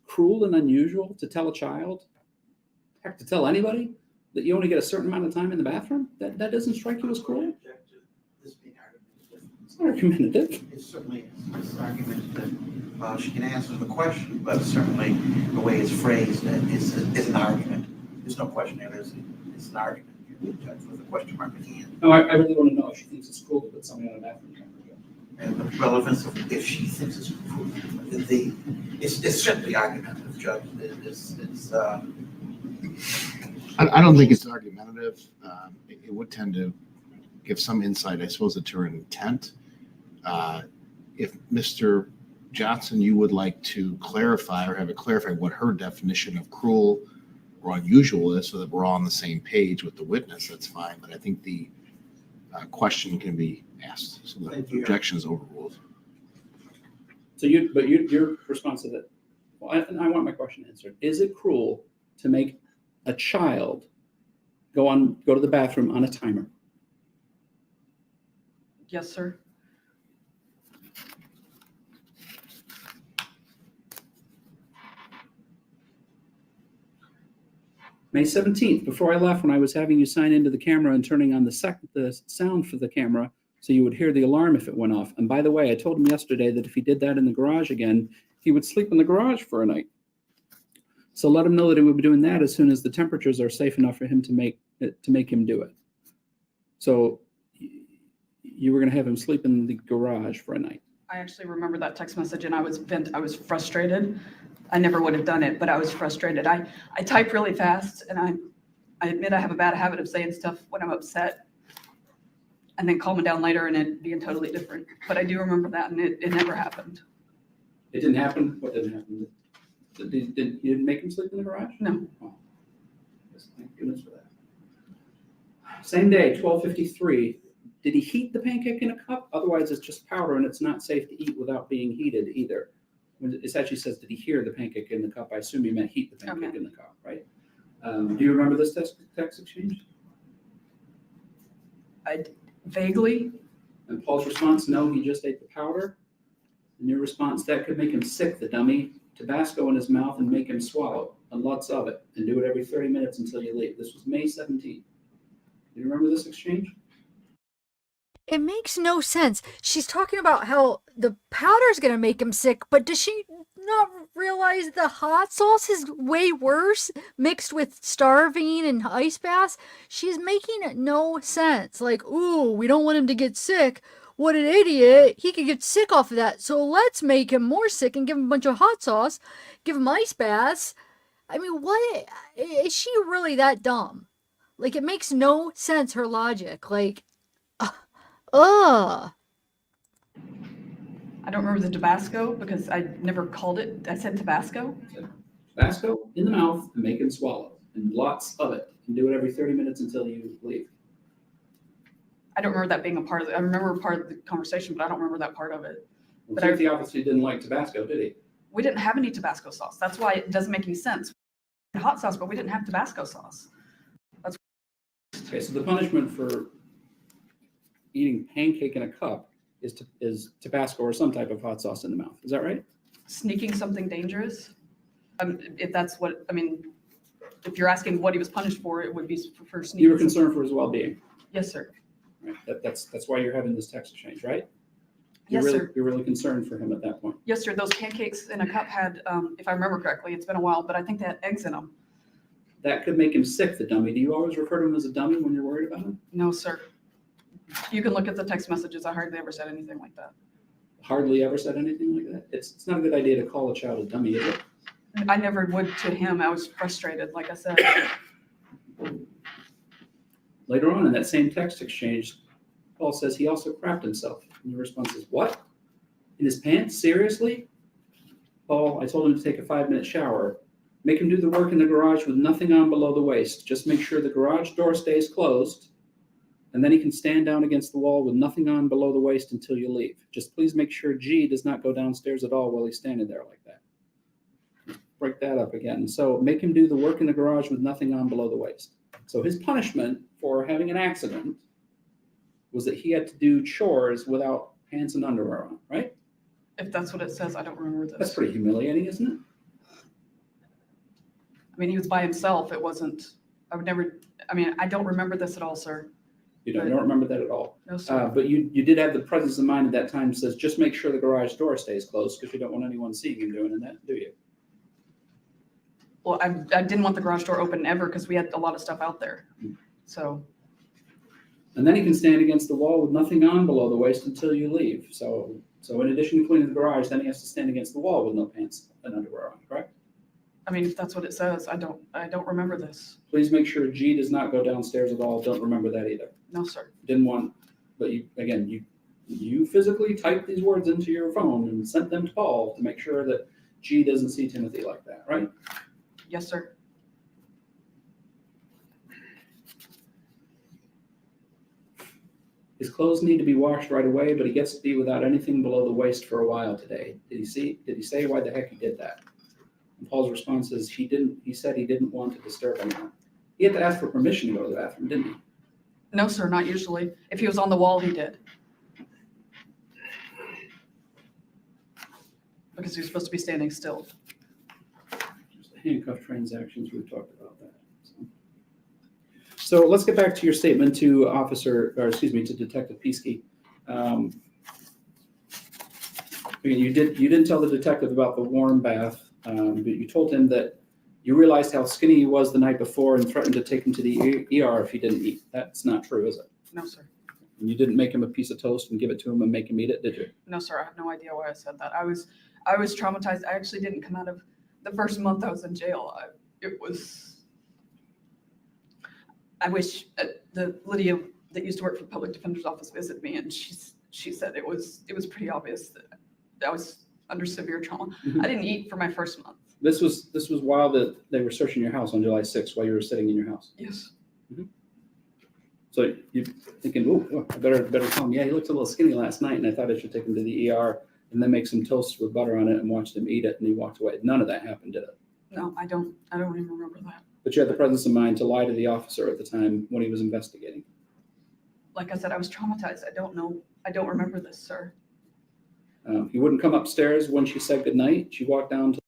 cruel and unusual to tell a child, heck, to tell anybody that you only get a certain amount of time in the bathroom? That doesn't strike you as cruel? It's not argumentative. It certainly is. It's argumentative. She can answer the question, but certainly the way it's phrased is an argument. There's no question there. It's an argument. You're the judge with a question mark at the end. No, I really want to know if she thinks it's cool to put somebody on a bathroom timer. And the relevance of if she thinks it's cool. It's simply argumentative, Judge. I don't think it's argumentative. It would tend to give some insight, I suppose, to her intent. If Mr. Johnson, you would like to clarify or have it clarify what her definition of cruel or unusual is so that we're all on the same page with the witness, that's fine. But I think the question can be asked, so the objection is overruled. So your response to that, well, I want my question answered. Is it cruel to make a child go to the bathroom on a timer? yes, sir. May 17th, before I left, when I was having you sign into the camera and turning on the sound for the camera so you would hear the alarm if it went off. And by the way, I told him yesterday that if he did that in the garage again, he would sleep in the garage for a night. So let him know that he would be doing that as soon as the temperatures are safe enough for him to make him do it. So you were going to have him sleep in the garage for a night. I actually remember that text message, and I was frustrated. I never would have done it, but I was frustrated. I type really fast, and I admit I have a bad habit of saying stuff when I'm upset and then calming down later and it being totally different. But I do remember that, and it never happened. It didn't happen? What didn't happen? You didn't make him sleep in the garage? No. Oh. Thank goodness for that. Same day, 12:53. Did he heat the pancake in a cup? Otherwise, it's just powder, and it's not safe to eat without being heated either. When it actually says, did he hear the pancake in the cup? I assume he meant heat the pancake in the cup, right? Do you remember this text exchange? Vaguely. And Paul's response, no, he just ate the powder. And your response, that could make him sick, the dummy. Tabasco in his mouth and make him swallow, and lots of it, and do it every 30 minutes until you leave. This was May 17th. Do you remember this exchange? It makes no sense. She's talking about how the powder's gonna make him sick, but does she not realize the hot sauce is way worse mixed with starving and ice baths? She's making no sense. Like, ooh, we don't want him to get sick. What an idiot. He could get sick off of that. So let's make him more sick and give him a bunch of hot sauce, give him ice baths. I mean, what? Is she really that dumb? Like, it makes no sense, her logic. Like, ugh. I don't remember the Tabasco because I never called it. I said Tabasco. Tabasco in the mouth and make him swallow, and lots of it, and do it every 30 minutes until you leave. I don't remember that being a part of it. I remember part of the conversation, but I don't remember that part of it. Well, but Timothy obviously didn't like Tabasco, did he? We didn't have any Tabasco sauce. That's why it doesn't make any sense. We had hot sauce, but we didn't have Tabasco sauce. That's okay. So the punishment for eating pancake in a cup is Tabasco or some type of hot sauce in the mouth. Is that right? Sneaking something dangerous. If that's what, I mean, if you're asking what he was punished for, it would be for sneaking. You were concerned for his well-being. Yes, sir. Right. That's why you're having this text exchange, right? Yes, sir. You're really concerned for him at that point. Yes, sir. Those pancakes in a cup had, if I remember correctly, it's been a while, but I think they had eggs in them. That could make him sick, the dummy. Do you always refer to him as a dummy when you're worried about him? No, sir. You can look at the text messages. I hardly ever said anything like that. Hardly ever said anything like that? It's not a good idea to call a child a dummy, is it? I never would to him. I was frustrated, like I said. Later on in that same text exchange, Paul says he also crapped himself. And your response is, what? In his pants? Seriously? Paul, I told him to take a 5-minute shower. Make him do the work in the garage with nothing on below the waist. Just make sure the garage door stays closed, and then he can stand down against the wall with nothing on below the waist until you leave. Just please make sure G does not go downstairs at all while he's standing there like that. Break that up again. So make him do the work in the garage with nothing on below the waist. So his punishment for having an accident was that he had to do chores without pants and underwear on, right? If that's what it says, I don't remember this. That's pretty humiliating, isn't it? I mean, he was by himself. It wasn't, I don't remember this at all, sir. You don't remember that at all. No, sir. But you did have the presence of mind at that time that says, just make sure the garage door stays closed because you don't want anyone seeing him doing that, do you? Well, I didn't want the garage door open ever because we had a lot of stuff out there. So. And then he can stand against the wall with nothing on below the waist until you leave. So in addition to cleaning the garage, then he has to stand against the wall with no pants and underwear on, correct? I mean, if that's what it says, I don't remember this. Please make sure G does not go downstairs at all. Don't remember that either. No, sir. Didn't want, but you physically typed these words into your phone and sent them to Paul to make sure that G doesn't see Timothy like that, right? Yes, sir. His clothes need to be washed right away, but he gets to be without anything below the waist for a while today. Did he say why the heck he did that? And Paul's response is he said he didn't want to disturb anyone. He had to ask for permission to go to the bathroom, didn't he? No, sir, not usually. If he was on the wall, he did. Because he was supposed to be standing still. Just the handcuff transactions, we've talked about that. So let's get back to your statement to to Detective Peasky. You didn't tell the detective about the warm bath, but you told him that you realized how skinny he was the night before and threatened to take him to the ER if he didn't eat. That's not true, is it? No, sir. And you didn't make him a piece of toast and give it to him and make him eat it, did you? No, sir. I have no idea why I said that. I was traumatized. I actually didn't come out of the first month I was in jail. I wish the Lydia that used to work for the public defender's office visited me, and she said it was pretty obvious that I was under severe trauma. Mm-hmm. I didn't eat for my first month. This was while they were searching your house on July 6th while you were sitting in your house. Yes. Mm-hmm. So you're thinking, oh, I better tell him. Yeah, he looked a little skinny last night, and I thought I should take him to the ER and then make some toast with butter on it and watch him eat it, and he walked away. None of that happened, did it? No, I don't even remember that. But you had the presence of mind to lie to the officer at the time when he was investigating. Like I said, I was traumatized. I don't remember this, sir. He wouldn't come upstairs when she said goodnight. She walked down to.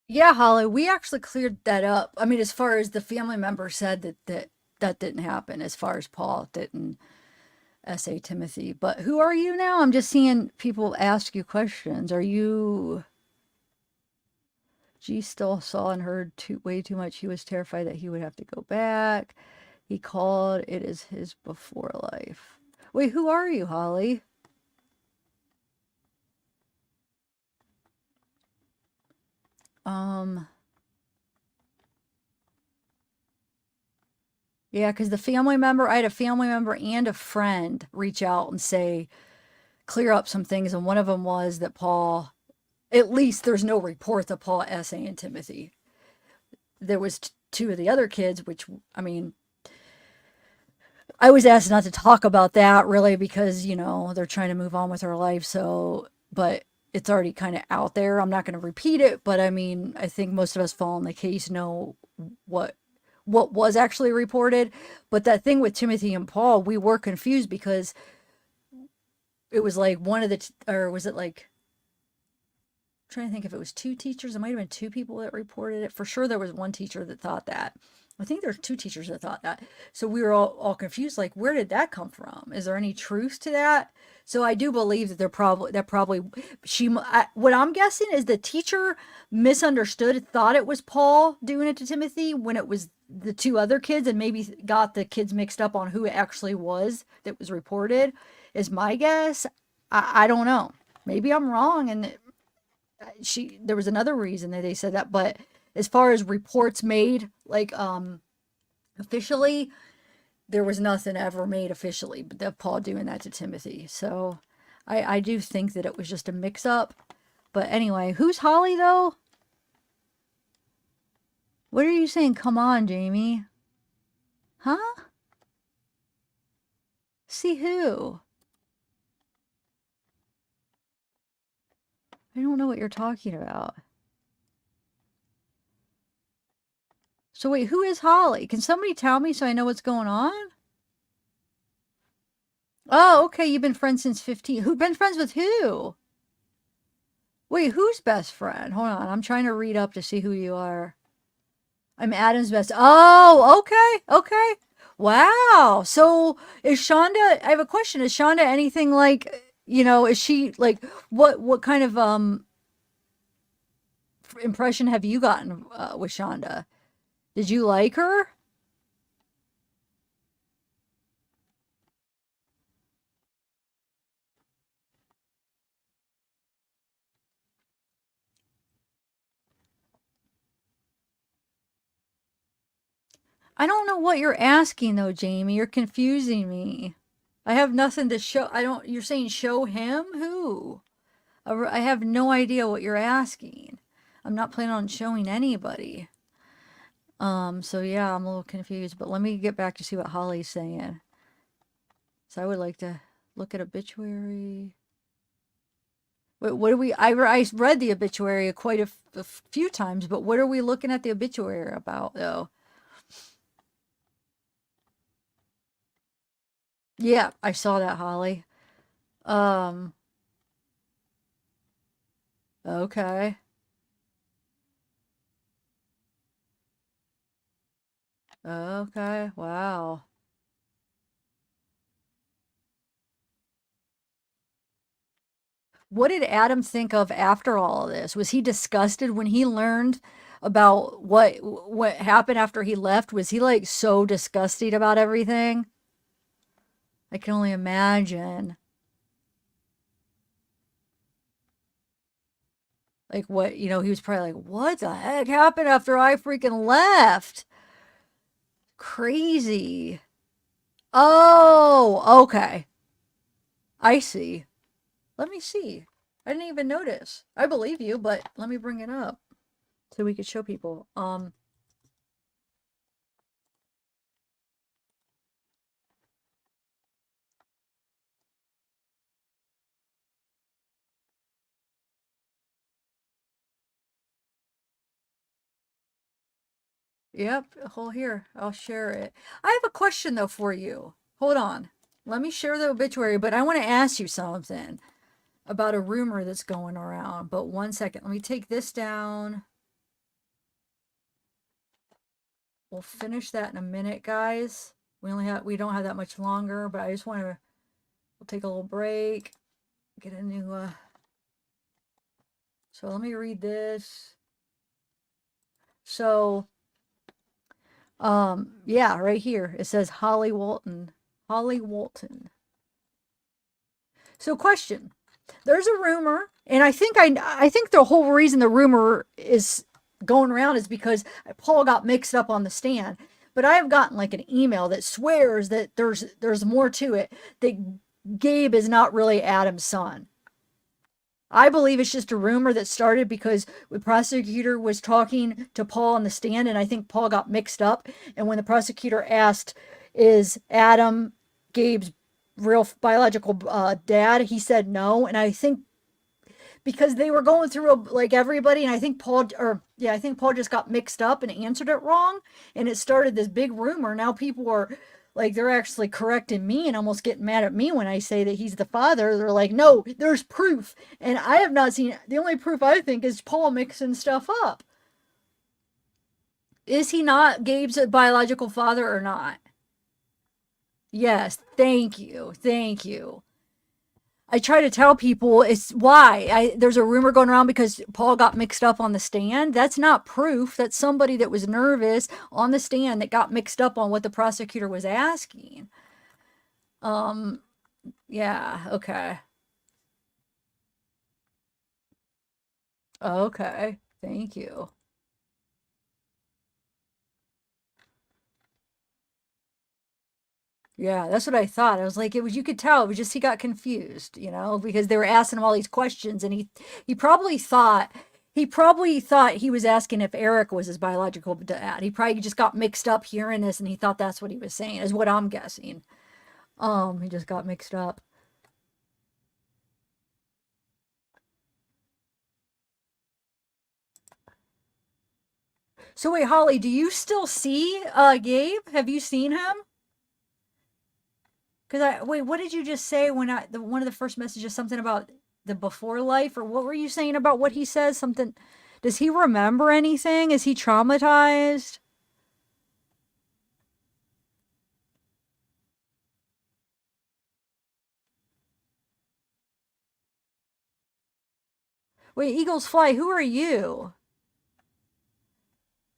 Yeah, Holly, we actually cleared that up. I mean, as far as the family member said that didn't happen, as far as Paul didn't essay Timothy. But who are you now? I'm just seeing people ask you questions. Are you... G still saw and heard way too much. He was terrified that he would have to go back. He called it is his before life. Wait, who are you, Holly? Yeah, because I had a family member and a friend reach out and say, clear up some things. And one of them was that Paul, at least there's no report that Paul essaying Timothy. There was two of the other kids, which, I mean, I was asked not to talk about that really because, they're trying to move on with their life. So, but it's already kind of out there. I'm not going to repeat it, but I mean, I think most of us following the case know what was actually reported. But that thing with Timothy and Paul, we were confused because it was like one of the, or was it like, I'm trying to think if it was two teachers. It might have been two people that reported it. For sure, there was one teacher that thought that. I think there's two teachers that thought that. So we were all confused. Like, where did that come from? Is there any truth to that? So I do believe that what I'm guessing is the teacher misunderstood, thought it was Paul doing it to Timothy when it was the two other kids, and maybe got the kids mixed up on who it actually was that was reported, is my guess. I don't know. Maybe I'm wrong. And there was another reason that they said that, but as far as reports made, like, officially, there was nothing ever made officially of Paul doing that to Timothy. So I do think that it was just a mix up. But anyway, who's Holly though? What are you saying? Come on, Jamie. Huh? See who? I don't know what you're talking about. So wait, who is Holly? Can somebody tell me so I know what's going on? Oh, okay, you've been friends since 15. Who been friends with who? Wait, who's best friend? Hold on, I'm trying to read up to see who you are. I'm Adam's best. Oh, okay. Wow. So is Shanda, I have a question. Is Shanda anything like, is she like, what kind of impression have you gotten with Shanda? Did you like her? I don't know what you're asking though, Jamie. You're confusing me. I have nothing to show. You're saying show him? Who? I have no idea what you're asking. I'm not planning on showing anybody. So yeah, I'm a little confused, but let me get back to see what Holly's saying. So I would like to look at obituary. What do we, I read the obituary quite a few times, but what are we looking at the obituary about though? Yeah, I saw that, Holly. Um, okay. Okay, wow. What did Adam think of after all of this? Was he disgusted when he learned about what happened after he left? Was he like so disgusted about everything? I can only imagine. Like what, he was probably like, "What the heck happened after I freaking left?" Crazy. Oh, okay. I see. Let me see. I didn't even notice. I believe you, but let me bring it up so we could show people. Yep, hold here. I'll share it. I have a question though for you. Hold on. Let me share the obituary, but I want to ask you something about a rumor that's going around. But 1 second. Let me take this down. We'll finish that in a minute, guys. We don't have that much longer, but I just want to, we'll take a little break. Get a new so let me read this. So yeah, right here it says Holly Walton. Holly Walton. So question. There's a rumor, and I think the whole reason the rumor is going around is because Paul got mixed up on the stand. But I have gotten like an email that swears that there's more to it, that Gabe is not really Adam's son. I believe it's just a rumor that started because the prosecutor was talking to Paul on the stand, and I think Paul got mixed up. And when the prosecutor asked, "Is Adam Gabe's real biological dad?" he said no. And I think because they were going through like everybody, and I think Paul just got mixed up and answered it wrong, and it started this big rumor. Now people are like, they're actually correcting me and almost getting mad at me when I say that he's the father. They're like, "No, there's proof," and I have not seen. The only proof I think is Paul mixing stuff up. Is he not Gabe's biological father or not? Yes, thank you, thank you. I try to tell people it's why there's a rumor going around because Paul got mixed up on the stand. That's not proof. That's somebody that was nervous on the stand that got mixed up on what the prosecutor was asking. Yeah, okay. Okay, thank you. Yeah, that's what I thought. I was like, it was, you could tell it was just he got confused, because they were asking him all these questions, and he probably thought he was asking if Eric was his biological dad. He probably just got mixed up hearing this, and he thought that's what he was saying, is what I'm guessing. He just got mixed up. So wait, Holly, do you still see Gabe? Have you seen him? Because wait, what did you just say when one of the first messages, something about the before life, or what were you saying about what he says? Something, does he remember anything? Is he traumatized? Wait, Eagles Fly, who are you?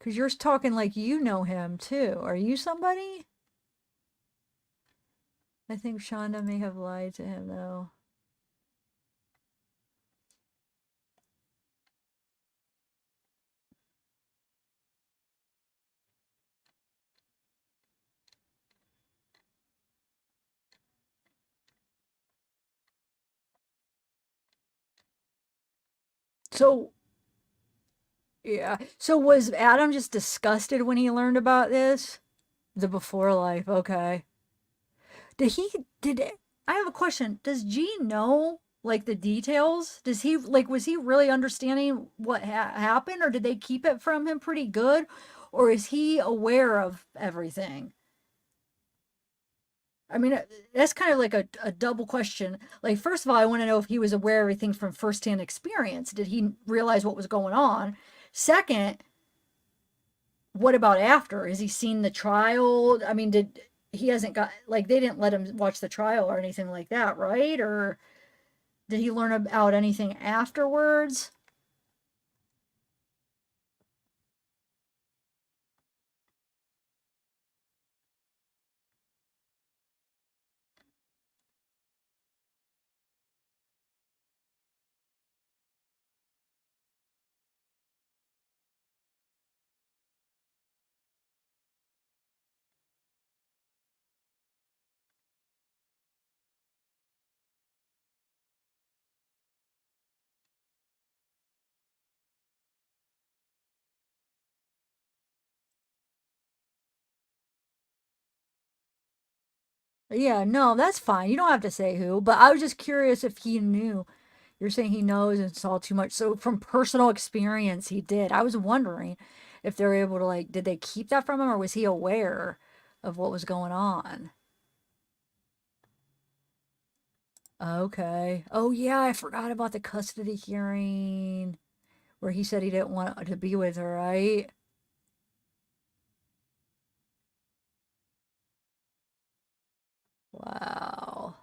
Because you're talking like you know him too. Are you somebody? I think Shanda may have lied to him though. So, yeah. So was Adam just disgusted when he learned about this? The before life, okay. Did I have a question. Does Gene know like the details? Does he like was he really understanding what happened, or did they keep it from him pretty good, or is he aware of everything? I mean, that's kind of like a double question. Like, first of all, I want to know if he was aware of everything from firsthand experience. Did he realize what was going on? Second, what about after? Has he seen the trial? I mean, he hasn't got, like, they didn't let him watch the trial or anything like that, right? Or did he learn about anything afterwards? Yeah, no, that's fine. You don't have to say who, but I was just curious if he knew. You're saying he knows and saw too much. So from personal experience, he did. I was wondering if they were able to like, did they keep that from him, or was he aware of what was going on? Okay. Oh yeah, I forgot about the custody hearing where he said he didn't want to be with her, right? Wow.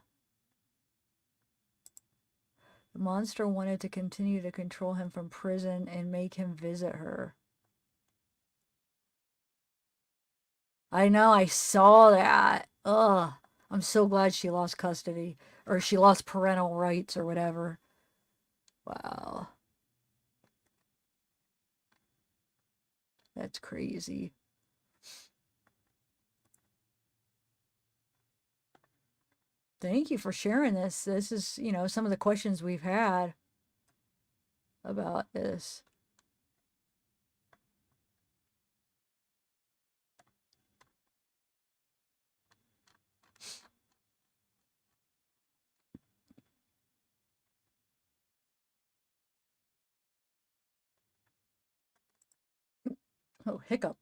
The monster wanted to continue to control him from prison and make him visit her. I know, I saw that. Ugh. I'm so glad she lost custody, or she lost parental rights or whatever. Wow. That's crazy. Thank you for sharing this. This is, some of the questions we've had about this. Oh, hiccup.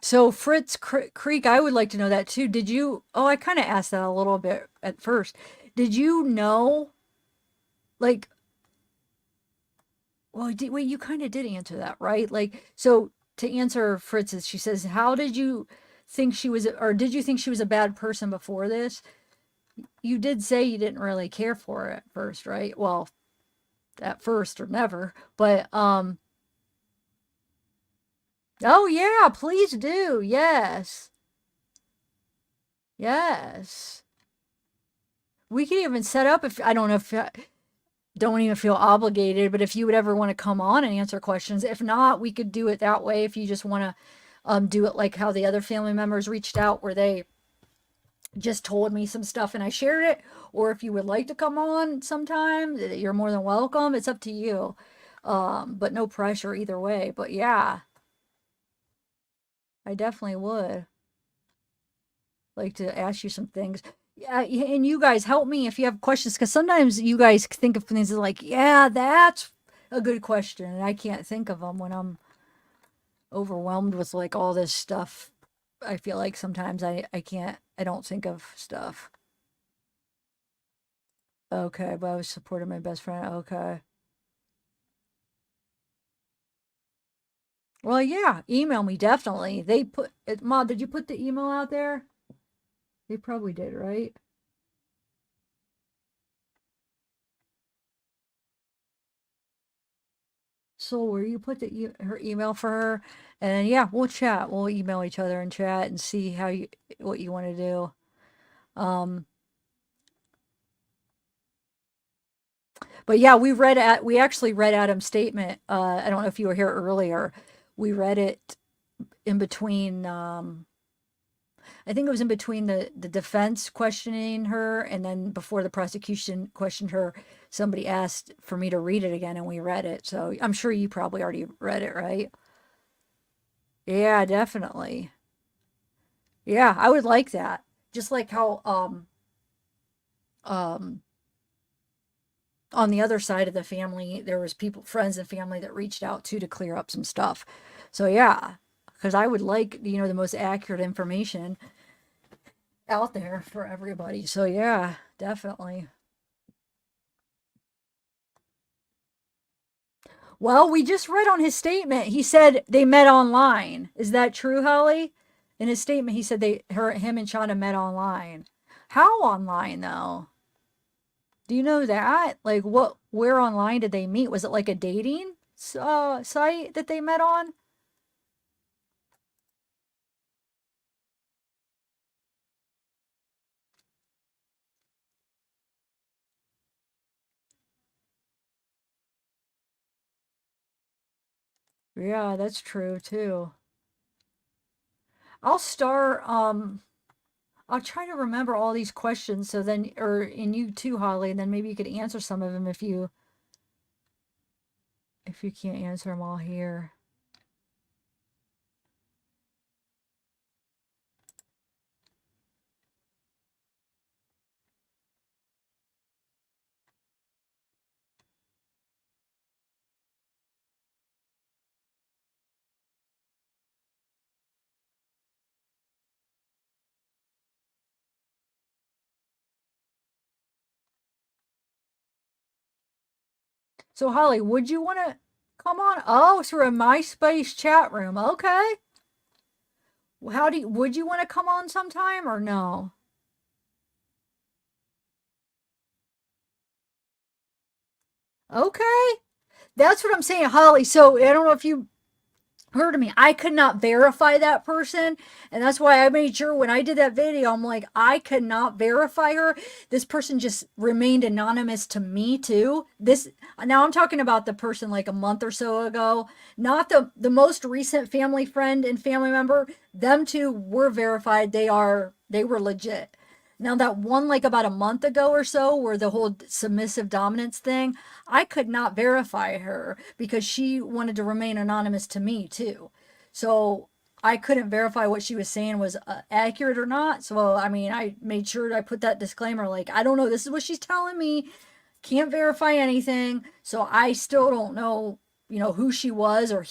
So Fritz Creek, I would like to know that too. Did you? Oh, I kind of asked that a little bit at first. Did you know, like, well, wait, you kind of did answer that, right? Like, so to answer Fritz's, she says, how did you think she was, or did you think she was a bad person before this? You did say you didn't really care for her at first, right? Well, at first or never, but, oh yeah, please do. Yes. Yes. We could even set up if, I don't know if, don't even feel obligated, but if you would ever want to come on and answer questions, if not, we could do it that way. If you just want to do it like how the other family members reached out, where they just told me some stuff and I shared it, or if you would like to come on sometime, you're more than welcome. It's up to you. But no pressure either way. But yeah, I definitely would like to ask you some things. Yeah, and you guys help me if you have questions, because sometimes you guys think of things like, yeah, that's a good question, and I can't think of them when I'm overwhelmed with like all this stuff. I feel like sometimes I don't think of stuff. Okay, but I was supporting my best friend. Okay. Well, yeah, email me definitely. They put it, Mom, did you put the email out there? They probably did, right? So where you put her email for her, and yeah, we'll chat. We'll email each other and chat and see what you want to do. But yeah, we actually read Adam's statement. I don't know if you were here earlier. We read it in between. I think it was in between the defense questioning her and then before the prosecution questioned her. Somebody asked for me to read it again, and we read it. So I'm sure you probably already read it, right? Yeah, definitely. Yeah, I would like that. Just like how um on the other side of the family there was friends and family that reached out to clear up some stuff. So yeah, because I would like, the most accurate information out there for everybody. So yeah, definitely. Well, we just read on his statement. He said they met online. Is that true, Holly? In his statement, he said him and Shanda met online. How online though? Do you know that? Like, where online did they meet? Was it like a dating site that they met on? Yeah, that's true too. I'll start, I'll try to remember all these questions so then, and you too, Holly, and then maybe you could answer some of them if you can't answer them all here. So, Holly, would you want to come on? Oh, so we're a MySpace chat room. Okay. Would you want to come on sometime or no? Okay. That's what I'm saying, Holly. So, I don't know if you heard of me. I could not verify that person. And that's why I made sure when I did that video, I'm like, I could not verify her. This person just remained anonymous to me too. Now I'm talking about the person like a month or so ago, not the most recent family friend and family member. Them two were verified. They were legit. Now that one like about a month ago or so where the whole submissive dominance thing, I could not verify her because she wanted to remain anonymous to me too. So I couldn't verify what she was saying was accurate or not. So I mean, I made sure I put that disclaimer like, I don't know, this is what she's telling me. Can't verify anything. So I still don't know, who she was or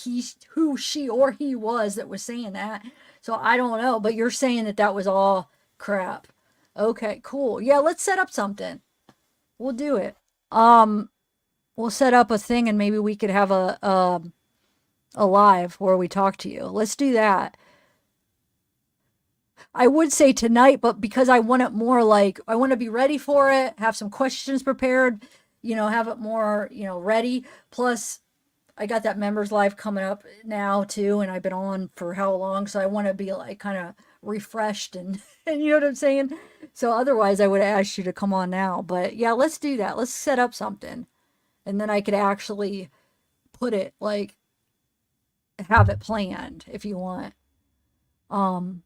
who she or he was that was saying that. So I don't know, but you're saying that was all crap. Okay, cool. Yeah, let's set up something. We'll do it. Um, we'll set up a thing and maybe we could have a live where we talk to you. Let's do that. I would say tonight, but because I want it more like I want to be ready for it, have some questions prepared, have it more, ready. Plus, I got that members live coming up now too, and I've been on for how long, so I want to be like kind of refreshed and and you know what I'm saying? So otherwise I would ask you to come on now. But yeah, let's do that. Let's set up something. And then I could actually put it like have it planned if you want. Um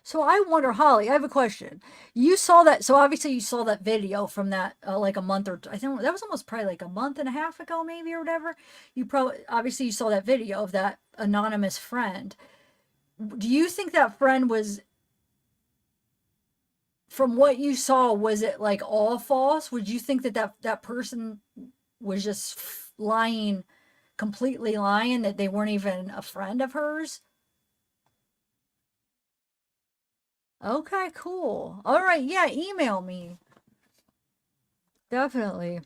So I wonder, Holly, I have a question. You saw that, so obviously you saw that video from that like a month or I think that was almost probably like a month and a half ago, maybe or whatever. You probably obviously you saw that video of that anonymous friend. Do you think that friend was, from what you saw, was it like all false? Would you think that that person was just lying, completely lying, that they weren't even a friend of hers? Okay, cool. All right, yeah, email me. Definitely.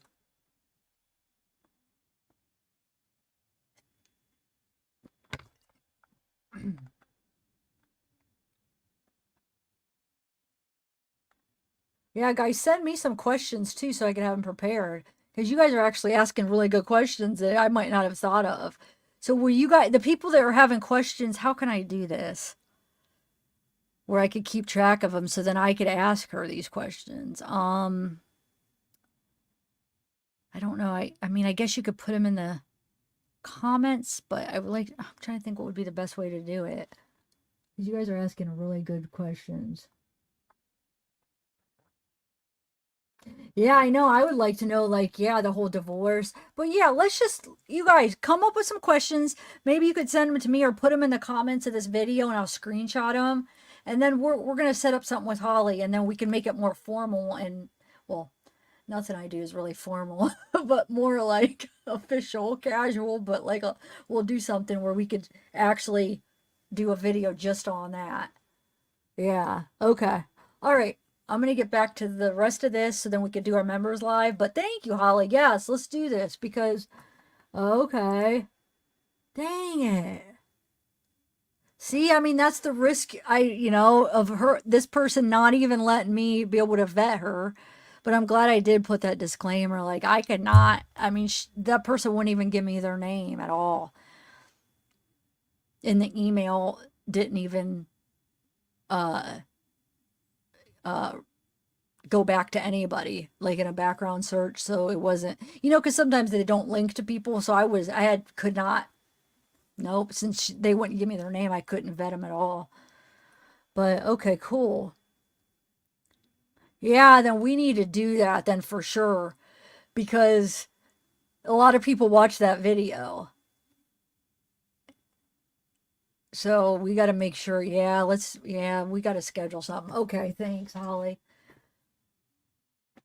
Yeah, guys, send me some questions too so I can have them prepared. Because you guys are actually asking really good questions that I might not have thought of. So, will you guys, the people that are having questions, how can I do this? Where I could keep track of them so then I could ask her these questions. I don't know. I mean, I guess you could put them in the comments, but I would like, I'm trying to think what would be the best way to do it. Because you guys are asking really good questions. Yeah, I know. I would like to know, like, yeah, the whole divorce. But yeah, let's just, you guys, come up with some questions. Maybe you could send them to me or put them in the comments of this video and I'll screenshot them. And then we're going to set up something with Holly and then we can make it more formal and, well, nothing I do is really formal, but more like official, casual, but like we'll do something where we could actually do a video just on that. Yeah. Okay. All right. I'm going to get back to the rest of this so then we can do our members live. But thank you, Holly. Yes, let's do this because, okay. Dang it. See, I mean, that's the risk of her, this person not even letting me be able to vet her. But I'm glad I did put that disclaimer. Like, I could not, I mean, that person wouldn't even give me their name at all. And the email didn't even, go back to anybody like in a background search, so it wasn't, because sometimes they don't link to people, so could not, nope, since they wouldn't give me their name, I couldn't vet them at all. But okay, cool. Yeah, then we need to do that then for sure, because a lot of people watch that video, so we got to make sure. We got to schedule something. Okay, thanks, Holly.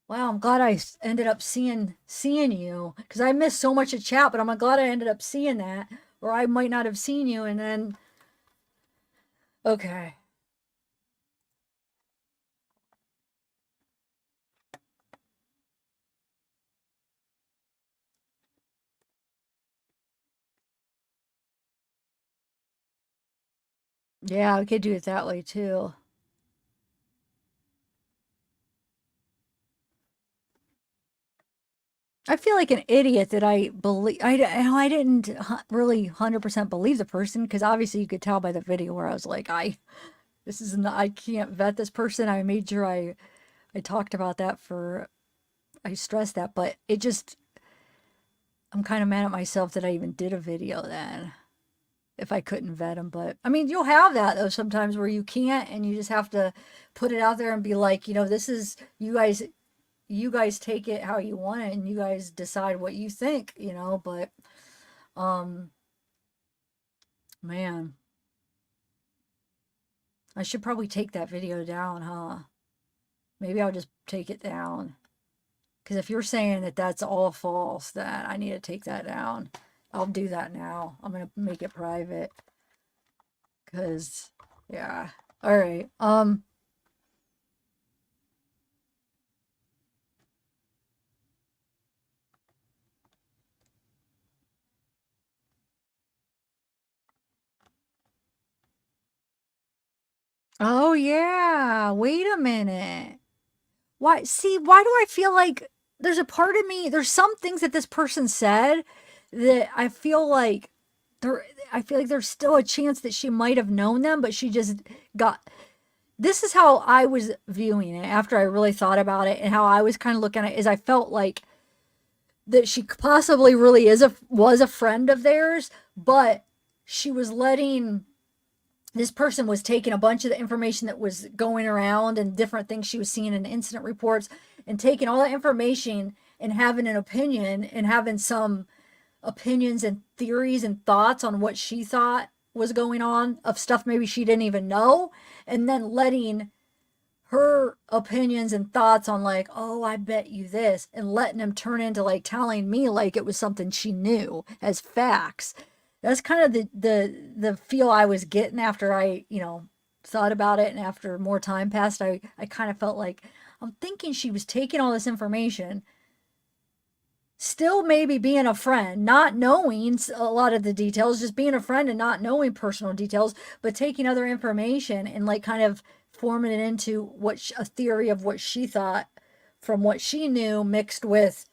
Wow, I'm glad I ended up seeing you because I missed so much of chat, but I'm glad I ended up seeing that, or I might not have seen you. And then, okay. Yeah, we could do it that way too. I feel like an idiot that I believe, I didn't really 100% believe the person because obviously you could tell by the video where I was like, this is not, I can't vet this person. I made sure I talked about that I stressed that, but I'm kind of mad at myself that I even did a video then if I couldn't vet them. But I mean, you'll have that though sometimes where you can't and you just have to put it out there and be like, this is, you guys take it how you want it and you guys decide what you think, but man, I should probably take that video down, huh? Maybe I'll just take it down. Because if you're saying that that's all false, then I need to take that down. I'll do that now. I'm going to make it private. Because, yeah. All right. Oh, yeah. Wait a minute. Why do I feel like there's a part of me, there's some things that this person said that I feel like there's still a chance that she might have known them, but she just got, this is how I was viewing it after I really thought about it and how I was kind of looking at it is I felt like that she possibly really was a friend of theirs, but she was letting this person was taking a bunch of the information that was going around and different things she was seeing in incident reports and taking all that information and having an opinion and having some opinions and theories and thoughts on what she thought was going on of stuff maybe she didn't even know, and then letting her opinions and thoughts on like, oh, I bet you this, and letting them turn into like telling me like it was something she knew as facts. That's kind of the feel I was getting after I, thought about it, and after more time passed, I kind of felt like I'm thinking she was taking all this information, still maybe being a friend, not knowing a lot of the details, just being a friend and not knowing personal details, but taking other information and like kind of forming it into a theory of what she thought from what she knew mixed with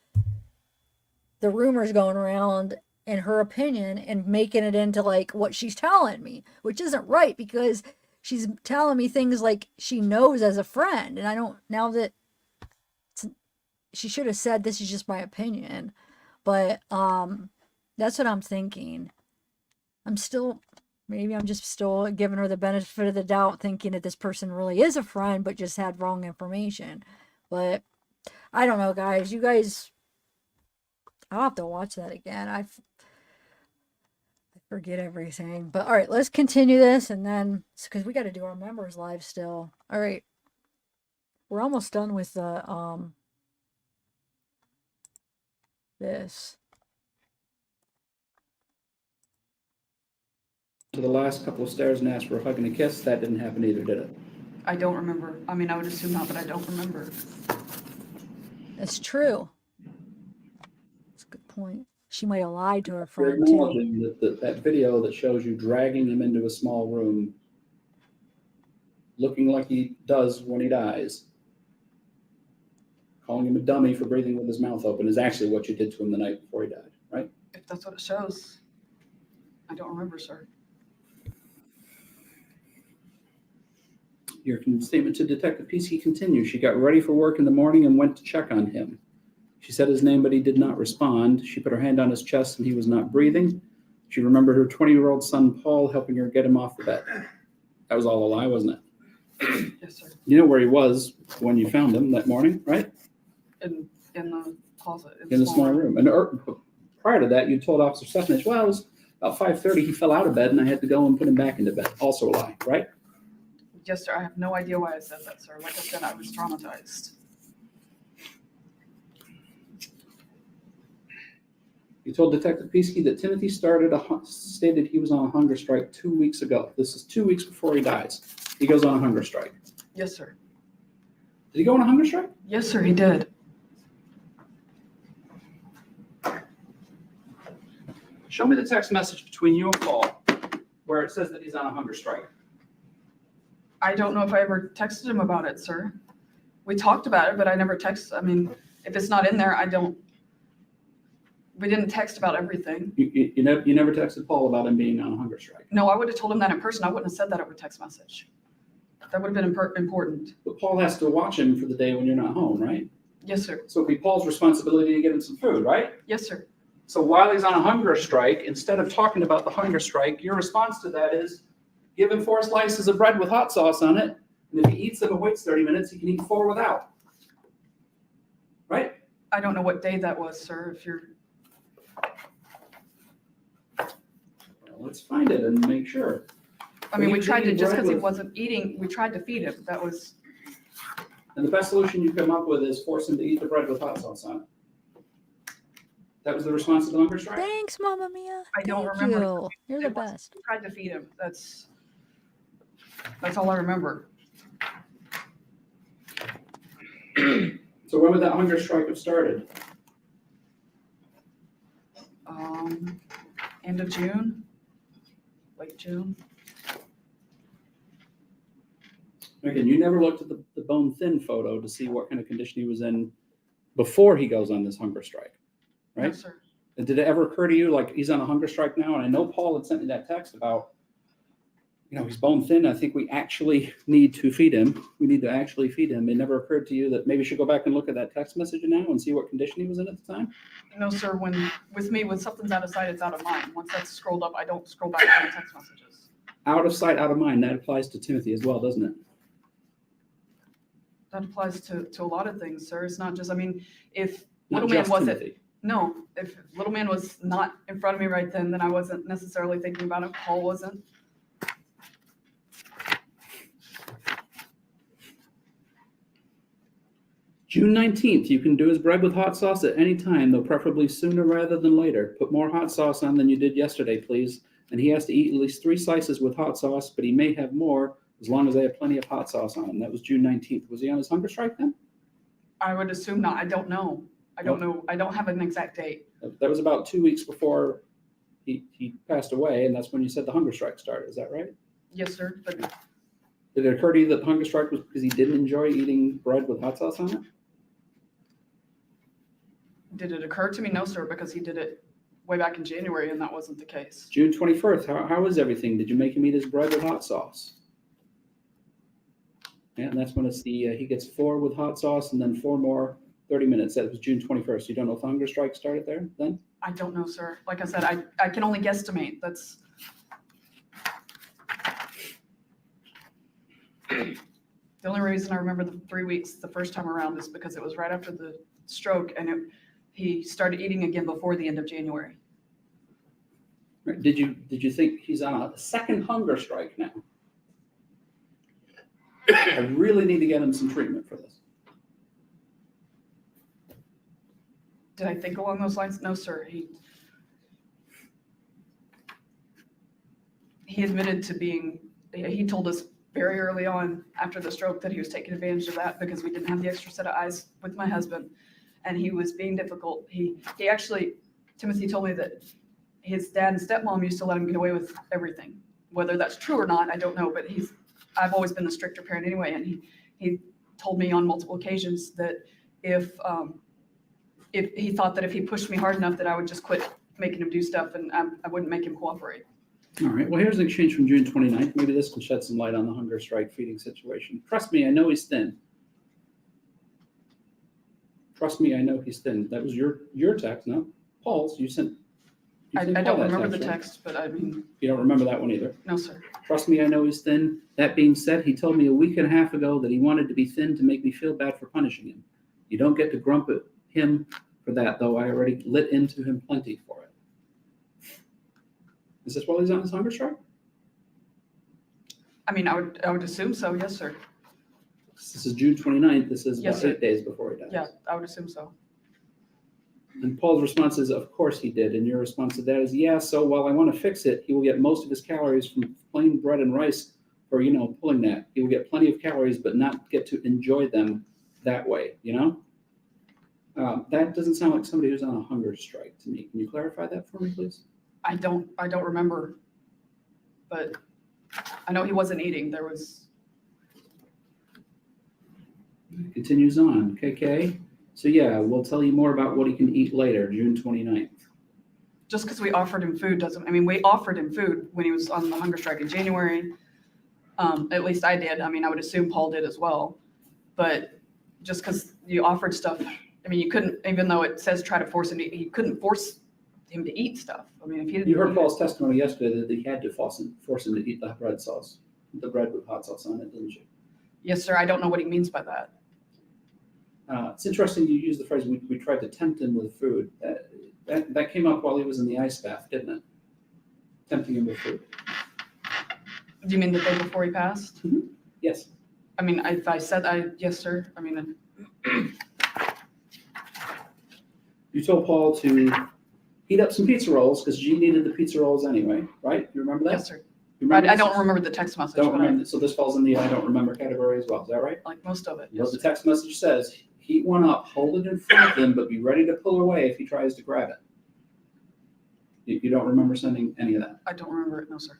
the rumors going around and her opinion and making it into like what she's telling me, which isn't right because she's telling me things like she knows as a friend. And I don't, now that she should have said, this is just my opinion, but that's what I'm thinking. Maybe I'm just still giving her the benefit of the doubt, thinking that this person really is a friend, but just had wrong information. But I don't know, guys. You guys, I'll have to watch that again. I forget everything. But all right, let's continue this, and then because we got to do our members live still. All right, we're almost done with the this. To the last couple of stairs and asked for a hug and a kiss. That didn't happen either, did it? I don't remember. I mean, I would assume not, but I don't remember. That's true. That's a good point. She might have lied to her You're friend too. acknowledging that video that shows you dragging him into a small room, looking like he does when he dies, calling him a dummy for breathing with his mouth open, is actually what you did to him the night before he died, right? If that's what it shows. I don't remember, sir. Your statement to Detective Peasky continues. She got ready for work in the morning and went to check on him. She said his name, but he did not respond. She put her hand on his chest and he was not breathing. She remembered her 20-year-old son, Paul, helping her get him off the bed. That was all a lie, wasn't it? Yes, sir. You know where he was when you found him that morning, right? In the closet. In the small room. And prior to that, you told Officer Stephanich, well, it was about 5:30. He fell out of bed and I had to go and put him back into bed. Also a lie, right? Yes, sir. I have no idea why I said that, sir. Like I said, I was traumatized. You told Detective Peasky that Timothy stated he was on a hunger strike 2 weeks ago. This is 2 weeks before he dies. He goes on a hunger strike. Yes, sir. Did he go on a hunger strike? Yes, sir, he did. Show me the text message between you and Paul where it says that he's on a hunger strike. I don't know if I ever texted him about it, sir. We talked about it, but I never texted. I mean, if it's not in there, we didn't text about everything. You never texted Paul about him being on a hunger strike. No, I would have told him that in person. I wouldn't have said that over text message. That would have been important. But Paul has to watch him for the day when you're not home, right? Yes, sir. So it'd be Paul's responsibility to get him some food, right? Yes, sir. So while he's on a hunger strike, instead of talking about the hunger strike, your response to that is give him 4 slices of bread with hot sauce on it. And if he eats them and waits 30 minutes, he can eat 4 without. Right? I don't know what day that was, sir. If you're. Well, let's find it and make sure. I mean, we tried to, just because he wasn't eating, we tried to feed him. That was. And the best solution you come up with is force him to eat the bread with hot sauce on it. That was the response to the hunger strike? Thanks, Mama Mia. I don't Thank remember. you. You're the best. We tried to feed him. That's all I remember. So when would that hunger strike have started? End of June, late June. Again, you never looked at the bone thin photo to see what kind of condition he was in before he goes on this hunger strike, right? No, sir. And did it ever occur to you, like, he's on a hunger strike now? And I know Paul had sent me that text about, he's bone thin. I think we actually need to feed him. We need to actually feed him. It never occurred to you that maybe you should go back and look at that text message now and see what condition he was in at the time? No, sir. When something's out of sight, it's out of mind. Once that's scrolled up, I don't scroll back to the text messages. out of sight, out of mind. That applies to Timothy as well, doesn't it? That applies to a lot of things, sir. It's not just, I mean, if Not little man just wasn't, Timothy. no, if little man was not in front of me right then I wasn't necessarily thinking about it. Paul wasn't. June 19th, you can do his bread with hot sauce at any time, though preferably sooner rather than later. Put more hot sauce on than you did yesterday, please. And he has to eat at least 3 slices with hot sauce, but he may have more as long as they have plenty of hot sauce on him. That was June 19th. Was he on his hunger strike then? I would assume not. I don't know. I don't know. I don't have an exact date. That was about 2 weeks before he passed away, and that's when you said the hunger strike started. Is that right? Yes, sir. But Did it occur to you that the hunger strike was because he didn't enjoy eating bread with hot sauce on it? did it occur to me? No, sir, because he did it way back in January and that wasn't the case. June 21st, how was everything? Did you make him eat his bread with hot sauce? Yeah, and that's when it's he gets 4 with hot sauce and then 4 more, 30 minutes. That was June 21st. You don't know if the hunger strike started there then? I don't know, sir. Like I said, I can only guesstimate. That's the only reason I remember the 3 weeks the first time around is because it was right after the stroke and he started eating again before the end of January. Right. Did you think he's on a second hunger strike now? I really need to get him some treatment for this. Did I think along those lines? No, sir. He admitted to being, he told us very early on after the stroke that he was taking advantage of that because we didn't have the extra set of eyes with my husband and he was being difficult. He actually, Timothy told me that his dad and stepmom used to let him get away with everything. Whether that's true or not, I don't know, but I've always been the stricter parent anyway. And he told me on multiple occasions that if he thought that if he pushed me hard enough that I would just quit making him do stuff and I wouldn't make him cooperate. All right, well, here's an exchange from June 29th. Maybe this can shed some light on the hunger strike feeding situation. Trust me, I know he's thin. Trust me, I know he's thin. That was your text, no? Paul's, you sent I don't Paul that remember the right? text, but I mean, You don't remember that one either? no, sir. Trust me, I know he's thin. That being said, he told me a week and a half ago that he wanted to be thin to make me feel bad for punishing him. You don't get to grump at him for that, though I already lit into him plenty for it. Is this while he's on his hunger strike? I mean, I would assume so. Yes, sir. This is June 29th. This is Yes, about sir. 8 days before he dies. Yeah, I would assume so. And Paul's response is, of course he did. And your response to that is, yeah, so while I want to fix it, he will get most of his calories from plain bread and rice for, pulling that. He will get plenty of calories, but not get to enjoy them that way, That doesn't sound like somebody who's on a hunger strike to me. Can you clarify that for me, please? I don't remember, but I know he wasn't eating. There was. Continues on, KK. So yeah, we'll tell you more about what he can eat later, June 29th. Just because we offered him food doesn't, I mean, we offered him food when he was on the hunger strike in January. At least I did. I mean, I would assume Paul did as well. But just because you offered stuff, I mean, you couldn't, even though it says try to force him to eat, you couldn't force him to eat stuff. I mean, if he didn't. You heard Paul's testimony yesterday that he had to force him to eat the bread sauce, the bread with hot sauce on it, didn't you? Yes, sir. I don't know what he means by that. It's interesting you use the phrase, we tried to tempt him with food. That came up while he was in the ice bath, didn't it? Tempting him with food. Do you mean the day before he passed? Mm-hmm. Yes. I mean, if I said yes, sir. I mean. You told Paul to heat up some pizza rolls because G needed the pizza rolls anyway, right? You remember that? Yes, sir. Remember I don't remember the text message. Don't remember. So this falls in the I don't remember category as well. Is that right? Like most of it. Yes. The text message says, heat one up, hold it in front of him, but be ready to pull away if he tries to grab it. You don't remember sending any of that? I don't remember it. No, sir.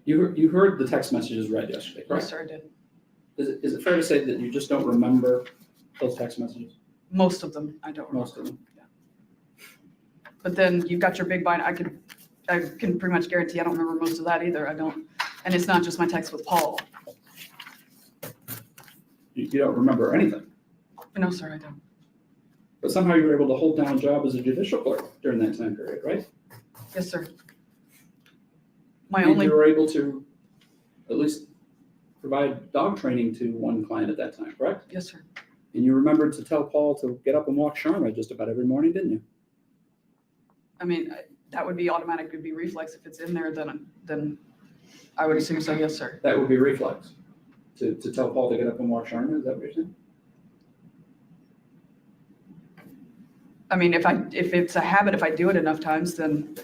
You heard the text messages read yesterday, correct? Yes, sir, I did. Is it fair to say that you just don't remember those text messages? Most of them, I don't remember. Most of them. Yeah. But then you've got your big bind. I can pretty much guarantee I don't remember most of that either. I don't. And it's not just my text with Paul. You don't remember anything. No, sir, I don't. But somehow you were able to hold down a job as a judicial clerk during that time period, right? Yes, sir. My And only, you were able to at least provide dog training to one client at that time, correct? yes, sir. And you remembered to tell Paul to get up and walk Sharma just about every morning, didn't you? I mean, that would be automatic, it would be reflex. If it's in there, then I would assume so, yes, sir. That would be reflex. To tell Paul to get up and walk Sharma, is that what you're saying? I mean, if it's a habit, if I do it enough times, then.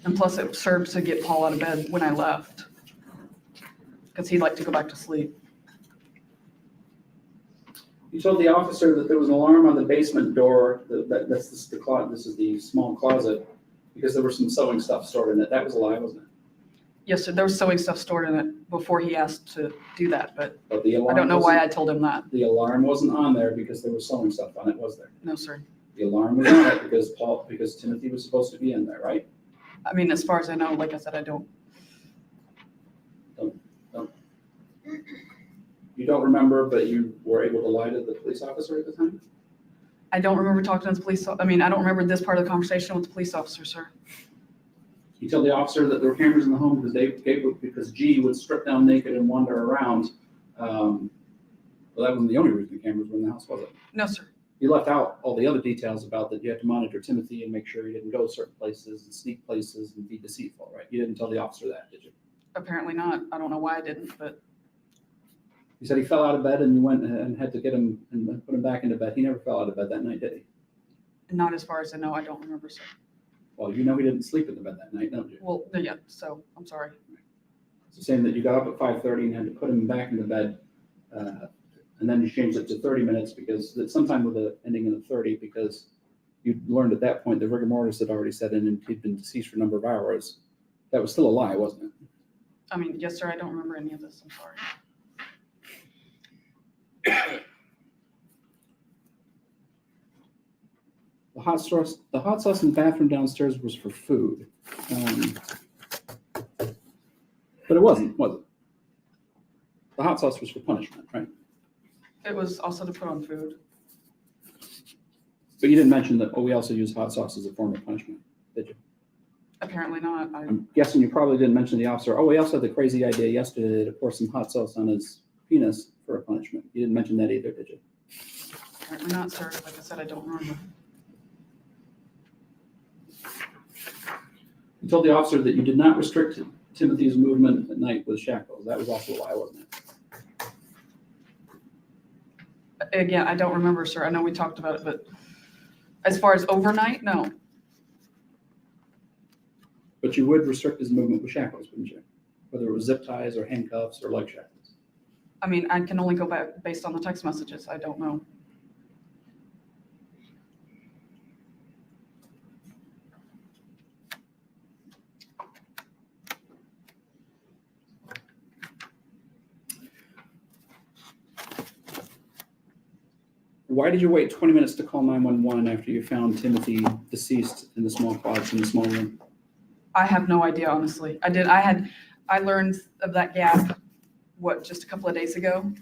And plus it served to get Paul out of bed when I left. Because he'd like to go back to sleep. You told the officer that there was an alarm on the basement door, this is the small closet, because there was some sewing stuff stored in it. That was a lie, wasn't it? Yes, sir, there was sewing stuff stored in it before he asked to do that, but But the alarm I don't know why wasn't- I told him that. The alarm wasn't on there because there was sewing stuff on it, was there? No, sir. The alarm was on it because Timothy was supposed to be in there, right? I mean, as far as I know, like I said, I don't. You don't remember, but you were able to lie to the police officer at the time? I don't remember talking to the police. I mean, I don't remember this part of the conversation with the police officer, sir. You tell the officer that there were cameras in the home because G would strip down naked and wander around. Well, that wasn't the only reason the cameras were in the house, was it? No, sir. You left out all the other details about that you had to monitor Timothy and make sure he didn't go certain places and sneak places and be deceitful, right? You didn't tell the officer that, did you? Apparently not. I don't know why I didn't, but You said he fell out of bed and you went and had to get him and put him back into bed. He never fell out of bed that night, did he? not as far as I know. I don't remember, sir. Well, you know he didn't sleep in the bed that night, don't you? Well, yeah, so I'm sorry. So saying that you got up at 5:30 and had to put him back into bed, and then you changed it to 30 minutes because it's sometime with the ending in the 30 because you learned at that point the rigor mortis had already set in and he'd been deceased for a number of hours. That was still a lie, wasn't it? I mean, yes, sir, I don't remember any of this. I'm sorry. The hot sauce in the bathroom downstairs was for food. But it wasn't, was it? The hot sauce was for punishment, right? It was also to put on food. But you didn't mention that, we also use hot sauce as a form of punishment, did you? Apparently not. I'm guessing you probably didn't mention to the officer, we also had the crazy idea yesterday to pour some hot sauce on his penis for a punishment. You didn't mention that either, did you? Apparently not, sir. Like I said, I don't remember. You told the officer that you did not restrict Timothy's movement at night with shackles. That was also a lie, wasn't it? Again, I don't remember, sir. I know we talked about it, but as far as overnight, no. But you would restrict his movement with shackles, wouldn't you? Whether it was zip ties or handcuffs or leg shackles. I mean, I can only go back based on the text messages. I don't know. Why did you wait 20 minutes to call 911 after you found Timothy deceased in the small closet in the small room? I have no idea, honestly. I learned of that gap, just a couple of days ago.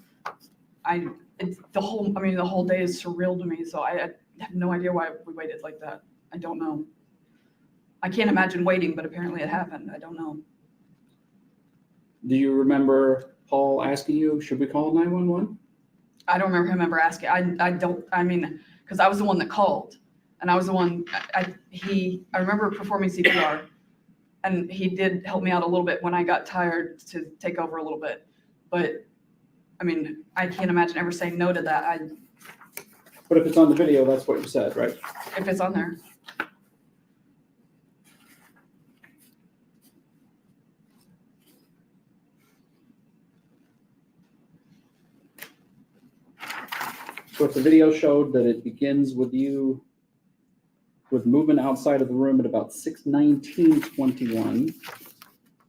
The whole day is surreal to me, so I have no idea why we waited like that. I don't know. I can't imagine waiting, but apparently it happened. I don't know. Do you remember Paul asking you, should we call 911? I don't remember him ever asking. Because I was the one that called, and I was the one, I remember performing CPR, and he did help me out a little bit when I got tired to take over a little bit. But, I can't imagine ever saying no to that. But if it's on the video, that's what you said, right? If it's on there. So if the video showed that it begins with you with movement outside of the room at about 6:19:21,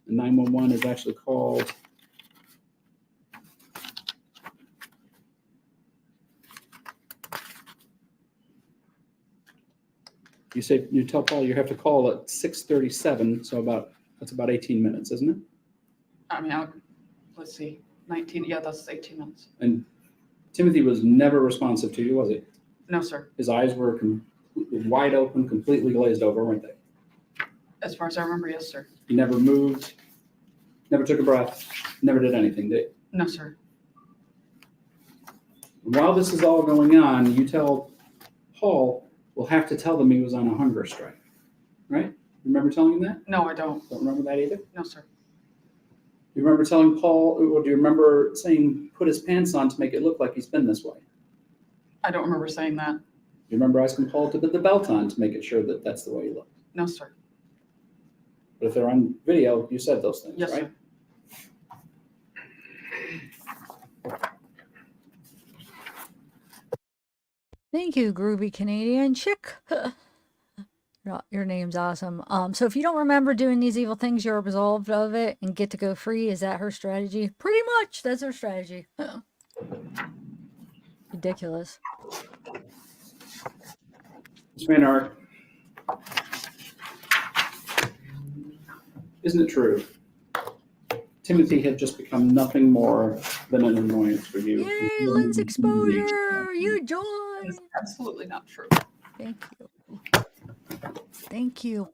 and 911 is actually called You tell Paul you have to call at 6:37, so that's about 18 minutes, isn't it? I mean, let's see, 19, yeah, that's 18 minutes. And Timothy was never responsive to you, was he? No, sir. His eyes were wide open, completely glazed over, weren't they? As far as I remember, yes, sir. He never moved, never took a breath, never did anything, did he? No, sir. While this is all going on, you tell Paul, we'll have to tell them he was on a hunger strike, right? Remember telling him that? No, I don't. Don't remember that either? No, sir. You remember telling Paul, or do you remember saying, put his pants on to make it look like he's been this way? I don't remember saying that. You remember asking Paul to put the belt on to make it sure that that's the way he looked? No, sir. But if they're on video, you said those things, Yes, right? sir. Thank you, Groovy Canadian Chick. Your name's awesome. So if you don't remember doing these evil things, you're absolved of it and get to go free. Is that her strategy? Pretty much. That's her strategy. Ridiculous. Ms. VanderArk, isn't it true? Timothy had just become nothing more than an annoyance for you. Yay, lens exposure! You join! It's absolutely not true. Thank you. Thank you.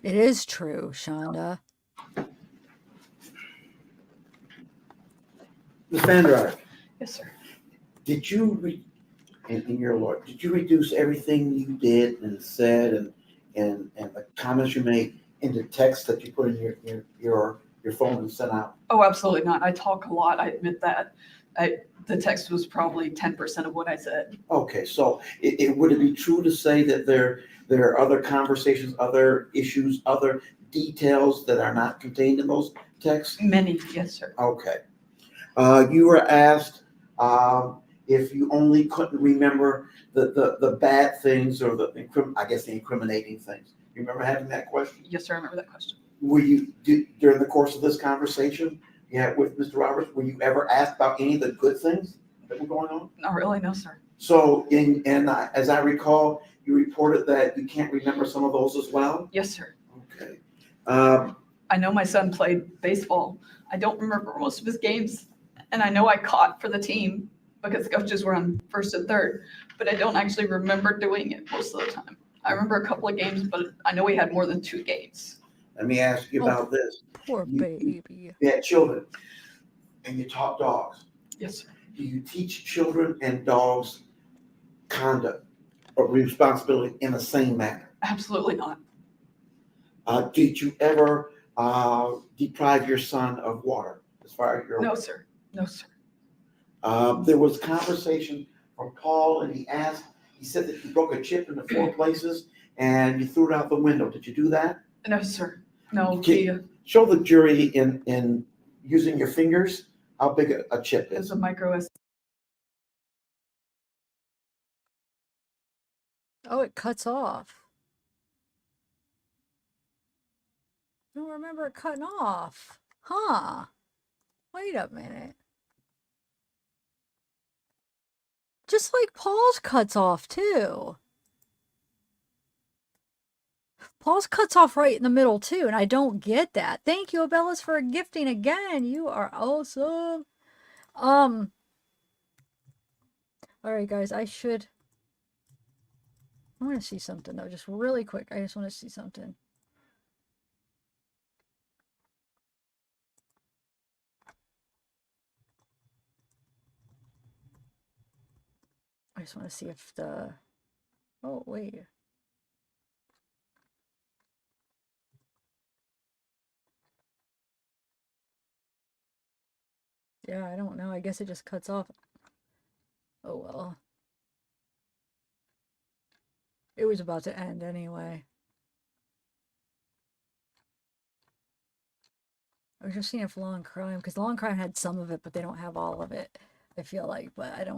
It is true, Shanda. Ms. VanderArk, Yes, sir. did you, in your Lord, did you reduce everything you did and said and the comments you made into text that you put in your phone and sent out? Oh, absolutely not. I talk a lot. I admit that. The text was probably 10% of what I said. Okay, so would it be true to say that there are other conversations, other issues, other details that are not contained in those texts? Many, yes, sir. Okay. You were asked if you only couldn't remember the bad things or the incriminating things. You remember having that question? Yes, sir. I remember that question. Were you, during the course of this conversation with Mr. Roberts, were you ever asked about any of the good things that were going on? Not really, no, sir. So, as I recall, you reported that you can't remember some of those as well? Yes, sir. Okay. I know my son played baseball. I don't remember most of his games. And I know I caught for the team because coaches were on first and third, but I don't actually remember doing it most of the time. I remember a couple of games, but I know we had more than 2 games. Let me ask you about this. Poor baby. You had children and you taught dogs. Yes, sir. Do you teach children and dogs conduct or responsibility in the same manner? Absolutely not. Did you ever deprive your son of water as far as your? No, sir. No, sir. There was conversation from Paul, and he said that you broke a chip into 4 places and you threw it out the window. Did you do that? No, sir. No. Show the jury in using your fingers how big a chip It's is. a micro. Oh, it cuts off. I don't remember it cutting off. Huh. Wait a minute. Just like Paul's cuts off, too. Paul's cuts off right in the middle, too, and I don't get that. Thank you, Abellas, for gifting again. You are awesome. All right, guys, I want to see something, though, just really quick. I just want to see something. I just want to see if oh, wait. Yeah, I don't know. I guess it just cuts off. Oh, well. It was about to end anyway. I was just seeing if Law and Crime, because Law and Crime had some of it, but they don't have all of it, I feel like, but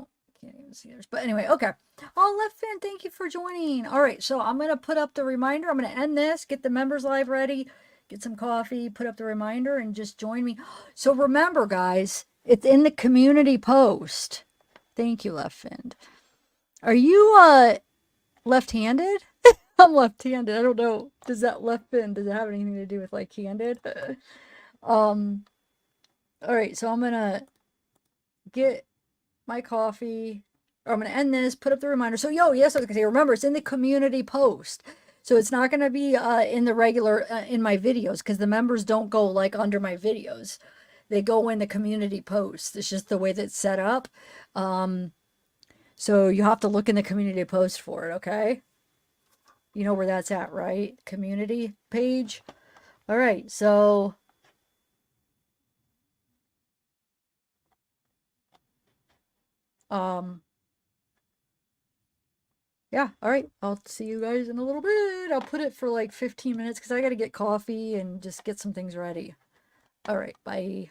can't even see theirs. But anyway, okay. Oh, Left Fan, thank you for joining. All right, so I'm going to put up the reminder. I'm going to end this, get the members live ready, get some coffee, put up the reminder, and just join me. So remember, guys, it's in the community post. Thank you, Left Fin. Are you left-handed? I'm left-handed. I don't know. Does that left fin, does it have anything to do with like handed? All right, so I'm gonna get my coffee, or I'm gonna end this, put up the reminder. So yes, I was gonna say, remember, it's in the community post. So it's not gonna be in the regular, in my videos, because the members don't go like under my videos. They go in the community post. It's just the way that it's set up. So you have to look in the community post for it, okay? You know where that's at, right? Community page. All right, so yeah, all right. I'll see you guys in a little bit. I'll put it for like 15 minutes because I got to get coffee and just get some things ready. All right, bye.